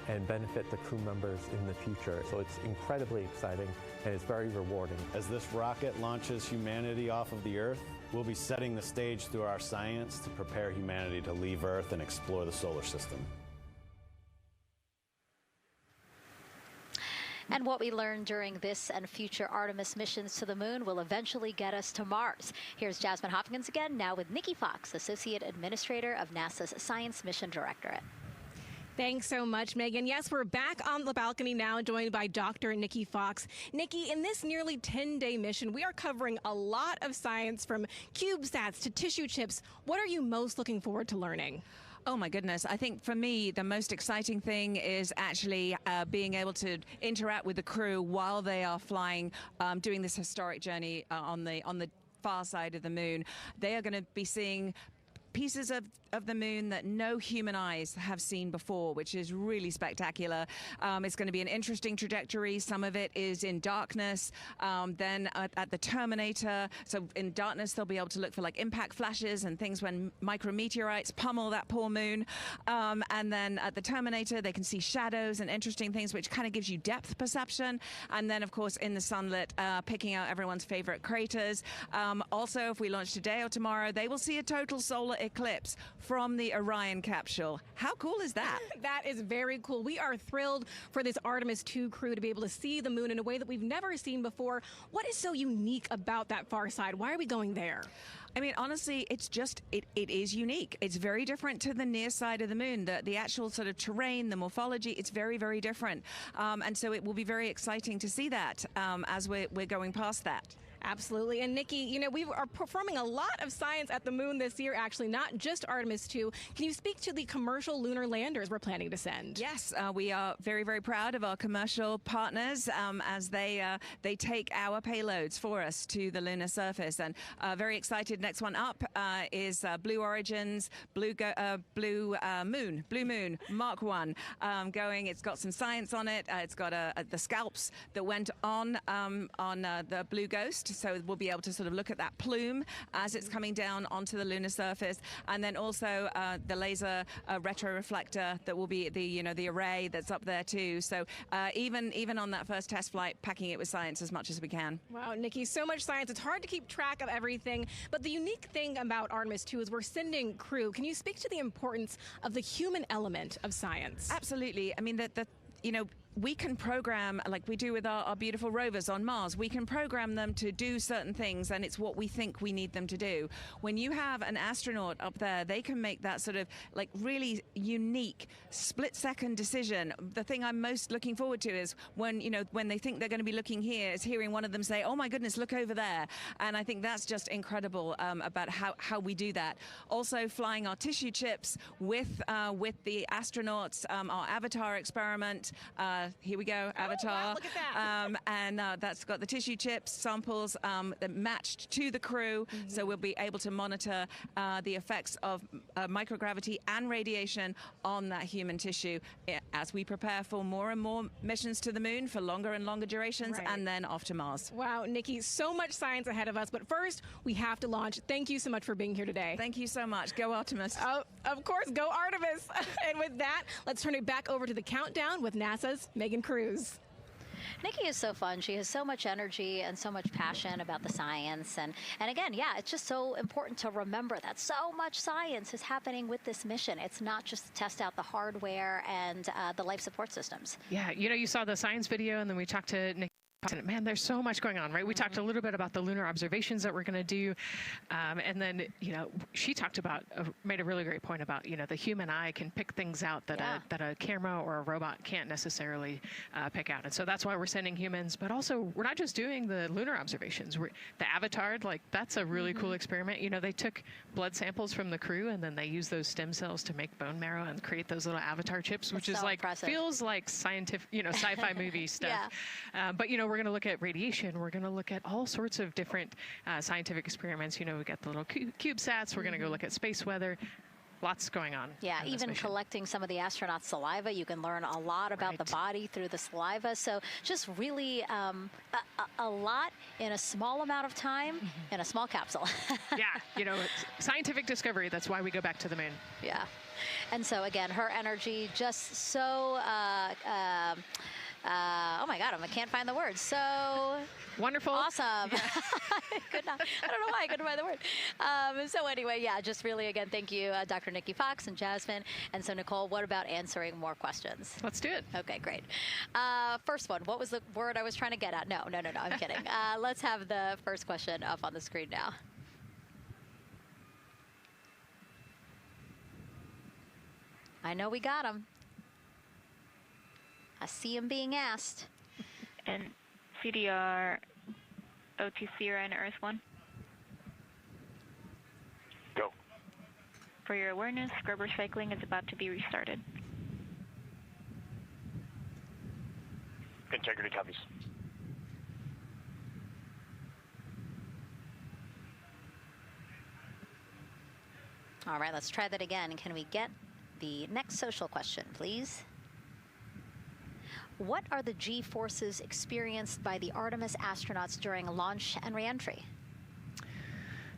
and benefit the crew members in the future. So it's incredibly exciting and it's very rewarding.
As this rocket launches humanity off of the Earth, we'll be setting the stage through our science to prepare humanity to leave Earth and explore the solar system.
And what we learn during this and future Artemis missions to the moon will eventually get us to Mars. Here's Jasmine Hopkins again, now with Nikki Fox, Associate Administrator of NASA's Science Mission Directorate.
Thanks so much, Megan. Yes, we're back on the balcony now, joined by Dr. Nikki Fox. Nikki, in this nearly 10-day mission, we are covering a lot of science, from CubeSats to tissue chips. What are you most looking forward to learning?
Oh my goodness. I think for me, the most exciting thing is actually being able to interact with the crew while they are flying, doing this historic journey on the far side of the moon. They are going to be seeing pieces of the moon that no human eyes have seen before, which is really spectacular. It's going to be an interesting trajectory. Some of it is in darkness. Then at the terminator, so in darkness they'll be able to look for like impact flashes and things when micrometeorites pummel that poor moon. And then at the terminator they can see shadows and interesting things, which kind of gives you depth perception. And then of course in the sunlit, picking out everyone's favorite craters. Also, if we launch today or tomorrow, they will see a total solar eclipse from the Orion capsule. How cool is that?
That is very cool. We are thrilled for this Artemis 2 crew to be able to see the moon in a way that we've never seen before. What is so unique about that far side? Why are we going there?
I mean, honestly, it's just, it is unique. It's very different to the near side of the moon. The actual sort of terrain, the morphology, it's very, very different. And so it will be very exciting to see that as we're going past that.
Absolutely. And Nikki, you know, we are performing a lot of science at the moon this year, actually, not just Artemis 2. Can you speak to the commercial lunar landers we're planning to send?
Yes, we are very, very proud of our commercial partners as they take our payloads for us to the lunar surface. And very excited. Next one up is Blue Origin's Blue Moon Mark 1 going. It's got some science on it. It's got the scalps that went on the Blue Ghost. So we'll be able to sort of look at that plume as it's coming down onto the lunar surface, and then also the laser retroreflector that will be the array that's up there too. So even on that first test flight, packing it with science as much as we can.
Wow, Nikki, so much science. It's hard to keep track of everything. But the unique thing about Artemis 2 is we're sending crew. Can you speak to the importance of the human element of science?
Absolutely. I mean, we can program, like we do with our beautiful rovers on Mars, we can program them to do certain things, and it's what we think we need them to do. When you have an astronaut up there, they can make that sort of like really unique split-second decision. The thing I'm most looking forward to is when they think they're going to be looking here, is hearing one of them say, "Oh my goodness, look over there." And I think that's just incredible about how we do that. Also, flying our tissue chips with the astronauts, our Avatar experiment. Here we go, Avatar.
Wow, look at that.
And that's got the tissue chips samples matched to the crew, so we'll be able to monitor the effects of microgravity and radiation on that human tissue as we prepare for more and more missions to the moon for longer and longer durations, and then off to Mars.
Wow, Nikki, so much science ahead of us, but first we have to launch. Thank you so much for being here today.
Thank you so much. Go Artemis.
Oh, of course, go Artemis. And with that, let's turn it back over to the countdown with NASA's Megan Cruz.
Nikki is so fun. She has so much energy and so much passion about the science. And again, yeah, it's just so important to remember that so much science is happening with this mission. It's not just to test out the hardware and the life support systems.
Yeah, you saw the science video, and then we talked to Nikki. Man, there's so much going on, right? We talked a little bit about the lunar observations that we're going to do. And then, she talked about, made a really great point about, the human eye can pick things out that a camera or a robot can't necessarily pick out. And so that's why we're sending humans. But also, we're not just doing the lunar observations. The Avatar, that's a really cool experiment. They took blood samples from the crew, and then they used those stem cells to make bone marrow and create those little Avatar chips, which is feels like scientific, sci-fi movie stuff. But, we're going to look at radiation. We're going to look at all sorts of different scientific experiments. We got the little CubeSats. We're going to go look at space weather. Lots going on.
Yeah, even collecting some of the astronauts' saliva. You can learn a lot about the body through the saliva. So just really a lot in a small amount of time in a small capsule.
Yeah, scientific discovery. That's why we go back to the moon.
Yeah. And so, again, her energy just so... oh my God, I can't find the words. So
wonderful,
awesome. Yeah. I don't know why I couldn't find the word. So anyway, yeah, just really again, thank you, Dr. Nikki Fox and Jasmine. And so Nicole, what about answering more questions?
Let's do it.
Okay, great. First one. What was the word I was trying to get at? No, I'm kidding. Let's have the first question up on the screen now. I know we got them. I see him being asked.
And CDR OTC Orion Earth 1.
Go.
For your awareness, scrubber cycling is about to be restarted.
Integrity copies.
All right, let's try that again. Can we get the next social question, please? What are the G-forces experienced by the Artemis astronauts during launch and reentry?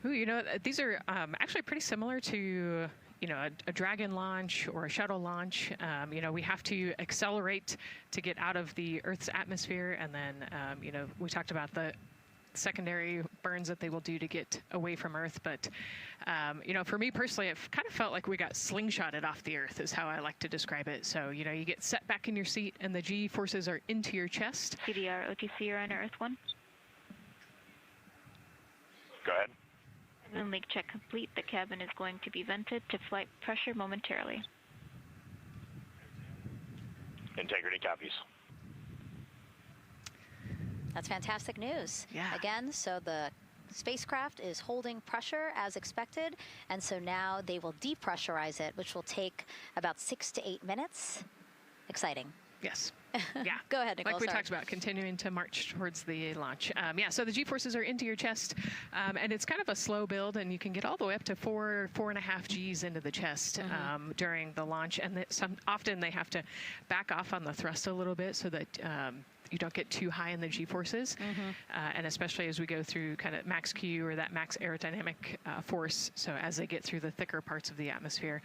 Ooh, you know, these are actually pretty similar to, you know, a Dragon launch or a shuttle launch. You know, we have to accelerate to get out of the Earth's atmosphere, and then, you know, we talked about the secondary burns that they will do to get away from Earth. But, you know, for me personally, it kind of felt like we got slingshotted off the Earth is how I like to describe it. So, you know, you get set back in your seat and the G forces are into your chest.
CDR, OTC, you're on Earth 1.
Go ahead.
Moon leak check complete. The cabin is going to be vented to flight pressure momentarily.
Integrity copies.
That's fantastic news.
Yeah.
Again, so the spacecraft is holding pressure as expected, and so now they will depressurize it, which will take about 6 to 8 minutes. Exciting.
Yes. Yeah.
Go ahead, Nicole.
Like we
sorry.
talked about, continuing to march towards the launch. Yeah, so the G-forces are into your chest, and it's kind of a slow build, and you can get all the way up to 4.5 Gs into the chest during the launch, and often they have to back off on the thrust a little bit so that you don't get too high in the G-forces, and especially as we go through kind of max Q or that max aerodynamic force, so as they get through the thicker parts of the atmosphere.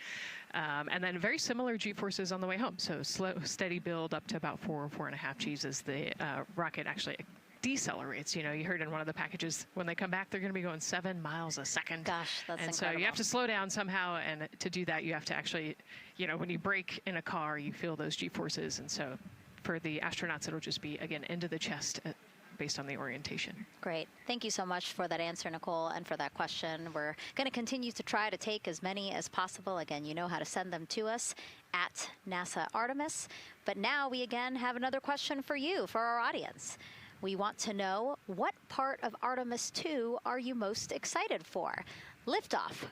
And then very similar G-forces on the way home, so slow, steady build up to about 4.5 Gs as the rocket actually decelerates. You know, you heard in one of the packages, when they come back, they're going to be going 7 miles a second.
Gosh, that's
and
incredible.
so you have to slow down somehow, and to do that, you have to actually, you know, when you brake in a car, you feel those G-forces, and so for the astronauts, it'll just be, again, into the chest based on the orientation.
Great. Thank you so much for that answer, Nicole, and for that question. We're going to continue to try to take as many as possible. Again, you know how to send them to us at NASA Artemis. But now we again have another question for you, for our audience. We want to know, what part of Artemis 2 are you most excited for? Liftoff,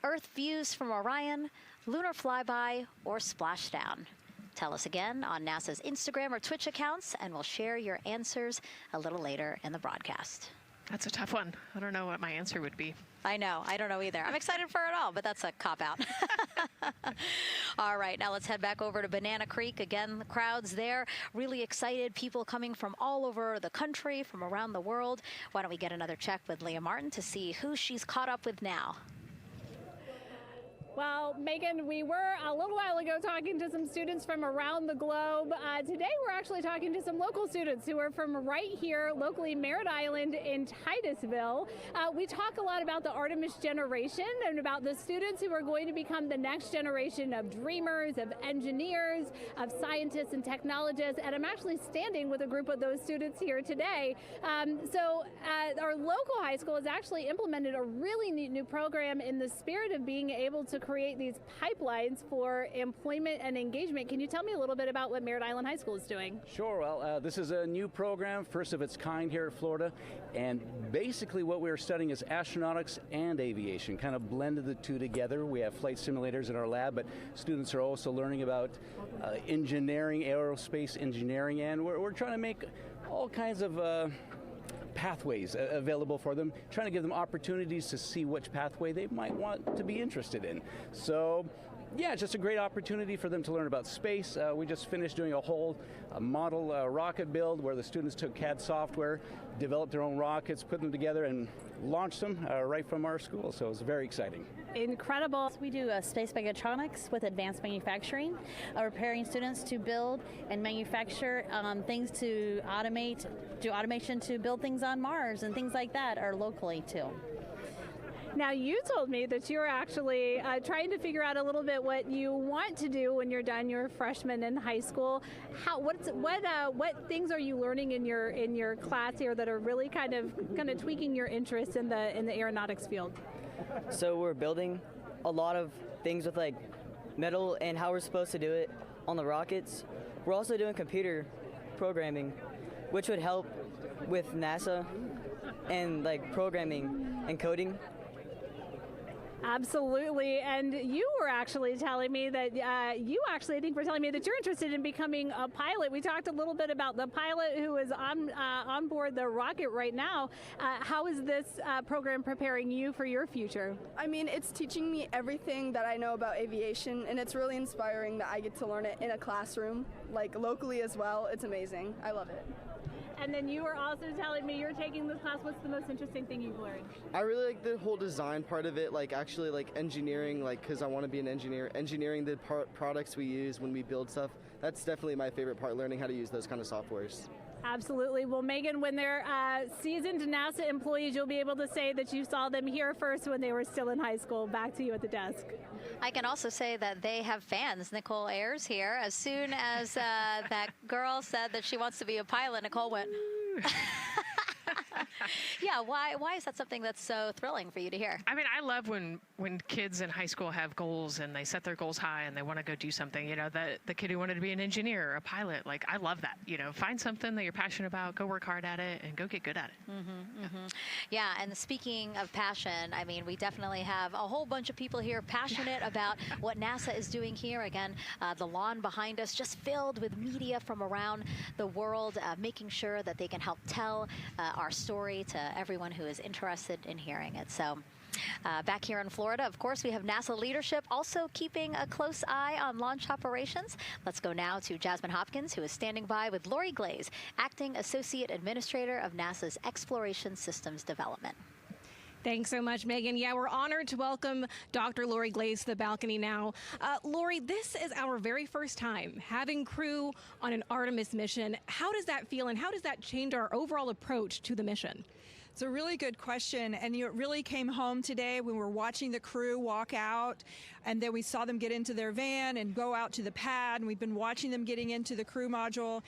Earth views from Orion, lunar flyby, or splashdown? Tell us again on NASA's Instagram or Twitch accounts, and we'll share your answers a little later in the broadcast.
That's a tough one. I don't know what my answer would be.
I know. I don't know either. I'm excited for it all, but that's a cop-out. All right, now let's head back over to Banana Creek. Again, the crowd's there, really excited, people coming from all over the country, from around the world. Why don't we get another check with Leah Martin to see who she's caught up with now.
Well, Megan, we were a little while ago talking to some students from around the globe. Today, we're actually talking to some local students who are from right here, locally, Merritt Island in Titusville. We talk a lot about the Artemis generation and about the students who are going to become the next generation of dreamers, of engineers, of scientists and technologists. And I'm actually standing with a group of those students here today. Our local high school has actually implemented a really neat new program in the spirit of being able to create these pipelines for employment and engagement. Can you tell me a little bit about what Merritt Island High School is doing?
Sure. Well, this is a new program, first of its kind here at Florida, and basically what we're studying is astronautics and aviation, kind of blended the two together. We have flight simulators in our lab, but students are also learning about engineering, aerospace engineering, and we're trying to make all kinds of pathways available for them, trying to give them opportunities to see which pathway they might want to be interested in. So, yeah, it's just a great opportunity for them to learn about space. We just finished doing a whole model rocket build where the students took CAD software, developed their own rockets, put them together, and launched them right from our school. So it was very exciting.
Incredible.
We do space mechatronics with advanced manufacturing, preparing students to build and manufacture things to automate, do automation to build things on Mars and things like that, or locally too.
Now, you told me that you're actually trying to figure out a little bit what you want to do when you're done your freshman in high school. What things are you learning in your class here that are really kind of tweaking your interest in the aeronautics field?
So we're building a lot of things with like metal and how we're supposed to do it on the rockets. We're also doing computer programming, which would help with NASA and like programming and coding.
Absolutely. And you were actually telling me that I think were telling me that you're interested in becoming a pilot. We talked a little bit about the pilot who is on board the rocket right now. How is this program preparing you for your future?
I mean, it's teaching me everything that I know about aviation, and it's really inspiring that I get to learn it in a classroom, like locally as well. It's amazing. I love it.
And then you were also telling me you're taking this class. What's the most interesting thing you've learned?
I really like the whole design part of it, like actually like engineering, like because I want to be an engineer. Engineering the products we use when we build stuff, that's definitely my favorite part, learning how to use those kind of softwares.
Absolutely. Well, Megan, when they're seasoned NASA employees, you'll be able to say that you saw them here first when they were still in high school. Back to you at the desk.
I can also say that they have fans. Nicole Ayers here. As soon as that girl said that she wants to be a pilot, Nicole went... Yeah, why is that something that's so thrilling for you to hear?
I mean, I love when kids in high school have goals and they set their goals high and they want to go do something. You know, the kid who wanted to be an engineer or a pilot, like, I love that. You know, find something that you're passionate about, go work hard at it, and go get good at it.
Yeah, and speaking of passion, I mean, we definitely have a whole bunch of people here passionate about what NASA is doing here. Again, the lawn behind us just filled with media from around the world, making sure that they can help tell our story to everyone who is interested in hearing it. So back here in Florida, of course, we have NASA leadership also keeping a close eye on launch operations. Let's go now to Jasmine Hopkins, who is standing by with Lori Glaze, Acting Associate Administrator of NASA's Exploration Systems Development.
Thanks so much, Megan. Yeah, we're honored to welcome Dr. Lori Glaze to the balcony now. Lori, this is our very first time having crew on an Artemis mission. How does that feel, and how does that change our overall approach to the mission?
It's a really good question, and it really came home today when we were watching the crew walk out, and then we saw them get into their van and go out to the pad, and we've been watching them getting into the crew module.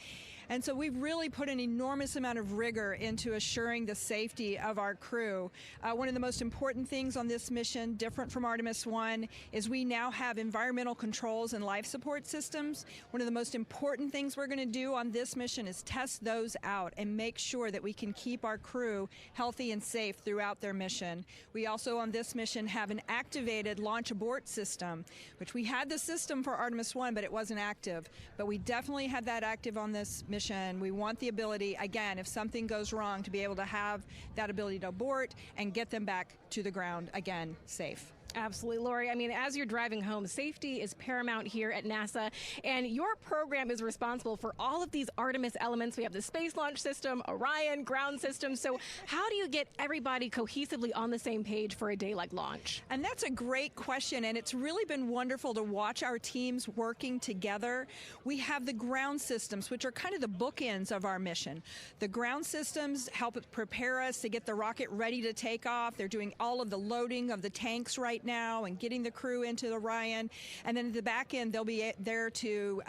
And so we've really put an enormous amount of rigor into assuring the safety of our crew. One of the most important things on this mission, different from Artemis 1, is we now have environmental controls and life support systems. One of the most important things we're going to do on this mission is test those out and make sure that we can keep our crew healthy and safe throughout their mission. We also on this mission have an activated launch abort system, which we had the system for Artemis 1, but it wasn't active. But we definitely have that active on this mission. We want the ability, again, if something goes wrong, to be able to have that ability to abort and get them back to the ground, again, safe.
Absolutely, Lori. I mean, as you're driving home, safety is paramount here at NASA, and your program is responsible for all of these Artemis elements. We have the Space Launch System, Orion, ground system. So how do you get everybody cohesively on the same page for a day like launch?
And that's a great question, and it's really been wonderful to watch our teams working together. We have the ground systems, which are kind of the bookends of our mission. The ground systems help prepare us to get the rocket ready to take off. They're doing all of the loading of the tanks right now and getting the crew into Orion. And then at the back end, they'll be there to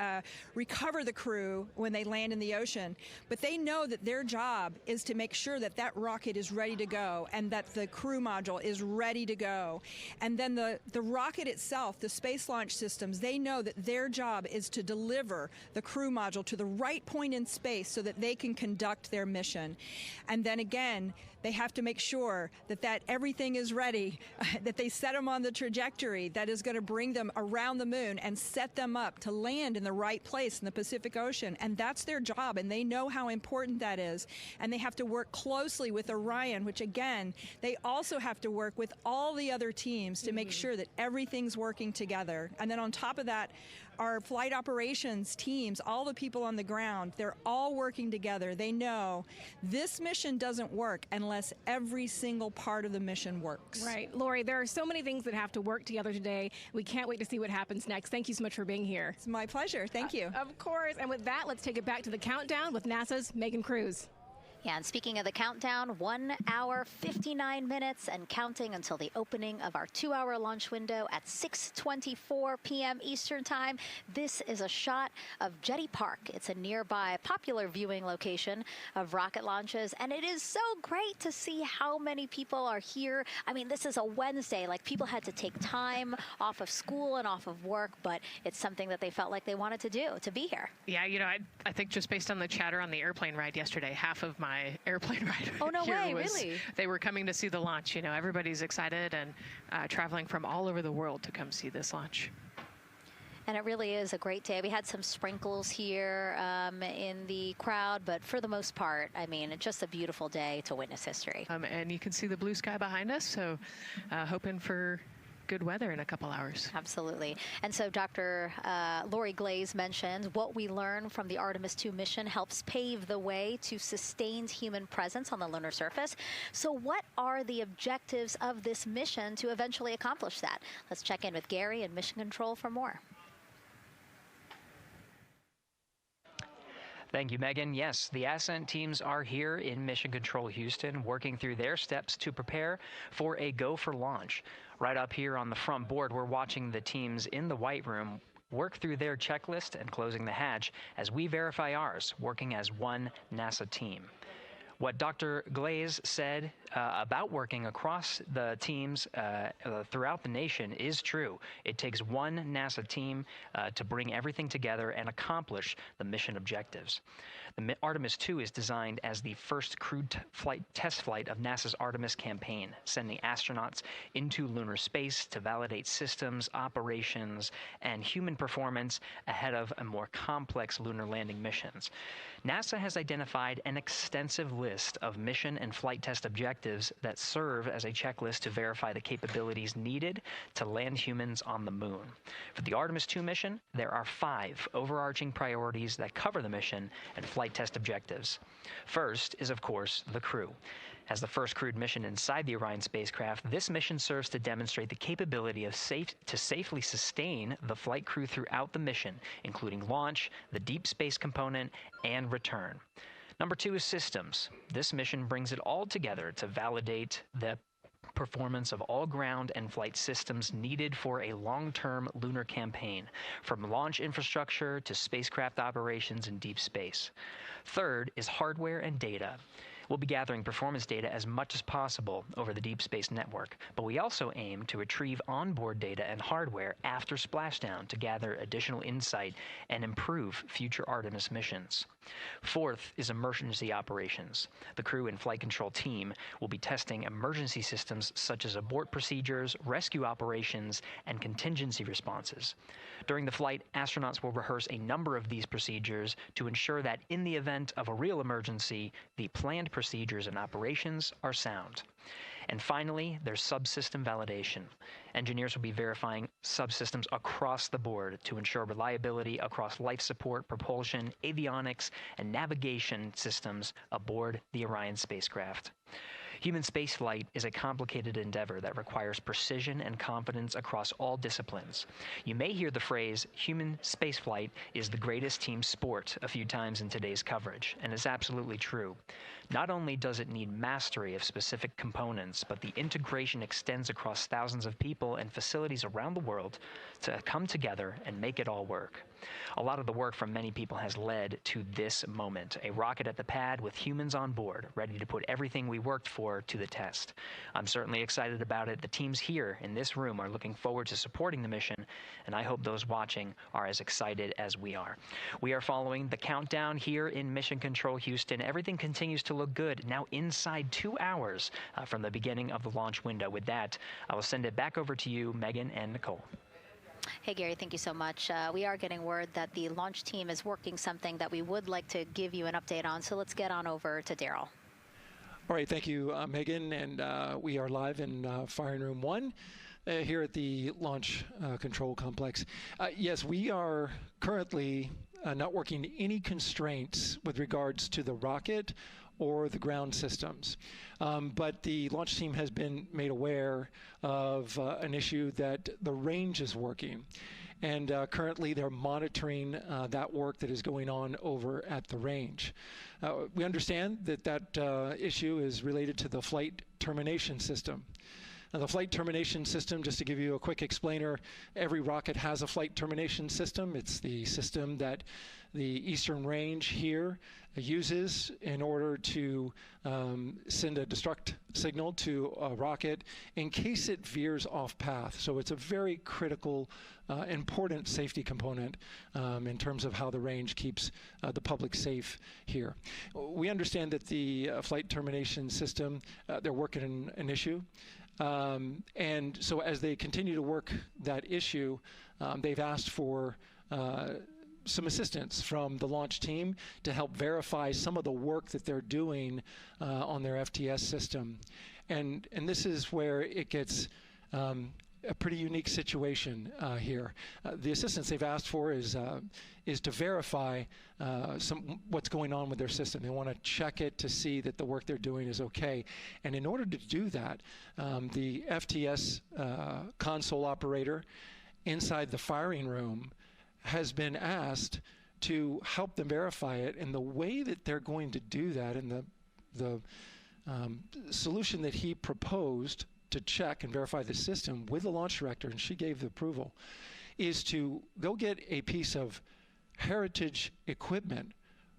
recover the crew when they land in the ocean. But they know that their job is to make sure that that rocket is ready to go and that the crew module is ready to go. And then the rocket itself, the space launch systems, they know that their job is to deliver the crew module to the right point in space so that they can conduct their mission. And then again, they have to make sure that everything is ready, that they set them on the trajectory that is going to bring them around the moon and set them up to land in the right place in the Pacific Ocean. And that's their job, and they know how important that is. And they have to work closely with Orion, which again, they also have to work with all the other teams to make sure that everything's working together. And then on top of that, our flight operations teams, all the people on the ground, they're all working together. They know this mission doesn't work unless every single part of the mission works.
Right. Lori, there are so many things that have to work together today. We can't wait to see what happens next. Thank you so much for being here.
It's my pleasure. Thank you.
Of course. And with that, let's take it back to the countdown with NASA's Megan Cruz.
Yeah, and speaking of the countdown, 1 hour, 59 minutes and counting until the opening of our 2-hour launch window at 6:24 p.m. Eastern Time. This is a shot of Jetty Park. It's a nearby popular viewing location of rocket launches, and it is so great to see how many people are here. I mean, this is a Wednesday. Like, people had to take time off of school and off of work, but it's something that they felt like they wanted to do, to be here.
Yeah, you know, I think just based on the chatter on the airplane ride yesterday, half of my my airplane ride.
Oh, no
here
way,
was,
really?
They were coming to see the launch. You know, everybody's excited and traveling from all over the world to come see this launch.
And it really is a great day. We had some sprinkles here in the crowd, but for the most part, I mean, it's just a beautiful day to witness history.
And you can see the blue sky behind us, so hoping for good weather in a couple hours.
Absolutely. And so Dr. Lori Glaze mentioned what we learned from the Artemis 2 mission helps pave the way to sustained human presence on the lunar surface. So what are the objectives of this mission to eventually accomplish that? Let's check in with Gary in Mission Control for more.
Thank you, Megan. Yes, the Ascent teams are here in Mission Control Houston, working through their steps to prepare for a go for launch. Right up here on the front board, we're watching the teams in the White Room work through their checklist and closing the hatch as we verify ours, working as one NASA team. What Dr. Glaze said about working across the teams throughout the nation is true. It takes one NASA team to bring everything together and accomplish the mission objectives. The Artemis 2 is designed as the first crewed test flight of NASA's Artemis campaign, sending astronauts into lunar space to validate systems, operations, and human performance ahead of a more complex lunar landing missions. NASA has identified an extensive list of mission and flight test objectives that serve as a checklist to verify the capabilities needed to land humans on the moon. For the Artemis 2 mission, there are 5 overarching priorities that cover the mission and flight test objectives. First is, of course, the crew. As the first crewed mission inside the Orion spacecraft, this mission serves to demonstrate the capability of safely sustain the flight crew throughout the mission, including launch, the deep space component, and return. Number 2 is systems. This mission brings it all together to validate the performance of all ground and flight systems needed for a long-term lunar campaign, from launch infrastructure to spacecraft operations in deep space. Third is hardware and data. We'll be gathering performance data as much as possible over the Deep Space Network, but we also aim to retrieve onboard data and hardware after splashdown to gather additional insight and improve future Artemis missions. Fourth is emergency operations. The crew and flight control team will be testing emergency systems such as abort procedures, rescue operations, and contingency responses. During the flight, astronauts will rehearse a number of these procedures to ensure that in the event of a real emergency, the planned procedures and operations are sound. And finally, there's subsystem validation. Engineers will be verifying subsystems across the board to ensure reliability across life support, propulsion, avionics, and navigation systems aboard the Orion spacecraft. Human spaceflight is a complicated endeavor that requires precision and confidence across all disciplines. You may hear the phrase, human spaceflight is the greatest team sport a few times in today's coverage, and it's absolutely true. Not only does it need mastery of specific components, but the integration extends across thousands of people and facilities around the world to come together and make it all work. A lot of the work from many people has led to this moment, a rocket at the pad with humans on board, ready to put everything we worked for to the test. I'm certainly excited about it. The teams here in this room are looking forward to supporting the mission, and I hope those watching are as excited as we are. We are following the countdown here in Mission Control Houston. Everything continues to look good. Now inside 2 hours from the beginning of the launch window. With that, I will send it back over to you, Megan and Nicole.
Hey, Gary, thank you so much. We are getting word that the launch team is working something that we would like to give you an update on, so let's get on over to Daryl.
All right, thank you, Megan, and we are live in Firing Room 1 here at the Launch Control Complex. Yes, we are currently not working any constraints with regards to the rocket or the ground systems. But the launch team has been made aware of an issue that the range is working. And currently they're monitoring that work that is going on over at the range. We understand that that issue is related to the flight termination system. Now, the flight termination system, just to give you a quick explainer, every rocket has a flight termination system. It's the system that the Eastern Range here uses in order to send a destruct signal to a rocket in case it veers off path. So it's a very critical, important safety component in terms of how the range keeps the public safe here. We understand that the flight termination system, they're working an issue. And so as they continue to work that issue, they've asked for some assistance from the launch team to help verify some of the work that they're doing on their FTS system. And this is where it gets a pretty unique situation here. The assistance they've asked for is to verify what's going on with their system. They want to check it to see that the work they're doing is okay. And in order to do that, the FTS console operator inside the firing room has been asked to help them verify it. And the way that they're going to do that, and the solution that he proposed to check and verify the system with the launch director, and she gave the approval, is to go get a piece of heritage equipment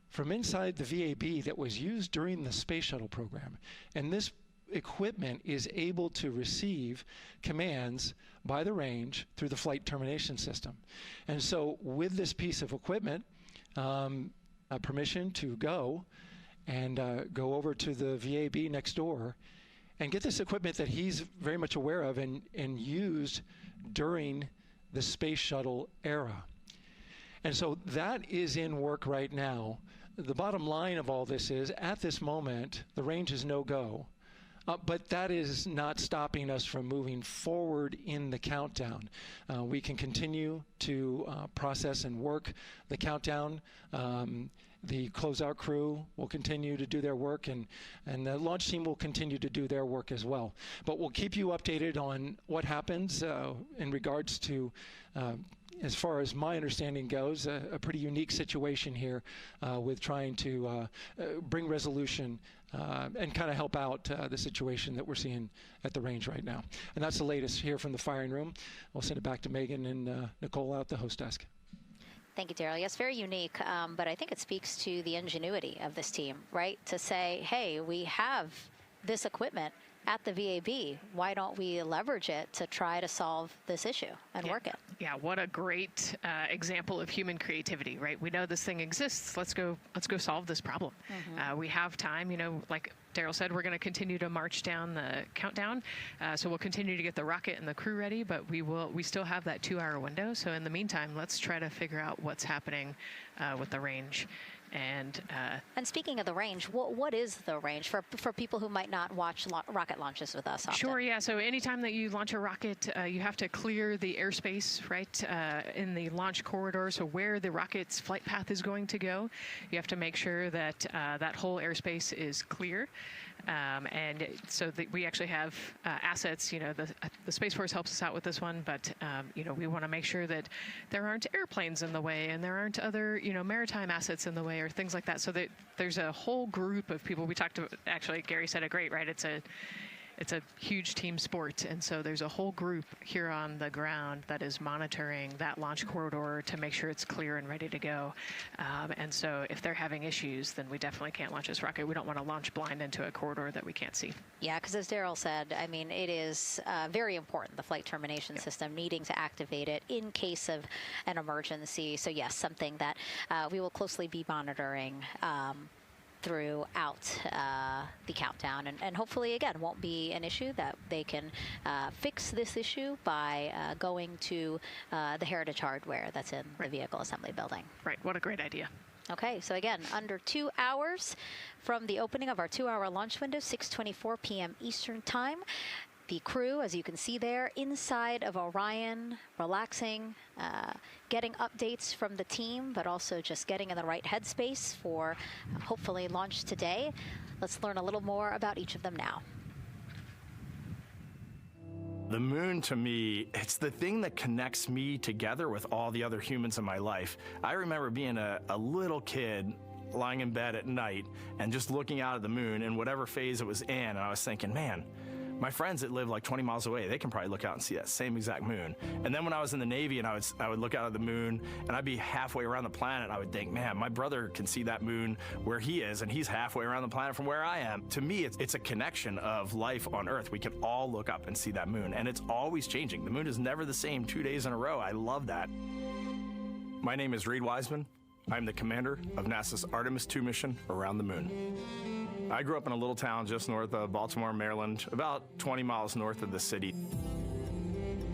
from inside the VAB that was used during the space shuttle program. And this equipment is able to receive commands by the range through the flight termination system. And so with this piece of equipment, permission to go and go over to the VAB next door and get this equipment that he's very much aware of and used during the space shuttle era. And so that is in work right now. The bottom line of all this is, at this moment, the range is no-go. But that is not stopping us from moving forward in the countdown. We can continue to process and work the countdown. The closeout crew will continue to do their work, and the launch team will continue to do their work as well. But we'll keep you updated on what happens in regards to, as far as my understanding goes, a pretty unique situation here with trying to bring resolution and kind of help out the situation that we're seeing at the range right now. And that's the latest here from the firing room. We'll send it back to Megan and Nicole out the host desk.
Thank you, Daryl. Yes, very unique, but I think it speaks to the ingenuity of this team, right? To say, hey, we have this equipment at the VAB. Why don't we leverage it to try to solve this issue and work it?
Yeah, what a great example of human creativity, right? We know this thing exists. Let's go solve this problem. We have time, like Daryl said, we're going to continue to march down the countdown. So we'll continue to get the rocket and the crew ready, but we still have that 2-hour window. So in the meantime, let's try to figure out what's happening with the range. And
speaking of the range, what is the range for people who might not watch rocket launches with us often?
Sure, yeah. So anytime that you launch a rocket, you have to clear the airspace, right, in the launch corridor. So where the rocket's flight path is going to go, you have to make sure that that whole airspace is clear. And so we actually have assets, the Space Force helps us out with this one, but, we want to make sure that there aren't airplanes in the way and there aren't other, maritime assets in the way or things like that. So that there's a whole group of people. We talked to, actually, Gary said it great, right? It's a huge team sport, and so there's a whole group here on the ground that is monitoring that launch corridor to make sure it's clear and ready to go. And so if they're having issues, then we definitely can't launch this rocket. We don't want to launch blind into a corridor that we can't see.
Yeah, because as Daryl said, I mean, it is very important, the flight termination system, needing to activate it in case of an emergency. So yes, something that we will closely be monitoring throughout the countdown, and hopefully again won't be an issue, that they can fix this issue by going to the heritage hardware that's in the vehicle assembly building.
Right, what a great idea.
Okay, so again, under 2 hours from the opening of our 2-hour launch window, 6:24 p.m. Eastern Time. The crew, as you can see there, inside of Orion, relaxing, getting updates from the team, but also just getting in the right headspace for hopefully launch today. Let's learn a little more about each of them now.
The moon, to me, it's the thing that connects me together with all the other humans in my life. I remember being a little kid lying in bed at night and just looking out at the moon in whatever phase it was in, and I was thinking, man, My friends that live like 20 miles away, they can probably look out and see that same exact moon. And then when I was in the Navy and I would look out at the moon and I'd be halfway around the planet, I would think, man, my brother can see that moon where he is and he's halfway around the planet from where I am. To me, it's a connection of life on Earth. We can all look up and see that moon, and it's always changing. The moon is never the same 2 days in a row. I love that. My name is Reed Wiseman. I'm the commander of NASA's Artemis II mission around the moon. I grew up in a little town just north of Baltimore, Maryland, about 20 miles north of the city.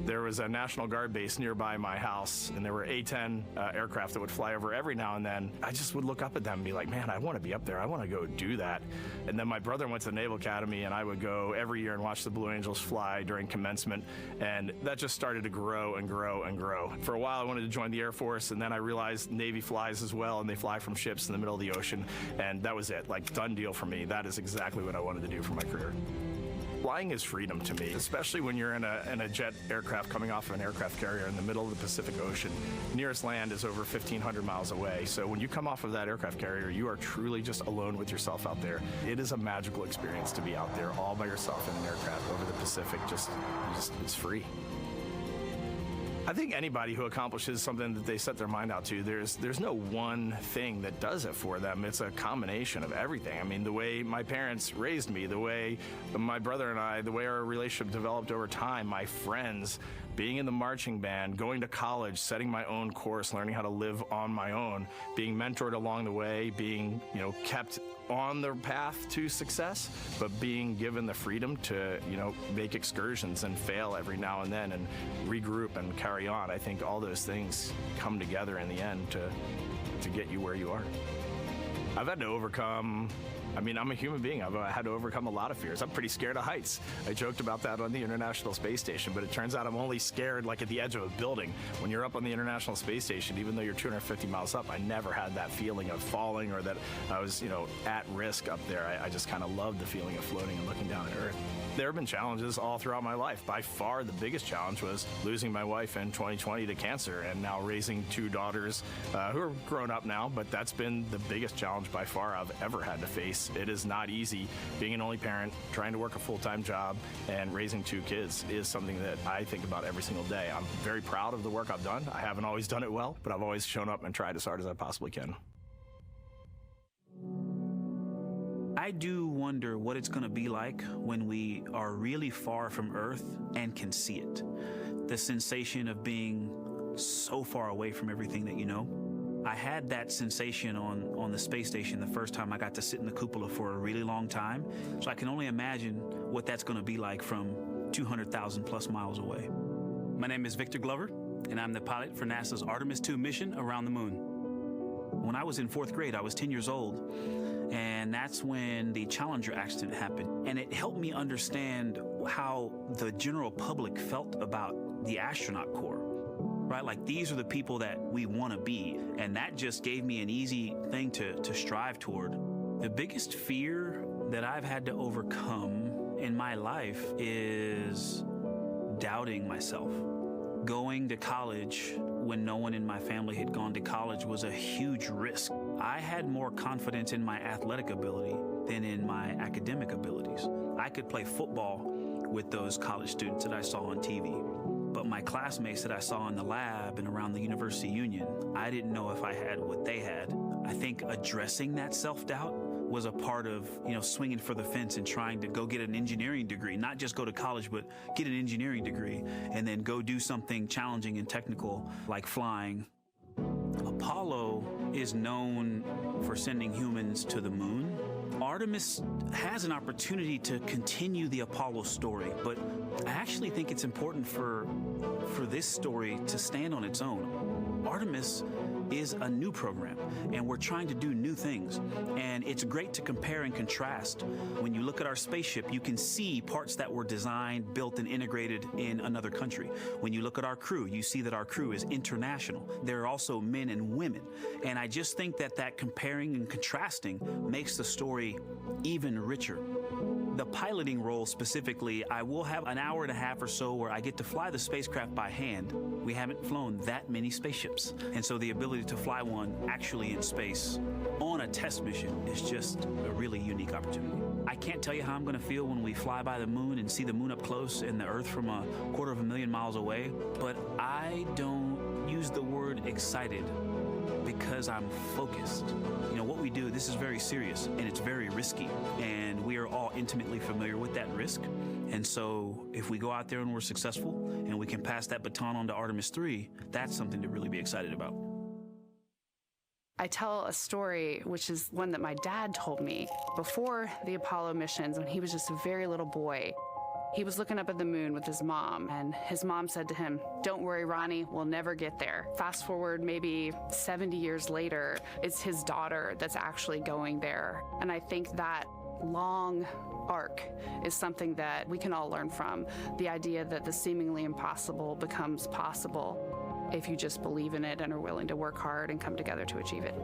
There was a National Guard base nearby my house, and there were A-10 aircraft that would fly over every now and then. I just would look up at them and be like, man, I want to be up there. I want to go do that. And then my brother went to the Naval Academy, and I would go every year and watch the Blue Angels fly during commencement, and that just started to grow and grow and grow. For a while, I wanted to join the Air Force, and then I realized Navy flies as well, and they fly from ships in the middle of the ocean, and that was it. Like, done deal for me. That is exactly what I wanted to do for my career. Flying is freedom to me, especially when you're in a jet aircraft coming off of an aircraft carrier in the middle of the Pacific Ocean. Nearest land is over 1,500 miles away. So when you come off of that aircraft carrier, you are truly just alone with yourself out there. It is a magical experience to be out there all by yourself in an aircraft over the Pacific. It's free. I think anybody who accomplishes something that they set their mind out to, there's no one thing that does it for them. It's a combination of everything. I mean, the way my parents raised me, the way my brother and I, the way our relationship developed over time, my friends, being in the marching band, going to college, setting my own course, learning how to live on my own, being mentored along the way, being, kept on the path to success, but being given the freedom to, make excursions and fail every now and then and regroup and carry on. I think all those things come together in the end to get you where you are. I've had to overcome, I'm a human being. I've had to overcome a lot of fears. I'm pretty scared of heights. I joked about that on the International Space Station, but it turns out I'm only scared like at the edge of a building. When you're up on the International Space Station, even though you're 250 miles up, I never had that feeling of falling or that I was, at risk up there. I just kind of loved the feeling of floating and looking down at Earth. There have been challenges all throughout my life. By far, the biggest challenge was losing my wife in 2020 to cancer and now raising two daughters who are grown up now, but that's been the biggest challenge by far I've ever had to face. It is not easy. Being an only parent, trying to work a full-time job, and raising two kids is something that I think about every single day. I'm very proud of the work I've done. I haven't always done it well, but I've always shown up and tried as hard as I possibly can.
I do wonder what it's going to be like when we are really far from Earth and can see it. The sensation of being so far away from everything that you know. I had that sensation on the space station the first time I got to sit in the cupola for a really long time. So I can only imagine what that's going to be like from 200,000 plus miles away. My name is Victor Glover, and I'm the pilot for NASA's Artemis II mission around the moon. When I was in 4th grade, I was 10 years old, and that's when the Challenger accident happened. And it helped me understand how the general public felt about the astronaut corps, right? Like, these are the people that we want to be. And that just gave me an easy thing to strive toward. The biggest fear that I've had to overcome in my life is doubting myself. Going to college when no one in my family had gone to college was a huge risk. I had more confidence in my athletic ability than in my academic abilities. I could play football with those college students that I saw on TV, but my classmates that I saw in the lab and around the University Union, I didn't know if I had what they had. I think addressing that self-doubt was a part of, swinging for the fence and trying to go get an engineering degree, not just go to college, but get an engineering degree and then go do something challenging and technical like flying. Apollo is known for sending humans to the moon. Artemis has an opportunity to continue the Apollo story, but I actually think it's important for this story to stand on its own. Artemis is a new program, and we're trying to do new things. And it's great to compare and contrast. When you look at our spaceship, you can see parts that were designed, built, and integrated in another country. When you look at our crew, you see that our crew is international. There are also men and women. And I just think that comparing and contrasting makes the story even richer. The piloting role specifically, I will have an hour and a half or so where I get to fly the spacecraft by hand. We haven't flown that many spaceships. And so the ability to fly one actually in space on a test mission is just a really unique opportunity. I can't tell you how I'm going to feel when we fly by the moon and see the moon up close and the Earth from 250,000 miles away, but I don't use the word excited because I'm focused. You know, what we do, this is very serious and it's very risky, and we are all intimately familiar with that risk. And so if we go out there and we're successful and we can pass that baton on to Artemis 3, that's something to really be excited about.
I tell a story, which is one that my dad told me before the Apollo missions when he was just a very little boy. He was looking up at the moon with his mom, and his mom said to him, "Don't worry, Ronnie, we'll never get there." Fast forward maybe 70 years later, it's his daughter that's actually going there. And I think that long arc is something that we can all learn from. The idea that the seemingly impossible becomes possible if you just believe in it and are willing to work hard and come together to achieve it.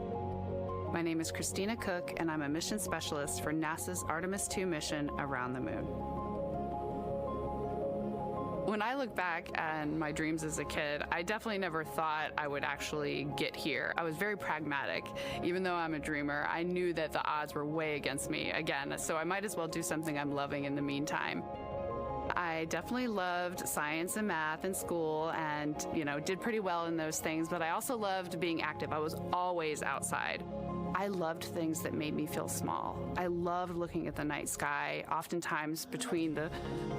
My name is Christina Cook, and I'm a mission specialist for NASA's Artemis II mission around the moon. When I look back at my dreams as a kid, I definitely never thought I would actually get here. I was very pragmatic. Even though I'm a dreamer, I knew that the odds were way against me again, so I might as well do something I'm loving in the meantime. I definitely loved science and math in school and, did pretty well in those things, but I also loved being active. I was always outside. I loved things that made me feel small. I loved looking at the night sky, oftentimes between the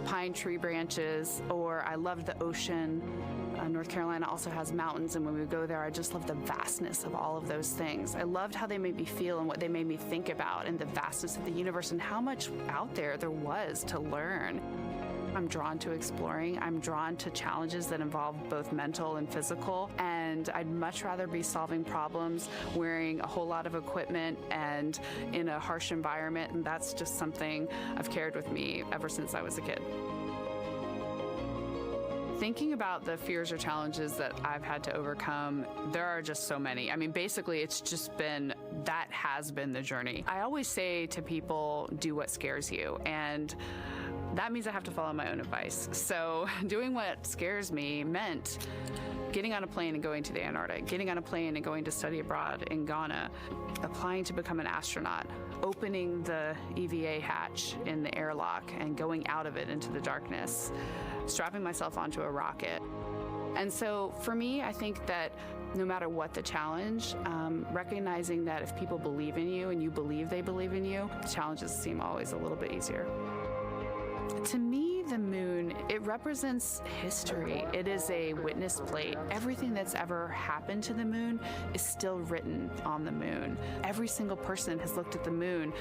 pine tree branches, or I loved the ocean. North Carolina also has mountains, and when we go there, I just loved the vastness of all of those things. I loved how they made me feel and what they made me think about, and the vastness of the universe and how much out there was to learn. I'm drawn to exploring. I'm drawn to challenges that involve both mental and physical, and I'd much rather be solving problems wearing a whole lot of equipment and in a harsh environment, and that's just something I've carried with me ever since I was a kid. Thinking about the fears or challenges that I've had to overcome, there are just so many. I mean, basically, it's just been, that has been the journey. I always say to people, do what scares you, and that means I have to follow my own advice. So doing what scares me meant getting on a plane and going to the Antarctic, getting on a plane and going to study abroad in Ghana, applying to become an astronaut, opening the EVA hatch in the airlock and going out of it into the darkness, strapping myself onto a rocket. And so for me, I think that no matter what the challenge, recognizing that if people believe in you and you believe they believe in you, challenges seem always a little bit easier. To me, the moon, it represents history. It is a witness plate. Everything that's ever happened to the moon is still written on the moon. Every single person has looked at the moon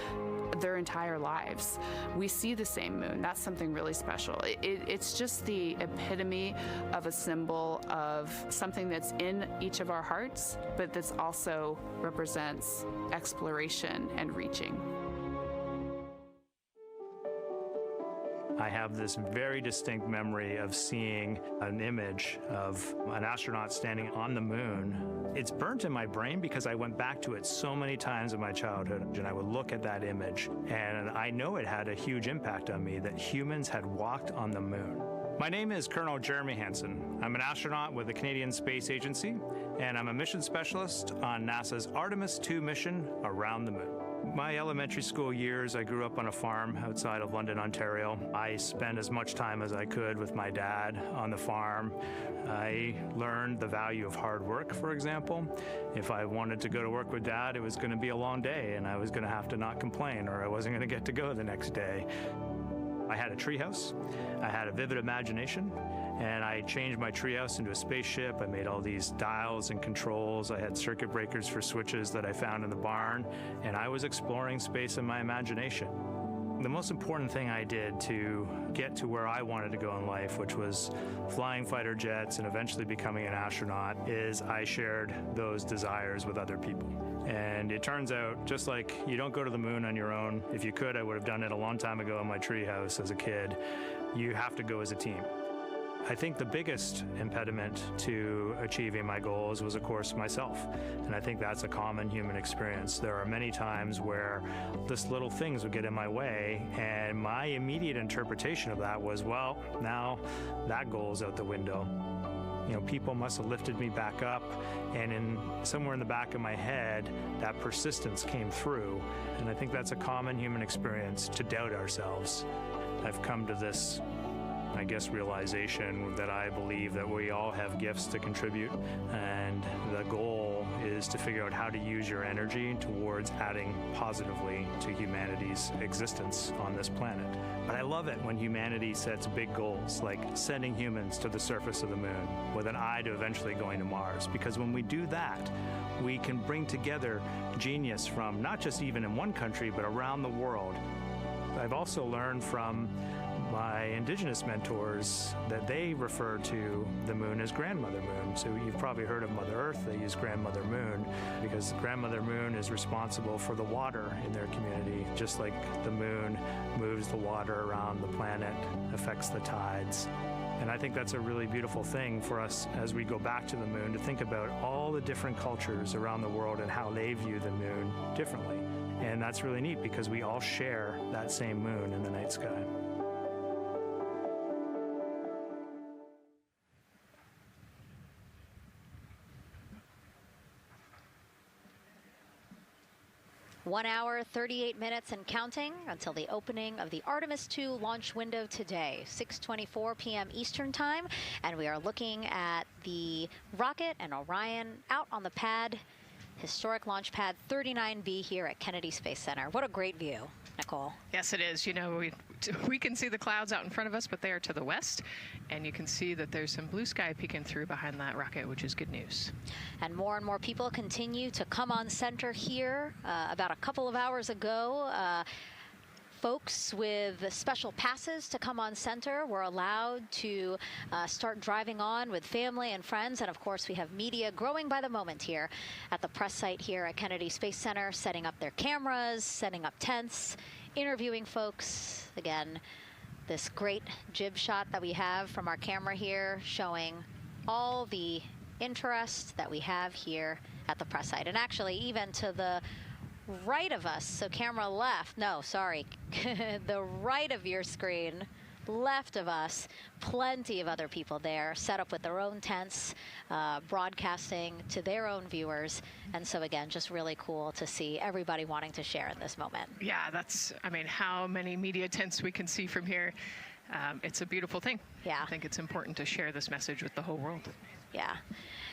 their entire lives. We see the same moon. That's something really special. It's just the epitome of a symbol of something that's in each of our hearts, but that's also represents exploration and reaching.
I have this very distinct memory of seeing an image of an astronaut standing on the moon. It's burnt in my brain because I went back to it so many times in my childhood, and I would look at that image, and I know it had a huge impact on me that humans had walked on the moon. My name is Colonel Jeremy Hansen. I'm an astronaut with the Canadian Space Agency, and I'm a mission specialist on NASA's Artemis II mission around the moon. My elementary school years, I grew up on a farm outside of London, Ontario. I spent as much time as I could with my dad on the farm. I learned the value of hard work, for example. If I wanted to go to work with Dad, it was going to be a long day, and I was going to have to not complain, or I wasn't going to get to go the next day. I had a treehouse. I had a vivid imagination, and I changed my treehouse into a spaceship. I made all these dials and controls. I had circuit breakers for switches that I found in the barn, and I was exploring space in my imagination. The most important thing I did to get to where I wanted to go in life, which was flying fighter jets and eventually becoming an astronaut, is I shared those desires with other people. And it turns out, just like you don't go to the moon on your own, if you could, I would have done it a long time ago in my treehouse as a kid, you have to go as a team. I think the biggest impediment to achieving my goals was, of course, myself. And I think that's a common human experience. There are many times where just little things would get in my way, and my immediate interpretation of that was, well, now that goal's out the window. You know, people must have lifted me back up, and somewhere in the back of my head, that persistence came through. And I think that's a common human experience, to doubt ourselves. I've come to this, I guess, realization that I believe that we all have gifts to contribute, and the goal is to figure out how to use your energy towards adding positively to humanity's existence on this planet. But I love it when humanity sets big goals, like sending humans to the surface of the moon with an eye to eventually going to Mars, because when we do that, we can bring together genius from not just even in one country, but around the world. I've also learned from my indigenous mentors that they refer to the moon as Grandmother Moon. So you've probably heard of Mother Earth. They use Grandmother Moon because Grandmother Moon is responsible for the water in their community, just like the moon moves the water around the planet, affects the tides. And I think that's a really beautiful thing for us as we go back to the moon, to think about all the different cultures around the world and how they view the moon differently. And that's really neat because we all share that same moon in the night sky.
One hour, 38 minutes and counting until the opening of the Artemis 2 launch window today, 6:24 p.m. Eastern Time. And we are looking at the rocket and Orion out on the pad, historic launch pad 39B here at Kennedy Space Center. What a great view, Nicole.
Yes, it is. You know, we can see the clouds out in front of us, but they are to the west. And you can see that there's some blue sky peeking through behind that rocket, which is good news.
And more people continue to come on center here. About a couple of hours ago, folks with special passes to come on center were allowed to start driving on with family and friends. And of course, we have media growing by the moment here at the press site here at Kennedy Space Center, setting up their cameras, setting up tents, interviewing folks. Again, this great jib shot that we have from our camera here showing all the interest that we have here at the press site. And actually, even to the right of us, so camera left, no, sorry, the right of your screen, left of us, plenty of other people there, set up with their own tents, broadcasting to their own viewers. And so again, just really cool to see everybody wanting to share in this moment.
Yeah, that's, I mean, how many media tents we can see from here. It's a beautiful thing.
Yeah.
I think it's important to share this message with the whole world.
Yeah.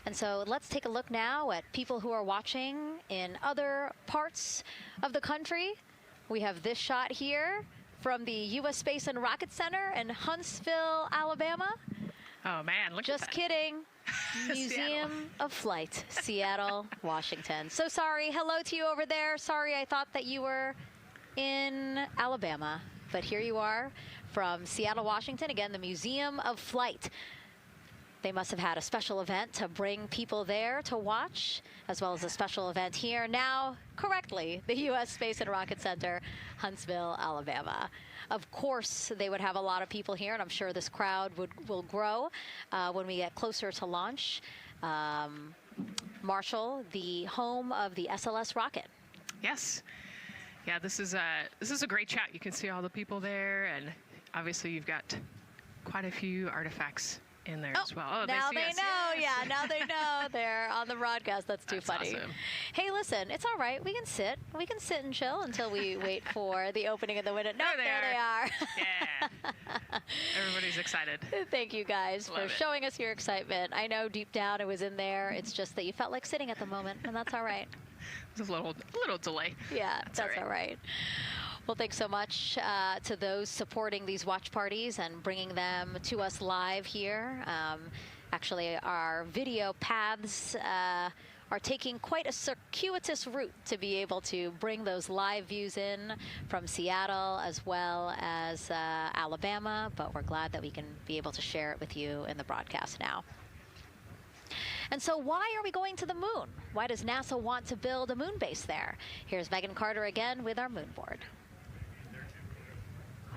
And so let's take a look now at people who are watching in other parts of the country. We have this shot here from the U.S. Space and Rocket Center in Huntsville, Alabama.
Oh, man, look
Just
at that.
kidding. Museum of Flight, Seattle, Washington. So sorry. Hello to you over there. Sorry, I thought that you were in Alabama. But here you are from Seattle, Washington. Again, the Museum of Flight. They must have had a special event to bring people there to watch, as well as a special event here. Now, correctly, the U.S. Space and Rocket Center, Huntsville, Alabama. Of course, they would have a lot of people here, and I'm sure this crowd will grow when we get closer to launch. Marshall, the home of the SLS rocket.
Yes. Yeah, this is a great shot. You can see all the people there, and obviously you've got quite a few artifacts in there as well. Oh,
now they know.
Yes.
Yeah, now they know. They're on the broadcast. That's funny.
Awesome.
Hey, listen, it's all right. We can sit. We can sit and chill until we wait for the opening of the window. No, there they are.
Yeah. Everybody's excited.
Thank you guys for showing us your excitement. I know deep down it was in there. It's just that you felt like sitting at the moment, and that's all right.
There's a little delay.
Yeah, that's all right. Well, thanks so much to those supporting these watch parties and bringing them to us live here. Actually, our video paths are taking quite a circuitous route to be able to bring those live views in from Seattle as well as Alabama, but we're glad that we can be able to share it with you in the broadcast now. And so why are we going to the moon? Why does NASA want to build a moon base there? Here's Megan Carter again with our moon board.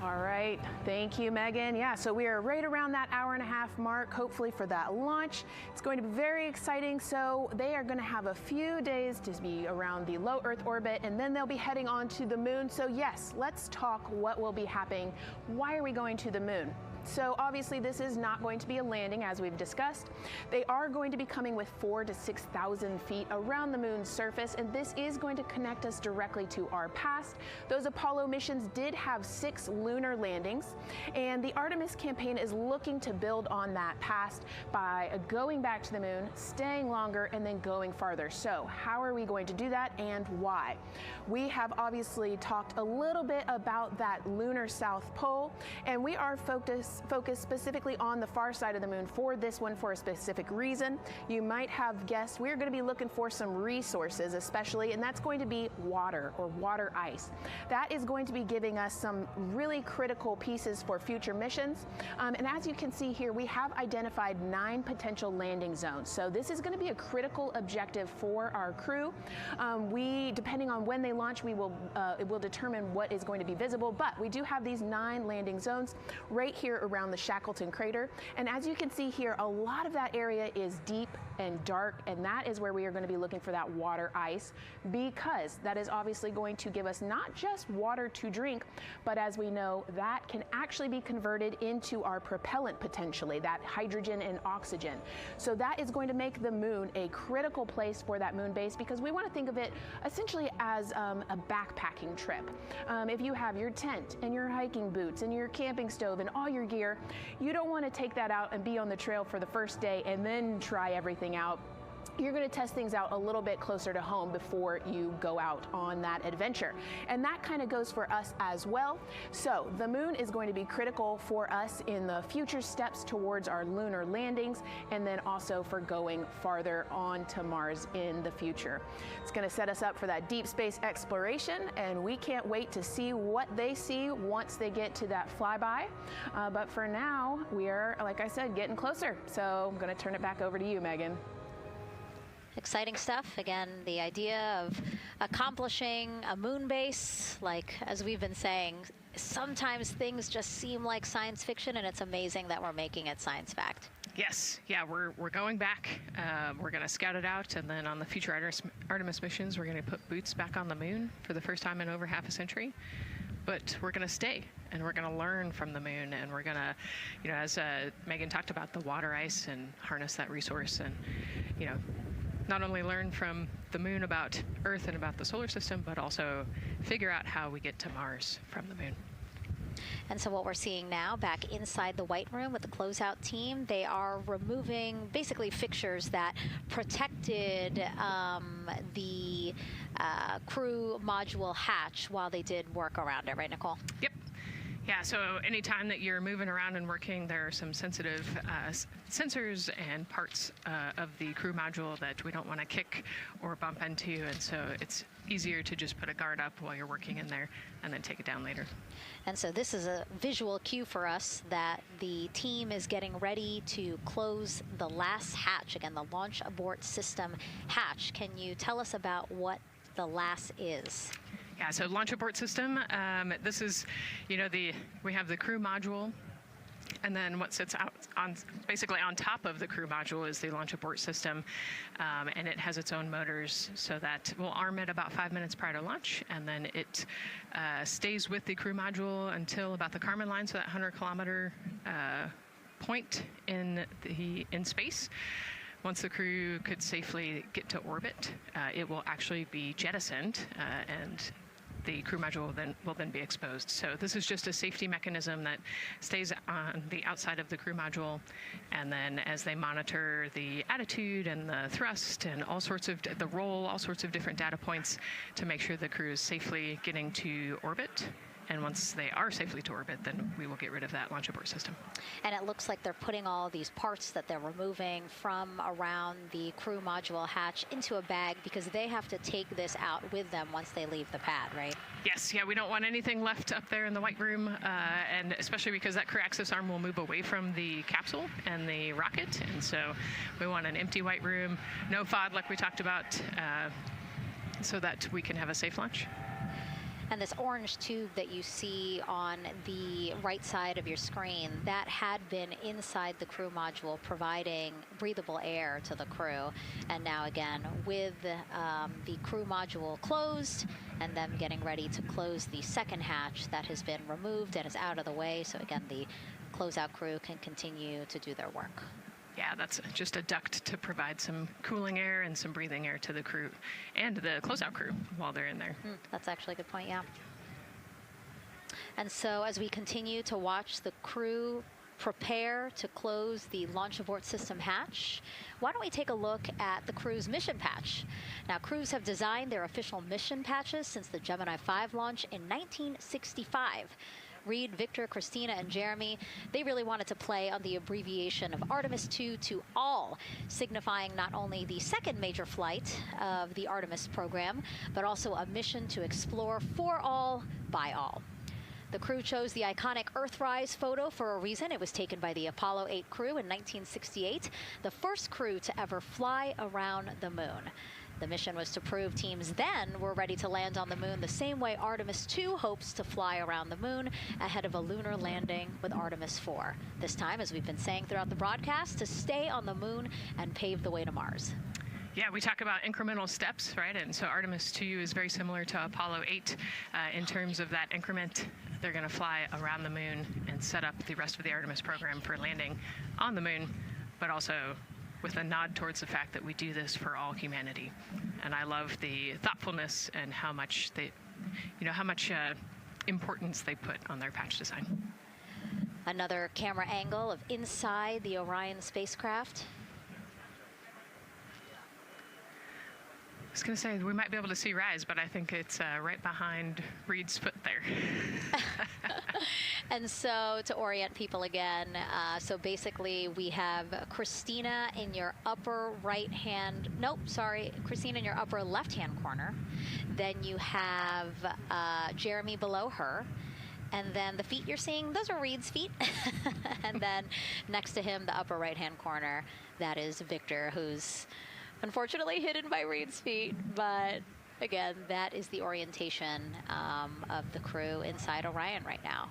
All right, thank you, Megan. Yeah, so we are right around that hour-and-a-half mark, hopefully for that launch. It's going to be very exciting. So they are going to have a few days to be around the low Earth orbit, and then they'll be heading on to the moon. So yes, let's talk what will be happening. Why are we going to the moon? So obviously this is not going to be a landing, as we've discussed. They are going to be coming with 4,000 to 6,000 feet around the moon's surface, and this is going to connect us directly to our past. Those Apollo missions did have 6 lunar landings, and the Artemis campaign is looking to build on that past by going back to the moon, staying longer, and then going farther. So how are we going to do that, and why? We have obviously talked a little bit about that lunar South Pole, and we are focused specifically on the far side of the moon for this one for a specific reason. You might have guessed we're going to be looking for some resources especially, and that's going to be water or water ice. That is going to be giving us some really critical pieces for future missions. And as you can see here, we have identified 9 potential landing zones. So this is going to be a critical objective for our crew. Depending on when they launch, it will determine what is going to be visible, but we do have these 9 landing zones right here around the Shackleton crater. And as you can see here, a lot of that area is deep and dark, and that is where we are going to be looking for that water ice, because that is obviously going to give us not just water to drink, but as we know, that can actually be converted into our propellant potentially, that hydrogen and oxygen. So that is going to make the moon a critical place for that moon base, because we want to think of it essentially as a backpacking trip. If you have your tent and your hiking boots and your camping stove and all your gear, you don't want to take that out and be on the trail for the first day and then try everything out. You're going to test things out a little bit closer to home before you go out on that adventure. And that kind of goes for us as well. So the moon is going to be critical for us in the future steps towards our lunar landings, and then also for going farther on to Mars in the future. It's going to set us up for that deep space exploration, and we can't wait to see what they see once they get to that flyby. But for now, we are, like I said, getting closer. So I'm going to turn it back over to you, Megan.
Exciting stuff. Again, the idea of accomplishing a moon base, like as we've been saying, sometimes things just seem like science fiction, and it's amazing that we're making it science fact.
Yes, yeah, we're going back. We're going to scout it out, and then on the future Artemis missions, we're going to put boots back on the moon for the first time in over half a century. But we're going to stay, and we're going to learn from the moon, and we're going to, as Megan talked about, the water ice, and harness that resource, and, not only learn from the moon about Earth and about the solar system, but also figure out how we get to Mars from the moon.
And so what we're seeing now back inside the White Room with the closeout team, they are removing basically fixtures that protected the crew module hatch while they did work around it, right, Nicole?
Yep. Yeah, so anytime that you're moving around and working, there are some sensitive sensors and parts of the crew module that we don't want to kick or bump into, and so it's easier to just put a guard up while you're working in there and then take it down later.
And so this is a visual cue for us that the team is getting ready to close the last hatch, again, the launch abort system hatch. Can you tell us about what the LAS is?
Yeah, so launch abort system, this is, we have the crew module, and then what sits out basically on top of the crew module is the launch abort system, and it has its own motors, so that we'll arm it about 5 minutes prior to launch, and then it stays with the crew module until about the Kármán line, so that 100-kilometer point in space. Once the crew could safely get to orbit, it will actually be jettisoned, and the crew module will then be exposed. So this is just a safety mechanism that stays on the outside of the crew module, and then as they monitor the attitude and the thrust and all sorts of the roll, all sorts of different data points to make sure the crew is safely getting to orbit. And once they are safely to orbit, then we will get rid of that launch abort system.
And it looks like they're putting all these parts that they're removing from around the crew module hatch into a bag, because they have to take this out with them once they leave the pad, right?
Yes, yeah, we don't want anything left up there in the White Room, and especially because that crew access arm will move away from the capsule and the rocket, and so we want an empty White Room, no FOD like we talked about, so that we can have a safe launch.
And this orange tube that you see on the right side of your screen, that had been inside the crew module, providing breathable air to the crew. And now again, with the crew module closed and them getting ready to close the second hatch that has been removed and is out of the way. So again, the closeout crew can continue to do their work.
Yeah, that's just a duct to provide some cooling air and some breathing air to the crew and the closeout crew while they're in there.
That's actually a good point, yeah. And so as we continue to watch the crew prepare to close the launch abort system hatch, why don't we take a look at the crew's mission patch? Now, crews have designed their official mission patches since the Gemini 5 launch in 1965. Reed, Victor, Christina, and Jeremy, they really wanted to play on the abbreviation of Artemis 2 to all, signifying not only the second major flight of the Artemis program, but also a mission to explore for all, by all. The crew chose the iconic Earthrise photo for a reason. It was taken by the Apollo 8 crew in 1968, the first crew to ever fly around the moon. The mission was to prove teams then were ready to land on the moon the same way Artemis 2 hopes to fly around the moon ahead of a lunar landing with Artemis 4. This time, as we've been saying throughout the broadcast, to stay on the moon and pave the way to Mars.
Yeah, we talk about incremental steps, right? And so Artemis 2 is very similar to Apollo 8 in terms of that increment. They're going to fly around the moon and set up the rest of the Artemis program for landing on the moon, but also with a nod towards the fact that we do this for all humanity. And I love the thoughtfulness and how much they, how much importance they put on their patch design.
Another camera angle of inside the Orion spacecraft.
I was going to say, we might be able to see Rise, but I think it's right behind Reed's foot there.
And so to orient people again, so basically we have Christina in your upper right hand, Christina in your upper left hand corner. Then you have Jeremy below her. And then the feet you're seeing, those are Reed's feet. And then next to him, the upper right hand corner, that is Victor, who's unfortunately hidden by Reed's feet, but again, that is the orientation of the crew inside Orion right now.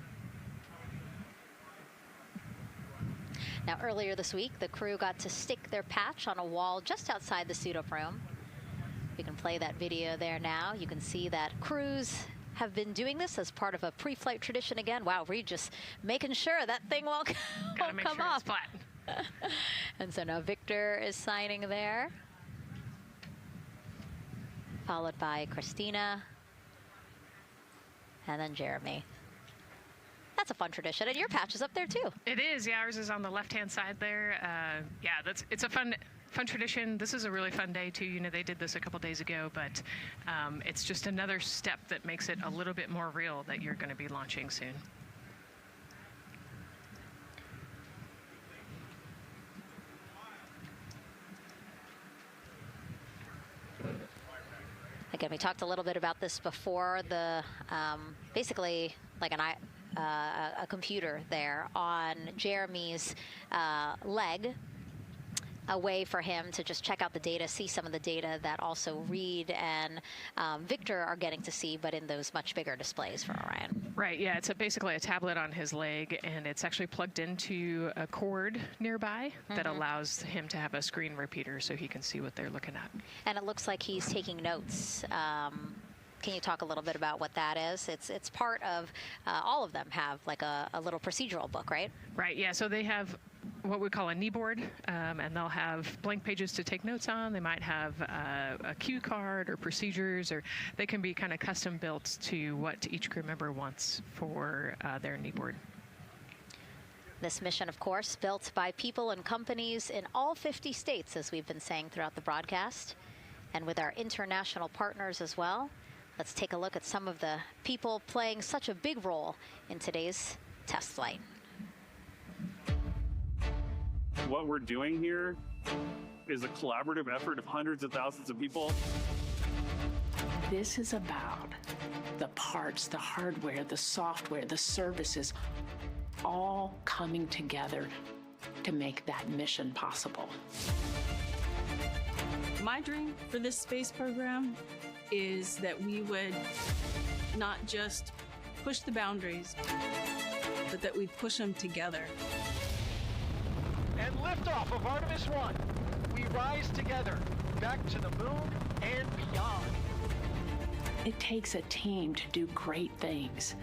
Now, earlier this week, the crew got to stick their patch on a wall just outside the suit-up room. You can play that video there now. You can see that crews have been doing this as part of a pre-flight tradition again. Wow, Reed just making sure that thing won't come off.
It's flat.
And so now Victor is signing there, followed by Christina, and then Jeremy. That's a fun tradition, and your patch is up there too.
It is, yeah, ours is on the left-hand side there. It's a fun tradition. This is a really fun day too. They did this a couple days ago, but it's just another step that makes it a little bit more real that you're going to be launching soon.
Again, we talked a little bit about this before. The basically like a computer there on Jeremy's leg, a way for him to just check out the data, see some of the data that also Reed and Victor are getting to see, but in those much bigger displays for Orion.
Right, yeah, it's basically a tablet on his leg, and it's actually plugged into a cord nearby that allows him to have a screen repeater so he can see what they're looking at.
And it looks like he's taking notes. Can you talk a little bit about what that is? It's part of, all of them have like a little procedural book, right?
Right, yeah, so they have what we call a knee board, and they'll have blank pages to take notes on. They might have a cue card or procedures, or they can be kind of custom built to what each crew member wants for their knee board.
This mission, of course, built by people and companies in all 50 states, as we've been saying throughout the broadcast, and with our international partners as well. Let's take a look at some of the people playing such a big role in today's test flight.
What we're doing here is a collaborative effort of hundreds of thousands of people.
This is about the parts, the hardware, the software, the services, all coming together to make that mission possible.
My dream for this space program is that we would
not just push the boundaries, but that we push them together.
And liftoff of Artemis 1. We rise together, back to the moon and beyond.
It takes a team to do great things.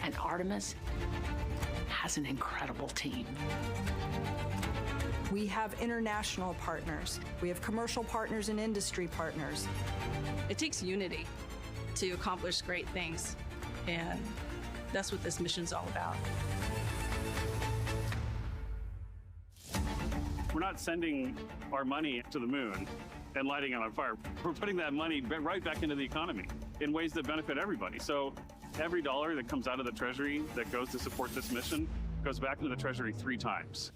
And Artemis has an incredible team.
We have international partners. We have commercial partners and industry partners.
It takes unity to accomplish great things, and that's what this mission's all about.
We're not sending our money to the moon and lighting it on fire. We're putting that money right back into the economy in ways that benefit everybody. So every dollar that comes out of the Treasury that goes to support this mission goes back into the Treasury 3 times.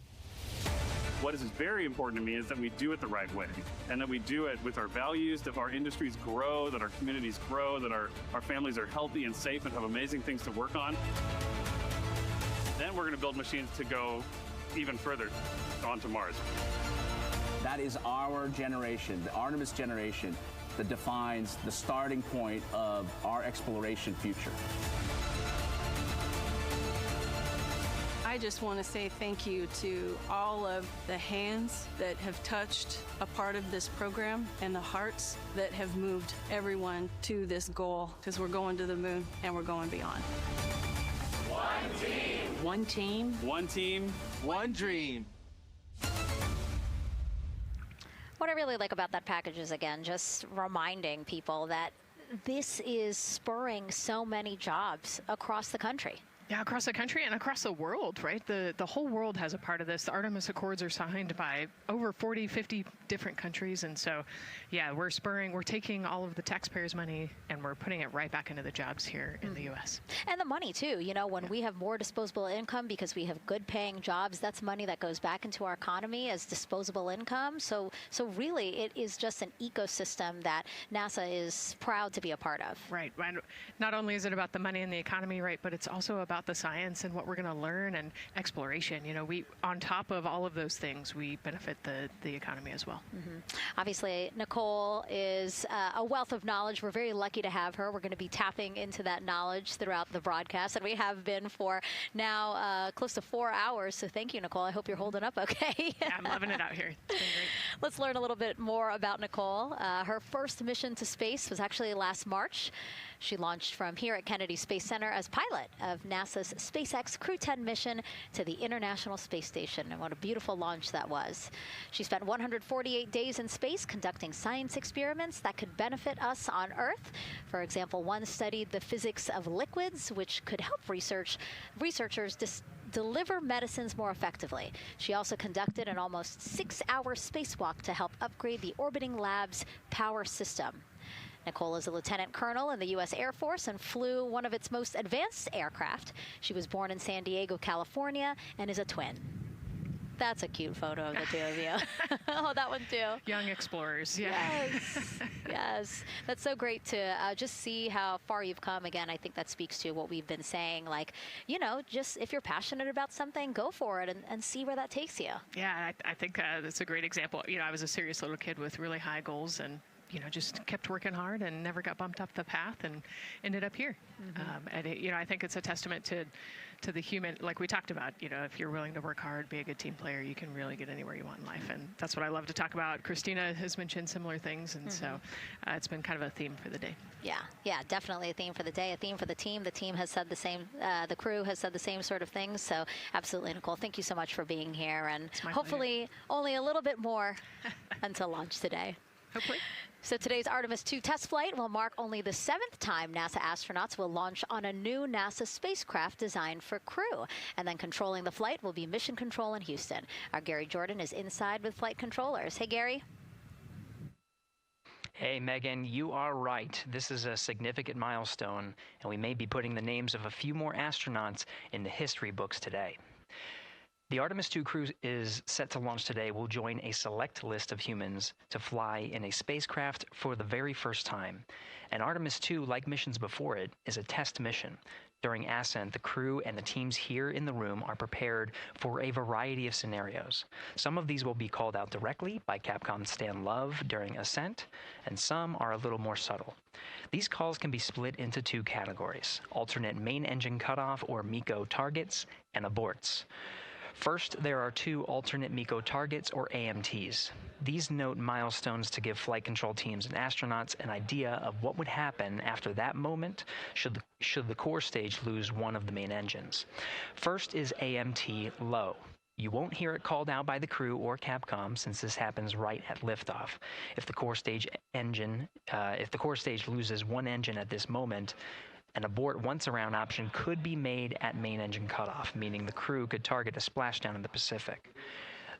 What is very important to me is that we do it the right way, and that we do it with our values, that our industries grow, that our communities grow, that our families are healthy and safe and have amazing things to work on. Then we're going to build machines to go even further onto Mars.
That is our generation, the Artemis generation, that defines the starting point of our exploration future.
I just want to say thank you to all of the hands that have touched a part of this program and the hearts that have moved everyone to this goal, because we're going to the moon and we're going beyond.
One team.
One team.
One team. One dream.
What I really like about that package is, again, just reminding people that this is spurring so many jobs across the country.
Yeah, across the country and across the world, right? The whole world has a part of this. The Artemis Accords are signed by over 40, 50 different countries. And so, yeah, we're taking all of the taxpayers' money and we're putting it right back into the jobs here in the U.S.
And the money, too. You know, when we have more disposable income because we have good paying jobs, that's money that goes back into our economy as disposable income. So really, it is just an ecosystem that NASA is proud to be a part of.
Right. Not only is it about the money and the economy, right, but it's also about the science and what we're going to learn and exploration. You know, on top of all of those things, we benefit the economy as well.
Obviously, Nicole is a wealth of knowledge. We're very lucky to have her. We're going to be tapping into that knowledge throughout the broadcast, and we have been for now close to 4 hours. So thank you, Nicole. I hope you're holding up okay.
Yeah, I'm loving it out here. It's been great.
Let's learn a little bit more about Nicole. Her first mission to space was actually last March. She launched from here at Kennedy Space Center as pilot of NASA's SpaceX Crew 10 mission to the International Space Station. And what a beautiful launch that was. She spent 148 days in space conducting science experiments that could benefit us on Earth. For example, one studied the physics of liquids, which could help researchers deliver medicines more effectively. She also conducted an almost 6-hour spacewalk to help upgrade the orbiting lab's power system. Nicole is a lieutenant colonel in the U.S. Air Force and flew one of its most advanced aircraft. She was born in San Diego, California, and is a twin. That's a cute photo of the two of you. Oh, that one too.
Young explorers, yeah.
Yes, yes. That's so great to just see how far you've come. Again, I think that speaks to what we've been saying. Like, you know, just if you're passionate about something, go for it and see where that takes you.
Yeah, I think that's a great example. You know, I was a serious little kid with really high goals and, you know, just kept working hard and never got bumped off the path and ended up here. And it, you know, I think it's a testament to the human, like we talked about, you know, if you're willing to work hard, be a good team player, you can really get anywhere you want in life. And that's what I love to talk about. Christina has mentioned similar things. And so it's been kind of a theme for the day.
Yeah, definitely a theme for the day, a theme for the team. The team has said the same, the crew has said the same sort of things. So absolutely, Nicole, thank you so much for being here. And hopefully only a little bit more until launch today.
Hopefully.
So today's Artemis 2 test flight will mark only the 7th time NASA astronauts will launch on a new NASA spacecraft designed for crew. And then controlling the flight will be Mission Control in Houston. Our Gary Jordan is inside with flight controllers. Hey, Gary.
Hey, Megan, you are right. This is a significant milestone, and we may be putting the names of a few more astronauts in the history books today. The Artemis 2 crew is set to launch today. Will join a select list of humans to fly in a spacecraft for the very first time. And Artemis 2, like missions before it, is a test mission. During ascent, the crew and the teams here in the room are prepared for a variety of scenarios. Some of these will be called out directly by Capcom Stan Love during ascent, and some are a little more subtle. These calls can be split into two categories: alternate main engine cutoff or MECO targets and aborts. First, there are two alternate MECO targets, or AMTs. These note milestones to give flight control teams and astronauts an idea of what would happen after that moment should the core stage lose one of the main engines. First is AMT low. You won't hear it called out by the crew or Capcom, since this happens right at liftoff. If the core stage loses one engine at this moment, an abort once around option could be made at main engine cutoff, meaning the crew could target a splashdown in the Pacific.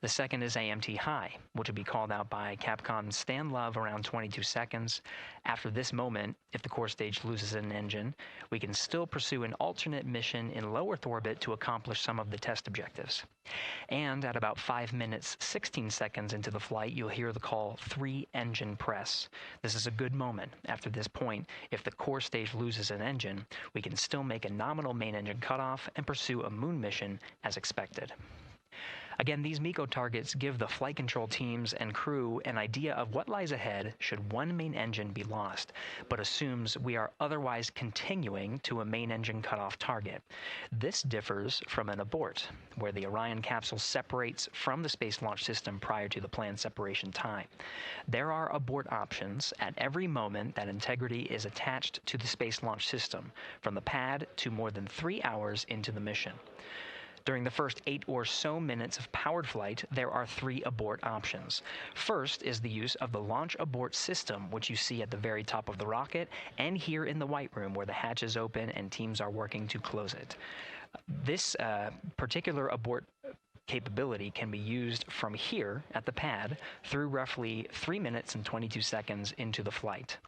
The second is AMT high, which would be called out by Capcom's Stan Love around 22 seconds. After this moment, if the core stage loses an engine, we can still pursue an alternate mission in low Earth orbit to accomplish some of the test objectives. And at about 5 minutes, 16 seconds into the flight, you'll hear the call 3-engine press. This is a good moment. After this point, if the core stage loses an engine, we can still make a nominal main engine cutoff and pursue a moon mission as expected. Again, these MECO targets give the flight control teams and crew an idea of what lies ahead should one main engine be lost, but assumes we are otherwise continuing to a main engine cutoff target. This differs from an abort, where the Orion capsule separates from the Space Launch System prior to the planned separation time. There are abort options at every moment that integrity is attached to the Space Launch System, from the pad to more than 3 hours into the mission. During the first 8 or so minutes of powered flight, there are 3 abort options. First is the use of the launch abort system, which you see at the very top of the rocket, and here in the White Room, where the hatch is open and teams are working to close it. This particular abort capability can be used from here at the pad through roughly 3 minutes and 22 seconds into the flight.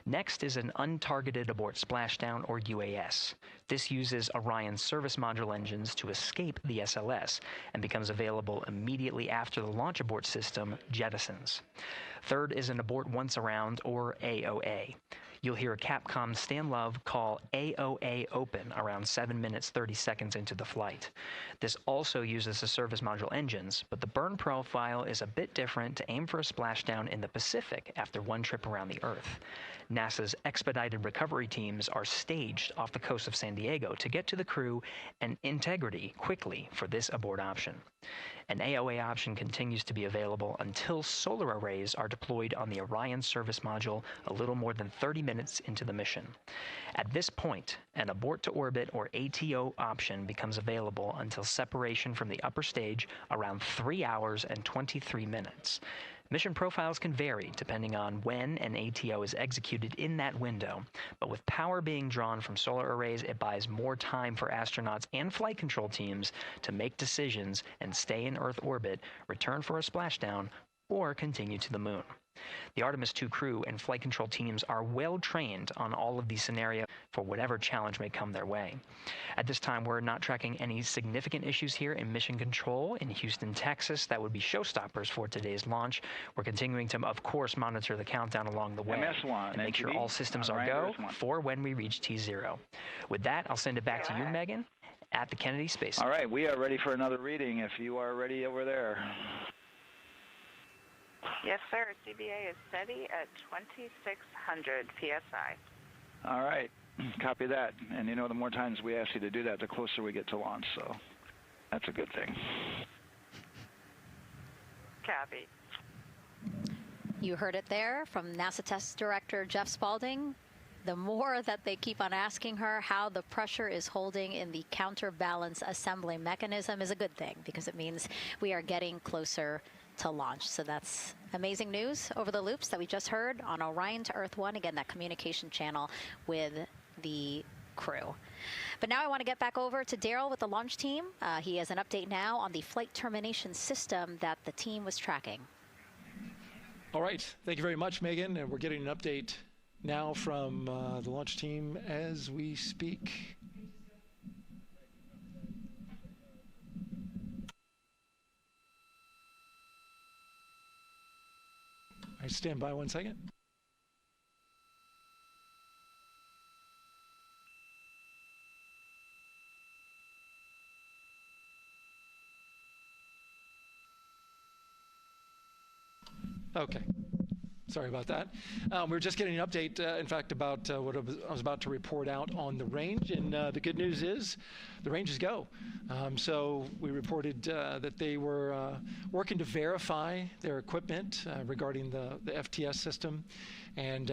Next is an untargeted abort splashdown, or UAS. This uses Orion service module engines to escape the SLS and becomes available immediately after the launch abort system jettisons. Third is an abort once around, or AOA. You'll hear Capcom Stan Love call AOA open around 7 minutes 30 seconds into the flight. This also uses the service module engines, but the burn profile is a bit different to aim for a splashdown in the Pacific after one trip around the Earth. NASA's expedited recovery teams are staged off the coast of San Diego to get to the crew and integrity quickly for this abort option. An AOA option continues to be available until solar arrays are deployed on the Orion service module a little more than 30 minutes into the mission. At this point, an abort to orbit, or ATO option, becomes available until separation from the upper stage around 3 hours and 23 minutes. Mission profiles can vary depending on when an ATO is executed in that window, but with power being drawn from solar arrays, it buys more time for astronauts and flight control teams to make decisions and stay in Earth orbit, return for a splashdown, or continue to the moon. The Artemis II crew and flight control teams are well trained on all of these scenarios for whatever challenge may come their way. At this time, we're not tracking any significant issues here in mission control in Houston, Texas that would be showstoppers for today's launch. We're continuing to, of course, monitor the countdown along the way and make sure all systems are go for when we reach T0. With that, I'll send it back to you, Megan, at the Kennedy Space Center.
All right, we are ready for another reading if you are ready over there.
Yes, sir. CBA is steady at 2,600 PSI.
All right. Copy that. And you know, the more times we ask you to do that, the closer we get to launch. So that's a good thing.
Copy.
You heard it there from NASA Test Director Jeff Spaulding. The more that they keep on asking her how the pressure is holding in the counterbalance assembly mechanism is a good thing, because it means we are getting closer to launch. So that's amazing news over the loops that we just heard on Orion to Earth 1. Again, that communication channel with the crew. But now I want to get back over to Daryl with the launch team. He has an update now on the flight termination system that the team was tracking.
All right. Thank you very much, Megan. And we're getting an update now from the launch team as we speak. I stand by 1 second. Okay. Sorry about that. We were just getting an update, in fact, about what I was about to report out on the range. And the good news is the range is go. So we reported that they were working to verify their equipment regarding the FTS system. And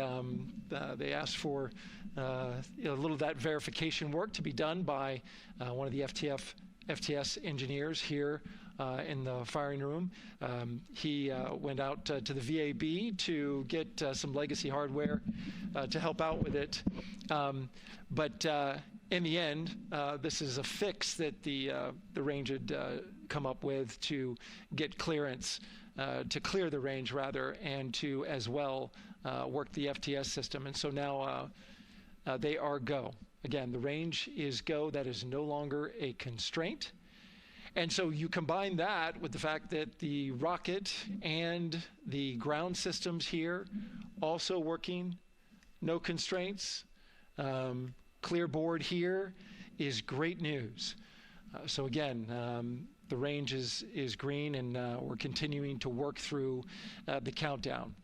they asked for a little of that verification work to be done by one of the FTS engineers here in the firing room. He went out to the VAB to get some legacy hardware to help out with it. But in the end, this is a fix that the range had come up with to get clearance, to clear the range rather, and to as well work the FTS system. And so now they are go. Again, the range is go. That is no longer a constraint. And so you combine that with the fact that the rocket and the ground systems here also working, no constraints, clear board here is great news. So again, the range is green, and we're continuing to work through the countdown.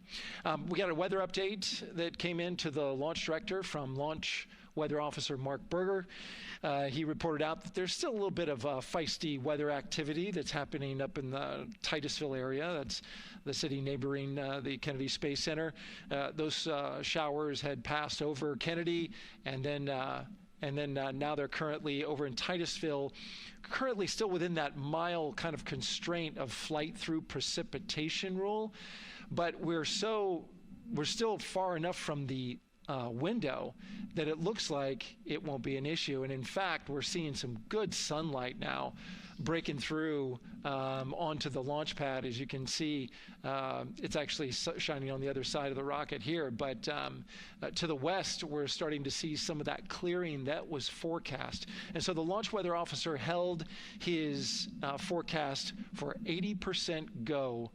We got a weather update that came in to the launch director from Launch Weather Officer Mark Berger. He reported out that there's still a little bit of feisty weather activity that's happening up in the Titusville area. That's the city neighboring the Kennedy Space Center. Those showers had passed over Kennedy, and then now they're currently over in Titusville, currently still within that mile kind of constraint of flight through precipitation rule. But we're still far enough from the window that it looks like it won't be an issue. And in fact, we're seeing some good sunlight now breaking through onto the launch pad. As you can see, it's actually shining on the other side of the rocket here. But to the west, we're starting to see some of that clearing that was forecast. And so the launch weather officer held his forecast for 80% go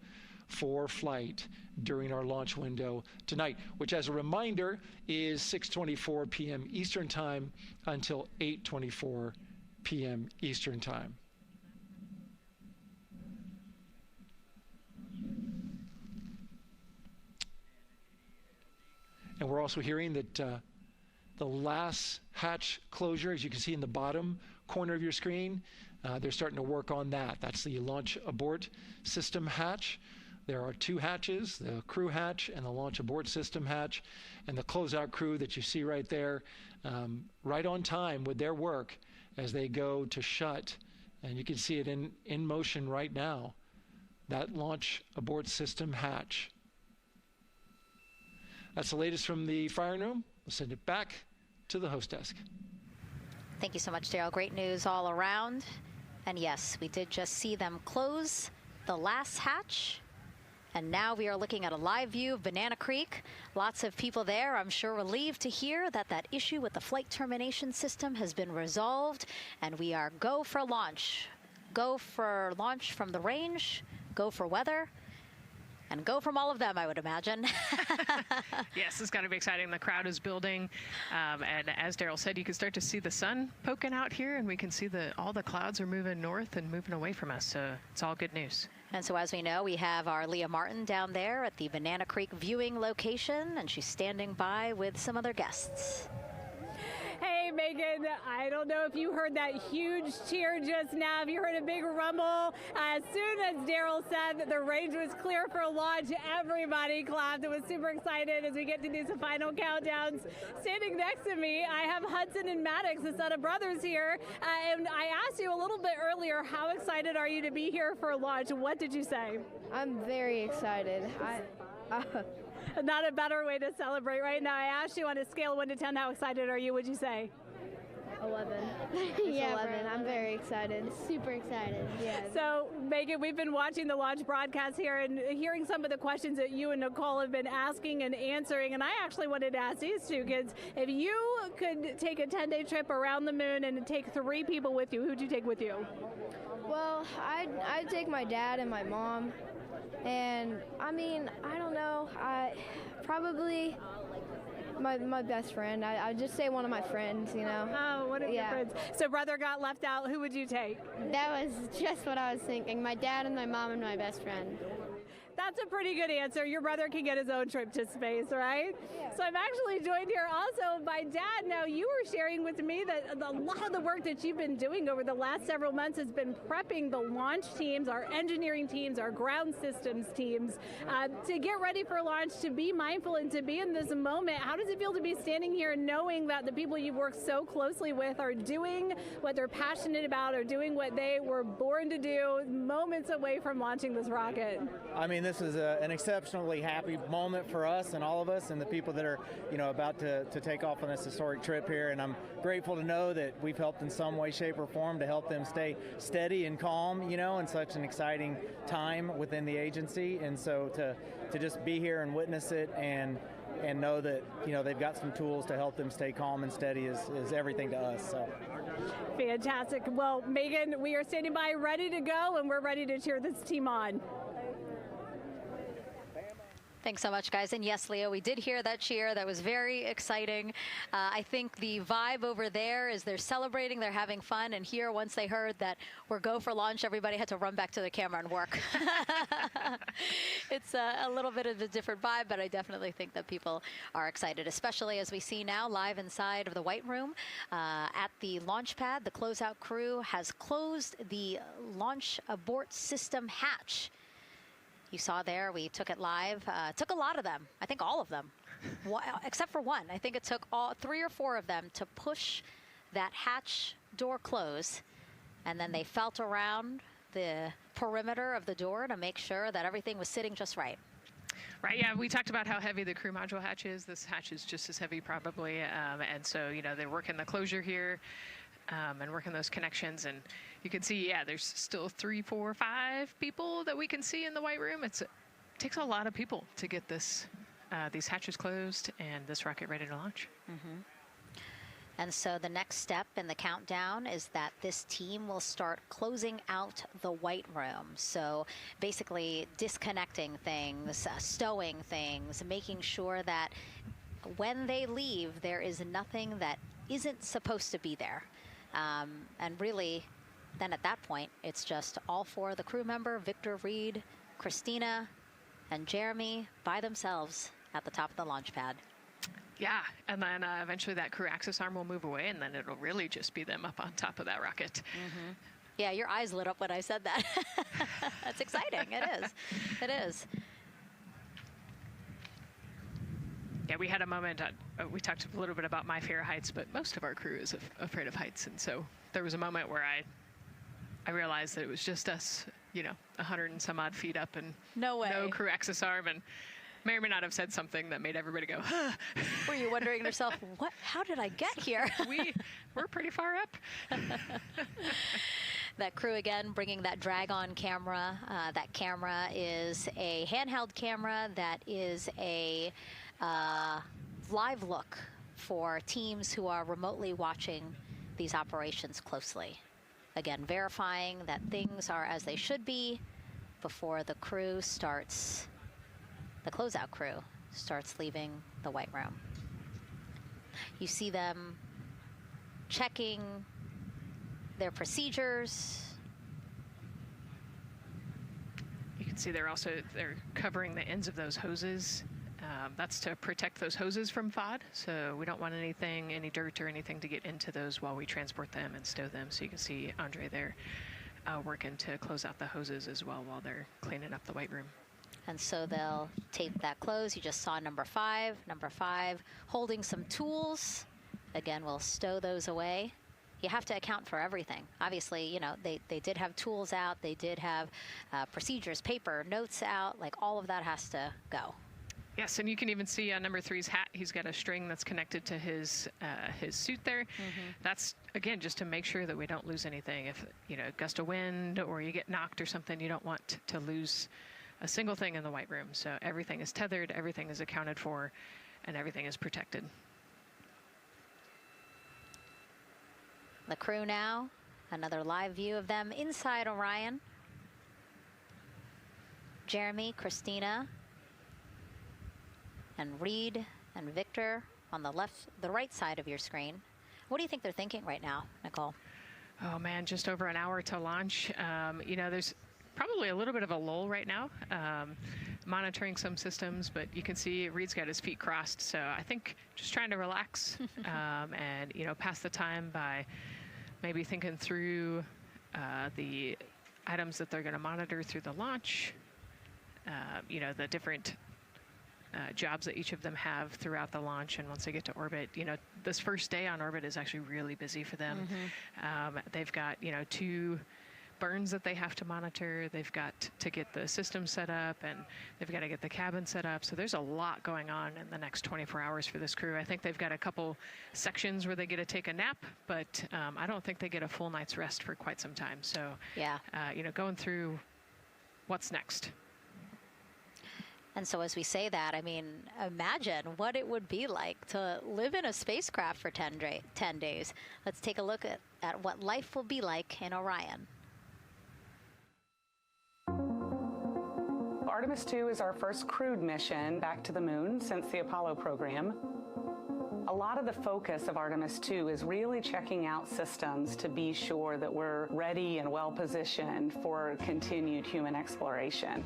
for flight during our launch window tonight, which, as a reminder, is 6:24 p.m. Eastern Time until 8:24 p.m. Eastern Time. And we're also hearing that the last hatch closure, as you can see in the bottom corner of your screen, they're starting to work on that. That's the launch abort system hatch. There are two hatches, the crew hatch and the launch abort system hatch, and the closeout crew that you see right there, right on time with their work as they go to shut. And you can see it in motion right now, that launch abort system hatch. That's the latest from the firing room. We'll send it back to the host desk.
Thank you so much, Daryl. Great news all around. And yes, we did just see them close the last hatch. And now we are looking at a live view of Banana Creek. Lots of people there, I'm sure, relieved to hear that that issue with the flight termination system has been resolved. And we are go for launch. Go for launch from the range, go for weather, and go from all of them, I would imagine.
Yes, it's going to be exciting. The crowd is building. And as Daryl said, you can start to see the sun poking out here, and we can see all the clouds are moving north and moving away from us. So it's all good news.
And so as we know, we have our Leah Martin down there at the Banana Creek viewing location, and she's standing by with some other guests.
Hey, Megan, I don't know if you heard that huge cheer just now. If you heard a big rumble, as soon as Daryl said that the range was clear for launch, everybody clapped. It was super excited as we get to these final countdowns. Standing next to me, I have Hudson and Maddox, the son of brothers here. And I asked you a little bit earlier, how excited are you to be here for launch? What did you say?
I'm very excited.
Not a better way to celebrate right now. I asked you on a scale of 1 to 10, how excited are you? Would you say?
11. Yeah, 11. I'm very excited. Super excited. Yeah.
So, Megan, we've been watching the launch broadcast here and hearing some of the questions that you and Nicole have been asking and answering. And I actually wanted to ask these two kids, if you could take a 10-day trip around the moon and take 3 people with you, who'd you take with you?
Well, I'd take my dad and my mom. And I mean, I don't know. Probably my best friend. I'd just say one of my friends, you know.
Oh, one of your friends. So brother got left out. Who would you take?
That was just what I was thinking. My dad and my mom and my best friend.
That's a pretty good answer. Your brother can get his own trip to space, right? Yeah. So I'm actually joined here also by Dad. Now, you were sharing with me that a lot of the work that you've been doing over the last several months has been prepping the launch teams, our engineering teams, our ground systems teams, to get ready for launch, to be mindful and to be in this moment. How does it feel to be standing here knowing that the people you've worked so closely with are doing what they're passionate about, or doing what they were born to do, moments away from launching this rocket?
I mean, this is an exceptionally happy moment for us and all of us and the people that are, about to take off on this historic trip here. And I'm grateful to know that we've helped in some way, shape, or form to help them stay steady and calm, in such an exciting time within the agency. And so to just be here and witness it and know that, they've got some tools to help them stay calm and steady is everything to us. So.
Fantastic. Well, Megan, we are standing by ready to go, and we're ready to cheer this team on.
Thanks so much, guys. And yes, Leo, we did hear that cheer. That was very exciting. I think the vibe over there is they're celebrating, they're having fun. And here, once they heard that we're go for launch, everybody had to run back to the camera and work. It's a little bit of a different vibe, but I definitely think that people are excited, especially as we see now live inside of the White Room at the launch pad. The closeout crew has closed the launch abort system hatch. You saw there, we took it live. Took a lot of them, I think all of them, except for one. I think it took 3 or 4 of them to push that hatch door close, and then they felt around the perimeter of the door to make sure that everything was sitting just right.
Right, yeah, we talked about how heavy the crew module hatch is. This hatch is just as heavy probably, and so, they're working the closure here and working those connections, and you can see, yeah, there's still 3, 4, 5 people that we can see in the White Room. It takes a lot of people to get this these hatches closed and this rocket ready to launch.
Mm-hmm. And so the next step in the countdown is that this team will start closing out the White Room. So basically disconnecting things, stowing things, making sure that when they leave, there is nothing that isn't supposed to be there. And really, then at that point, it's just all 4 of the crew member, Victor, Reed, Christina, and Jeremy by themselves at the top of the launch pad.
Yeah, and then eventually that crew access arm will move away, and then it'll really just be them up on top of that rocket.
Mm-hmm. Yeah, your eyes lit up when I said that. That's exciting. It is. It is.
Yeah, we had a moment, we talked a little bit about my fear of heights, but most of our crew is afraid of heights. And so there was a moment where I realized that it was just us, 100 and some odd feet up, and
no
crew access arm, and may or may not have said something that made everybody go, huh.
Were you wondering to yourself, how did I get here?
We're pretty far up.
That crew, again, bringing that drag-on camera. That camera is a handheld camera that is a live look for teams who are remotely watching these operations closely. Again, verifying that things are as they should be before the crew starts, the closeout crew starts leaving the White Room. You see them checking their procedures.
You can see they're covering the ends of those hoses. That's to protect those hoses from FOD, so we don't want any dirt or anything to get into those while we transport them and stow them. So you can see Andre there working to close out the hoses as well while they're cleaning up the White Room.
And so they'll tape that close. You just saw number 5 holding some tools. Again, we'll stow those away. You have to account for everything. Obviously, they did have tools out. They did have procedures, paper, notes out. Like, all of that has to go.
Yes, and you can even see on number 3's hat, he's got a string that's connected to his suit there. Mm-hmm. That's, again, just to make sure that we don't lose anything. If, a gust of wind or you get knocked or something, you don't want to lose a single thing in the White Room. So everything is tethered, everything is accounted for, and everything is protected.
The crew now, another live view of them inside Orion. Jeremy, Christina, and Reed and Victor on the right side of your screen. What do you think they're thinking right now, Nicole?
Oh man, just over an hour to launch. There's probably a little bit of a lull right now, monitoring some systems, but you can see Reed's got his feet crossed. So I think just trying to relax and, pass the time by maybe thinking through the items that they're going to monitor through the launch, the different jobs that each of them have throughout the launch. And once they get to orbit, this first day on orbit is actually really busy for them. They've got, 2 burns that they have to monitor. They've got to get the system set up, and they've got to get the cabin set up. So there's a lot going on in the next 24 hours for this crew. I think they've got a couple sections where they get to take a nap, but I don't think they get a full night's rest for quite some time. So, going through what's next.
And so as we say that, I mean, imagine what it would be like to live in a spacecraft for 10 days. Let's take a look at what life will be like in Orion.
Artemis 2 is our first crewed mission back to the moon since the Apollo program. A lot of the focus of Artemis 2 is really checking out systems to be sure that we're ready and well positioned for continued human exploration.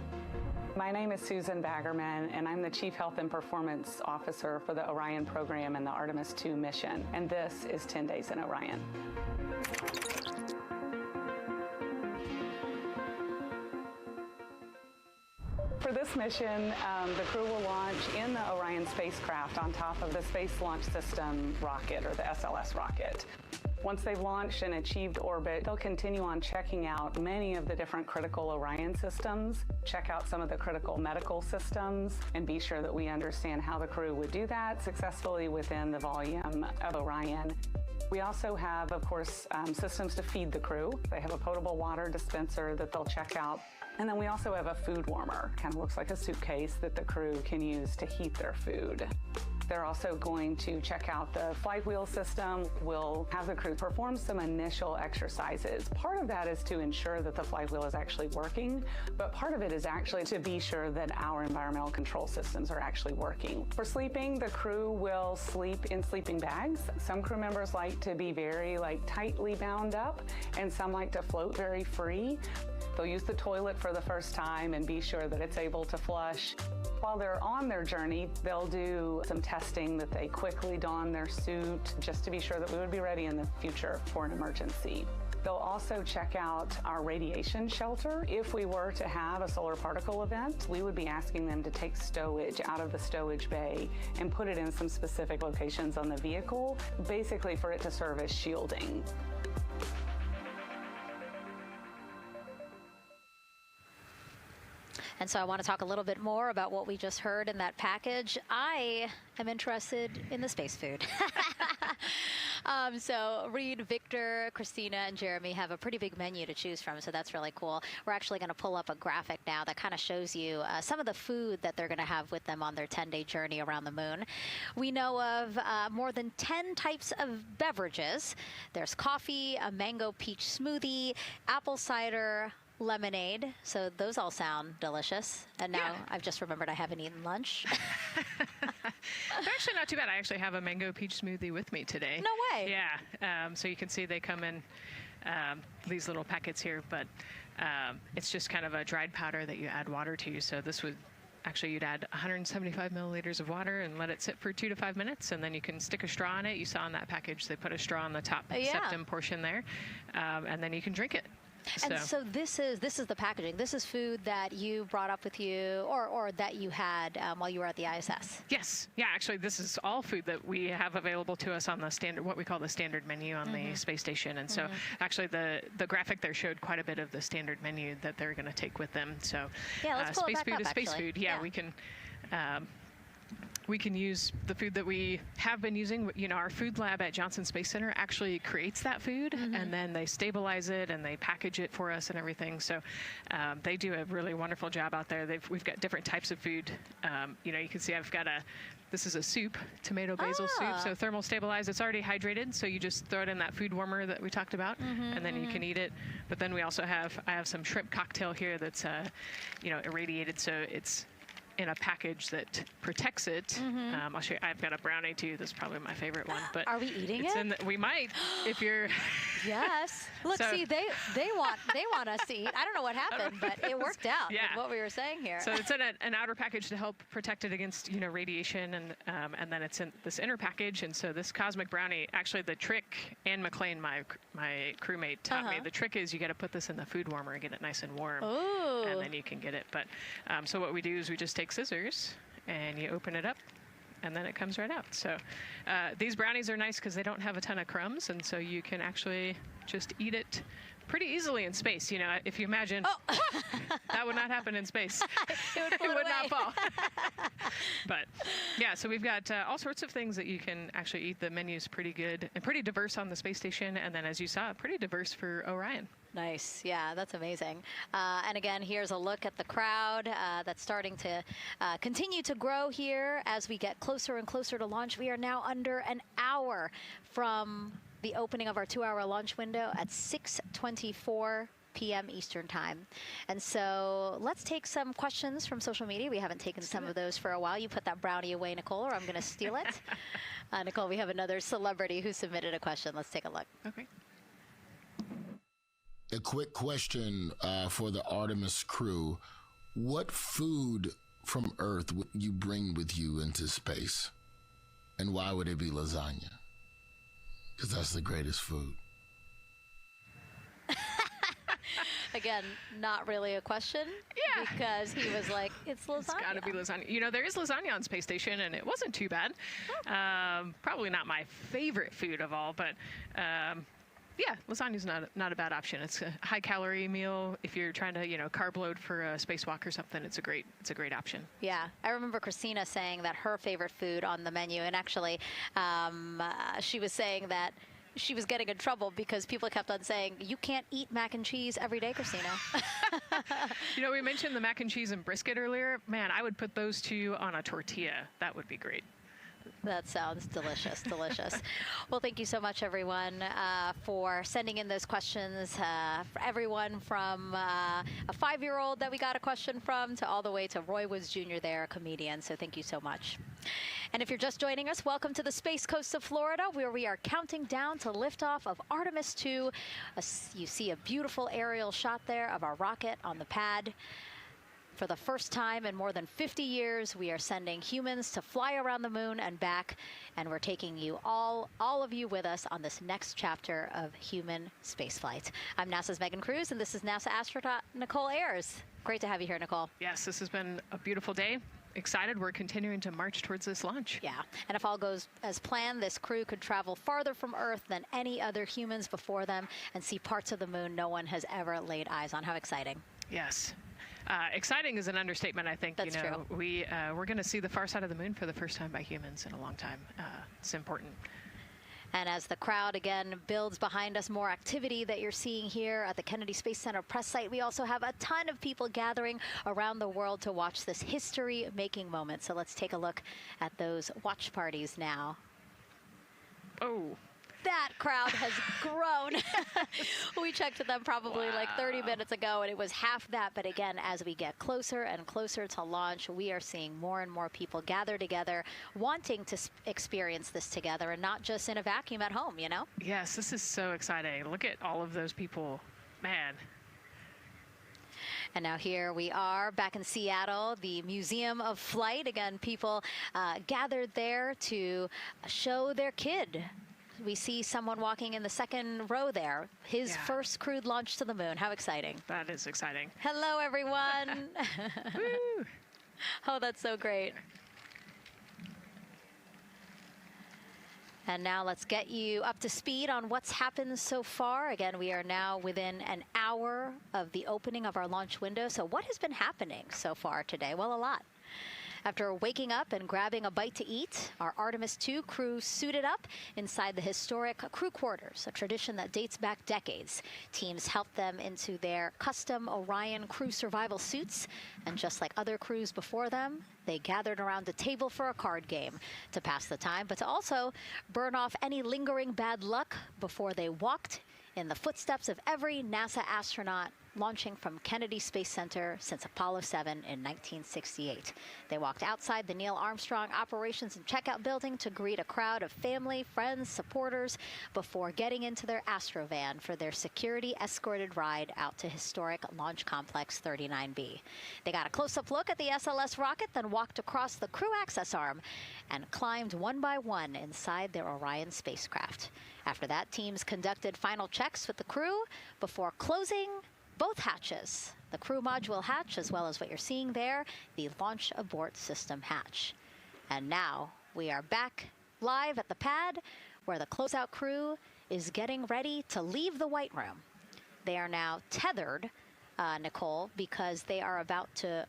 My name is Susan Baggerman, and I'm the Chief Health and Performance Officer for the Orion program and the Artemis 2 mission. And this is 10 Days in Orion. For this mission, the crew will launch in the Orion spacecraft on top of the Space Launch System rocket, or the SLS rocket. Once they've launched and achieved orbit, they'll continue on checking out many of the different critical Orion systems, check out some of the critical medical systems, and be sure that we understand how the crew would do that successfully within the volume of Orion. We also have, of course, systems to feed the crew. They have a potable water dispenser that they'll check out. And then we also have a food warmer, kind of looks like a suitcase that the crew can use to heat their food. They're also going to check out the flight wheel system. We'll have the crew perform some initial exercises. Part of that is to ensure that the flight wheel is actually working, but part of it is actually to be sure that our environmental control systems are actually working. For sleeping, the crew will sleep in sleeping bags. Some crew members like to be very tightly bound up, and some like to float very free. They'll use the toilet for the first time and be sure that it's able to flush. While they're on their journey, they'll do some testing that they quickly don their suit just to be sure that we would be ready in the future for an emergency. They'll also check out our radiation shelter. If we were to have a solar particle event, we would be asking them to take stowage out of the stowage bay and put it in some specific locations on the vehicle, basically for it to serve as shielding.
And so I want to talk a little bit more about what we just heard in that package. I am interested in the space food. So Reed, Victor, Christina, and Jeremy have a pretty big menu to choose from, so that's really cool. We're actually going to pull up a graphic now that kind of shows you some of the food that they're going to have with them on their 10-day journey around the moon. We know of more than 10 types of beverages. There's coffee, a mango peach smoothie, apple cider, lemonade. So those all sound delicious. And now I've just remembered I haven't eaten lunch.
They're actually not too bad. I actually have a mango peach smoothie with me today.
No way.
Yeah. So you can see they come in these little packets here, but it's just kind of a dried powder that you add water to. So this would actually, you'd add 175 milliliters of water and let it sit for 2 to 5 minutes, and then you can stick a straw in it. You saw in that package they put a straw on the top septum portion there, and then you can drink it.
And so this is the packaging. This is food that you brought up with you, or that you had while you were at the ISS.
Yes. Yeah. Actually, this is all food that we have available to us on the standard, what we call the standard menu on the space station. And so, actually, the graphic there showed quite a bit of the standard menu that they're going to take with them. So,
let's pull
space
it back
food
up,
is space
actually.
food. Yeah, we can use the food that we have been using. You know, our food lab at Johnson Space Center actually creates that food, and then they stabilize it and they package it for us and everything. So they do a really wonderful job out there. We've got different types of food. You know, you can see I've got this is a soup, tomato basil soup, so thermal stabilized. It's already hydrated, so you just throw it in that food warmer that we talked about, and then you can eat it. But then we also I have some shrimp cocktail here that's, you know, irradiated, so it's in a package that protects it. I'll show you. I've got a brownie too. This is probably my favorite one. But
are we eating
it's
it?
We might, if you're.
Yes. Look,
So-
see, they want us to eat. I don't know what happened, but it worked out with what we were saying here.
So it's in an outer package to help protect it against radiation, and then it's in this inner package. And so this cosmic brownie, actually the trick, Anne McLean, my crewmate, taught me, the trick is you got to put this in the food warmer and get it nice and warm.
Ooh.
And then you can get it. But so what we do is we just take scissors and you open it up, and then it comes right out. So these brownies are nice because they don't have a ton of crumbs, and so you can actually just eat it pretty easily in space. If you imagine, that would not happen in space.
It
would not fall. But yeah, so we've got all sorts of things that you can actually eat. The menu's pretty good and pretty diverse on the space station, and then as you saw, pretty diverse for Orion.
Nice. Yeah, that's amazing. And again, here's a look at the crowd that's starting to continue to grow here as we get closer and closer to launch. We are now under an hour from the opening of our 2-hour launch window at 6:24 p.m. Eastern Time. And so let's take some questions from social media. We haven't taken some of those for a while. You put that brownie away, Nicole, or I'm going to steal it. Nicole, we have another celebrity who submitted a question. Let's take a look.
Okay.
A quick question for the Artemis crew. What food from Earth would you bring with you into space? And why would it be lasagna? Because that's the greatest food.
Again, not really a question.
Yeah.
Because he was like, it's lasagna.
It's got to be lasagna. There is lasagna on Space Station, and it wasn't too bad. Probably not my favorite food of all, but yeah, lasagna's not a bad option. It's a high-calorie meal. If you're trying to, carb load for a spacewalk or something, it's a great option.
Yeah, I remember Christina saying that her favorite food on the menu, and actually, she was saying that she was getting in trouble because people kept on saying, you can't eat mac and cheese every day, Christina.
We mentioned the mac and cheese and brisket earlier. Man, I would put those two on a tortilla. That would be great.
That sounds delicious, delicious. Well, thank you so much, everyone, for sending in those questions. For everyone from a 5-year-old that we got a question from to all the way to Roy Woods Jr. there, a comedian. So thank you so much. And if you're just joining us, welcome to the Space Coast of Florida, where we are counting down to liftoff of Artemis 2. You see a beautiful aerial shot there of our rocket on the pad. For the first time in more than 50 years, we are sending humans to fly around the moon and back, and we're taking you all of you with us on this next chapter of human spaceflight. I'm NASA's Megan Cruz, and this is NASA astronaut Nicole Ayers. Great to have you here, Nicole.
Yes, this has been a beautiful day. Excited. We're continuing to march towards this launch.
Yeah, and if all goes as planned, this crew could travel farther from Earth than any other humans before them and see parts of the moon no one has ever laid eyes on. How exciting.
Yes. Exciting is an understatement, I think.
That's true.
We're going to see the far side of the moon for the first time by humans in a long time. It's important.
And as the crowd again builds behind us, more activity that you're seeing here at the Kennedy Space Center press site. We also have a ton of people gathering around the world to watch this history-making moment. So let's take a look at those watch parties now.
Oh.
That crowd has grown. We checked them probably like 30 minutes ago, and it was half that. But again, as we get closer and closer to launch, we are seeing more and more people gather together, wanting to experience this together and not just in a vacuum at home,
Yes, this is so exciting. Look at all of those people. Man.
And now here we are back in Seattle, the Museum of Flight. Again, people gathered there to show their kid. We see someone walking in the second row there. His first crewed launch to the moon. How exciting.
That is exciting.
Hello, everyone.
Woo.
Oh, that's so great. And now let's get you up to speed on what's happened so far. Again, we are now within an hour of the opening of our launch window. So what has been happening so far today? Well, a lot. After waking up and grabbing a bite to eat, our Artemis 2 crew suited up inside the historic crew quarters, a tradition that dates back decades. Teams helped them into their custom Orion crew survival suits, and just like other crews before them, they gathered around a table for a card game to pass the time, but to also burn off any lingering bad luck before they walked in the footsteps of every NASA astronaut launching from Kennedy Space Center since Apollo 7 in 1968. They walked outside the Neil Armstrong Operations and Checkout Building to greet a crowd of family, friends, supporters before getting into their Astrovan for their security-escorted ride out to historic Launch Complex 39B. They got a close-up look at the SLS rocket, then walked across the crew access arm and climbed one by one inside their Orion spacecraft. Abort that, teams conducted final checks with the crew before closing both hatches, the crew module hatch, as well as what you're seeing there, the launch abort system hatch. And now we are back live at the pad where the closeout crew is getting ready to leave the White Room. They are now tethered, Nicole, because they are about to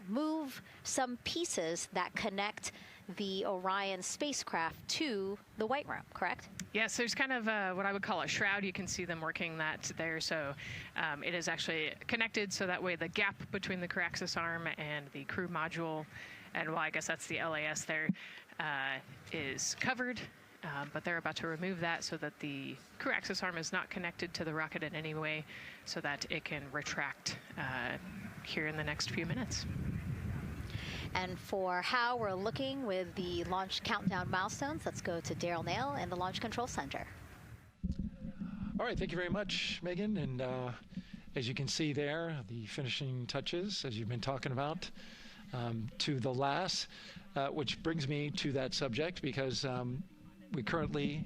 move some pieces that connect the Orion spacecraft to the White Room, correct?
Yes, there's kind of what I would call a shroud. You can see them working that there. So it is actually connected, so that way the gap between the crew access arm and the crew module, and well, I guess that's the LAS there, is covered. But they're about to remove that so that the crew access arm is not connected to the rocket in any way, so that it can retract here in the next few minutes.
And for how we're looking with the launch countdown milestones, let's go to Daryl Nail in the Launch Control Center.
All right, thank you very much, Megan. And as you can see there, the finishing touches, as you've been talking about, to the LAS, which brings me to that subject, because we currently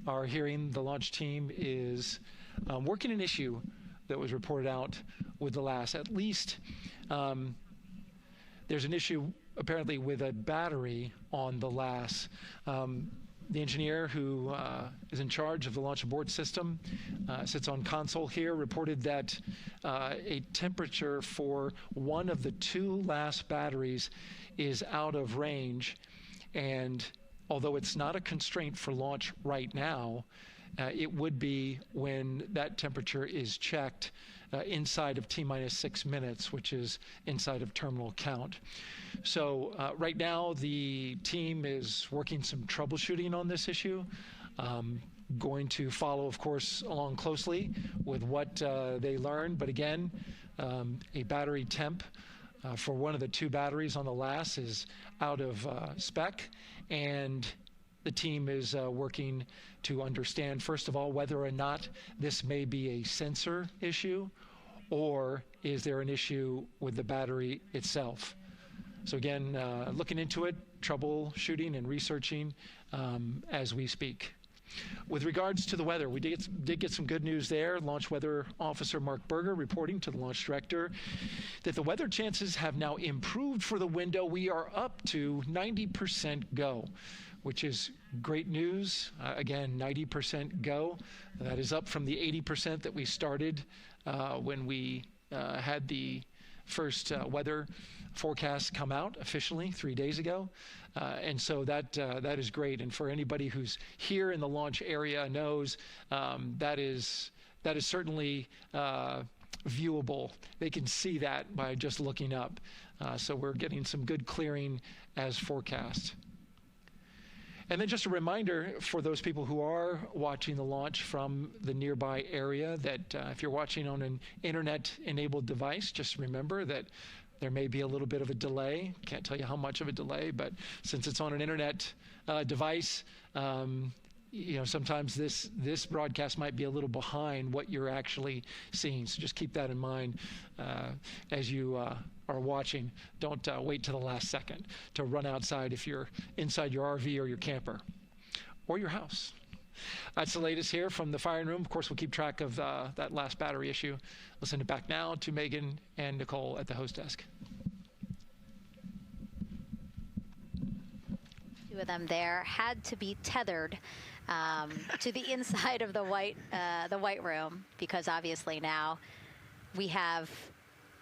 are hearing the launch team is working an issue that was reported out with the LAS. At least there's an issue apparently with a battery on the LAS. The engineer who is in charge of the launch abort system sits on console here, reported that a temperature for one of the two LAS batteries is out of range, and although it's not a constraint for launch right now, it would be when that temperature is checked inside of T-minus 6 minutes, which is inside of terminal count. So right now the team is working some troubleshooting on this issue. Going to follow, of course, along closely with what they learn. But again, a battery temp for one of the two batteries on the LAS is out of spec, and the team is working to understand, first of all, whether or not this may be a sensor issue, or is there an issue with the battery itself. So again, looking into it, troubleshooting and researching as we speak. With regards to the weather, we did get some good news there. Launch Weather Officer Mark Berger reporting to the launch director that the weather chances have now improved for the window. We are up to 90% go, which is great news. Again, 90% go. That is up from the 80% that we started when we had the first weather forecast come out officially 3 days ago. And so that is great. And for anybody who's here in the launch area knows that is certainly viewable. They can see that by just looking up. So we're getting some good clearing as forecast. And then just a reminder for those people who are watching the launch from the nearby area that if you're watching on an internet-enabled device, just remember that there may be a little bit of a delay. Can't tell you how much of a delay, but since it's on an internet device, sometimes this broadcast might be a little behind what you're actually seeing. So just keep that in mind as you are watching. Don't wait till the last second to run outside if you're inside your RV or your camper or your house. That's the latest here from the firing room. Of course, we'll keep track of that last battery issue. We'll send it back now to Megan and Nicole at the host desk.
Two of them there had to be tethered to the inside of the White Room, because obviously now we have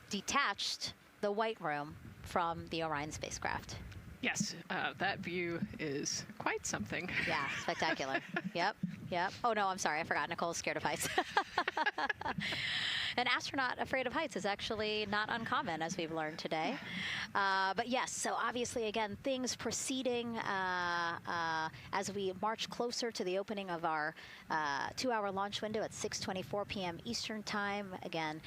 detached the White Room from the Orion spacecraft.
Yes, that view is quite something.
Yeah, spectacular. Yep. Yep. Oh, no, I'm sorry. I forgot. Nicole's scared of heights. An astronaut afraid of heights is actually not uncommon, as we've learned today. But yes, so obviously, again, things proceeding as we march closer to the opening of our 2-hour launch window at 6:24 p.m. Eastern Time. Again,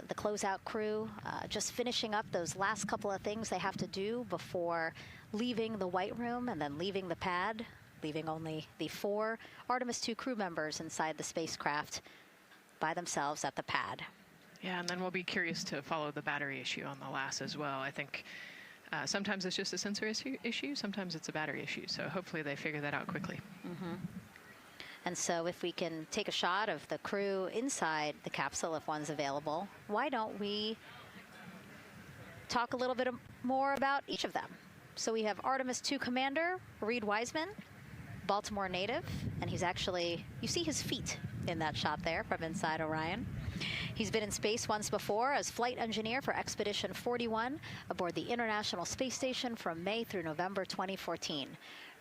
the closeout crew just finishing up those last couple of things they have to do before leaving the White Room and then leaving the pad, leaving only the 4 Artemis 2 crew members inside the spacecraft by themselves at the pad.
Yeah, and then we'll be curious to follow the battery issue on the LAS as well. I think sometimes it's just a sensor issue, sometimes it's a battery issue. So hopefully they figure that out quickly.
Mm-hmm. And so if we can take a shot of the crew inside the capsule, if one's available, why don't we talk a little bit more about each of them? So we have Artemis 2 Commander Reed Wiseman, Baltimore native, and he's actually, you see his feet in that shot there from inside Orion. He's been in space once before as flight engineer for Expedition 41 aboard the International Space Station from May through November 2014.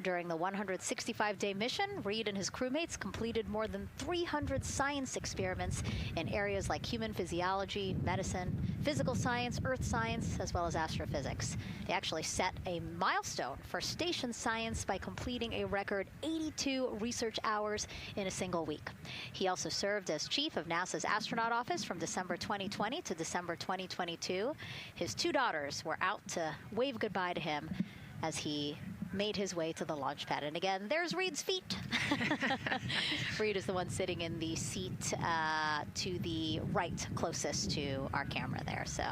During the 165-day mission, Reed and his crewmates completed more than 300 science experiments in areas like human physiology, medicine, physical science, earth science, as well as astrophysics. They actually set a milestone for station science by completing a record 82 research hours in a single week. He also served as chief of NASA's astronaut office from December 2020 to December 2022. His 2 daughters were out to wave goodbye to him as he made his way to the launch pad. And again, there's Reed's feet. Reed is the one sitting in the seat to the right, closest to our camera there. So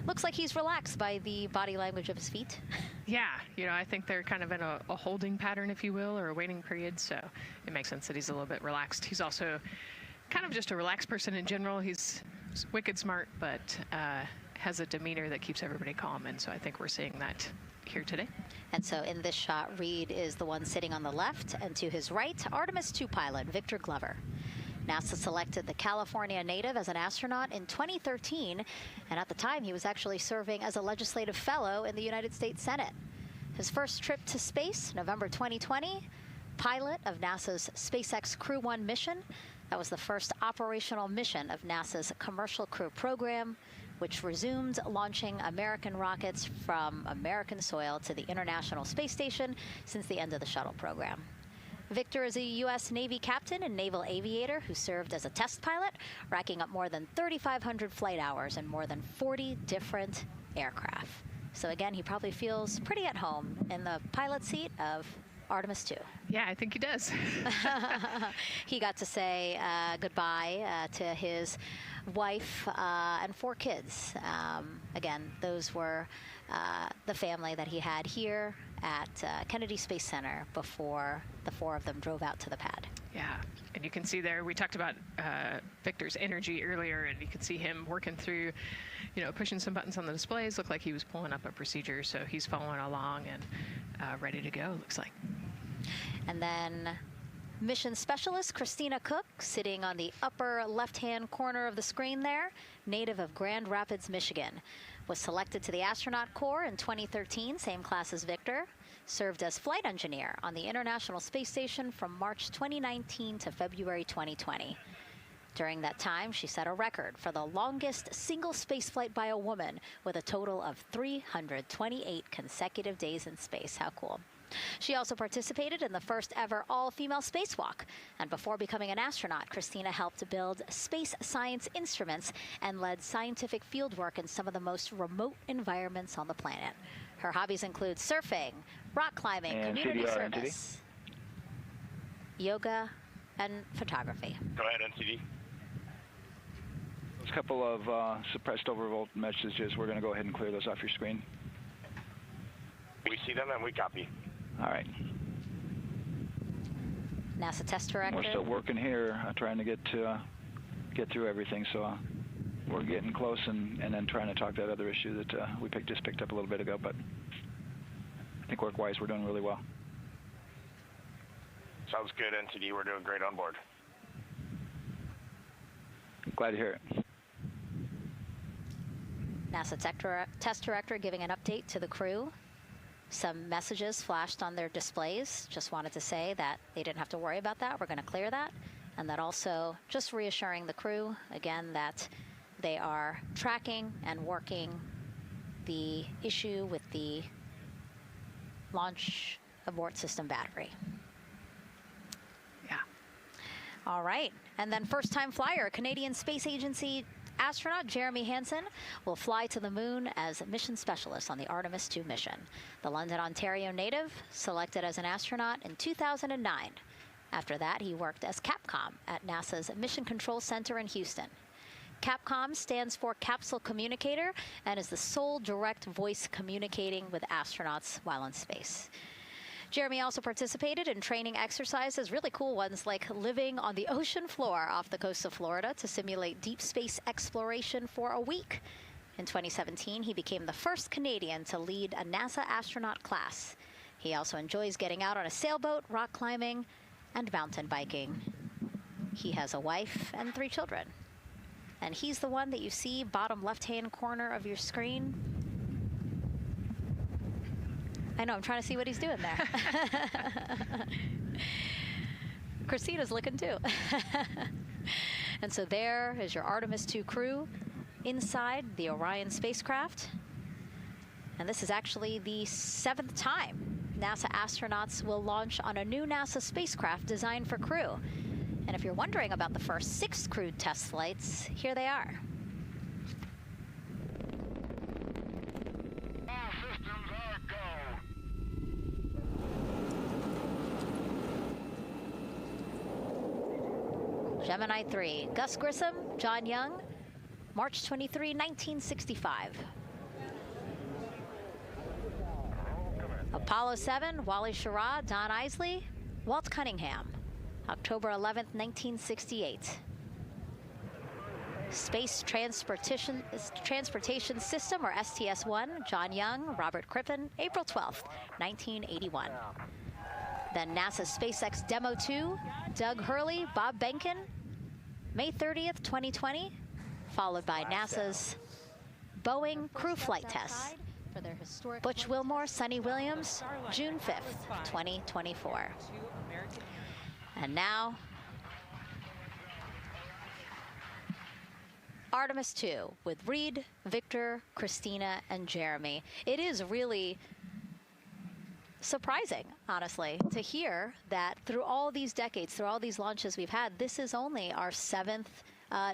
looks like he's relaxed by the body language of his feet.
Yeah, you know, I think they're kind of in a holding pattern, if you will, or a waiting period. So it makes sense that he's a little bit relaxed. He's also kind of just a relaxed person in general. He's wicked smart, but has a demeanor that keeps everybody calm. And so I think we're seeing that here today.
And so in this shot, Reed is the one sitting on the left, and to his right, Artemis 2 pilot Victor Glover. NASA selected the California native as an astronaut in 2013, and at the time he was actually serving as a legislative fellow in the United States Senate. His first trip to space, November 2020, pilot of NASA's SpaceX Crew 1 mission. That was the first operational mission of NASA's Commercial Crew program, which resumed launching American rockets from American soil to the International Space Station since the end of the shuttle program. Victor is a U.S. Navy captain and naval aviator who served as a test pilot, racking up more than 3,500 flight hours in more than 40 different aircraft. So again, he probably feels pretty at home in the pilot seat of Artemis 2.
Yeah, I think he does.
He got to say goodbye to his wife and 4 kids. Again, those were the family that he had here at Kennedy Space Center before the 4 of them drove out to the pad.
Yeah, and you can see there, we talked about Victor's energy earlier, and you can see him working through, you know, pushing some buttons on the displays. Looked like he was pulling up a procedure, so he's following along and ready to go, looks like.
And then mission specialist Christina Cook, sitting on the upper left-hand corner of the screen there, native of Grand Rapids, Michigan, was selected to the Astronaut Corps in 2013, same class as Victor, served as flight engineer on the International Space Station from March 2019 to February 2020. During that time, she set a record for the longest single spaceflight by a woman with a total of 328 consecutive days in space. How cool. She also participated in the first ever all-female spacewalk. And before becoming an astronaut, Christina helped build space science instruments and led scientific fieldwork in some of the most remote environments on the planet. Her hobbies include surfing, rock climbing,
and
community
CDR,
service, yoga, and photography.
Go ahead, NCD.
There's a couple of suppressed overvolt messages. We're going to go ahead and clear those off your screen.
We see them and we copy.
All right.
NASA test director.
We're still working here, trying to get through everything. So we're getting close, and then trying to talk that other issue that we just picked up a little bit ago. But I think work-wise, we're doing really well.
Sounds good, NCD. We're doing great on board.
Glad to hear it.
NASA test director giving an update to the crew. Some messages flashed on their displays. Just wanted to say that they didn't have to worry about that. We're going to clear that. And that also just reassuring the crew, again, that they are tracking and working the issue with the launch abort system battery.
Yeah.
All right. And then first-time flyer, Canadian Space Agency astronaut Jeremy Hansen will fly to the moon as mission specialist on the Artemis 2 mission. The London, Ontario native selected as an astronaut in 2009. After that, he worked as Capcom at NASA's Mission Control Center in Houston. Capcom stands for Capsule Communicator and is the sole direct voice communicating with astronauts while in space. Jeremy also participated in training exercises, really cool ones like living on the ocean floor off the coast of Florida to simulate deep space exploration for a week. In 2017, he became the first Canadian to lead a NASA astronaut class. He also enjoys getting out on a sailboat, rock climbing, and mountain biking. He has a wife and 3 children. And he's the one that you see bottom left-hand corner of your screen. I know, I'm trying to see what he's doing there. Christina's looking too. And so there is your Artemis 2 crew inside the Orion spacecraft. And this is actually the 7th time NASA astronauts will launch on a new NASA spacecraft designed for crew. And if you're wondering about the first 6 crewed test flights, here they are. Gemini 3, Gus Grissom, John Young, March 23, 1965. Apollo 7, Wally Schirra, Don Isley, Walt Cunningham, October 11, 1968. Space Transportation System, or STS-1, John Young, Robert Crippen, April 12, 1981. Then NASA's SpaceX Demo 2, Doug Hurley, Bob Behnken, May 30th, 2020, followed by NASA's Boeing crew flight tests. Butch Wilmore, Sonny Williams, June 5th, 2024. And now, Artemis 2 with Reed, Victor, Christina, and Jeremy. It is really surprising, honestly, to hear that through all these decades, through all these launches we've had, this is only our 7th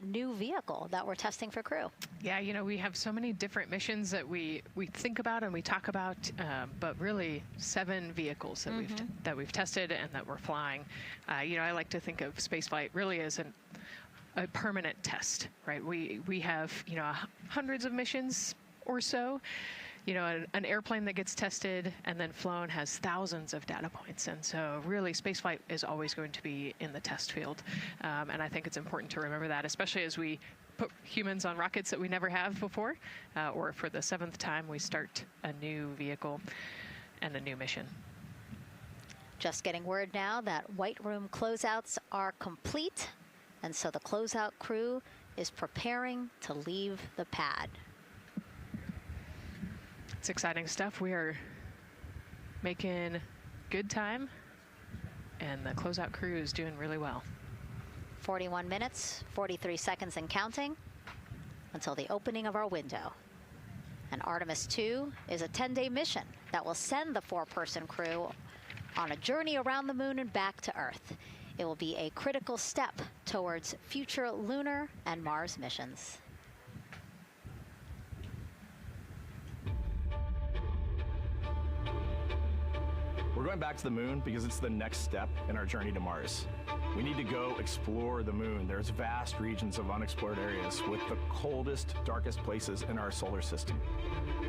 new vehicle that we're testing for crew.
Yeah, you know, we have so many different missions that we think about and we talk about, but really 7 vehicles that we've tested and that we're flying. You know, I like to think of spaceflight really as a permanent test, right? We have, you know, hundreds of missions or so. You know, an airplane that gets tested and then flown has thousands of data points. And so really spaceflight is always going to be in the test field. And I think it's important to remember that, especially as we put humans on rockets that we never have before, or for the 7th time we start a new vehicle and a new mission.
Just getting word now that White Room closeouts are complete. And so the closeout crew is preparing to leave the pad.
It's exciting stuff. We are making good time, and the closeout crew is doing really well.
41 minutes, 43 seconds and counting until the opening of our window. And Artemis 2 is a 10-day mission that will send the 4-person crew on a journey around the moon and back to Earth. It will be a critical step towards future lunar and Mars missions.
We're going back to the moon because it's the next step in our journey to Mars. We need to go explore the moon. There's vast regions of unexplored areas with the coldest, darkest places in our solar system.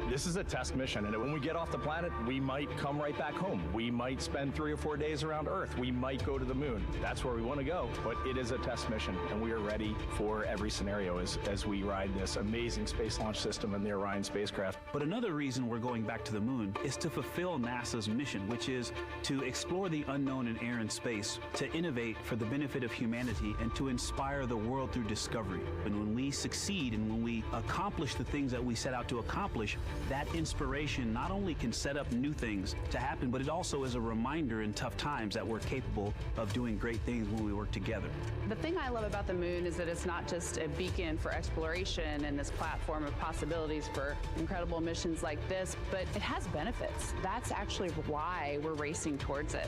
This is a test mission, and when we get off the planet, we might come right back home. We might spend 3 or 4 days around Earth. We might go to the moon. That's where we want to go, but it is a test mission, and we are ready for every scenario as we ride this amazing space launch system in the Orion spacecraft.
But another reason we're going back to the moon is to fulfill NASA's mission, which is to explore the unknown in air and space, to innovate for the benefit of humanity and to inspire the world through discovery. And when we succeed and when we accomplish the things that we set out to accomplish, that inspiration not only can set up new things to happen, but it also is a reminder in tough times that we're capable of doing great things when we work together.
The thing I love about the moon is that it's not just a beacon for exploration and this platform of possibilities for incredible missions like this, but it has benefits. That's actually why we're racing towards it.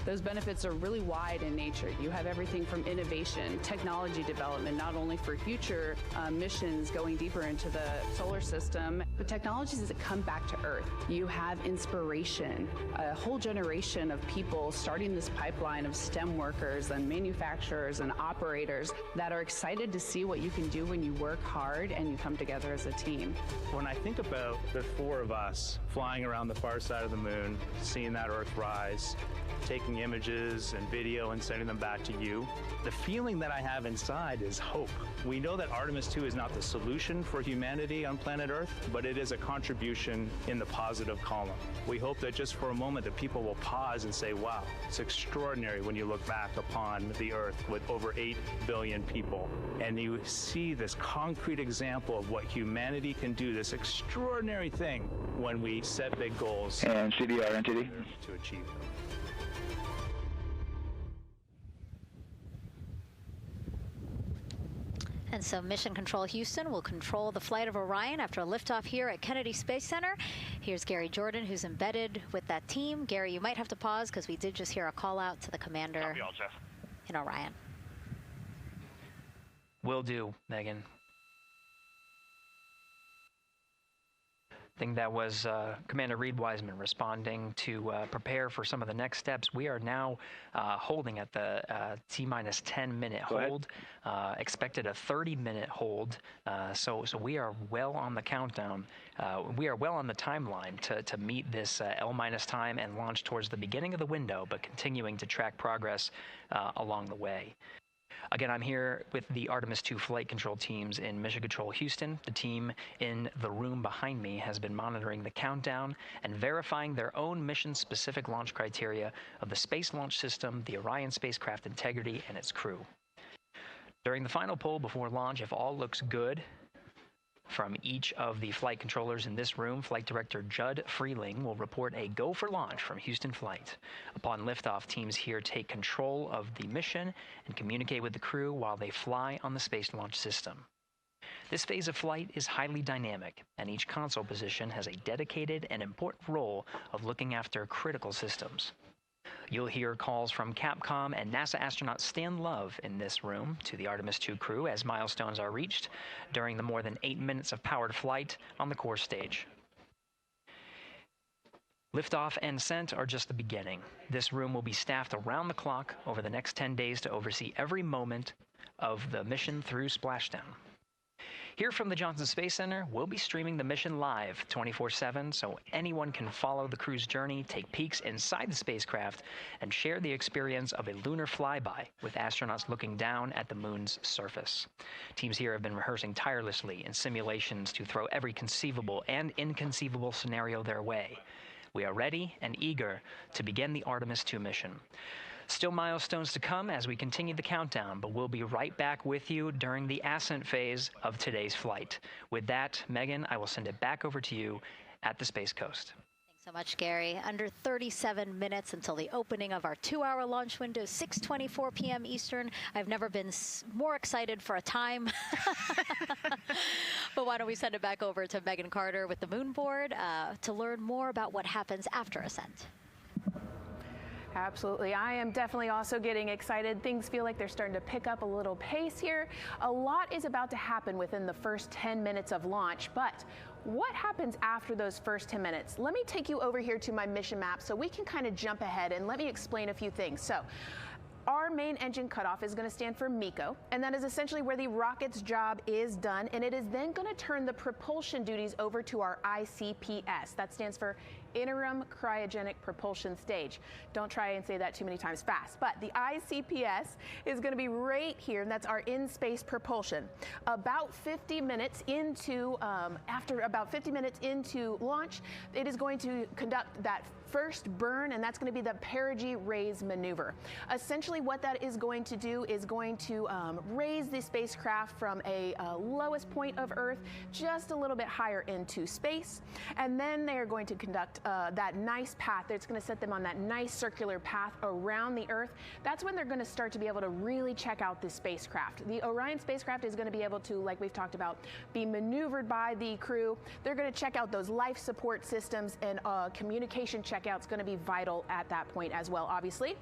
Those benefits are really wide in nature. You have everything from innovation, technology development, not only for future missions going deeper into the solar system, but technologies that come back to Earth. You have inspiration, a whole generation of people starting this pipeline of STEM workers and manufacturers and operators that are excited to see what you can do when you work hard and you come together as a team.
When I think about the four of us flying around the far side of the moon, seeing that Earth rise, taking images and video and sending them back to you, the feeling that I have inside is hope. We know that Artemis 2 is not the solution for humanity on planet Earth, but it is a contribution in the positive column. We hope that just for a moment that people will pause and say, wow, it's extraordinary when you look back upon the Earth with over 8 billion people, and you see this concrete example of what humanity can do, this extraordinary thing when we set big goals
and CDR entity
to achieve them.
And so Mission Control Houston will control the flight of Orion after a liftoff here at Kennedy Space Center. Here's Gary Jordan, who's embedded with that team. Gary, you might have to pause because we did just hear a call out to the commander in Orion.
Will do, Megan. I think that was Commander Reed Wiseman responding to prepare for some of the next steps. We are now holding at the T-minus 10-minute hold. Expected a 30-minute hold. So we are well on the countdown. We are well on the timeline to meet this L- time and launch towards the beginning of the window, but continuing to track progress along the way. Again, I'm here with the Artemis 2 flight control teams in Mission Control Houston. The team in the room behind me has been monitoring the countdown and verifying their own mission-specific launch criteria of the Space Launch System, the Orion spacecraft integrity, and its crew. During the final poll before launch, if all looks good from each of the flight controllers in this room, Flight Director Judd Freeling will report a go for launch from Houston Flight. Upon liftoff, teams here take control of the mission and communicate with the crew while they fly on the Space Launch System. This phase of flight is highly dynamic, and each console position has a dedicated and important role of looking after critical systems. You'll hear calls from Capcom and NASA astronaut Stan Love in this room to the Artemis 2 crew as milestones are reached during the more than 8 minutes of powered flight on the core stage. Liftoff and Ascent are just the beginning. This room will be staffed around the clock over the next 10 days to oversee every moment of the mission through splashdown. Here from the Johnson Space Center, we'll be streaming the mission live 24/7 so anyone can follow the crew's journey, take peeks inside the spacecraft, and share the experience of a lunar flyby with astronauts looking down at the moon's surface. Teams here have been rehearsing tirelessly in simulations to throw every conceivable and inconceivable scenario their way. We are ready and eager to begin the Artemis 2 mission. Still milestones to come as we continue the countdown, but we'll be right back with you during the ascent phase of today's flight. With that, Megan, I will send it back over to you at the Space Coast.
Thanks so much, Gary. Under 37 minutes until the opening of our 2-hour launch window, 6:24 p.m. Eastern. I've never been more excited for a time. But why don't we send it back over to Megan Carter with the moon board to learn more about what happens after ascent.
Absolutely. I am definitely also getting excited. Things feel like they're starting to pick up a little pace here. A lot is about to happen within the first 10 minutes of launch, but what happens after those first 10 minutes? Let me take you over here to my mission map so we can kind of jump ahead and let me explain a few things. So, our main engine cutoff is going to stand for MECO, and that is essentially where the rocket's job is done, and it is then going to turn the propulsion duties over to our ICPS. That stands for Interim Cryogenic Propulsion Stage. Don't try and say that too many times fast, but the ICPS is going to be right here, and that's our in-space propulsion. About 50 minutes into, after about 50 minutes into launch, it is going to conduct that first burn, and that's going to be the perigee raise maneuver. Essentially what that is going to do is going to raise the spacecraft from a lowest point of Earth just a little bit higher into space, and then they are going to conduct that nice path that's going to set them on that nice circular path around the Earth. That's when they're going to start to be able to really check out the spacecraft. The Orion spacecraft is going to be able to, like we've talked about, be maneuvered by the crew. They're going to check out those life support systems, and communication checkout's going to be vital at that point as well, obviously.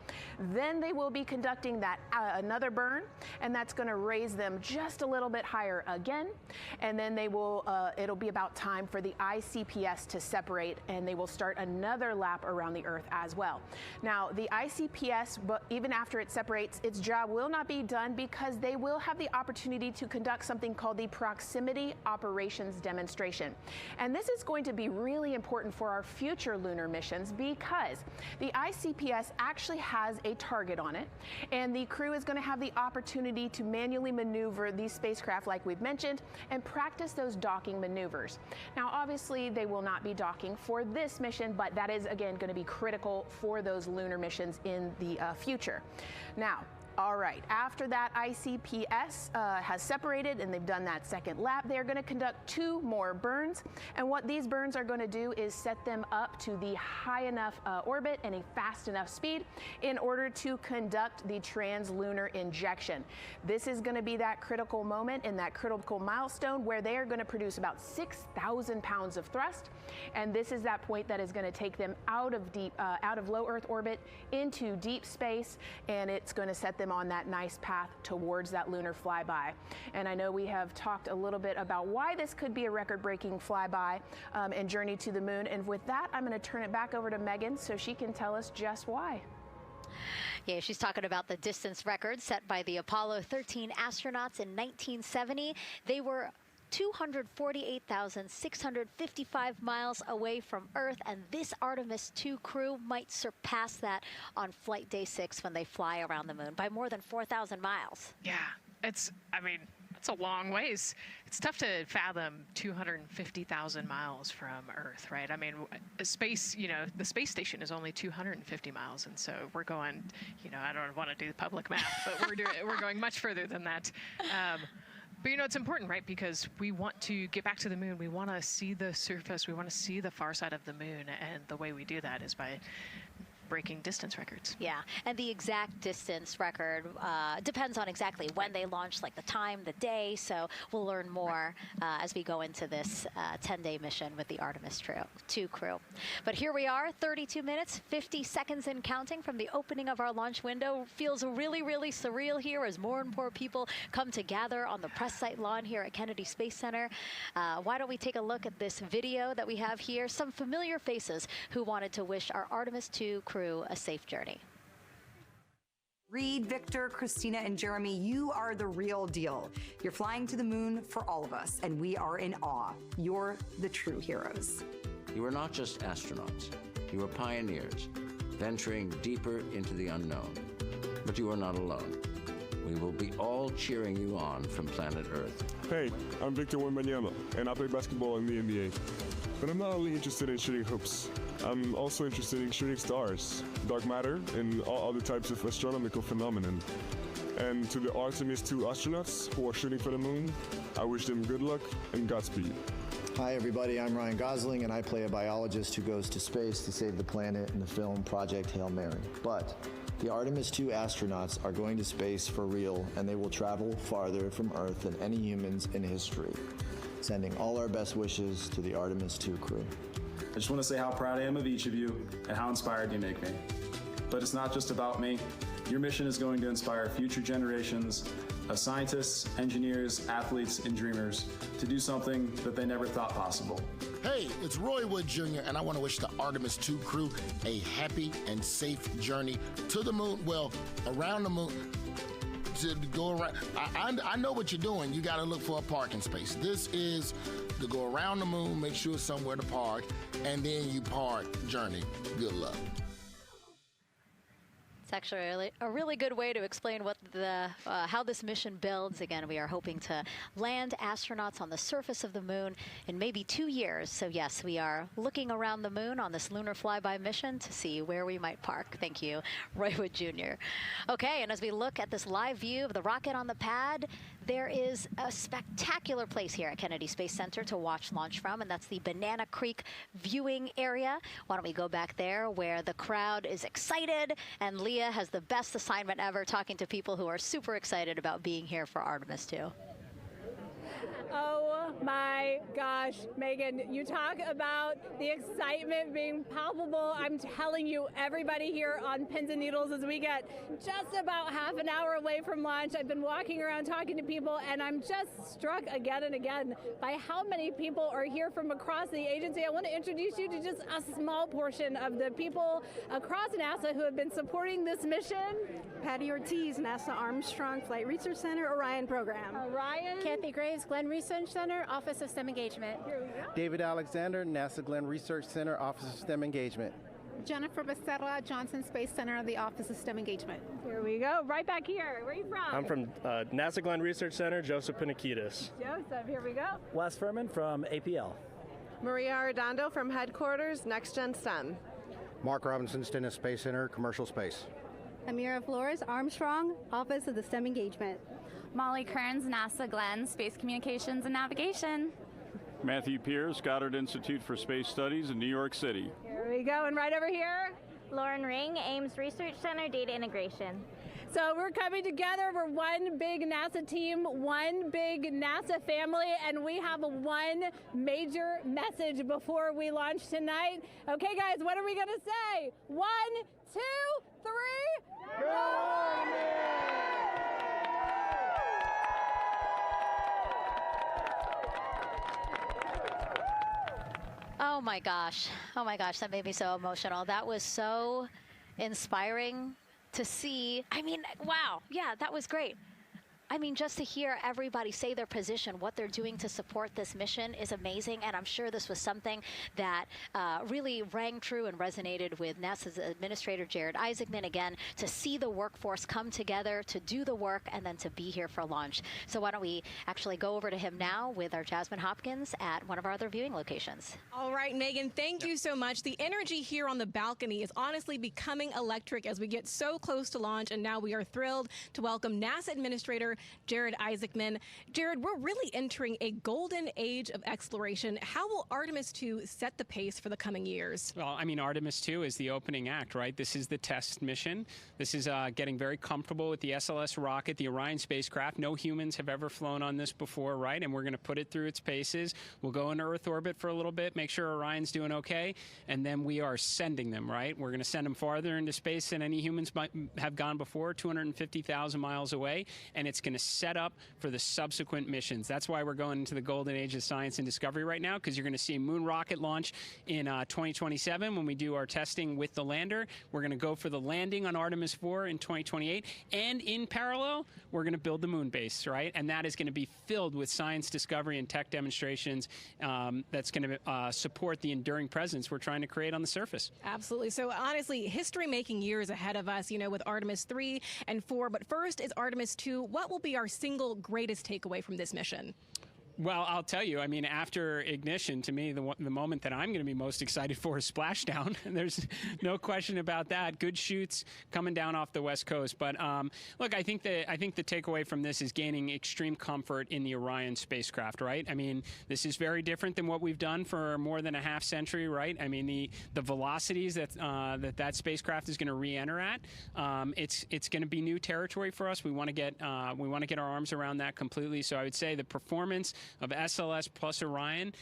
Then they will be conducting that another burn, and that's going to raise them just a little bit higher again. And then they will, it'll be about time for the ICPS to separate, and they will start another lap around the Earth as well. Now, the ICPS, but even after it separates, its job will not be done because they will have the opportunity to conduct something called the Proximity Operations Demonstration. And this is going to be really important for our future lunar missions because the ICPS actually has a target on it, and the crew is going to have the opportunity to manually maneuver these spacecraft like we've mentioned and practice those docking maneuvers. Now, obviously, they will not be docking for this mission, but that is, again, going to be critical for those lunar missions in the future. Now, all right, after that ICPS has separated and they've done that second lap, they're going to conduct 2 more burns. And what these burns are going to do is set them up to the high enough orbit and a fast enough speed in order to conduct the translunar injection. This is going to be that critical moment and that critical milestone where they are going to produce about 6,000 pounds of thrust. And this is that point that is going to take them out of low Earth orbit into deep space, and it's going to set them on that nice path towards that lunar flyby. And I know we have talked a little bit about why this could be a record-breaking flyby and journey to the moon. And with that, I'm going to turn it back over to Megan so she can tell us just why.
Yeah, she's talking about the distance record set by the Apollo 13 astronauts in 1970. They were 248,655 miles away from Earth, and this Artemis 2 crew might surpass that on flight day 6 when they fly around the moon by more than 4,000 miles.
Yeah, it's a long ways. It's tough to fathom 250,000 miles from Earth, right? I mean, space, the space station is only 250 miles, and so we're going, I don't want to do the public math, but we're going much further than that. But it's important, right? Because we want to get back to the moon. We want to see the surface. We want to see the far side of the moon. And the way we do that is by breaking distance records.
Yeah, and the exact distance record depends on exactly when they launch, like the time, the day. So we'll learn more as we go into this 10-day mission with the Artemis 2 crew. But here we are, 32 minutes, 50 seconds and counting from the opening of our launch window. Feels really, really surreal here as more and more people come to gather on the press site lawn here at Kennedy Space Center. Why don't we take a look at this video that we have here? Some familiar faces who wanted to wish our Artemis 2 crew a safe journey.
Reed, Victor, Christina, and Jeremy, you are the real deal. You're flying to the moon for all of us, and we are in awe. You're the true heroes.
You are not just astronauts. You are pioneers, venturing deeper into the unknown. But you are not alone. We will be all cheering you on from planet Earth.
Hey, I'm Victor Wembanyama, and I play basketball in the NBA. But I'm not only interested in shooting hoops. I'm also interested in shooting stars, dark matter, and all other types of astronomical phenomenon. And to the Artemis 2 astronauts who are shooting for the moon, I wish them good luck and Godspeed.
Hi everybody, I'm Ryan Gosling, and I play a biologist who goes to space to save the planet in the film Project Hail Mary. But the Artemis 2 astronauts are going to space for real, and they will travel farther from Earth than any humans in history. Sending all our best wishes to the Artemis 2 crew.
I just want to say how proud I am of each of you and how inspired you make me. But it's not just about me. Your mission is going to inspire future generations of scientists, engineers, athletes, and dreamers to do something that they never thought possible.
Hey, it's Roy Wood Jr., and I want to wish the Artemis 2 crew a happy and safe journey to the moon, well, around the moon. To go around, I know what you're doing. You got to look for a parking space. This is to go around the moon, make sure somewhere to park, and then you park journey. Good luck.
It's actually a really good way to explain what how this mission builds. Again, we are hoping to land astronauts on the surface of the moon in maybe 2 years. So yes, we are looking around the moon on this lunar flyby mission to see where we might park. Thank you, Roywood Jr. Okay, and as we look at this live view of the rocket on the pad, there is a spectacular place here at Kennedy Space Center to watch launch from, and that's the Banana Creek viewing area. Why don't we go back there where the crowd is excited, and Leah has the best assignment ever, talking to people who are super excited about being here for Artemis 2.
Oh my gosh, Megan, you talk about the excitement being palpable. I'm telling you, everybody here on pins and needles as we get just about half an hour away from launch. I've been walking around talking to people, and I'm just struck again and again by how many people are here from across the agency. I want to introduce you to just a small portion of the people across NASA who have been supporting this mission.
Patty Ortiz, NASA Armstrong Flight Research Center, Orion program.
Orion.
Kathy Graves, Glenn Research Center, Office of STEM Engagement.
David Alexander, NASA Glenn Research Center, Office of STEM Engagement.
Jennifer Becerra, Johnson Space Center, the Office of STEM Engagement.
Here we go, right back here. Where are you from?
I'm from NASA Glenn Research Center, Joseph Panakitis.
Joseph, here we go.
Wes Furman from APL.
Maria Arredondo from Headquarters, Next Gen STEM.
Mark Robinson, Stennis Space Center, Commercial Space.
Amira Flores, Armstrong, Office of the STEM Engagement.
Molly Kearns, NASA Glenn, Space Communications and Navigation.
Matthew Pierce, Goddard Institute for Space Studies in New York City.
Here we go, and right over here.
Lauren Ring, Ames Research Center, Data Integration.
So we're coming together. We're one big NASA team, one big NASA family, and we have one major message before we launch tonight. Okay, guys, what are we going to say? 1, 2, 3. Go Artemis!
Oh my gosh, that made me so emotional. That was so inspiring to see. I mean, wow, yeah, that was great. I mean, just to hear everybody say their position, what they're doing to support this mission is amazing, and I'm sure this was something that really rang true and resonated with NASA's Administrator Jared Isaacman, again, to see the workforce come together to do the work and then to be here for launch. So why don't we actually go over to him now with our Jasmine Hopkins at one of our other viewing locations.
All right, Megan, thank you so much. The energy here on the balcony is honestly becoming electric as we get so close to launch, and now we are thrilled to welcome NASA Administrator Jared Isaacman. Jared, we're really entering a golden age of exploration. How will Artemis 2 set the pace for the coming years?
Well, I mean, Artemis 2 is the opening act, right? This is the test mission. This is getting very comfortable with the SLS rocket, the Orion spacecraft. No humans have ever flown on this before, right? And we're going to put it through its paces. We'll go into Earth orbit for a little bit, make sure Orion's doing okay, and then we are sending them, right? We're going to send them farther into space than any humans might have gone before, 250,000 miles away, and it's going to set up for the subsequent missions. That's why we're going into the golden age of science and discovery right now, because you're going to see a moon rocket launch in 2027 when we do our testing with the lander. We're going to go for the landing on Artemis 4 in 2028, and in parallel, we're going to build the moon base, right? And that is going to be filled with science discovery and tech demonstrations that's going to support the enduring presence we're trying to create on the surface.
Absolutely. So honestly, history-making years ahead of us, you know, with Artemis 3 and 4. But first is Artemis 2. What will be our single greatest takeaway from this mission?
Well, I'll tell you, I mean, after ignition, to me, the moment that I'm going to be most excited for is splashdown. There's no question about that. Good shoots coming down off the West Coast. But look, I think the takeaway from this is gaining extreme comfort in the Orion spacecraft, right? I mean, this is very different than what we've done for more than a half century, right? I mean, the velocities that spacecraft is going to re-enter at, it's going to be new territory for us. We want to get our arms around that completely. So I would say the performance of SLS plus Orion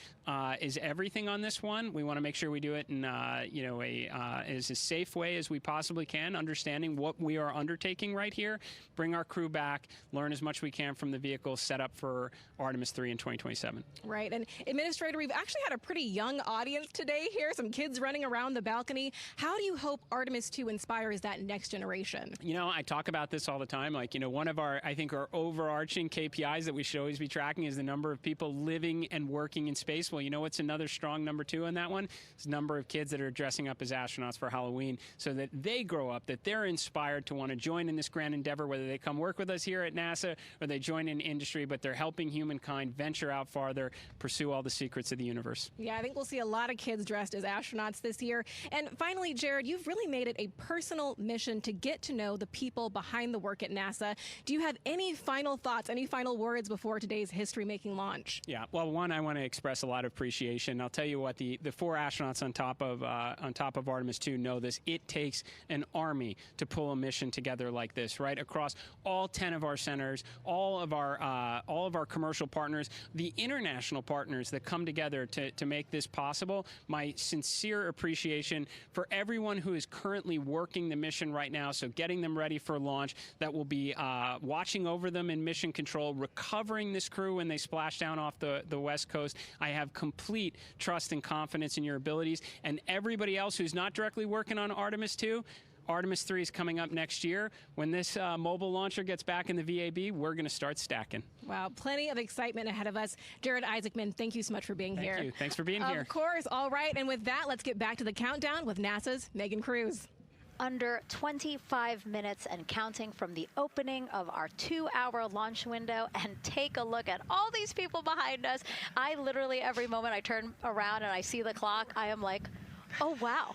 is everything on this one. We want to make sure we do it in as a safe way as we possibly can, understanding what we are undertaking right here, bring our crew back, learn as much we can from the vehicle, set up for Artemis 3 in 2027.
Right, and Administrator, we've actually had a pretty young audience today here, some kids running around the balcony. How do you hope Artemis 2 inspires that next generation?
You know, I talk about this all the time. Like, you know, one of our overarching KPIs that we should always be tracking is the number of people living and working in space. successful. You know what's another strong number 2 in that one? It's the number of kids that are dressing up as astronauts for Halloween so that they grow up, that they're inspired to want to join in this grand endeavor, whether they come work with us here at NASA or they join in industry, but they're helping humankind venture out farther, pursue all the secrets of the universe.
Yeah, I think we'll see a lot of kids dressed as astronauts this year. And finally, Jared, you've really made it a personal mission to get to know the people behind the work at NASA. Do you have any final thoughts, any final words before today's history-making launch?
Yeah, well, one, I want to express a lot of appreciation. I'll tell you what, the 4 astronauts on top of Artemis 2 know this. It takes an army to pull a mission together like this, right? Across all 10 of our centers, all of our commercial partners, the international partners that come together to make this possible. My sincere appreciation for everyone who is currently working the mission right now, so getting them ready for launch, that will be watching over them in mission control, recovering this crew when they splash down off the West Coast. I have complete trust and confidence in your abilities. And everybody else who's not directly working on Artemis 2, Artemis 3 is coming up next year. When this mobile launcher gets back in the VAB, we're going to start stacking.
Wow, plenty of excitement ahead of us. Jared Isaacman, thank you so much for being here.
Thank you. Thanks for being here.
Of course. All right. And with that, let's get back to the countdown with NASA's Megan Cruz.
Under 25 minutes and counting from the opening of our 2-hour launch window. And take a look at all these people behind us. I literally, every moment I turn around and I see the clock, I am like, oh, wow.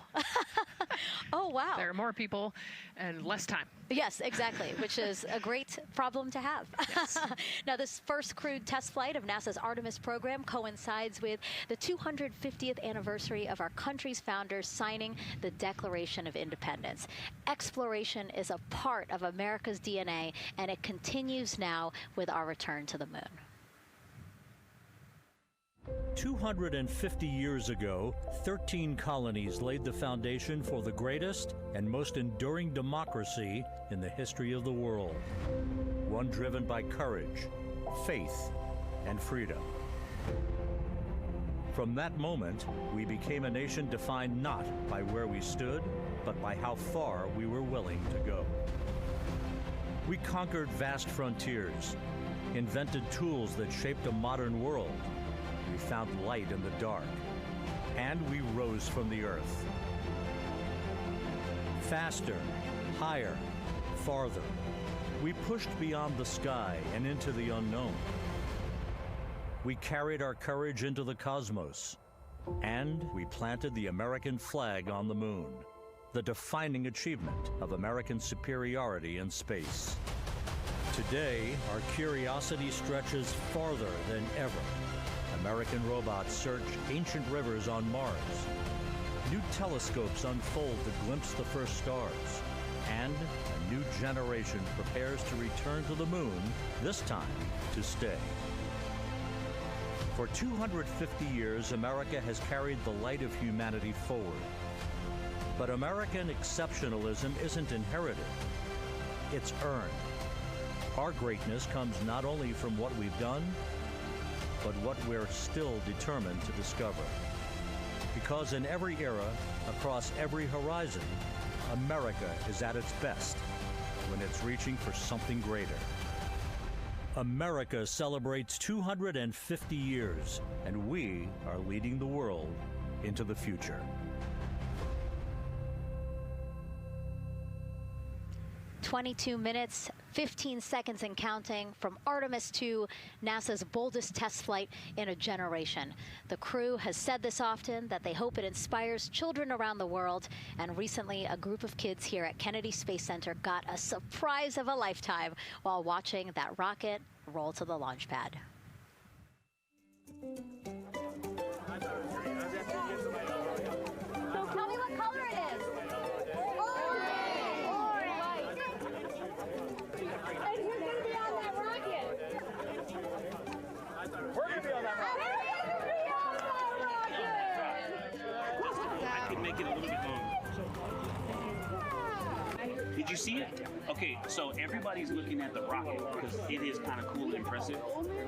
Oh, wow.
There are more people and less time.
Yes, exactly, which is a great problem to have. Yes. Now, this first crewed test flight of NASA's Artemis program coincides with the 250th anniversary of our country's founders signing the Declaration of Independence. Exploration is a part of America's DNA, and it continues now with our return to the moon.
250 years ago, 13 colonies laid the foundation for the greatest and most enduring democracy in the history of the world. One driven by courage, faith, and freedom. From that moment, we became a nation defined not by where we stood, but by how far we were willing to go. We conquered vast frontiers, invented tools that shaped a modern world. We found light in the dark, and we rose from the earth. Faster, higher, farther. We pushed beyond the sky and into the unknown. We carried our courage into the cosmos, and we planted the American flag on the moon, the defining achievement of American superiority in space. Today, our curiosity stretches farther than ever. American robots search ancient rivers on Mars. New telescopes unfold to glimpse the first stars. And a new generation prepares to return to the moon, this time to stay. For 250 years, America has carried the light of humanity forward. But American exceptionalism isn't inherited, it's earned. Our greatness comes not only from what we've done, but what we're still determined to discover. Because in every era, across every horizon, America is at its best when it's reaching for something greater. America celebrates 250 years, and we are leading the world into the future.
22 minutes, 15 seconds and counting from Artemis 2, NASA's boldest test flight in a generation. The crew has said this often, that they hope it inspires children around the world. And recently, a group of kids here at Kennedy Space Center got a surprise of a lifetime while watching that rocket roll to the launch pad.
So tell me what color it is.
Make it a little bit longer. Did you see it? Okay, so everybody's looking at the rocket because it is kind of cool and impressive.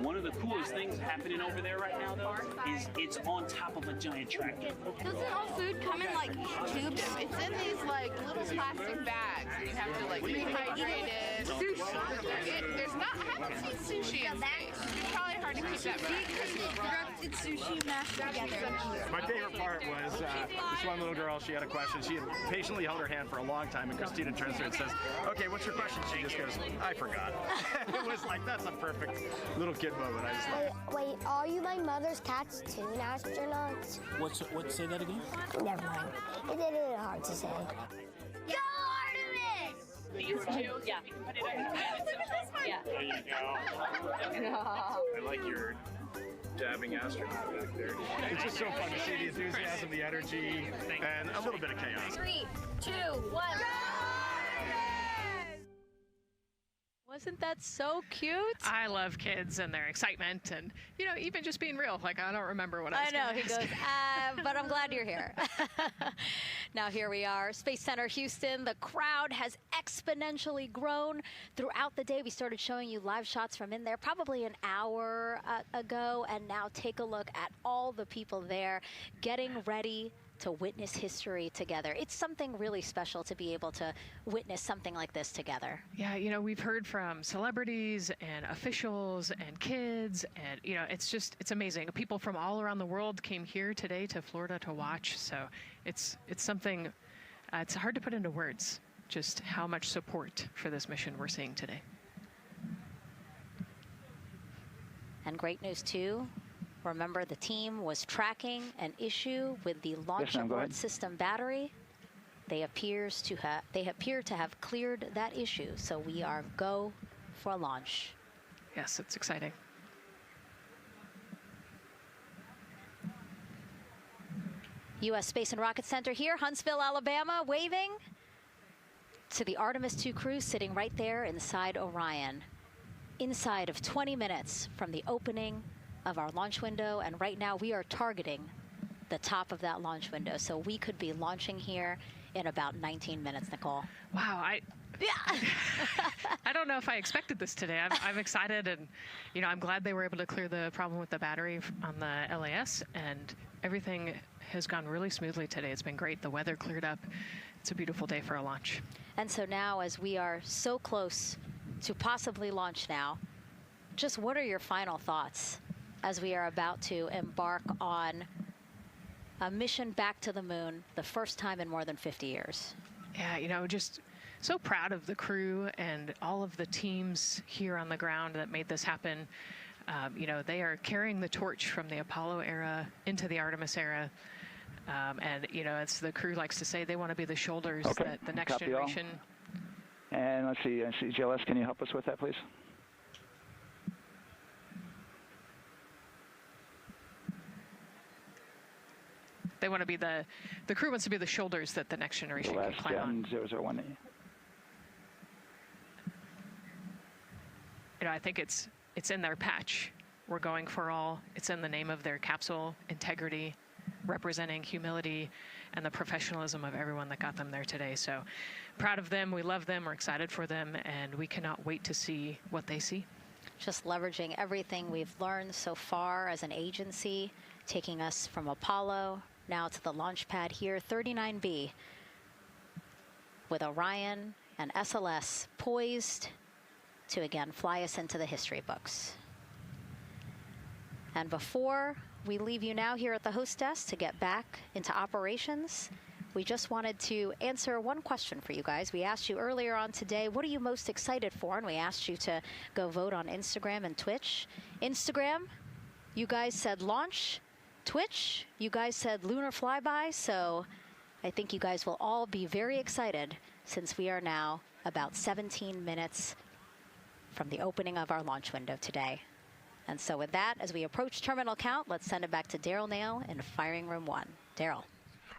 One of the coolest things happening over there right now, though, is it's on top of a giant tractor.
Doesn't all food come in like tubes? It's in these like little plastic bags. You have to like rehydrate it. Sushi. There's not. I haven't seen sushi in space. It's probably hard to keep that back. Sushi mashed together.
My favorite part was this one little girl. She had a question. She had patiently held her hand for a long time, and Christina turns to her and says, "Okay, what's your question?" She just goes, "I forgot." It was like, that's a perfect little kid moment. I just
Wait, are you my mother's cartoon astronauts?
Say that again?
Never mind. It's a little hard to say.
Go Artemis!
These two?
Yeah.
Put it on.
Look at this one.
Yeah. There you go.
I like your dabbing astronaut back there. It's just so fun to see the enthusiasm, the energy, and a little bit of chaos.
3, 2, 1.
Wasn't that so cute?
I love kids and their excitement and, you know, even just being real. Like, I don't remember what I was
I know,
gonna
he goes, but I'm glad you're here. Now here we are, Space Center Houston. The crowd has exponentially grown throughout the day. We started showing you live shots from in there probably an hour ago, and now take a look at all the people there getting ready to witness history together. It's something really special to be able to witness something like this together.
Yeah, you know, we've heard from celebrities and officials and kids, and, you know, it's amazing. People from all around the world came here today to Florida to watch, so it's something, it's hard to put into words, just how much support for this mission we're seeing today. And
great news, too. Remember, the team was tracking an issue with the launch abort system battery. They appear to have cleared that issue, so we are go for launch.
Yes, it's exciting.
U.S. Space and Rocket Center here, Huntsville, Alabama, waving to the Artemis 2 crew sitting right there inside Orion. Inside of 20 minutes from the opening of our launch window, and right now we are targeting the top of that launch window, so we could be launching here in about 19 minutes, Nicole.
Wow, I don't know if I expected this today. I'm excited, and, you know, I'm glad they were able to clear the problem with the battery on the LAS, and everything has gone really smoothly today. It's been great. The weather cleared up. It's a beautiful day for a launch.
And so now, as we are so close to possibly launch now, just what are your final thoughts as we are about to embark on a mission back to the moon, the first time in more than 50 years?
Yeah, you know, just so proud of the crew and all of the teams here on the ground that made this happen. You know, they are carrying the torch from the Apollo era into the Artemis era. And, you know, as the crew likes to say, they want to be the shoulders that the next generation.
And let's see, GLS, can you help us with that, please?
They want to be the crew wants to be the shoulders that the next generation can climb on.
001.
You know, I think it's in their patch. We're going for all. It's in the name of their capsule, integrity, representing humility and the professionalism of everyone that got them there today. So proud of them. We love them. We're excited for them, and we cannot wait to see what they see.
Just leveraging everything we've learned so far as an agency, taking us from Apollo now to the launch pad here, 39B, with Orion and SLS poised to again fly us into the history books. And before we leave you now here at the host desk to get back into operations, we just wanted to answer one question for you guys. We asked you earlier on today, what are you most excited for? And we asked you to go vote on Instagram and Twitch. Instagram, you guys said launch. Twitch, you guys said lunar flyby. So I think you guys will all be very excited since we are now about 17 minutes from the opening of our launch window today. And so with that, as we approach terminal count, let's send it back to Daryl Nail in Firing Room 1. Daryl.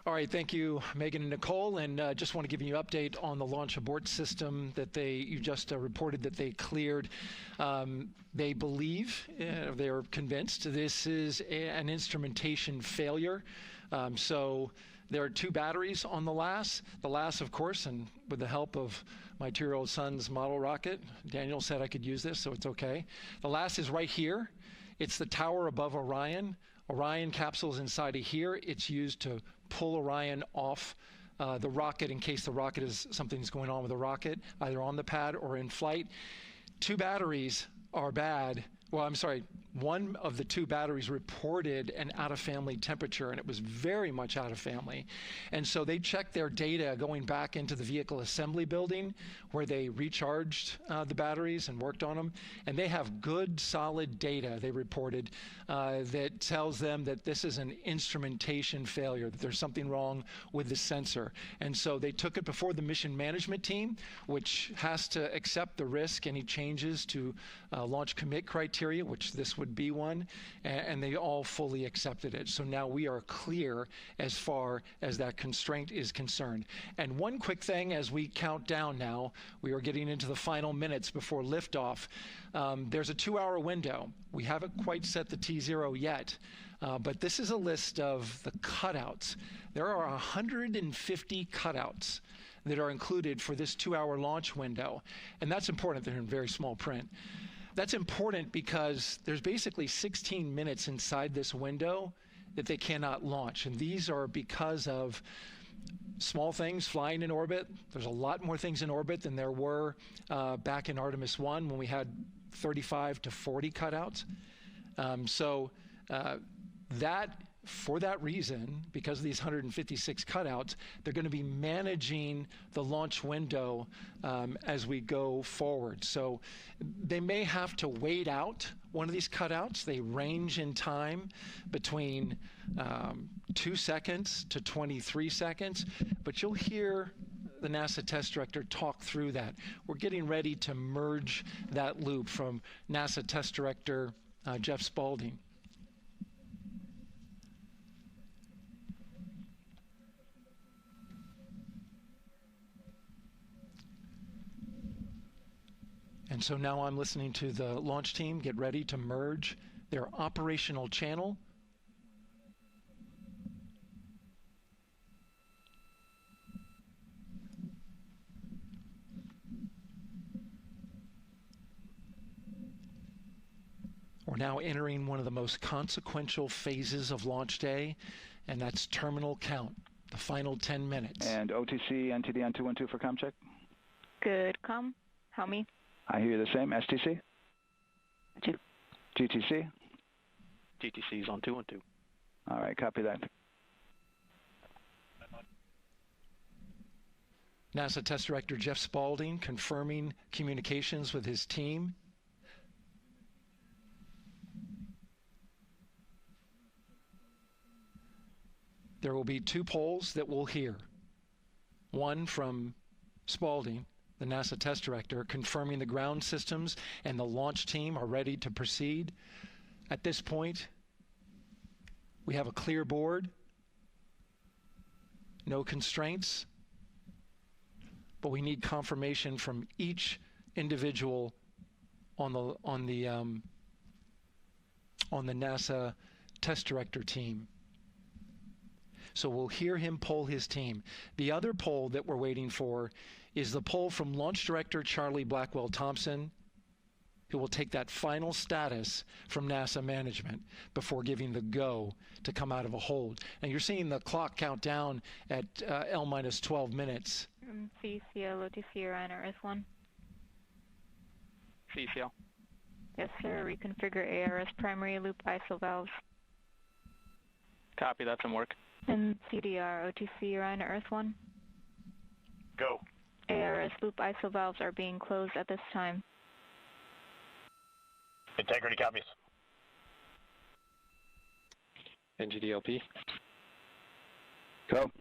All right, thank you, Megan and Nicole, and just want to give you an update on the launch abort system that you just reported that they cleared. They believe, they're convinced, this is an instrumentation failure. So There are 2 batteries on the LAS. The LAS, of course, and with the help of my 2-year-old son's model rocket, Daniel said I could use this, so it's okay. The LAS is right here. It's the tower above Orion. Orion capsule's inside of here. It's used to pull Orion off the rocket in case the rocket is something's going on with the rocket, either on the pad or in flight. 2 batteries are bad. Well, I'm sorry, one of the 2 batteries reported an out-of-family temperature, and it was very much out of family. And so they checked their data going back into the vehicle assembly building where they recharged the batteries and worked on them. And they have good, solid data, they reported, that tells them that this is an instrumentation failure, that there's something wrong with the sensor. And so they took it before the mission management team, which has to accept the risk, any changes to launch commit criteria, which this would be one, and they all fully accepted it. So now we are clear as far as that constraint is concerned. And one quick thing as we count down now, we are getting into the final minutes before liftoff. There's a 2-hour window. We haven't quite set the T0 yet, but this is a list of the cutouts. There are 150 cutouts that are included for this 2-hour launch window, and that's important. They're in very small print. That's important because there's basically 16 minutes inside this window that they cannot launch. And these are because of small things flying in orbit. There's a lot more things in orbit than there were back in Artemis 1 when we had 35 to 40 cutouts. For that reason, because of these 156 cutouts, they're going to be managing the launch window as we go forward. So they may have to wait out one of these cutouts. They range in time between 2 seconds to 23 seconds, but you'll hear the NASA test director talk through that. We're getting ready to merge that loop from NASA test director Jeff Spaulding. And so now I'm listening to the launch team get ready to merge their operational channel. We're now entering one of the most consequential phases of launch day, and that's terminal count, the final 10 minutes.
And OTC, NTD on 212 for comm check.
Good, comm. Help me.
I hear you the same. STC?
2.
GTC?
GTC is on 212.
All right, copy that.
NASA Test Director Jeff Spaulding confirming communications with his team. There will be 2 polls that we'll hear. One from Spaulding, the NASA test director, confirming the ground systems and the launch team are ready to proceed. At this point, we have a clear board, no constraints, but we need confirmation from each individual on the NASA test director team. So we'll hear him poll his team. The other poll that we're waiting for is the poll from Launch Director Charlie Blackwell Thompson, who will take that final status from NASA management before giving the go to come out of a hold. And you're seeing the clock count down at L minus 12 minutes.
CCL, OTC, Orion, RS1.
CCL.
Yes, sir. Reconfigure ARS primary loop ISO valves.
Copy, that's in work.
And CDR, OTC, Orion, RS1.
Go.
ARS loop ISO valves are being closed at this time.
Integrity copies.
NGDLP.
Go.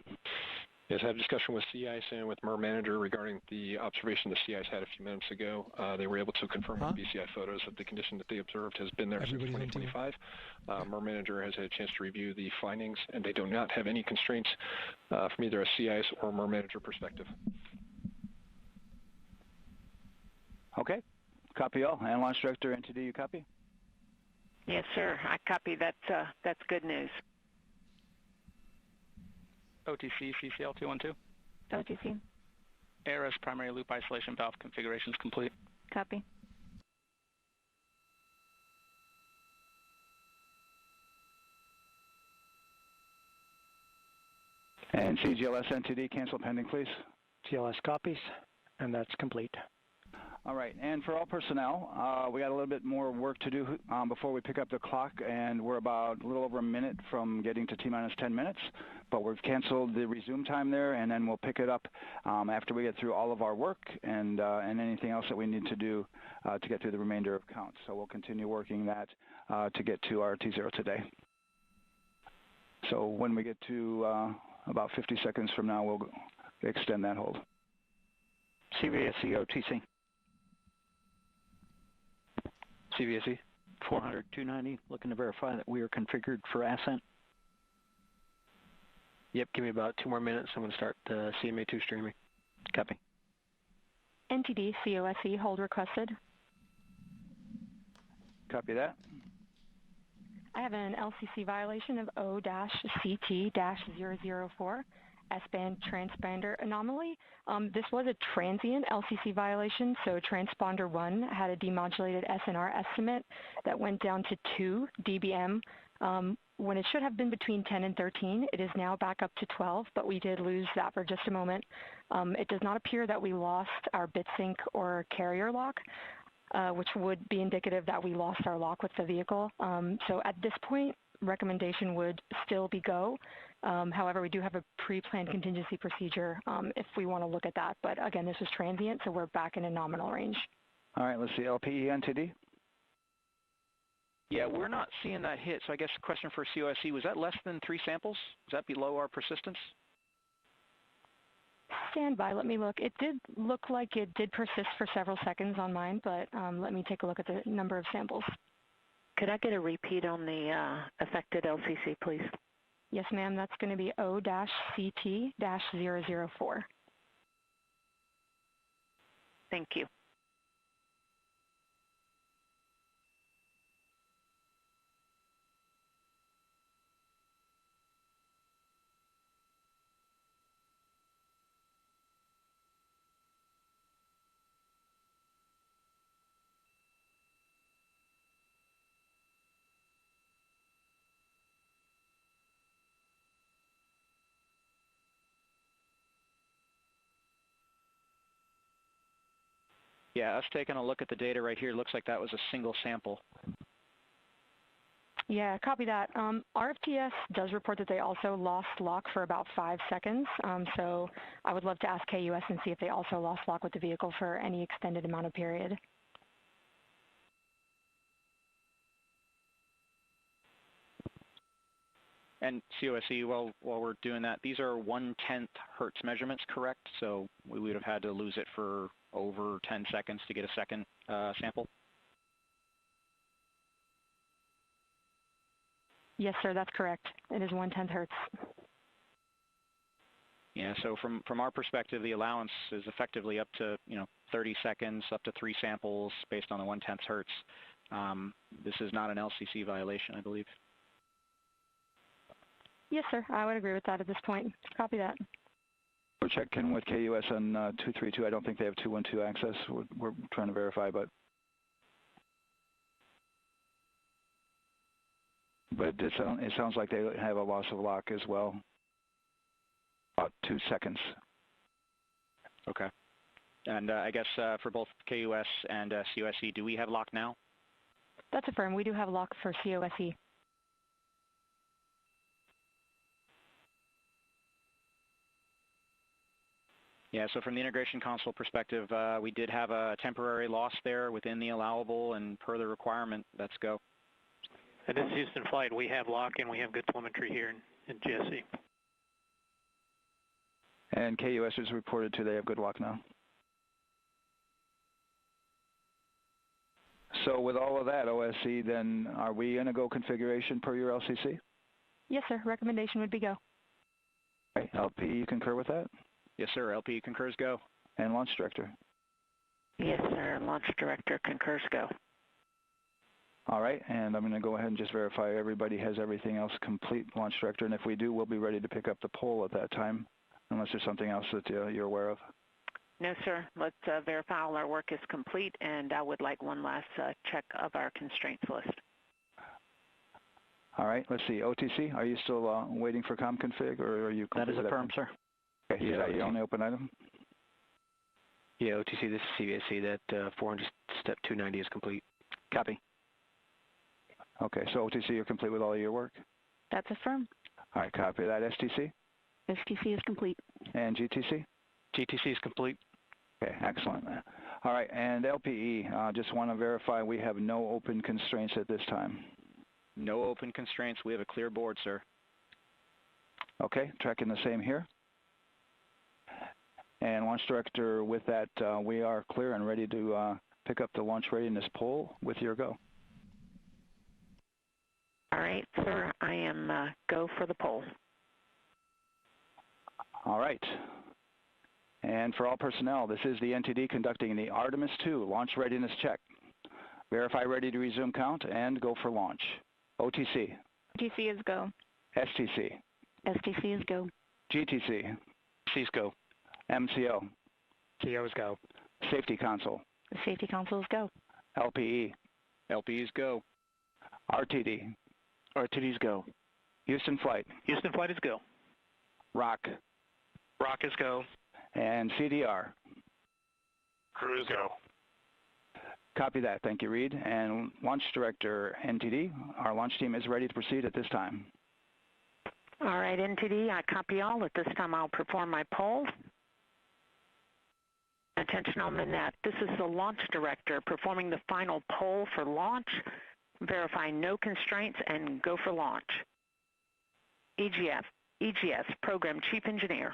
Yes, I had a discussion with Sea Ice and with MER Manager regarding the observation the Sea Ice had a few minutes ago. They were able to confirm with BCI photos that the condition that they observed has been there since 2025. MER Manager has had a chance to review the findings, and they do not have any constraints from either a Sea Ice or MER Manager perspective.
Okay. Copy all. And Launch Director, NTD, you copy?
Yes, sir. I copy. That's good news.
OTC, CCL 212.
OTC.
ARS primary loop isolation valve configurations complete.
Copy.
And CGLS NTD, cancel pending, please.
GLS copies, and that's complete.
All right, and for all personnel, we got a little bit more work to do before we pick up the clock, and we're about a little over a minute from getting to T-minus 10 minutes, but we've canceled the resume time there, and then we'll pick it up after we get through all of our work and anything else that we need to do to get through the remainder of count. So we'll continue working that to get to our T0 today. So when we get to about 50 seconds from now, we'll extend that hold.
CVSE OTC.
CVSE 400-290, looking to verify that we are configured for Ascent. Yep, give me about 2 more minutes. I'm going to start CMA2 streaming. Copy.
NTD COSE hold requested.
Copy that.
I have an LCC violation of O-CT-004, S-band transponder anomaly. This was a transient LCC violation, so transponder 1 had a demodulated SNR estimate that went down to 2 dBm when it should have been between 10 and 13. It is now back up to 12, but we did lose that for just a moment. It does not appear that we lost our bit sync or carrier lock, which would be indicative that we lost our lock with the vehicle. So at this point, recommendation would still be go. However, we do have a pre-planned contingency procedure if we want to look at that. But again, this is transient, so we're back in a nominal range.
All right, let's see, LPE NTD.
Yeah, we're not seeing that hit, so I guess the question for COSE, was that less than 3 samples? Is that below our persistence?
Stand by, let me look. It did look like it did persist for several seconds on mine, but let me take a look at the number of samples.
Could I get a repeat on the affected LCC, please?
Yes, ma'am, that's going to be O-CT-004.
Thank you.
Yeah, us taking a look at the data right here, looks like that was a single sample.
Yeah, copy that. RFTS does report that they also lost lock for about 5 seconds. So I would love to ask KUS and see if they also lost lock with the vehicle for any extended amount of period.
And COSE, while we're doing that, these are 1/10 hertz measurements, correct? So we would have had to lose it for over 10 seconds to get a second sample?
Yes, sir, that's correct. It is 1/10 hertz.
Yeah, so from our perspective, the allowance is effectively up to 30 seconds, up to 3 samples based on the 1/10 hertz. This is not an LCC violation, I believe.
Yes, sir, I would agree with that at this point. Copy that.
We're checking with KUS on 232. I don't think they have 212 access. We're trying to verify, but it sounds like they have a loss of lock as well. About 2 seconds.
Okay. And I guess for both KUS and COSE, do we have lock now?
That's affirmed. We do have lock for COSE.
Yeah, so from the integration console perspective, we did have a temporary loss there within the allowable, and per the requirement, let's go.
And this is Houston Flight. We have lock and we have good telemetry here in GSE.
And KUS has reported too, they have good lock now. So with all of that, OSC, then are we in a go configuration per your LCC?
Yes, sir. Recommendation would be go.
Okay. LP, you concur with that?
Yes, sir. LP concurs go.
And Launch Director?
Yes, sir. Launch Director concurs go.
All right, and I'm going to go ahead and just verify everybody has everything else complete, Launch Director, and if we do, we'll be ready to pick up the pole at that time, unless there's something else that you're aware of.
No, sir. Let's verify all our work is complete, and I would like one last check of our constraints list.
All right, let's see. OTC, are you still waiting for ComConfig, or are you complete?
That is affirmed, sir.
Okay, is that your only open item?
Yeah, OTC, this is CVSC. That 400 step 290 is complete. Copy.
Okay, so OTC, you're complete with all of your work?
That's affirmed.
All right, copy that. STC?
STC is complete.
And GTC?
GTC is complete.
Okay, excellent. All right, and LPE, just want to verify we have no open constraints at this time.
No open constraints. We have a clear board, sir.
Okay, tracking the same here. And Launch Director, with that, we are clear and ready to pick up the launch readiness pole with your go.
All right, sir. I am go for the pole.
All right. And for all personnel, this is the NTD conducting the Artemis 2 launch readiness check. Verify ready to resume count and go for launch. OTC.
OTC is go.
STC.
STC is go.
GTC.
C's go.
MCO.
CO is go.
Safety Console.
The Safety Console is go.
LPE.
LPE's go.
RTD.
RTD's go.
Houston Flight.
Houston Flight is go.
ROC.
ROC is go.
And CDR.
Crew is go.
Copy that. Thank you, Reed. And Launch Director, NTD, our launch team is ready to proceed at this time.
All right, NTD, I copy all. At this time, I'll perform my poll. Attention on the net. This is the Launch Director performing the final poll for launch. Verify no constraints and go for launch. EGS, Program Chief Engineer.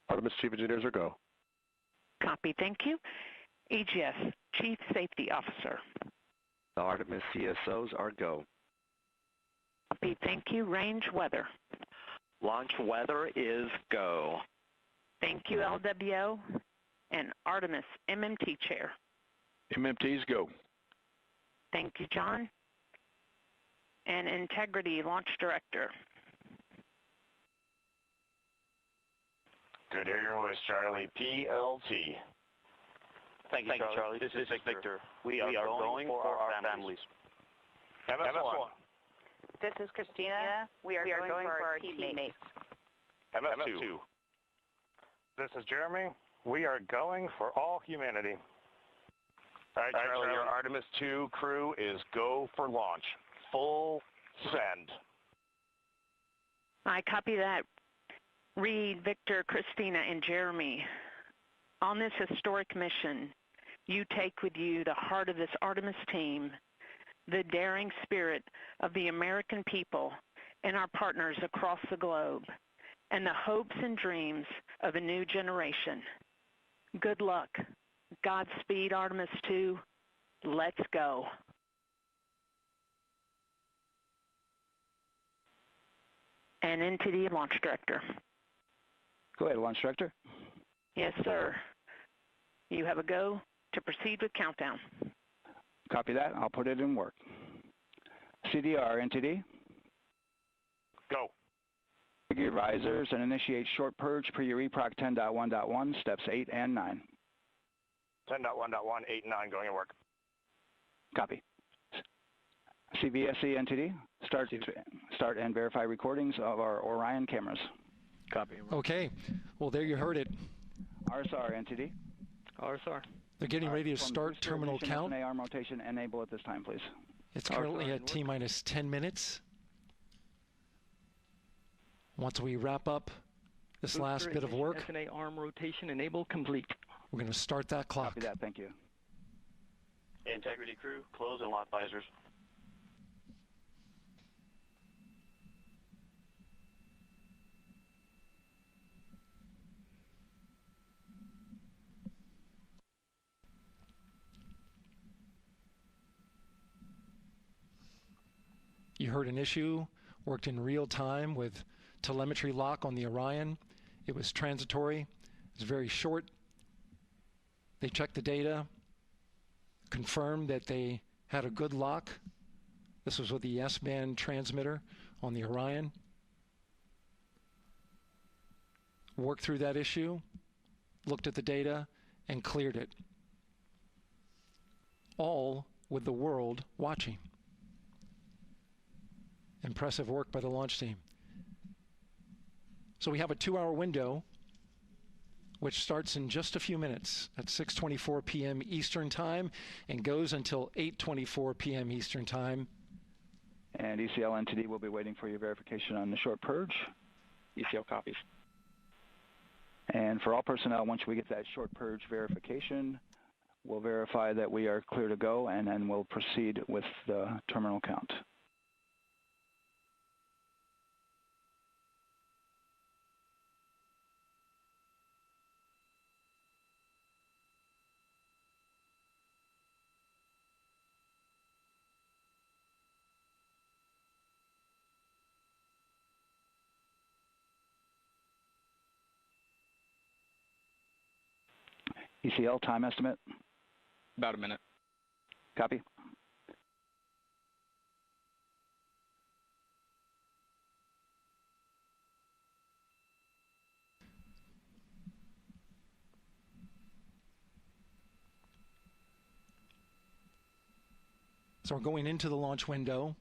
Artemis Chief Engineers are go.
Copy, thank you. EGS, Chief Safety Officer.
The Artemis CSOs are go.
Copy, thank you. Range Weather.
Launch weather is go.
Thank you, LWO. And Artemis MMT Chair.
MMT's go.
Thank you, John. And Integrity Launch Director.
Good to hear your voice, Charlie. PLT.
Thank you, Charlie. This is Victor. We are going for our families.
MS1.
This is Christina. We are going for our teammates.
MS2.
This is Jeremy. We are going for all humanity.
All right, Charlie, your Artemis 2 crew is go for launch. Full send.
I copy that. Reed, Victor, Christina, and Jeremy. On this historic mission, you take with you the heart of this Artemis team, the daring spirit of the American people and our partners across the globe, and the hopes and dreams of a new generation. Good luck. Godspeed, Artemis 2. Let's go. And NTD Launch Director.
Go ahead, Launch Director.
Yes, sir. You have a go to proceed with countdown.
Copy that. I'll put it in work. CDR, NTD.
Go.
Your risers and initiate short purge per your EPROC 10.1.1, steps 8 and 9.
10.1.1, 8 and 9 going to work.
Copy. CVSC NTD, start and verify recordings of our Orion cameras.
Copy.
Okay. Well, there you heard it.
RSR NTD.
RSR.
They're getting ready to start terminal count.
arm rotation enable at this time, please.
It's currently at T-minus 10 minutes. Once we wrap up this last bit of work,
SNA arm rotation enable complete.
we're going to start that clock.
Copy that. Thank you.
Integrity crew, close and lock visors.
You heard an issue, worked in real time with telemetry lock on the Orion. It was transitory. It was very short. They checked the data, confirmed that they had a good lock This was with the S-band transmitter on the Orion. Worked through that issue, looked at the data, and cleared it. All with the world watching. Impressive work by the launch team. So we have a 2-hour window, which starts in just a few minutes at 6:24 p.m. Eastern Time and goes until 8:24 p.m. Eastern Time.
And ECL NTD will be waiting for your verification on the short purge.
ECL copies.
And for all personnel, once we get that short purge verification, we'll verify that we are clear to go, and then we'll proceed with the terminal count. ECL time estimate?
About a minute.
Copy.
So we're going into the launch window,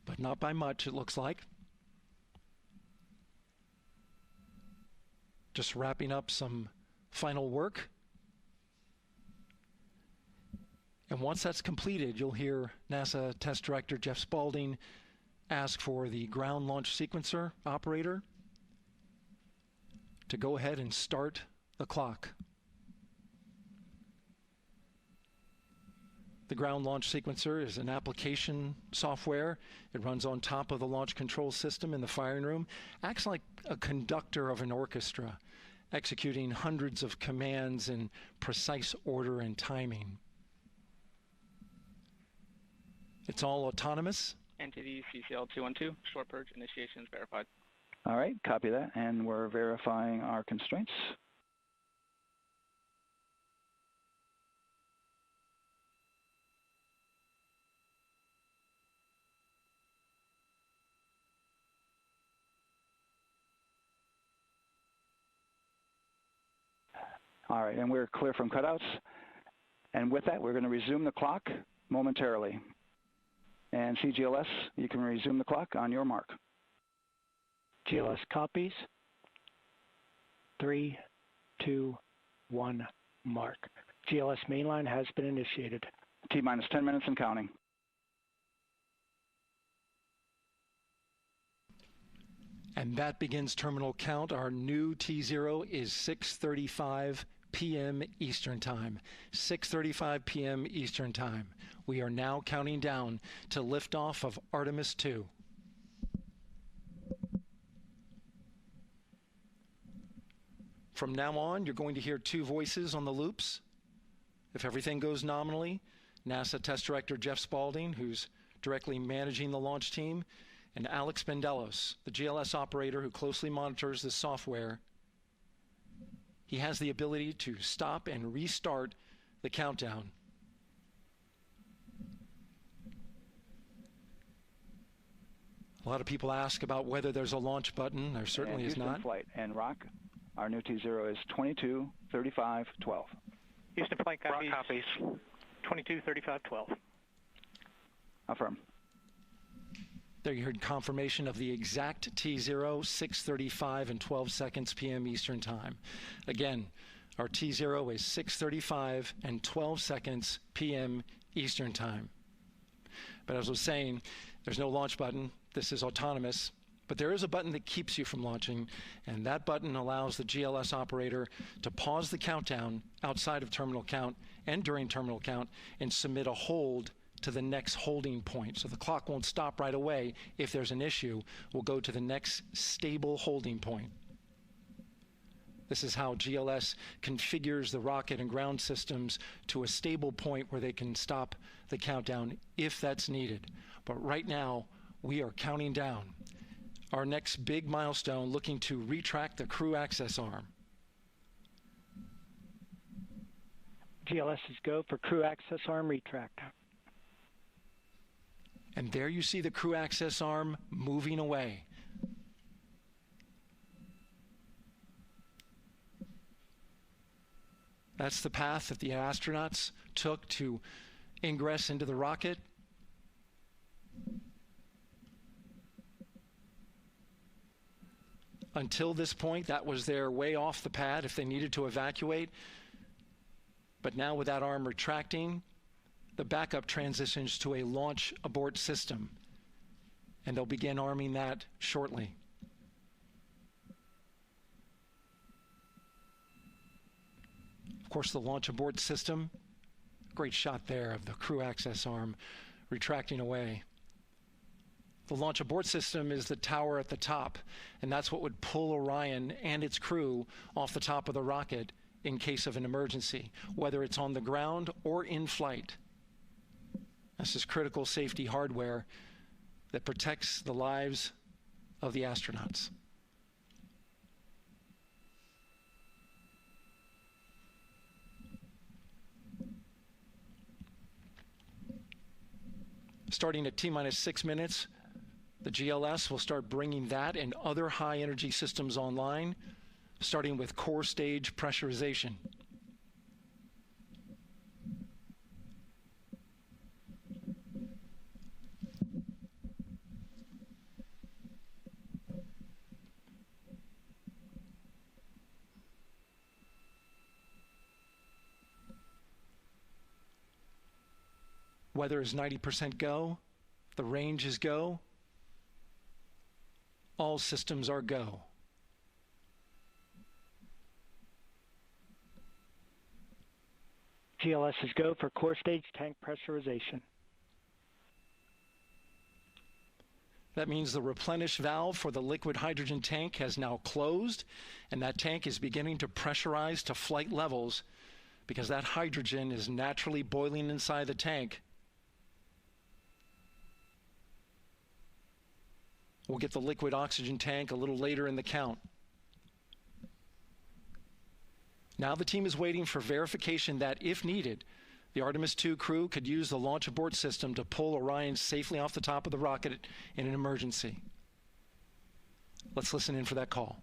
but not by much, it looks like. Just wrapping up some final work. And once that's completed, you'll hear NASA Test Director Jeff Spaulding ask for the ground launch sequencer operator to go ahead and start the clock. The ground launch sequencer is an application software. It runs on top of the launch control system in the firing room, acts like a conductor of an orchestra, executing hundreds of commands in precise order and timing. It's all autonomous.
NTD CCL 212, short purge initiations verified.
All right, copy that, and we're verifying our constraints. All right, and we're clear from cutouts. And with that, we're going to resume the clock momentarily. And CGLS, you can resume the clock on your mark.
GLS copies. 3, 2, 1, mark. GLS mainline has been initiated.
T-minus 10 minutes and counting.
And that begins terminal count. Our new T0 is 6:35 p.m. Eastern Time. 6:35 p.m. Eastern Time. We are now counting down to liftoff of Artemis 2. From now on, you're going to hear two voices on the loops. If everything goes nominally, NASA Test Director Jeff Spaulding, who's directly managing the launch team, and Alex Bendelos, the GLS operator who closely monitors the software. He has the ability to stop and restart the countdown. A lot of people ask about whether there's a launch button. There certainly is not.
Flight and Rock, our new T0 is 22:35:12.
Houston flight copies. Rock copies. 22:35:12.
Affirm.
There you heard confirmation of the exact T0, 6:35 and 12 seconds p.m. Eastern Time. Again, our T0 is 6:35 and 12 seconds p.m. Eastern Time. But as I was saying, there's no launch button. This is autonomous. But there is a button that keeps you from launching, and that button allows the GLS operator to pause the countdown outside of terminal count and during terminal count and submit a hold to the next holding point. So the clock won't stop right away. If there's an issue, we'll go to the next stable holding point. This is how GLS configures the rocket and ground systems to a stable point where they can stop the countdown if that's needed. But right now, we are counting down. Our next big milestone, looking to retract the crew access arm.
GLS is go for crew access arm retract.
And there you see the crew access arm moving away. That's the path that the astronauts took to ingress into the rocket. Until this point, that was their way off the pad if they needed to evacuate. But now with that arm retracting, the backup transitions to a launch abort system, and they'll begin arming that shortly. Of course, the launch abort system, great shot there of the crew access arm retracting away. The launch abort system is the tower at the top, and that's what would pull Orion and its crew off the top of the rocket in case of an emergency, whether it's on the ground or in flight. This is critical safety hardware that protects the lives of the astronauts. Starting at T-minus 6 minutes, the GLS will start bringing that and other high-energy systems online, starting with core stage pressurization. Weather is 90% go. The range is go. All systems are go.
GLS is go for core stage tank pressurization.
That means the replenish valve for the liquid hydrogen tank has now closed, and that tank is beginning to pressurize to flight levels because that hydrogen is naturally boiling inside the tank. We'll get the liquid oxygen tank a little later in the count. Now the team is waiting for verification that, if needed, the Artemis II crew could use the launch abort system to pull Orion safely off the top of the rocket in an emergency. Let's listen in for that call.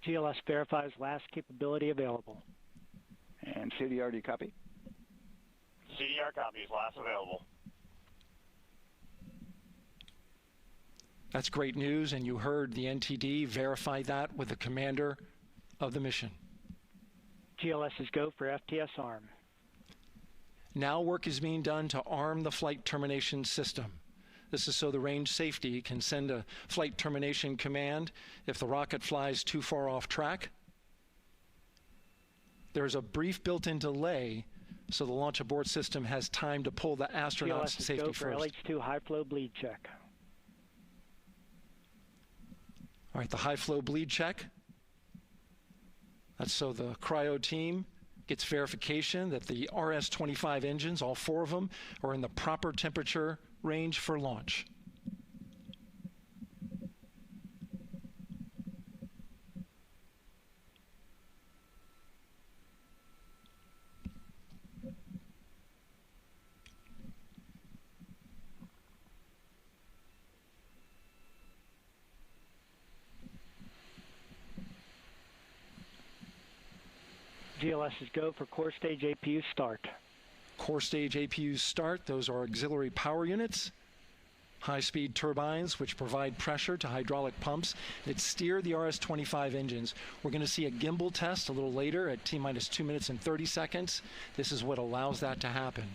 GLS verifies last capability available.
And CDR, do you copy?
CDR copies, last available.
That's great news, and you heard the NTD verify that with the commander of the mission.
GLS is go for FTS arm.
Now work is being done to arm the flight termination system. This is so the range safety can send a flight termination command if the rocket flies too far off track. There's a brief built-in delay, so the launch abort system has time to pull the astronauts to safety first.
GLS is go for LH2 high flow bleed check.
All right, the high flow bleed check. That's so the cryo team gets verification that the RS-25 engines, all 4 of them, are in the proper temperature range for launch.
GLS is go for core stage APU start.
Core stage APUs start. Those are auxiliary power units, high-speed turbines which provide pressure to hydraulic pumps that steer the RS-25 engines. We're going to see a gimbal test a little later at T-minus 2 minutes and 30 seconds. This is what allows that to happen.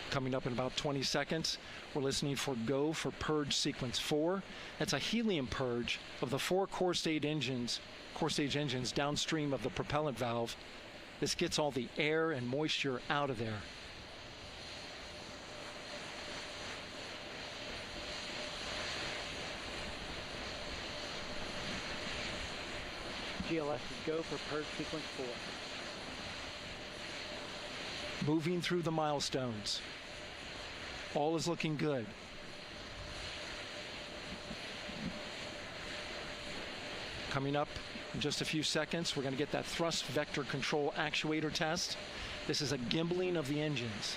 Coming up in about 20 seconds, we're listening for go for purge sequence 4. That's a helium purge of the 4 core stage engines downstream of the propellant valve. This gets all the air and moisture out of there.
GLS is go for purge sequence 4.
Moving through the milestones. All is looking good. Coming up in just a few seconds, we're going to get that thrust vector control actuator test. This is a gimbaling of the engines.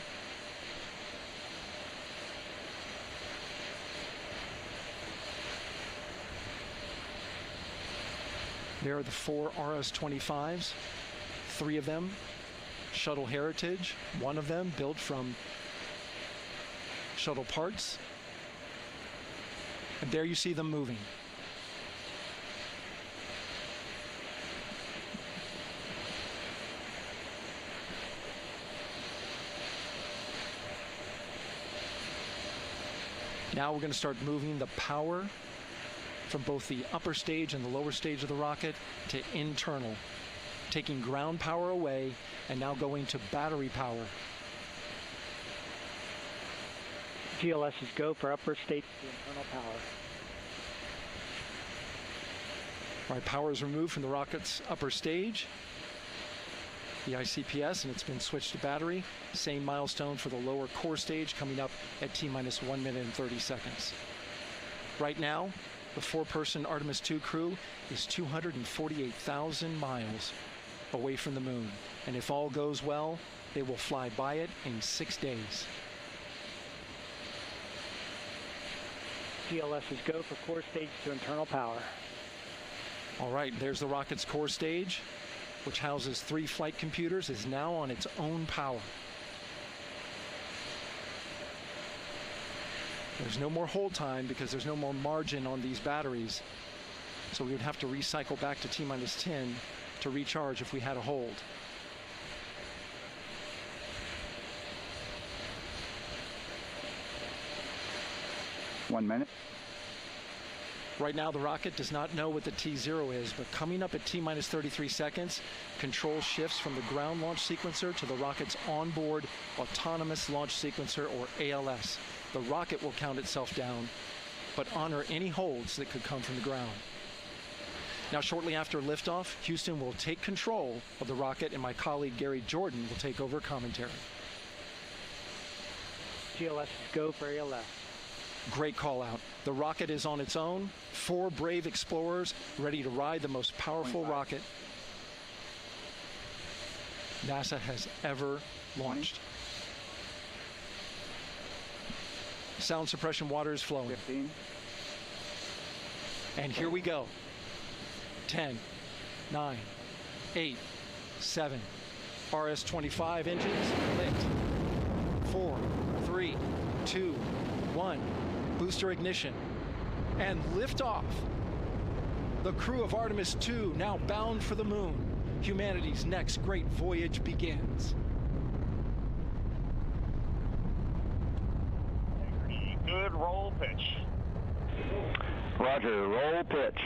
There are the 4 RS-25s, 3 of them shuttle heritage, 1 of them built from shuttle parts. And there you see them moving. Now we're going to start moving the power from both the upper stage and the lower stage of the rocket to internal, taking ground power away and now going to battery power.
GLS is go for upper stage to internal power.
All right, power is removed from the rocket's upper stage, the ICPS, and it's been switched to battery. Same milestone for the lower core stage coming up at T-minus 1 minute and 30 seconds. Right now, the 4-person Artemis II crew is 248,000 miles away from the moon. And if all goes well, they will fly by it in 6 days.
GLS is go for core stage to internal power.
All right, there's the rocket's core stage, which houses 3 flight computers, is now on its own power. There's no more hold time because there's no more margin on these batteries. So we would have to recycle back to T-minus 10 to recharge if we had a hold.
One minute.
Right now, the rocket does not know what the T0 is, but coming up at T-minus 33 seconds, control shifts from the ground launch sequencer to the rocket's onboard autonomous launch sequencer, or ALS. The rocket will count itself down, but honor any holds that could come from the ground. Now, shortly after liftoff, Houston will take control of the rocket, and my colleague Gary Jordan will take over commentary.
GLS is go for ALS.
Great call out. The rocket is on its own. 4 brave explorers ready to ride the most powerful rocket NASA has ever launched. Sound suppression water is flowing.
15.
And here we go. 10, 9, 8, 7. RS-25 engines lit. 4, 3, 2, 1. Booster ignition. And liftoff. The crew of Artemis II now bound for the moon. Humanity's next great voyage begins.
Good roll pitch.
Roger, roll pitch.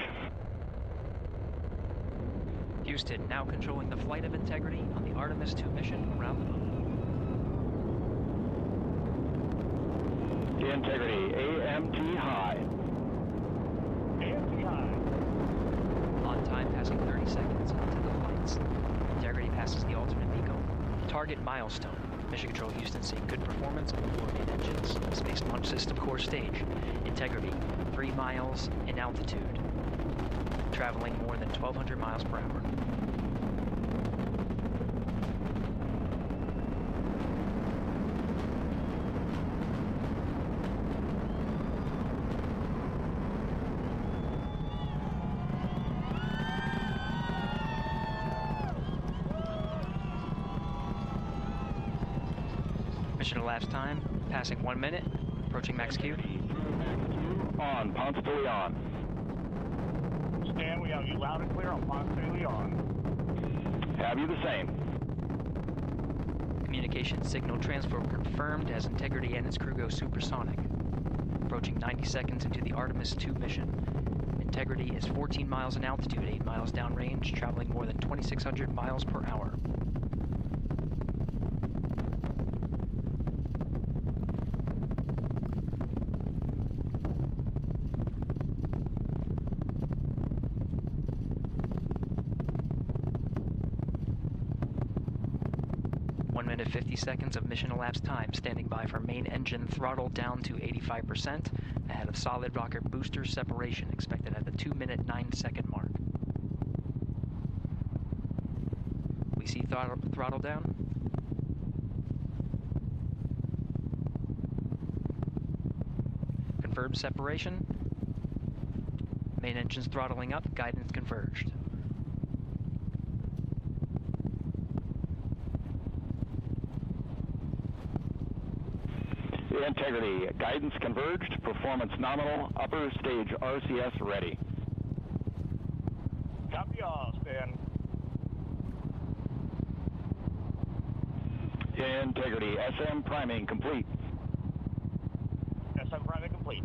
Houston now controlling the flight of Integrity on the Artemis II mission around the moon.
Integrity, AMT high.
AMT high.
On time passing 30 seconds into the flights. Integrity passes the alternate MECO. Target milestone. Mission Control Houston seeing good performance on 4 main engines. Space Launch System core stage. Integrity, 3 miles in altitude. Traveling more than 1,200 miles per hour. Mission elapsed time, passing 1 minute, approaching max Q.
On, Ponce de Leon.
Stan, we have you loud and clear on Ponce de Leon.
Have you the same.
Communication signal transfer confirmed as Integrity and its crew go supersonic. Approaching 90 seconds into the Artemis II mission. Integrity is 14 miles in altitude, 8 miles downrange, traveling more than 2,600 miles per hour. One minute 50 seconds of mission elapsed time, standing by for main engine throttle down to 85%, ahead of solid rocket booster separation expected at the 2 minute 9 second mark. We see throttle down. Confirmed separation. Main engines throttling up, guidance converged.
Integrity, guidance converged, performance nominal, upper stage RCS ready.
Copy all, Stan.
Integrity, SM priming complete.
SM priming complete.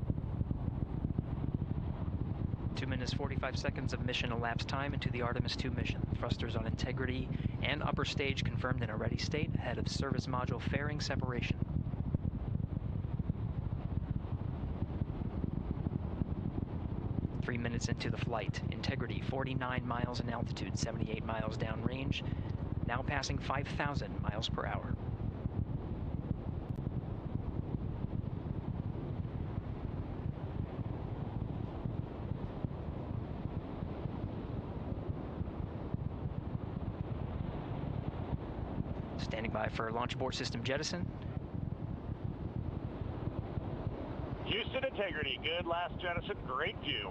2 minutes 45 seconds of mission elapsed time into the Artemis 2 mission. Thrusters on Integrity and upper stage confirmed in a ready state ahead of service module fairing separation. Minutes into the flight. Integrity 49 miles in altitude, 78 miles downrange, now passing 5,000 miles per hour. Standing by for launch abort system jettison.
Houston Integrity, good last jettison, great view.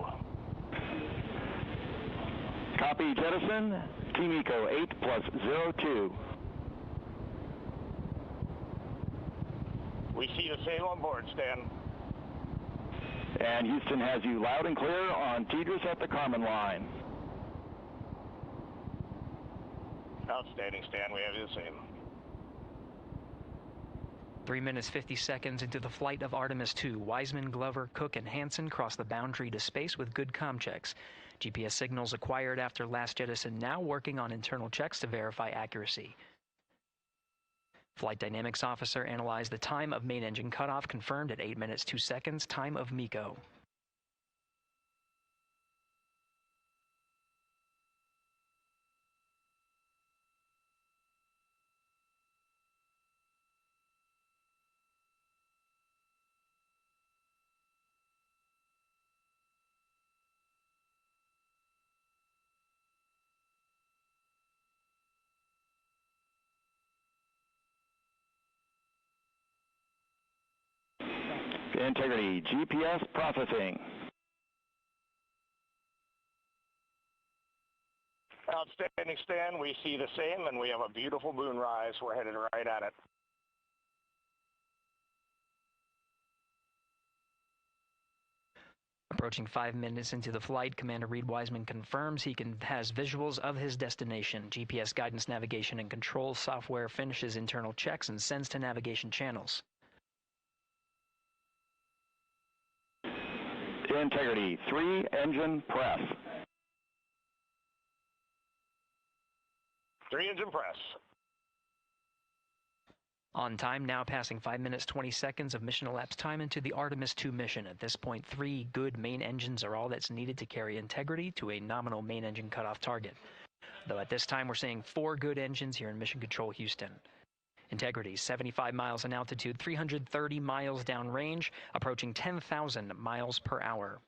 Copy jettison, Team Eco 8+02.
We see the same on board, Stan.
And Houston has you loud and clear on TDRS at the Kármán line.
Outstanding, Stan, we have you the same.
3 minutes 50 seconds into the flight of Artemis 2, Wiseman, Glover, Cook, and Hansen cross the boundary to space with good comm checks. GPS signals acquired after last jettison now working on internal checks to verify accuracy. Flight Dynamics Officer analyzed the time of main engine cutoff, confirmed at 8 minutes 2 seconds, time of MECO.
Integrity, GPS processing.
Outstanding, Stan. We see the same, and we have a beautiful moonrise. We're headed right at it.
Approaching 5 minutes into the flight, Commander Reed Wiseman confirms he has visuals of his destination. GPS guidance, navigation, and control software finishes internal checks and sends to navigation channels.
Integrity, 3 engine press.
3 engine press.
On time, now passing 5 minutes 20 seconds of mission elapsed time into the Artemis 2 mission. At this point, 3 good main engines are all that's needed to carry Integrity to a nominal main engine cutoff target. Though at this time, we're seeing 4 good engines here in Mission Control Houston. Integrity, 75 miles in altitude, 330 miles downrange, approaching 10,000 miles per hour.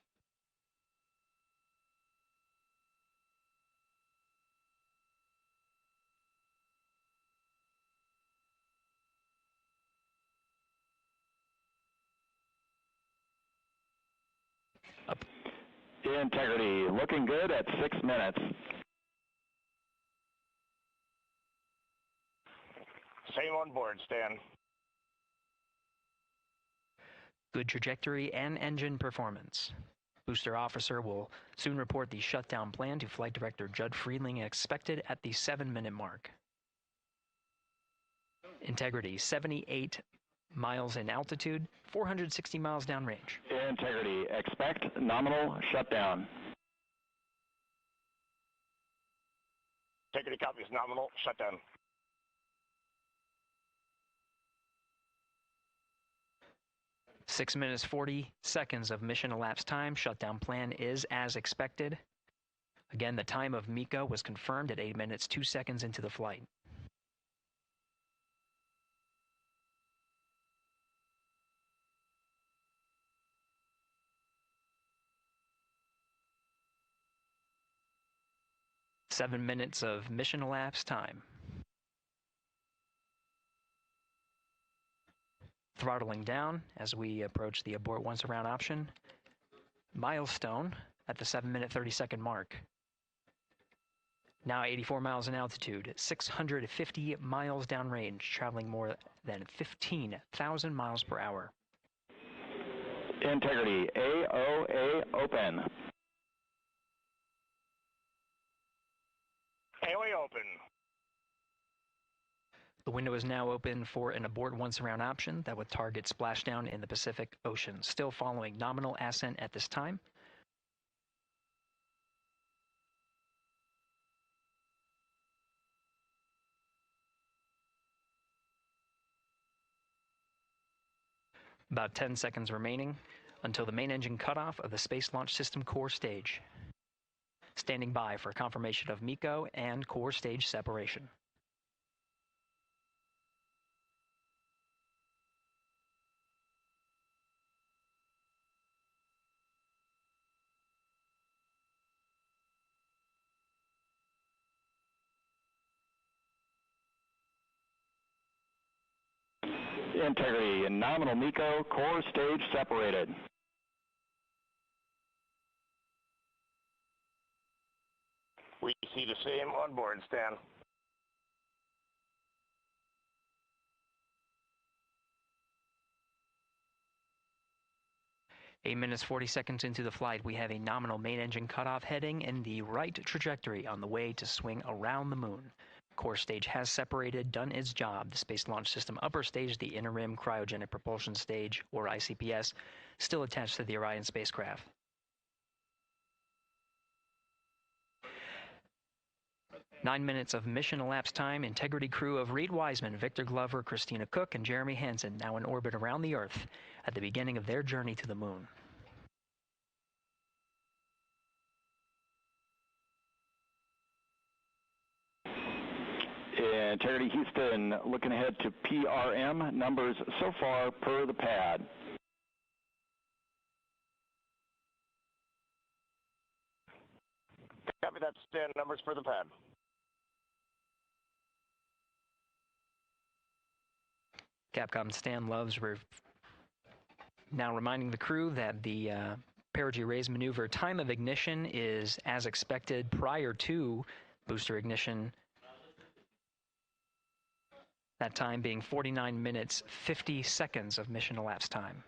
Integrity, looking good at 6 minutes.
Same on board, Stan.
Good trajectory and engine performance. Booster officer will soon report the shutdown plan to Flight Director Judd Friedling, expected at the 7-minute mark. Integrity, 78 miles in altitude, 460 miles downrange.
Integrity, expect nominal shutdown.
Integrity copies nominal shutdown.
Six minutes 40 seconds of mission elapsed time. Shutdown plan is as expected. Again, the time of MECO was confirmed at 8 minutes 2 seconds into the flight. Seven minutes of mission elapsed time. Throttling down as we approach the abort once around option. Milestone at the 7-minute 30-second mark. Now 84 miles in altitude, 650 miles downrange, traveling more than 15,000 miles per hour.
Integrity, AOA open.
AOA open.
The window is now open for an abort once around option that would target splashdown in the Pacific Ocean. Still following nominal ascent at this time. About 10 seconds remaining until the main engine cutoff of the Space Launch System core stage. Standing by for confirmation of MECO and core stage separation.
Integrity and nominal MECO, core stage separated.
We see the same on board, Stan.
Eight minutes, 40 seconds into the flight, we have a nominal main engine cutoff heading in the right trajectory on the way to swing around the moon. Core stage has separated, done its job. The Space Launch System upper stage, the Inner Rim Cryogenic Propulsion Stage, or ICPS, still attached to the Orion spacecraft. Nine minutes of mission elapsed time. Integrity crew of Reed Wiseman, Victor Glover, Christina Cook, and Jeremy Hansen now in orbit around the Earth at the beginning of their journey to the moon.
Integrity Houston, looking ahead to PRM numbers so far per the pad.
Copy that, Stan. Numbers for the pad.
Capcom Stan Loves now reminding the crew that the perigee raise maneuver time of ignition is as expected prior to booster ignition. That time being 49 minutes, 50 seconds of mission elapsed time.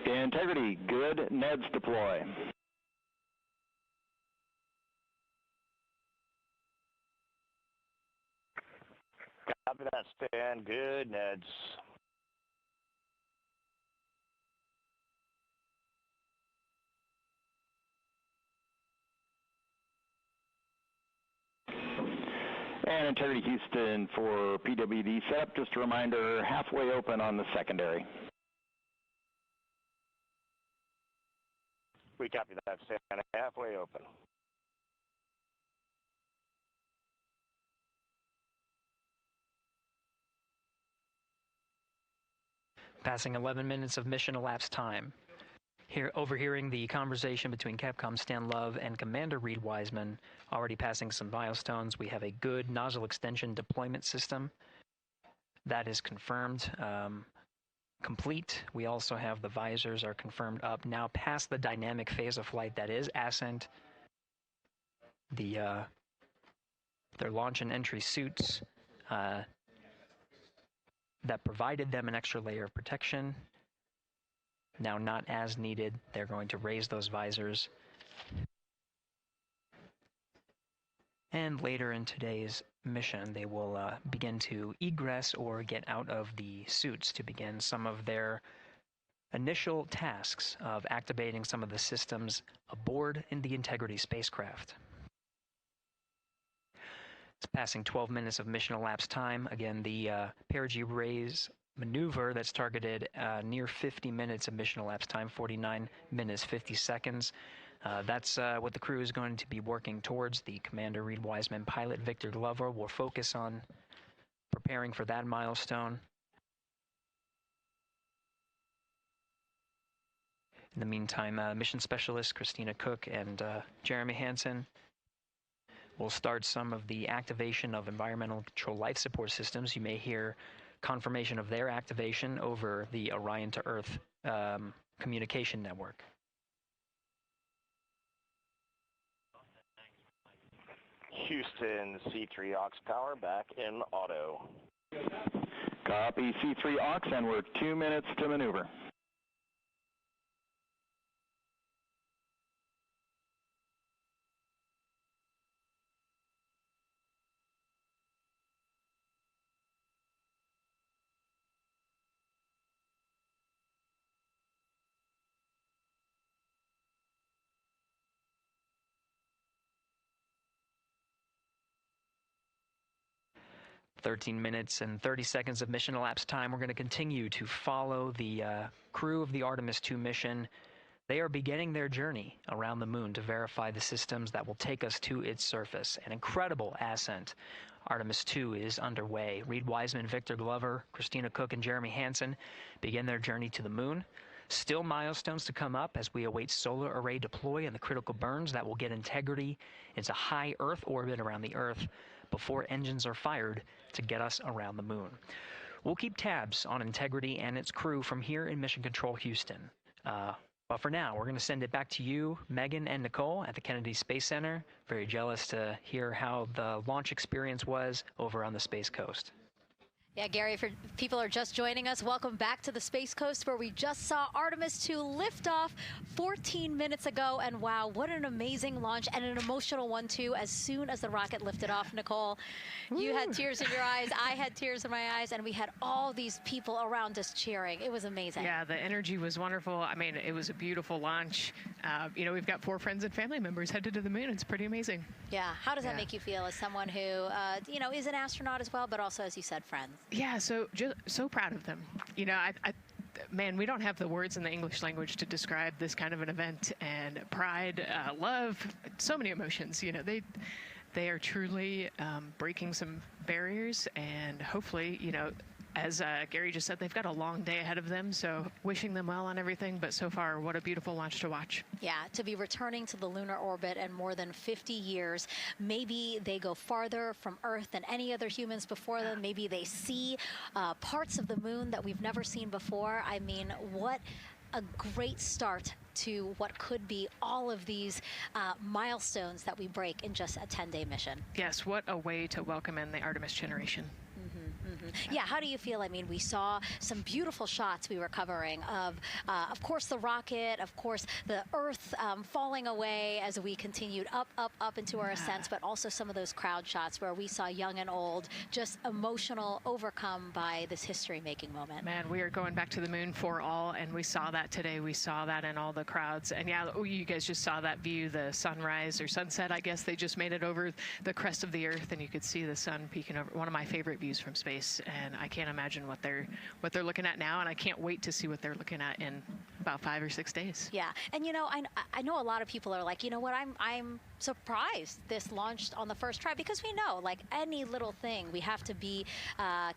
Integrity, good. NEDS deploy.
Copy that, Stan. Good, Neds.
And Integrity Houston for PWD setup. Just a reminder, halfway open on the secondary.
We copy that, Stan. Halfway open.
Passing 11 minutes of mission elapsed time. Here, overhearing the conversation between Capcom Stan Love and Commander Reed Wiseman, already passing some milestones. We have a good nozzle extension deployment system. That is confirmed. Complete. We also have the visors are confirmed up. Now past the dynamic phase of flight, that is ascent. Their launch and entry suits that provided them an extra layer of protection. Now not as needed. They're going to raise those visors. And later in today's mission, they will begin to egress or get out of the suits to begin some of their initial tasks of activating some of the systems aboard in the Integrity spacecraft. It's passing 12 minutes of mission elapsed time. Again, the perigee raise maneuver that's targeted near 50 minutes of mission elapsed time, 49 minutes, 50 seconds. That's what the crew is going to be working towards. The Commander Reed Wiseman, pilot Victor Glover will focus on preparing for that milestone. In the meantime, mission specialist Christina Cook and Jeremy Hansen will start some of the activation of environmental control life support systems. You may hear confirmation of their activation over the Orion to Earth communication network.
Houston, C3 aux power back in auto.
Copy C3 aux, and we're 2 minutes to maneuver.
"13 minutes and 30 seconds of mission elapsed time. We're going to continue to follow the crew of the Artemis 2 mission. They are beginning their journey around the moon to verify the systems that will take us to its surface. An incredible ascent. Artemis 2 is underway. Reed Wiseman, Victor Glover, Christina Cook, and Jeremy Hansen begin their journey to the moon. Still milestones to come up as we await solar array deploy and the critical burns that will get Integrity into high Earth orbit around the Earth before engines are fired to get us around the moon. We'll keep tabs on Integrity and its crew from here in Mission Control Houston. But for now, we're going to send it back to you, Megan and Nicole at the Kennedy Space Center. Very jealous to hear how the launch experience was over on the Space Coast.
Yeah, Gary, if people are just joining us, welcome back to the Space Coast, where we just saw Artemis 2 lift off 14 minutes ago. And wow, what an amazing launch, and an emotional one, too. As soon as the rocket lifted off, Nicole, you had tears in your eyes, I had tears in my eyes, and we had all these people around us cheering. It was amazing.
Yeah, the energy was wonderful. I mean, it was a beautiful launch. You know, we've got 4 friends and family members headed to the moon. It's pretty amazing.
Yeah, how does that make you feel as someone who, you know, is an astronaut as well, but also, as you said, friends?
Yeah, so proud of them. You know, man, we don't have the words in the English language to describe this kind of an event, and pride, love, so many emotions. You know, they are truly breaking some barriers, and hopefully, you know, as Gary just said, they've got a long day ahead of them, so wishing them well on everything. But so far, what a beautiful launch to watch.
Yeah, to be returning to the lunar orbit in more than 50 years. Maybe they go farther from Earth than any other humans before them. Maybe they see parts of the moon that we've never seen before. I mean, what a great start to what could be all of these milestones that we break in just a 10-day mission.
Yes, what a way to welcome in the Artemis generation.
Yeah, how do you feel? I mean, we saw some beautiful shots we were covering of course, the rocket, of course, the Earth falling away as we continued up into our ascents, but also some of those crowd shots where we saw young and old, just emotional, overcome by this history-making moment.
Man, we are going back to the moon for all, and we saw that today. We saw that in all the crowds. And yeah, you guys just saw that view, the sunrise or sunset, I guess. They just made it over the crest of the Earth, and you could see the sun peeking over. One of my favorite views from space. And I can't imagine what they're looking at now, and I can't wait to see what they're looking at in about 5 or 6 days.
Yeah, and you know, I know a lot of people are like, you know what, I'm surprised this launched on the first try, because we know, like any little thing, we have to be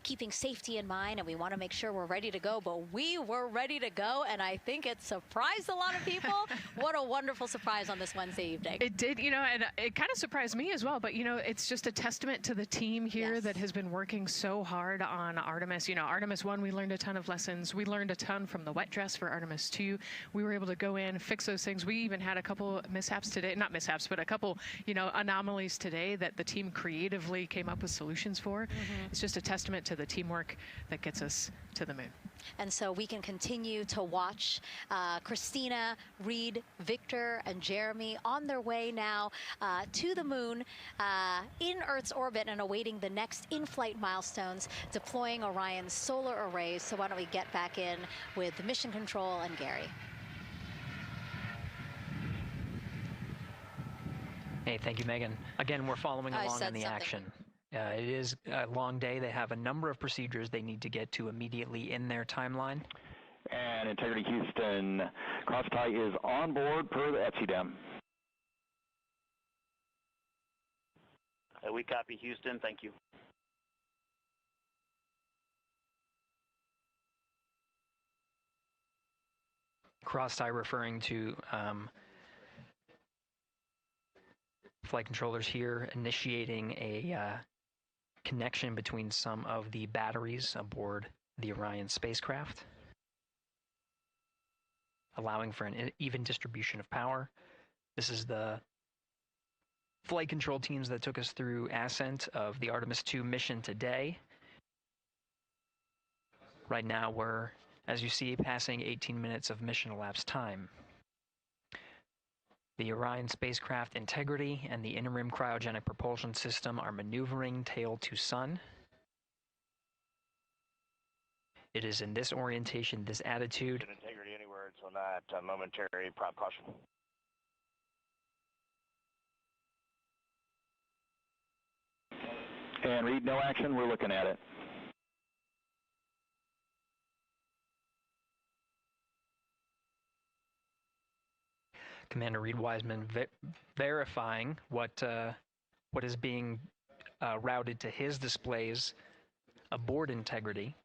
keeping safety in mind, and we want to make sure we're ready to go. But we were ready to go, and I think it surprised a lot of people. What a wonderful surprise on this Wednesday evening.
It did, you know, and it kind of surprised me as well. But you know, it's just a testament to the team here that has been working so hard on Artemis. You know, Artemis 1, we learned a ton of lessons. We learned a ton from the wet dress for Artemis 2. We were able to go in, fix those things. We even had a couple mishaps today, not mishaps, but a couple, anomalies today that the team creatively came up with solutions for. It's just a testament to the teamwork that gets us to the moon.
And so we can continue to watch Christina, Reed, Victor, and Jeremy on their way now to the moon in Earth's orbit and awaiting the next in-flight milestones, deploying Orion's solar arrays. So why don't we get back in with the mission control and Gary.
Hey, thank you, Megan. Again, we're following along in the action. It is a long day. They have a number of procedures they need to get to immediately in their timeline.
And Integrity Houston, cross-tie is on board per the ETSI-DEM.
We copy Houston. Thank you.
Cross-tie referring to flight controllers here initiating a connection between some of the batteries aboard the Orion spacecraft, allowing for an even distribution of power. This is the flight control teams that took us through ascent of the Artemis 2 mission today. Right now we're, as you see, passing 18 minutes of mission elapsed time. The Orion spacecraft integrity and the interim cryogenic propulsion system are maneuvering tail to sun. It is in this orientation, this attitude.
Integrity anywhere until that momentary prop caution.
And Reed, no action. We're looking at it.
Commander Reed Wiseman verifying what is being routed to his displays aboard integrity.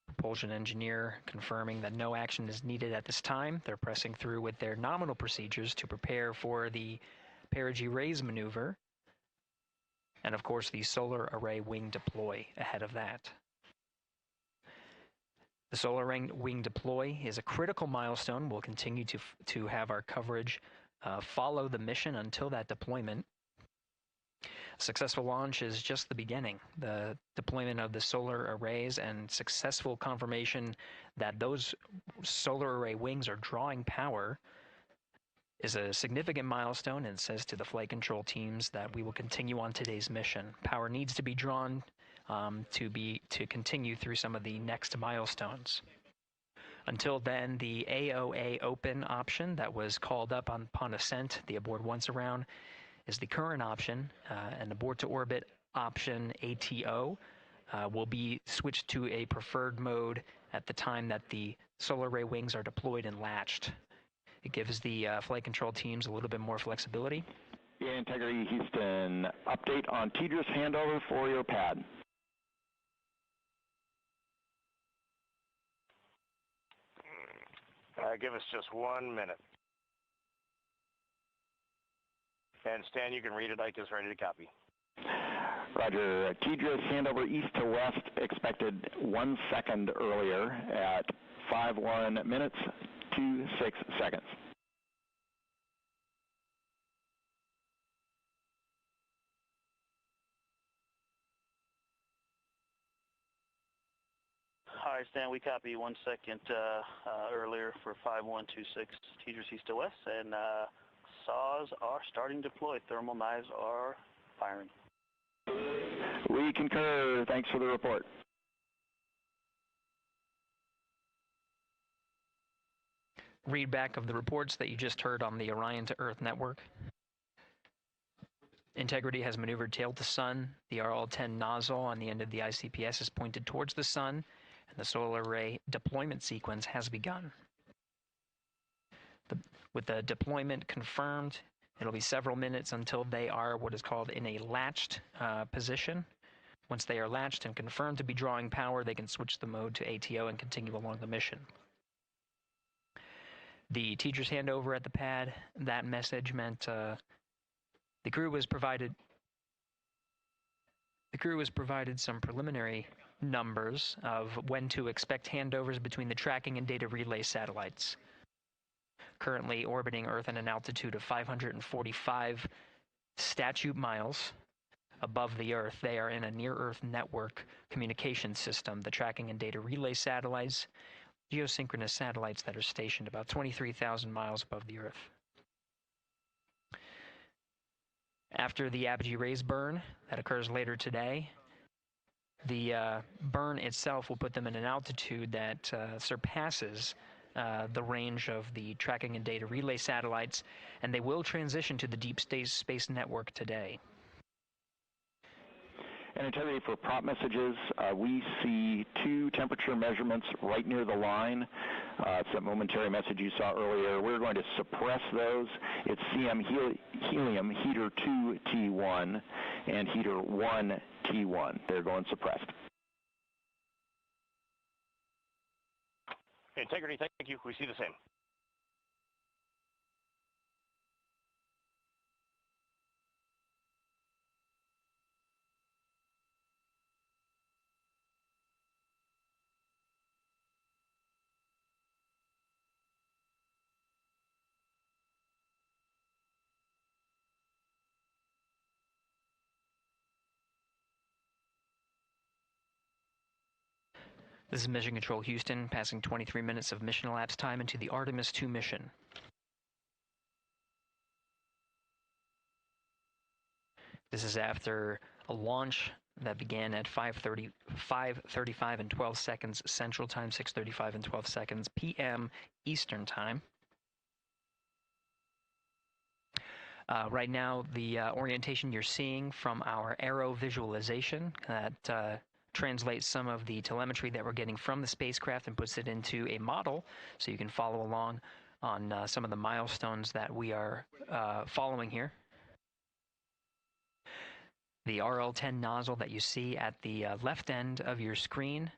Propulsion engineer confirming that no action is needed at this time. They're pressing through with their nominal procedures to prepare for the perigee raise maneuver. And of course the solar array wing deploy ahead of that. The solar wing deploy is a critical milestone. We'll continue to have our coverage follow the mission until that deployment. A successful launch is just the beginning. The deployment of the solar arrays and successful confirmation that those solar array wings are drawing power is a significant milestone and says to the flight control teams that we will continue on today's mission. Power needs to be drawn to continue through some of the next milestones. Until then, the AOA open option that was called up upon ascent, the aboard once around, is the current option, and aboard to orbit option ATO will be switched to a preferred mode at the time that the solar array wings are deployed and latched. It gives the flight control teams a little bit more flexibility.
Integrity Houston, update on TDRS handover for your pad.
Give us just 1 minute. And Stan, you can read it. Ike is ready to copy.
Roger. TDRS handover east to west expected 1 second earlier at 5:1 minutes 26 seconds.
All right, Stan, we copy 1 second earlier for 5126 TDRS east to west, and saws are starting to deploy. Thermal knives are firing.
We concur. Thanks for the report.
Read back of the reports that you just heard on the Orion to Earth network. Integrity has maneuvered tail to sun. The RL-10 nozzle on the end of the ICPS is pointed towards the sun, and the solar array deployment sequence has begun. With the deployment confirmed, it'll be several minutes until they are what is called in a latched position. Once they are latched and confirmed to be drawing power, they can switch the mode to ATO and continue along the mission. The teacher's handover at the pad, that message meant the crew was provided some preliminary numbers of when to expect handovers between the tracking and data relay satellites. currently orbiting Earth at an altitude of 545 statute miles above the Earth. They are in a near-Earth network communication system, the tracking and data relay satellites, geosynchronous satellites that are stationed about 23,000 miles above the Earth. After the apogee rays burn, that occurs later today, the burn itself will put them in an altitude that surpasses the range of the tracking and data relay satellites, and they will transition to the deep space network today.
And Integrity, for prop messages, we see 2 temperature measurements right near the line. It's that momentary message you saw earlier. We're going to suppress those. It's CM helium heater 2 T1 and heater 1 T1. They're going suppressed.
Integrity, thank you. We see the same.
This is Mission Control Houston, passing 23 minutes of mission elapsed time into the Artemis 2 mission. This is after a launch that began at 5:35 and 12 seconds Central Time, 6:35 and 12 seconds p.m. Eastern Time. Right now, the orientation you're seeing from our arrow visualization that translates some of the telemetry that we're getting from the spacecraft and puts it into a model so you can follow along on some of the milestones that we are following here. The RL-10 nozzle that you see at the left end of your screen,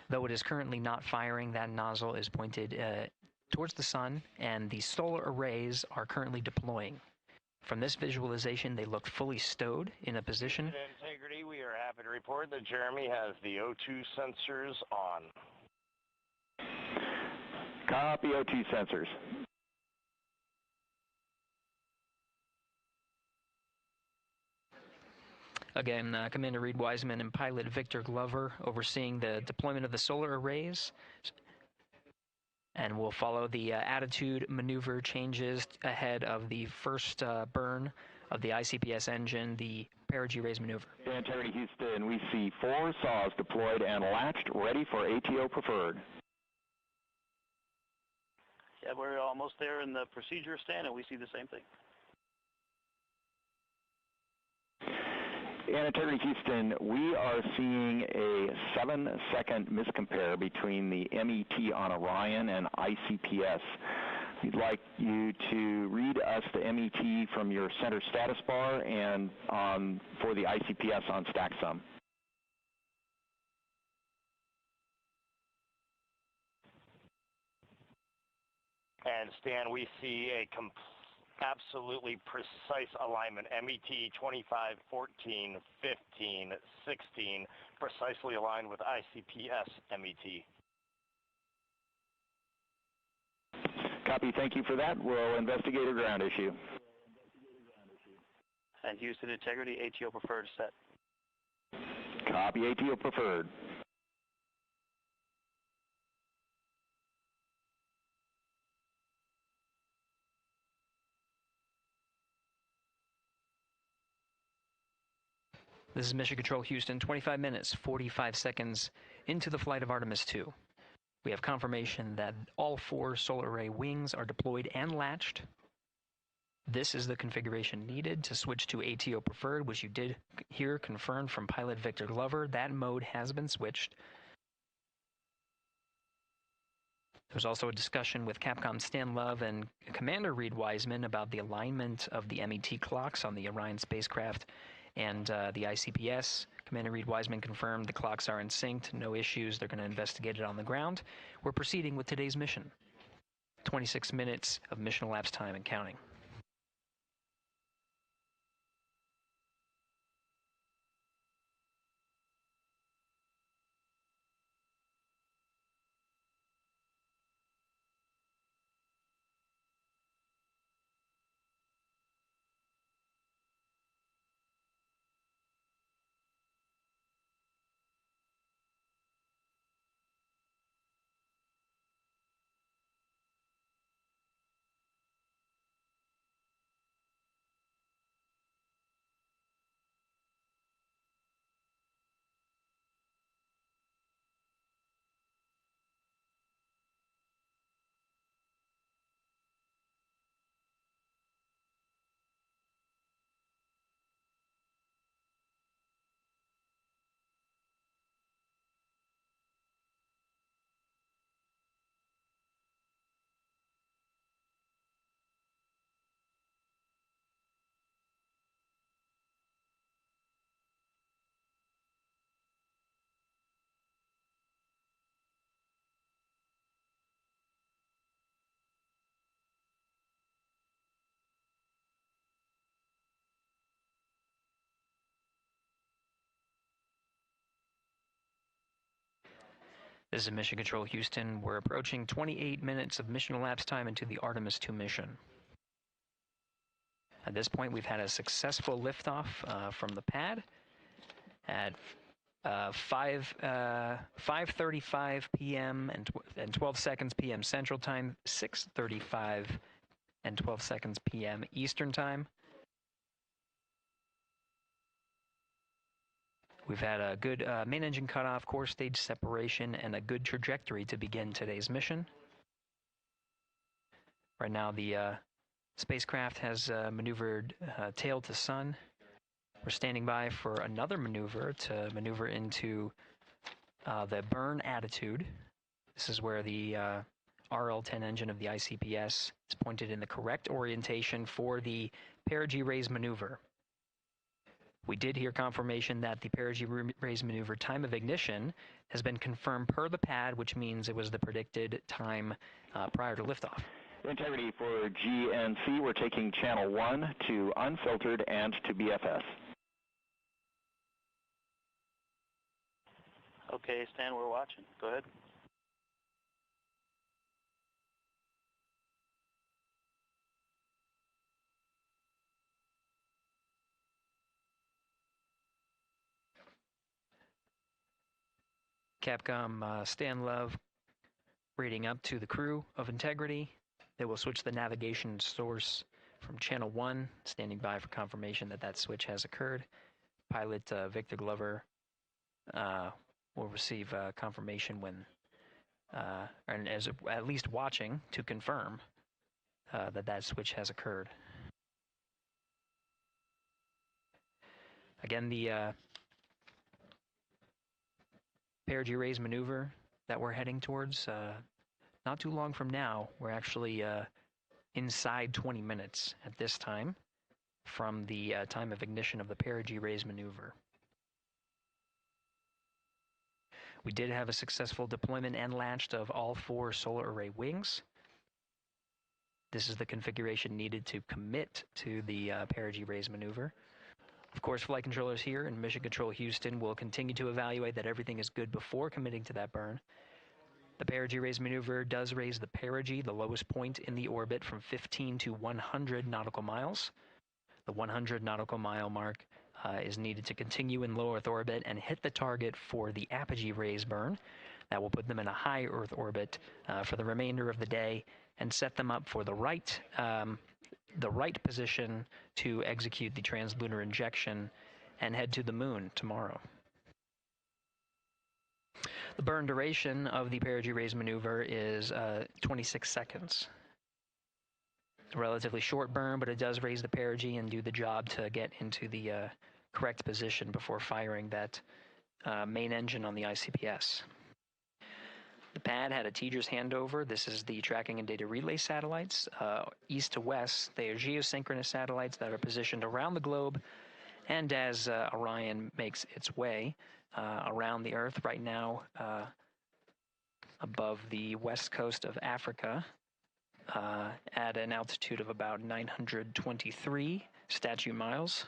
though it is currently not firing, that nozzle is pointed towards the sun, and the solar arrays are currently deploying. From this visualization, they look fully stowed in a position.
Integrity, we are happy to report that Jeremy has the O2 sensors on.
Copy O2 sensors.
Again, Commander Reed Wiseman and pilot Victor Glover overseeing the deployment of the solar arrays. And we'll follow the attitude maneuver changes ahead of the first burn of the ICPS engine, the perigee raise maneuver.
Integrity Houston, we see 4 saws deployed and latched, ready for ATO preferred.
Yeah, we're almost there in the procedure stand, and we see the same thing.
And Integrity Houston, we are seeing a 7-second miscompare between the MET on Orion and ICPS. We'd like you to read us the MET from your center status bar and for the ICPS on StackSum.
And Stan, we see a absolutely precise alignment. MET 25, 14, 15, 16, precisely aligned with ICPS MET.
Copy, thank you for that. We'll investigate a ground issue.
And Houston Integrity, ATO preferred set.
Copy, ATO preferred.
This is Mission Control Houston, 25 minutes, 45 seconds into the flight of Artemis 2. We have confirmation that all 4 solar array wings are deployed and latched. This is the configuration needed to switch to ATO preferred, which you did hear confirmed from pilot Victor Glover. That mode has been switched. There's also a discussion with Capcom Stan Love and Commander Reed Wiseman about the alignment of the MET clocks on the Orion spacecraft and the ICPS. Commander Reed Wiseman confirmed the clocks are in sync, no issues, they're going to investigate it on the ground. We're proceeding with today's mission. 26 minutes of mission elapsed time and counting. This is Mission Control Houston. We're approaching 28 minutes of mission elapsed time into the Artemis 2 mission. At this point, we've had a successful liftoff from the pad at 5:35 p.m. and 12 seconds p.m. Central Time, 6:35 and 12 seconds p.m. Eastern Time. We've had a good main engine cutoff, core stage separation, and a good trajectory to begin today's mission. Right now, the spacecraft has maneuvered tail to sun. We're standing by for another maneuver to maneuver into the burn attitude. This is where the RL-10 engine of the ICPS is pointed in the correct orientation for the perigee raise maneuver. We did hear confirmation that the perigee raise maneuver time of ignition has been confirmed per the pad, which means it was the predicted time prior to liftoff.
Integrity for G and C, we're taking channel 1 to unfiltered and to BFS.
Okay, Stan, we're watching. Go ahead.
Capcom Stan Love reading up to the crew of Integrity. They will switch the navigation source from channel 1, standing by for confirmation that that switch has occurred. Pilot Victor Glover will receive confirmation when, and as at least watching to confirm that that switch has occurred. Again, the perigee raise maneuver that we're heading towards, not too long from now, we're actually inside 20 minutes at this time from the time of ignition of the perigee raise maneuver. We did have a successful deployment and launched of all 4 solar array wings. This is the configuration needed to commit to the perigee raise maneuver. Of course, flight controllers here in Mission Control Houston will continue to evaluate that everything is good before committing to that burn. The perigee raise maneuver does raise the perigee, the lowest point in the orbit, from 15 to 100 nautical miles. The 100 nautical mile mark is needed to continue in low Earth orbit and hit the target for the apogee raise burn. That will put them in a high Earth orbit for the remainder of the day and set them up for the right position to execute the translunar injection and head to the moon tomorrow. The burn duration of the perigee raise maneuver is 26 seconds. A relatively short burn, but it does raise the perigee and do the job to get into the correct position before firing that main engine on the ICPS. The pad had a TDRS handover. This is the tracking and data relay satellites. East to west, they are geosynchronous satellites that are positioned around the globe. And as Orion makes its way around the Earth right now, above the west coast of Africa, at an altitude of about 923 statute miles,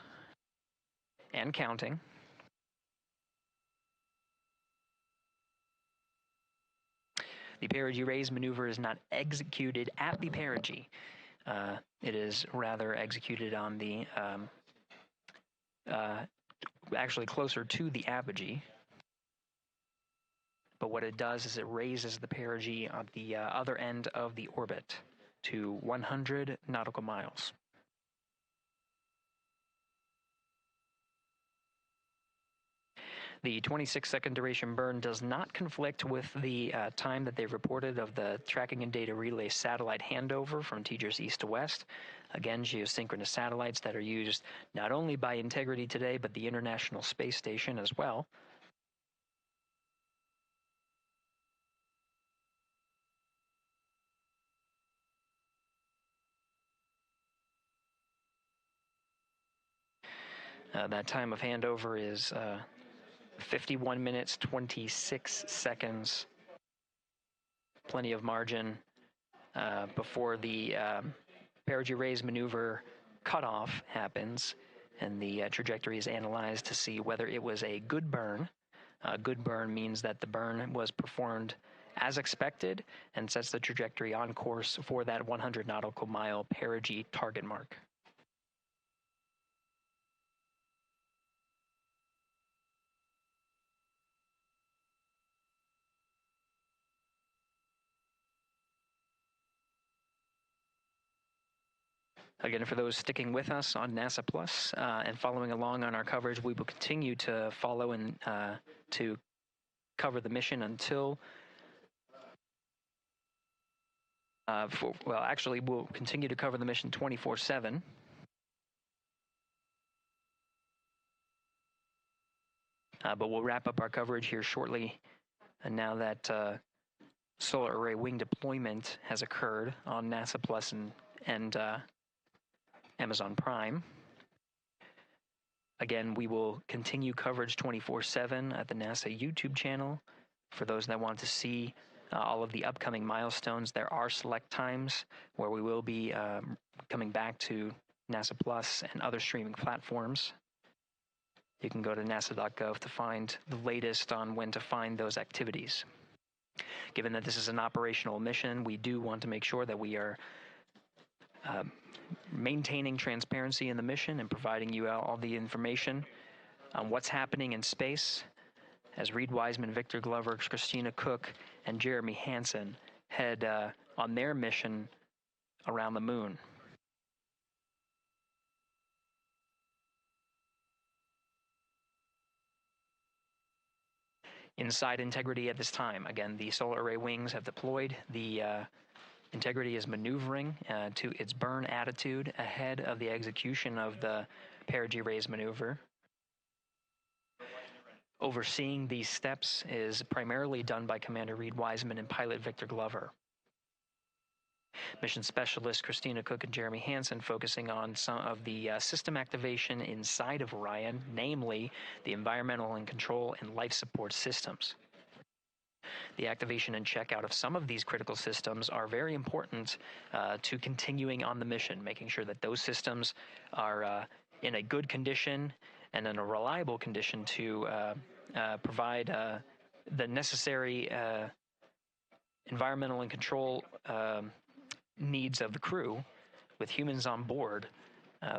and counting. The perigee raise maneuver is not executed at the perigee. It is rather executed on the, actually closer to the apogee. But what it does is it raises the perigee on the other end of the orbit to 100 nautical miles. The 26-second duration burn does not conflict with the time that they reported of the tracking and data relay satellite handover from TDRS east to west. Again, geosynchronous satellites that are used not only by Integrity today, but the International Space Station as well. That time of handover is 51 minutes, 26 seconds. Plenty of margin before the perigee raise maneuver cutoff happens, and the trajectory is analyzed to see whether it was a good burn Good burn means that the burn was performed as expected and sets the trajectory on course for that 100 nautical mile perigee target mark. Again, for those sticking with us on NASA Plus and following along on our coverage, we will continue to follow and to cover the mission until, actually, we'll continue to cover the mission 24/7. But we'll wrap up our coverage here shortly. And now that solar array wing deployment has occurred on NASA Plus and Amazon Prime. Again, we will continue coverage 24/7 at the NASA YouTube channel. For those that want to see all of the upcoming milestones, there are select times where we will be coming back to NASA Plus and other streaming platforms. You can go to nasa.gov to find the latest on when to find those activities. Given that this is an operational mission, we do want to make sure that we are maintaining transparency in the mission and providing you all the information on what's happening in space as Reed Wiseman, Victor Glover, Christina Cook, and Jeremy Hansen head on their mission around the moon. Inside integrity at this time. Again, the solar array wings have deployed. The integrity is maneuvering to its burn attitude ahead of the execution of the perigee raise maneuver. Overseeing these steps is primarily done by Commander Reed Wiseman and pilot Victor Glover. Mission specialists Christina Cook and Jeremy Hansen focusing on some of the system activation inside of Orion, namely the environmental and control and life support systems. The activation and checkout of some of these critical systems are very important to continuing on the mission, making sure that those systems are in a good condition and in a reliable condition to provide the necessary environmental and control needs of the crew with humans on board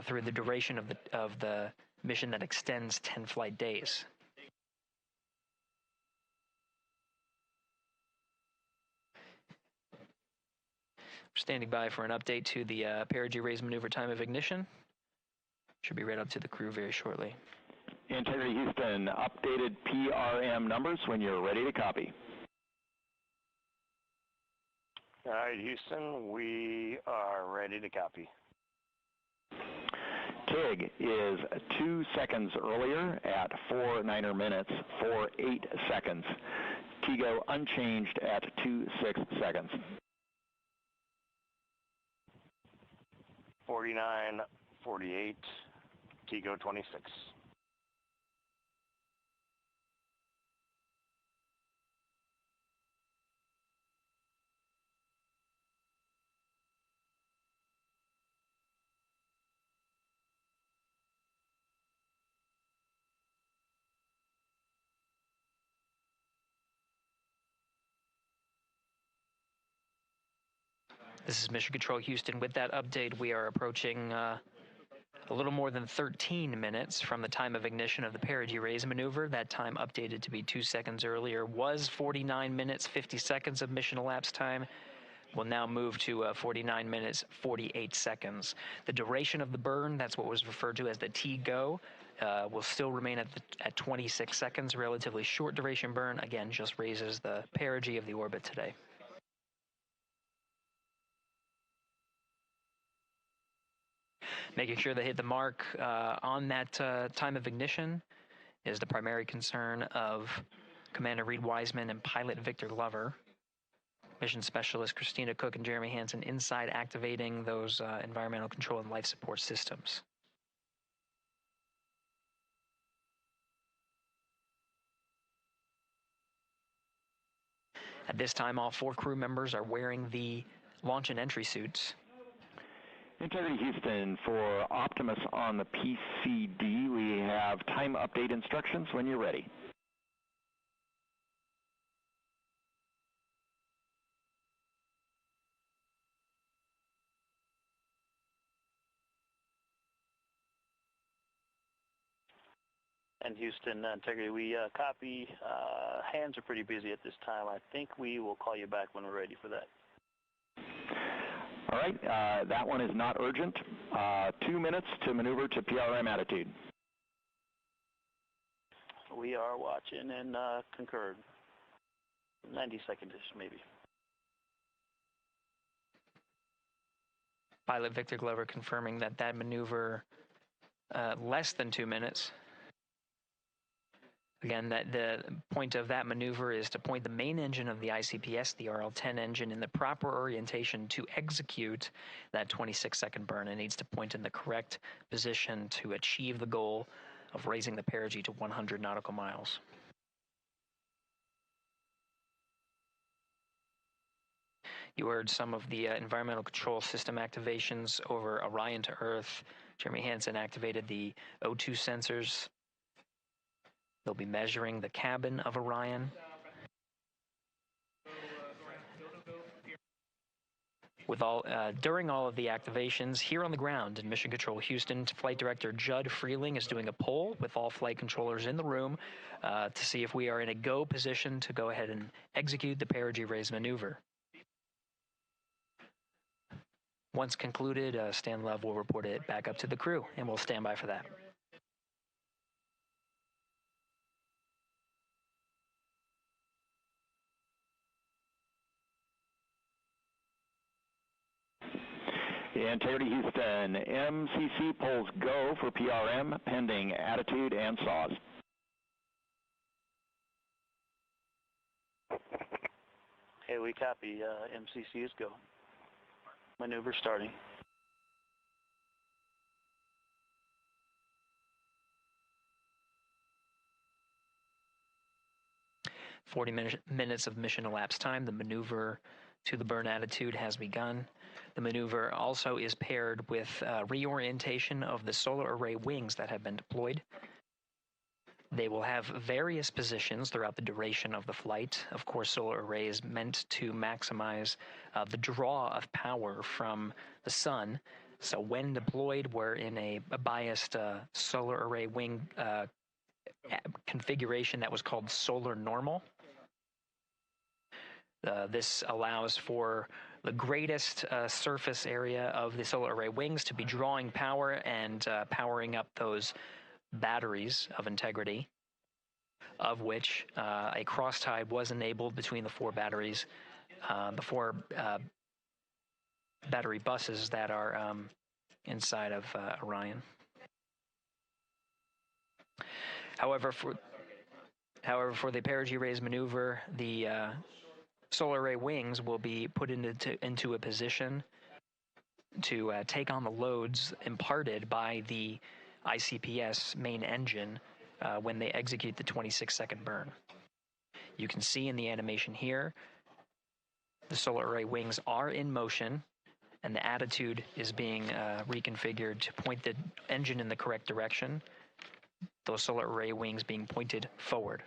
through the duration of the mission that extends 10 flight days. Standing by for an update to the perigee raise maneuver time of ignition. Should be read up to the crew very shortly.
Integrity Houston, updated PRM numbers when you're ready to copy.
All right, Houston, we are ready to copy.
TIG is 2 seconds earlier at 4 minutes, 48 seconds. TIGO unchanged at 26 seconds.
49, 48, TIGO 26.
This is Mission Control Houston. With that update, we are approaching a little more than 13 minutes from the time of ignition of the perigee raise maneuver. That time updated to be 2 seconds earlier was 49 minutes, 50 seconds of mission elapsed time. We'll now move to 49 minutes, 48 seconds. The duration of the burn, that's what was referred to as the TGO, will still remain at 26 seconds, relatively short duration burn. Again, just raises the perigee of the orbit today. Making sure they hit the mark on that time of ignition is the primary concern of Commander Reed Wiseman and pilot Victor Glover. Mission specialists Christina Cook and Jeremy Hansen inside activating those environmental control and life support systems. At this time, all 4 crew members are wearing the launch and entry suits.
Integrity Houston, for Optimus on the PCD, we have time update instructions when you're ready.
And Houston, Integrity, we copy. Hands are pretty busy at this time. I think we will call you back when we're ready for that.
All right, that one is not urgent. 2 minutes to maneuver to PRM attitude.
We are watching and concurred. 90 seconds-ish, maybe.
Pilot Victor Glover confirming that that maneuver less than 2 minutes. Again, that the point of that maneuver is to point the main engine of the ICPS, the RL-10 engine, in the proper orientation to execute that 26-second burn. It needs to point in the correct position to achieve the goal of raising the perigee to 100 nautical miles. You heard some of the environmental control system activations over Orion to Earth. Jeremy Hansen activated the O2 sensors. They'll be measuring the cabin of Orion. During all of the activations, here on the ground in Mission Control Houston, Flight Director Judd Freeling is doing a poll with all flight controllers in the room to see if we are in a go position to go ahead and execute the perigee raise maneuver. Once concluded, Stan Love will report it back up to the crew, and we'll stand by for that.
Integrity Houston, MCC polls go for PRM pending attitude and saws.
Hey, we copy. MCC is go. Maneuver starting.
Minutes of mission elapsed time. The maneuver to the burn attitude has begun. The maneuver also is paired with reorientation of the solar array wings that have been deployed. They will have various positions throughout the duration of the flight. Of course, solar array is meant to maximize the draw of power from the sun. So when deployed, we're in a biased solar array wing configuration that was called solar normal. This allows for the greatest surface area of the solar array wings to be drawing power and powering up those batteries of Integrity, of which a cross-tie was enabled between the four batteries, the four battery buses that are inside of Orion. However, for the perigee raise maneuver, the solar array wings will be put into a position to take on the loads imparted by the ICPS main engine when they execute the 26-second burn. You can see in the animation here, the solar array wings are in motion, and the attitude is being reconfigured to point the engine in the correct direction, those solar array wings being pointed forward.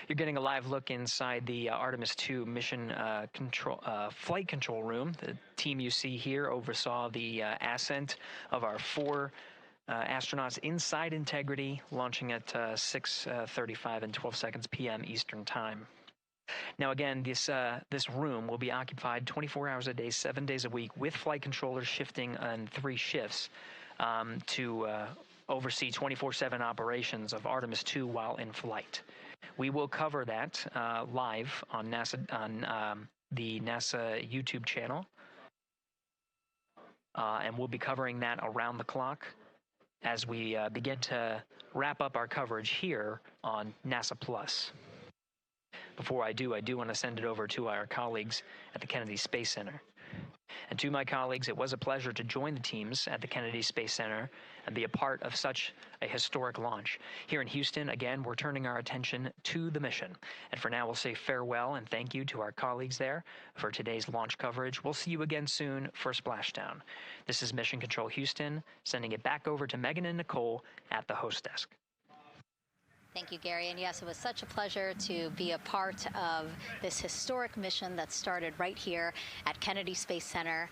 You're getting a live look inside the Artemis 2 mission flight control room. The team you see here oversaw the ascent of our four astronauts inside Integrity, launching at 6:35 and 12 seconds p.m. Eastern Time. Now again, this room will be occupied 24 hours a day, 7 days a week, with flight controllers shifting on 3 shifts to oversee 24/7 operations of Artemis 2 while in flight. We will cover that live on the NASA YouTube channel, and we'll be covering that around the clock as we begin to wrap up our coverage here on NASA Plus. Before I do want to send it over to our colleagues at the Kennedy Space Center. And to my colleagues, it was a pleasure to join the teams at the Kennedy Space Center and be a part of such a historic launch. Here in Houston, again, we're turning our attention to the mission. And for now, we'll say farewell and thank you to our colleagues there for today's launch coverage. We'll see you again soon for Splashdown. This is Mission Control Houston, sending it back over to Megan and Nicole at the host desk.
Thank you, Gary. And yes, it was such a pleasure to be a part of this historic mission that started right here at Kennedy Space Center.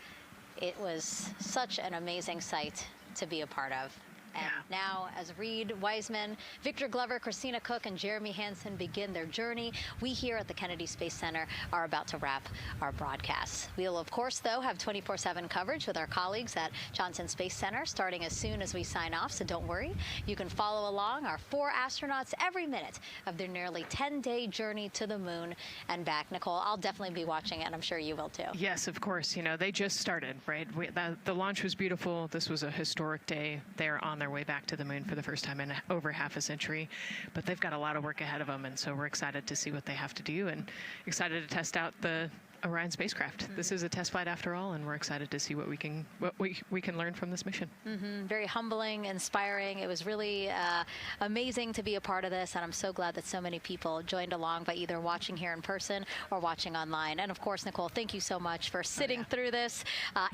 It was such an amazing sight to be a part of. And now, as Reed Wiseman, Victor Glover, Christina Cook, and Jeremy Hansen begin their journey, we here at the Kennedy Space Center are about to wrap our broadcast. We'll, of course, though, have 24/7 coverage with our colleagues at Johnson Space Center starting as soon as we sign off, so don't worry. You can follow along our 4 astronauts every minute of their nearly 10-day journey to the moon and back. Nicole, I'll definitely be watching it, and I'm sure you will, too.
Yes, of course. You know, they just started, right? The launch was beautiful. This was a historic day. They're on their way back to the moon for the first time in over half a century, but they've got a lot of work ahead of them, and so we're excited to see what they have to do and excited to test out the Orion spacecraft. This is a test flight after all, and we're excited to see what we can learn from this mission.
Very humbling, inspiring. It was really amazing to be a part of this, and I'm so glad that so many people joined along by either watching here in person or watching online. And of course, Nicole, thank you so much for sitting through this,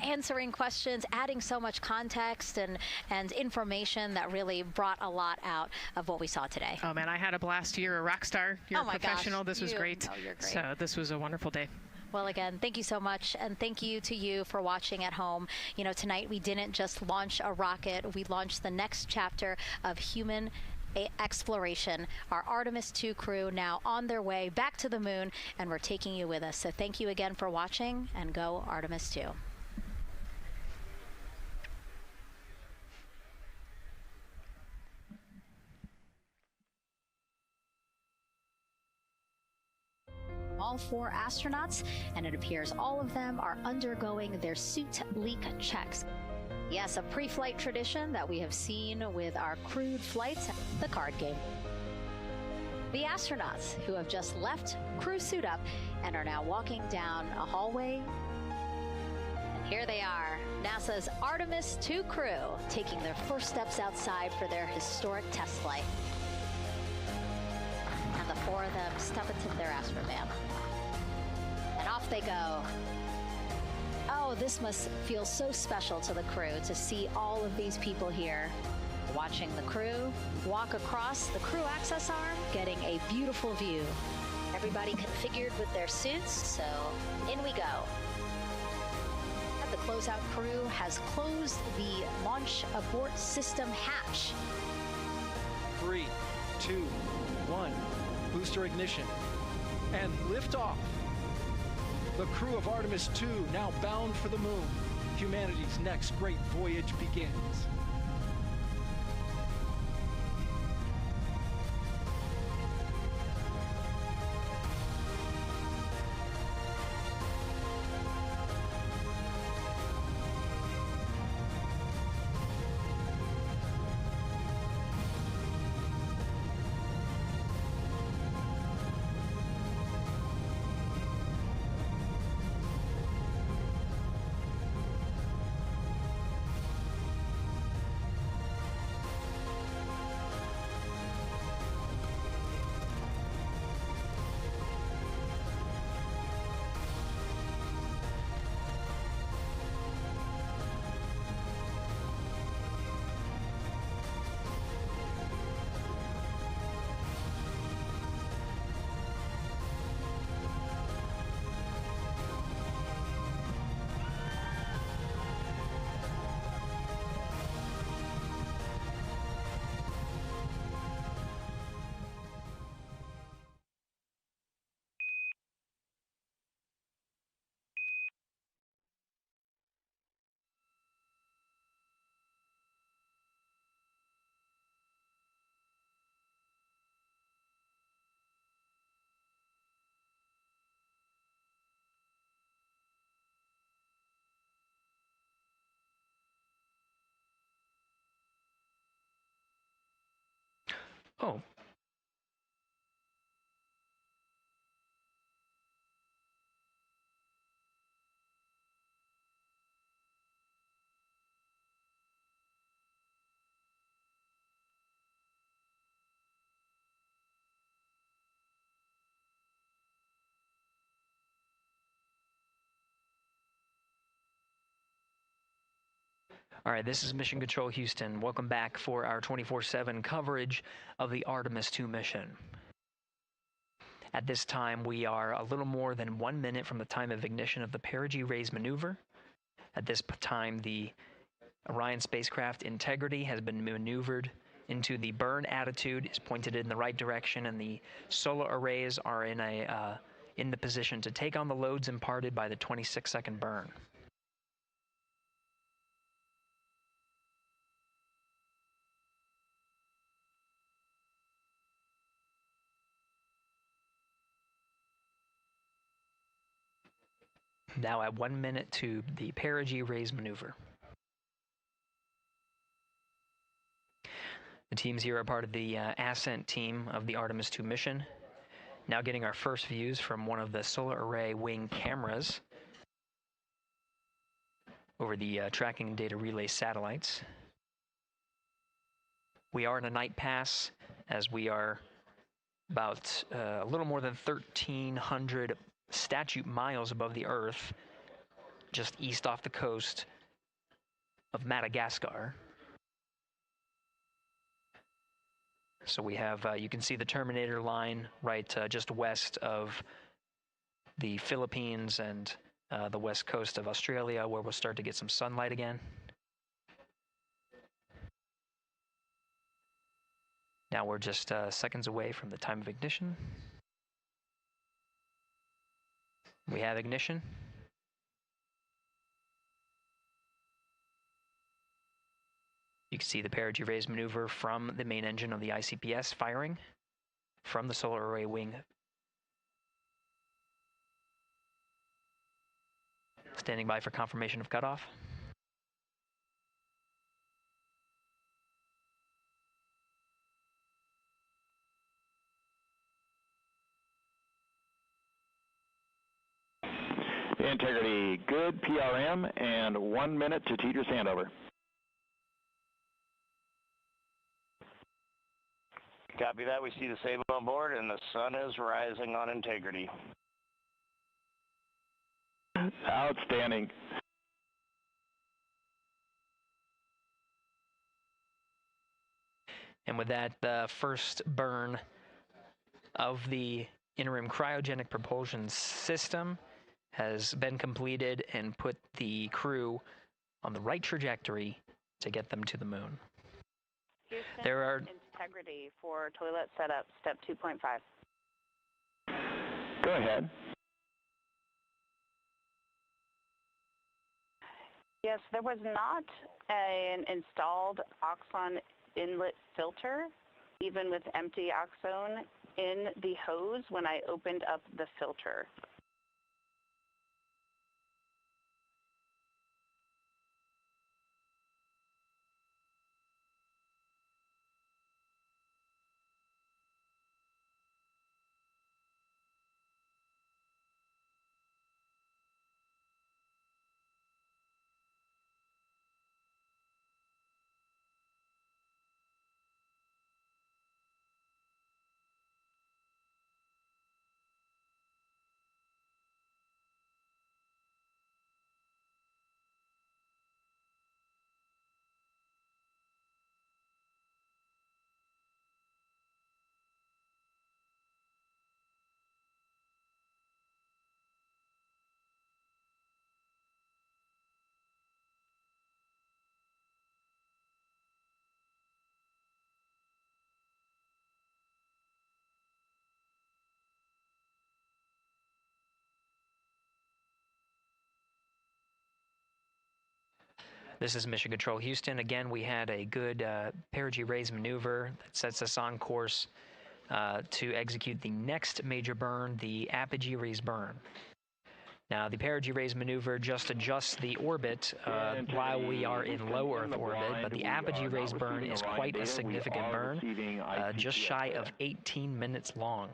answering questions, adding so much context and information that really brought a lot out of what we saw today.
Oh man, I had a blast. You're a rock star. You're a professional.
Gosh,
this was great.
Oh, you're great.
So this was a wonderful day.
Well, again, thank you so much, and thank you to you for watching at home. You know, tonight we didn't just launch a rocket, we launched the next chapter of human exploration. Our Artemis 2 crew now on their way back to the moon, and we're taking you with us. So thank you again for watching, and go Artemis 2. All 4 astronauts, and it appears all of them are undergoing their suit leak checks. Yes, a pre-flight tradition that we have seen with our crewed flights, the card game. The astronauts who have just left crew suit up and are now walking down a hallway. And here they are, NASA's Artemis 2 crew, taking their first steps outside for their historic test flight. And the 4 of them step into their astrovan. And off they go. Oh, this must feel so special to the crew to see all of these people here watching the crew walk across the crew access arm, getting a beautiful view. Everybody configured with their suits, so in we go. And the closeout crew has closed the launch abort system hatch.
3, 2, 1. Booster ignition. And liftoff. The crew of Artemis 2 now bound for the moon. Humanity's next great voyage begins.
Oh, All right, this is Mission Control Houston. Welcome back for our 24/7 coverage of the Artemis 2 mission. At this time, we are a little more than 1 minute from the time of ignition of the perigee raise maneuver. At this time, the Orion spacecraft integrity has been maneuvered into the burn attitude, is pointed in the right direction, and the solar arrays are in the position to take on the loads imparted by the 26-second burn. Now at 1 minute to the perigee raise maneuver. The teams here are part of the Ascent team of the Artemis 2 mission. Now getting our first views from one of the solar array wing cameras over the tracking data relay satellites. We are in a night pass as we are about a little more than 1,300 statute miles above the Earth, just east off the coast of Madagascar. So we have, you can see the Terminator line right just west of the Philippines and the west coast of Australia, where we'll start to get some sunlight again. Now we're just seconds away from the time of ignition. We have ignition. You can see the perigee raise maneuver from the main engine of the ICPS firing from the solar array wing. Standing by for confirmation of cutoff.
Integrity good, PRM, and 1 minute to teeter handover.
Copy that. We see the Sable on board, and the sun is rising on integrity.
Outstanding.
And with that, the first burn of the interim cryogenic propulsion system has been completed and put the crew on the right trajectory to get them to the moon.
Houston,
there are
integrity for toilet setup, step 2.5.
Go ahead.
Yes, there was not an installed oxon inlet filter, even with empty oxone in the hose when I opened up the filter.
This is Mission Control Houston. Again, we had a good perigee raise maneuver that sets us on course to execute the next major burn, the apogee raise burn. Now, the perigee raise maneuver just adjusts the orbit while we are in low Earth orbit, but the apogee raise burn is quite a significant burn, just shy of 18 minutes long.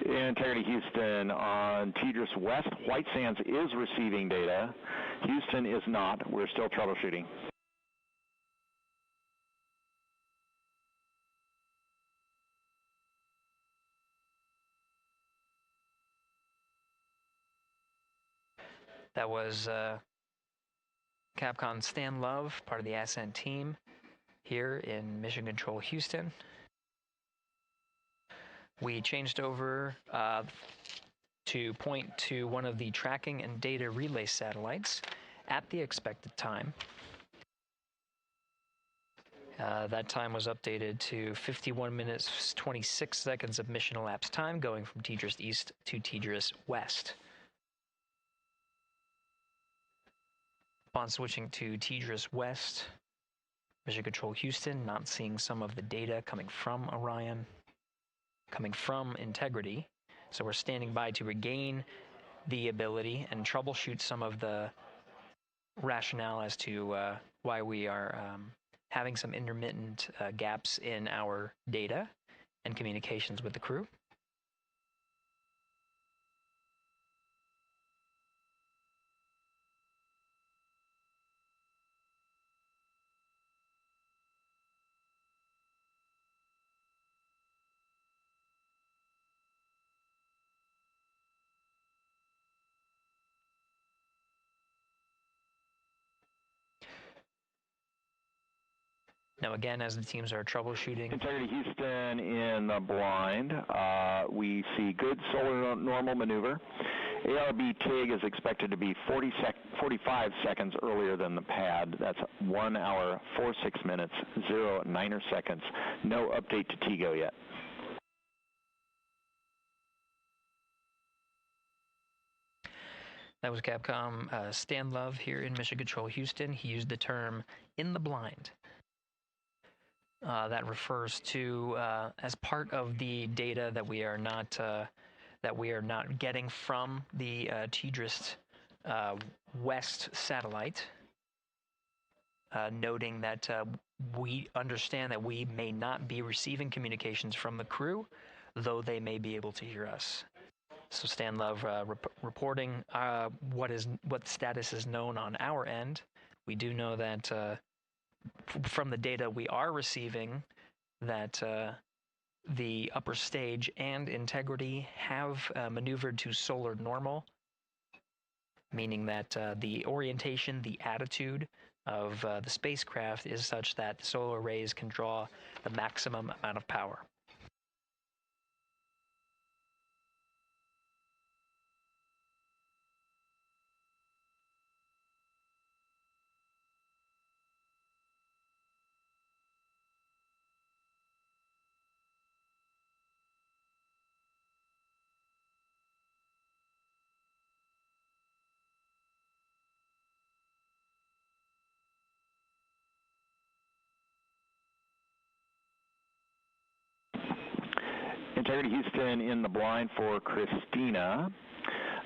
Integrity Houston, on TDRS West, White Sands is receiving data. Houston is not. We're still troubleshooting.
That was Capcom Stan Love, part of the Ascent team here in Mission Control Houston. We changed over to point to one of the tracking and data relay satellites at the expected time. That time was updated to 51 minutes, 26 seconds of mission elapsed time, going from TDRS East to TDRS West. Upon switching to TDRS West, Mission Control Houston not seeing some of the data coming from Orion, coming from Integrity. So we're standing by to regain the ability and troubleshoot some of the rationale as to why we are having some intermittent gaps in our data and communications with the crew. Now again, as the teams are troubleshooting.
Integrity Houston in the blind. We see good solar normal maneuver. ARB TIG is expected to be 45 seconds earlier than the pad. That's 1 hour, 46 minutes, 0 9 seconds. No update to TIGO yet.
That was Capcom Stan Love here in Mission Control Houston. He used the term "in the blind." That refers to as part of the data that we are not getting from the TDRS West satellite, noting that we understand that we may not be receiving communications from the crew, though they may be able to hear us. So Stan Love reporting what status is known on our end. We do know that from the data we are receiving that the upper stage and Integrity have maneuvered to solar normal, meaning that the orientation, the attitude of the spacecraft is such that the solar rays can draw the maximum amount of power.
Integrity Houston in the blind for Christina.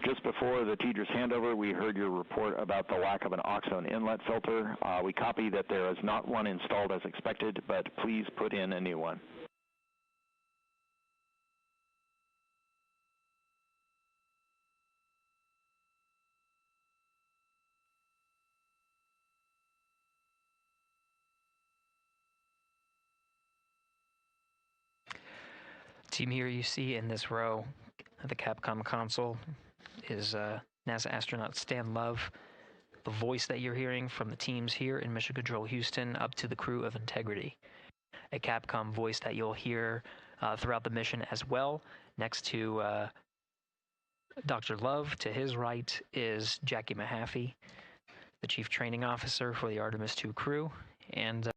Just before the TDRS handover, we heard your report about the lack of an oxone inlet filter. We copy that there is not one installed as expected, but please put in a new one.
Team here you see in this row at the Capcom console is NASA astronaut Stan Love. The voice that you're hearing from the teams here in Mission Control Houston up to the crew of Integrity. A Capcom voice that you'll hear throughout the mission as well. Next to Dr. Love, to his right is Jackie Mahaffey, the Chief Training Officer for the Artemis II crew. And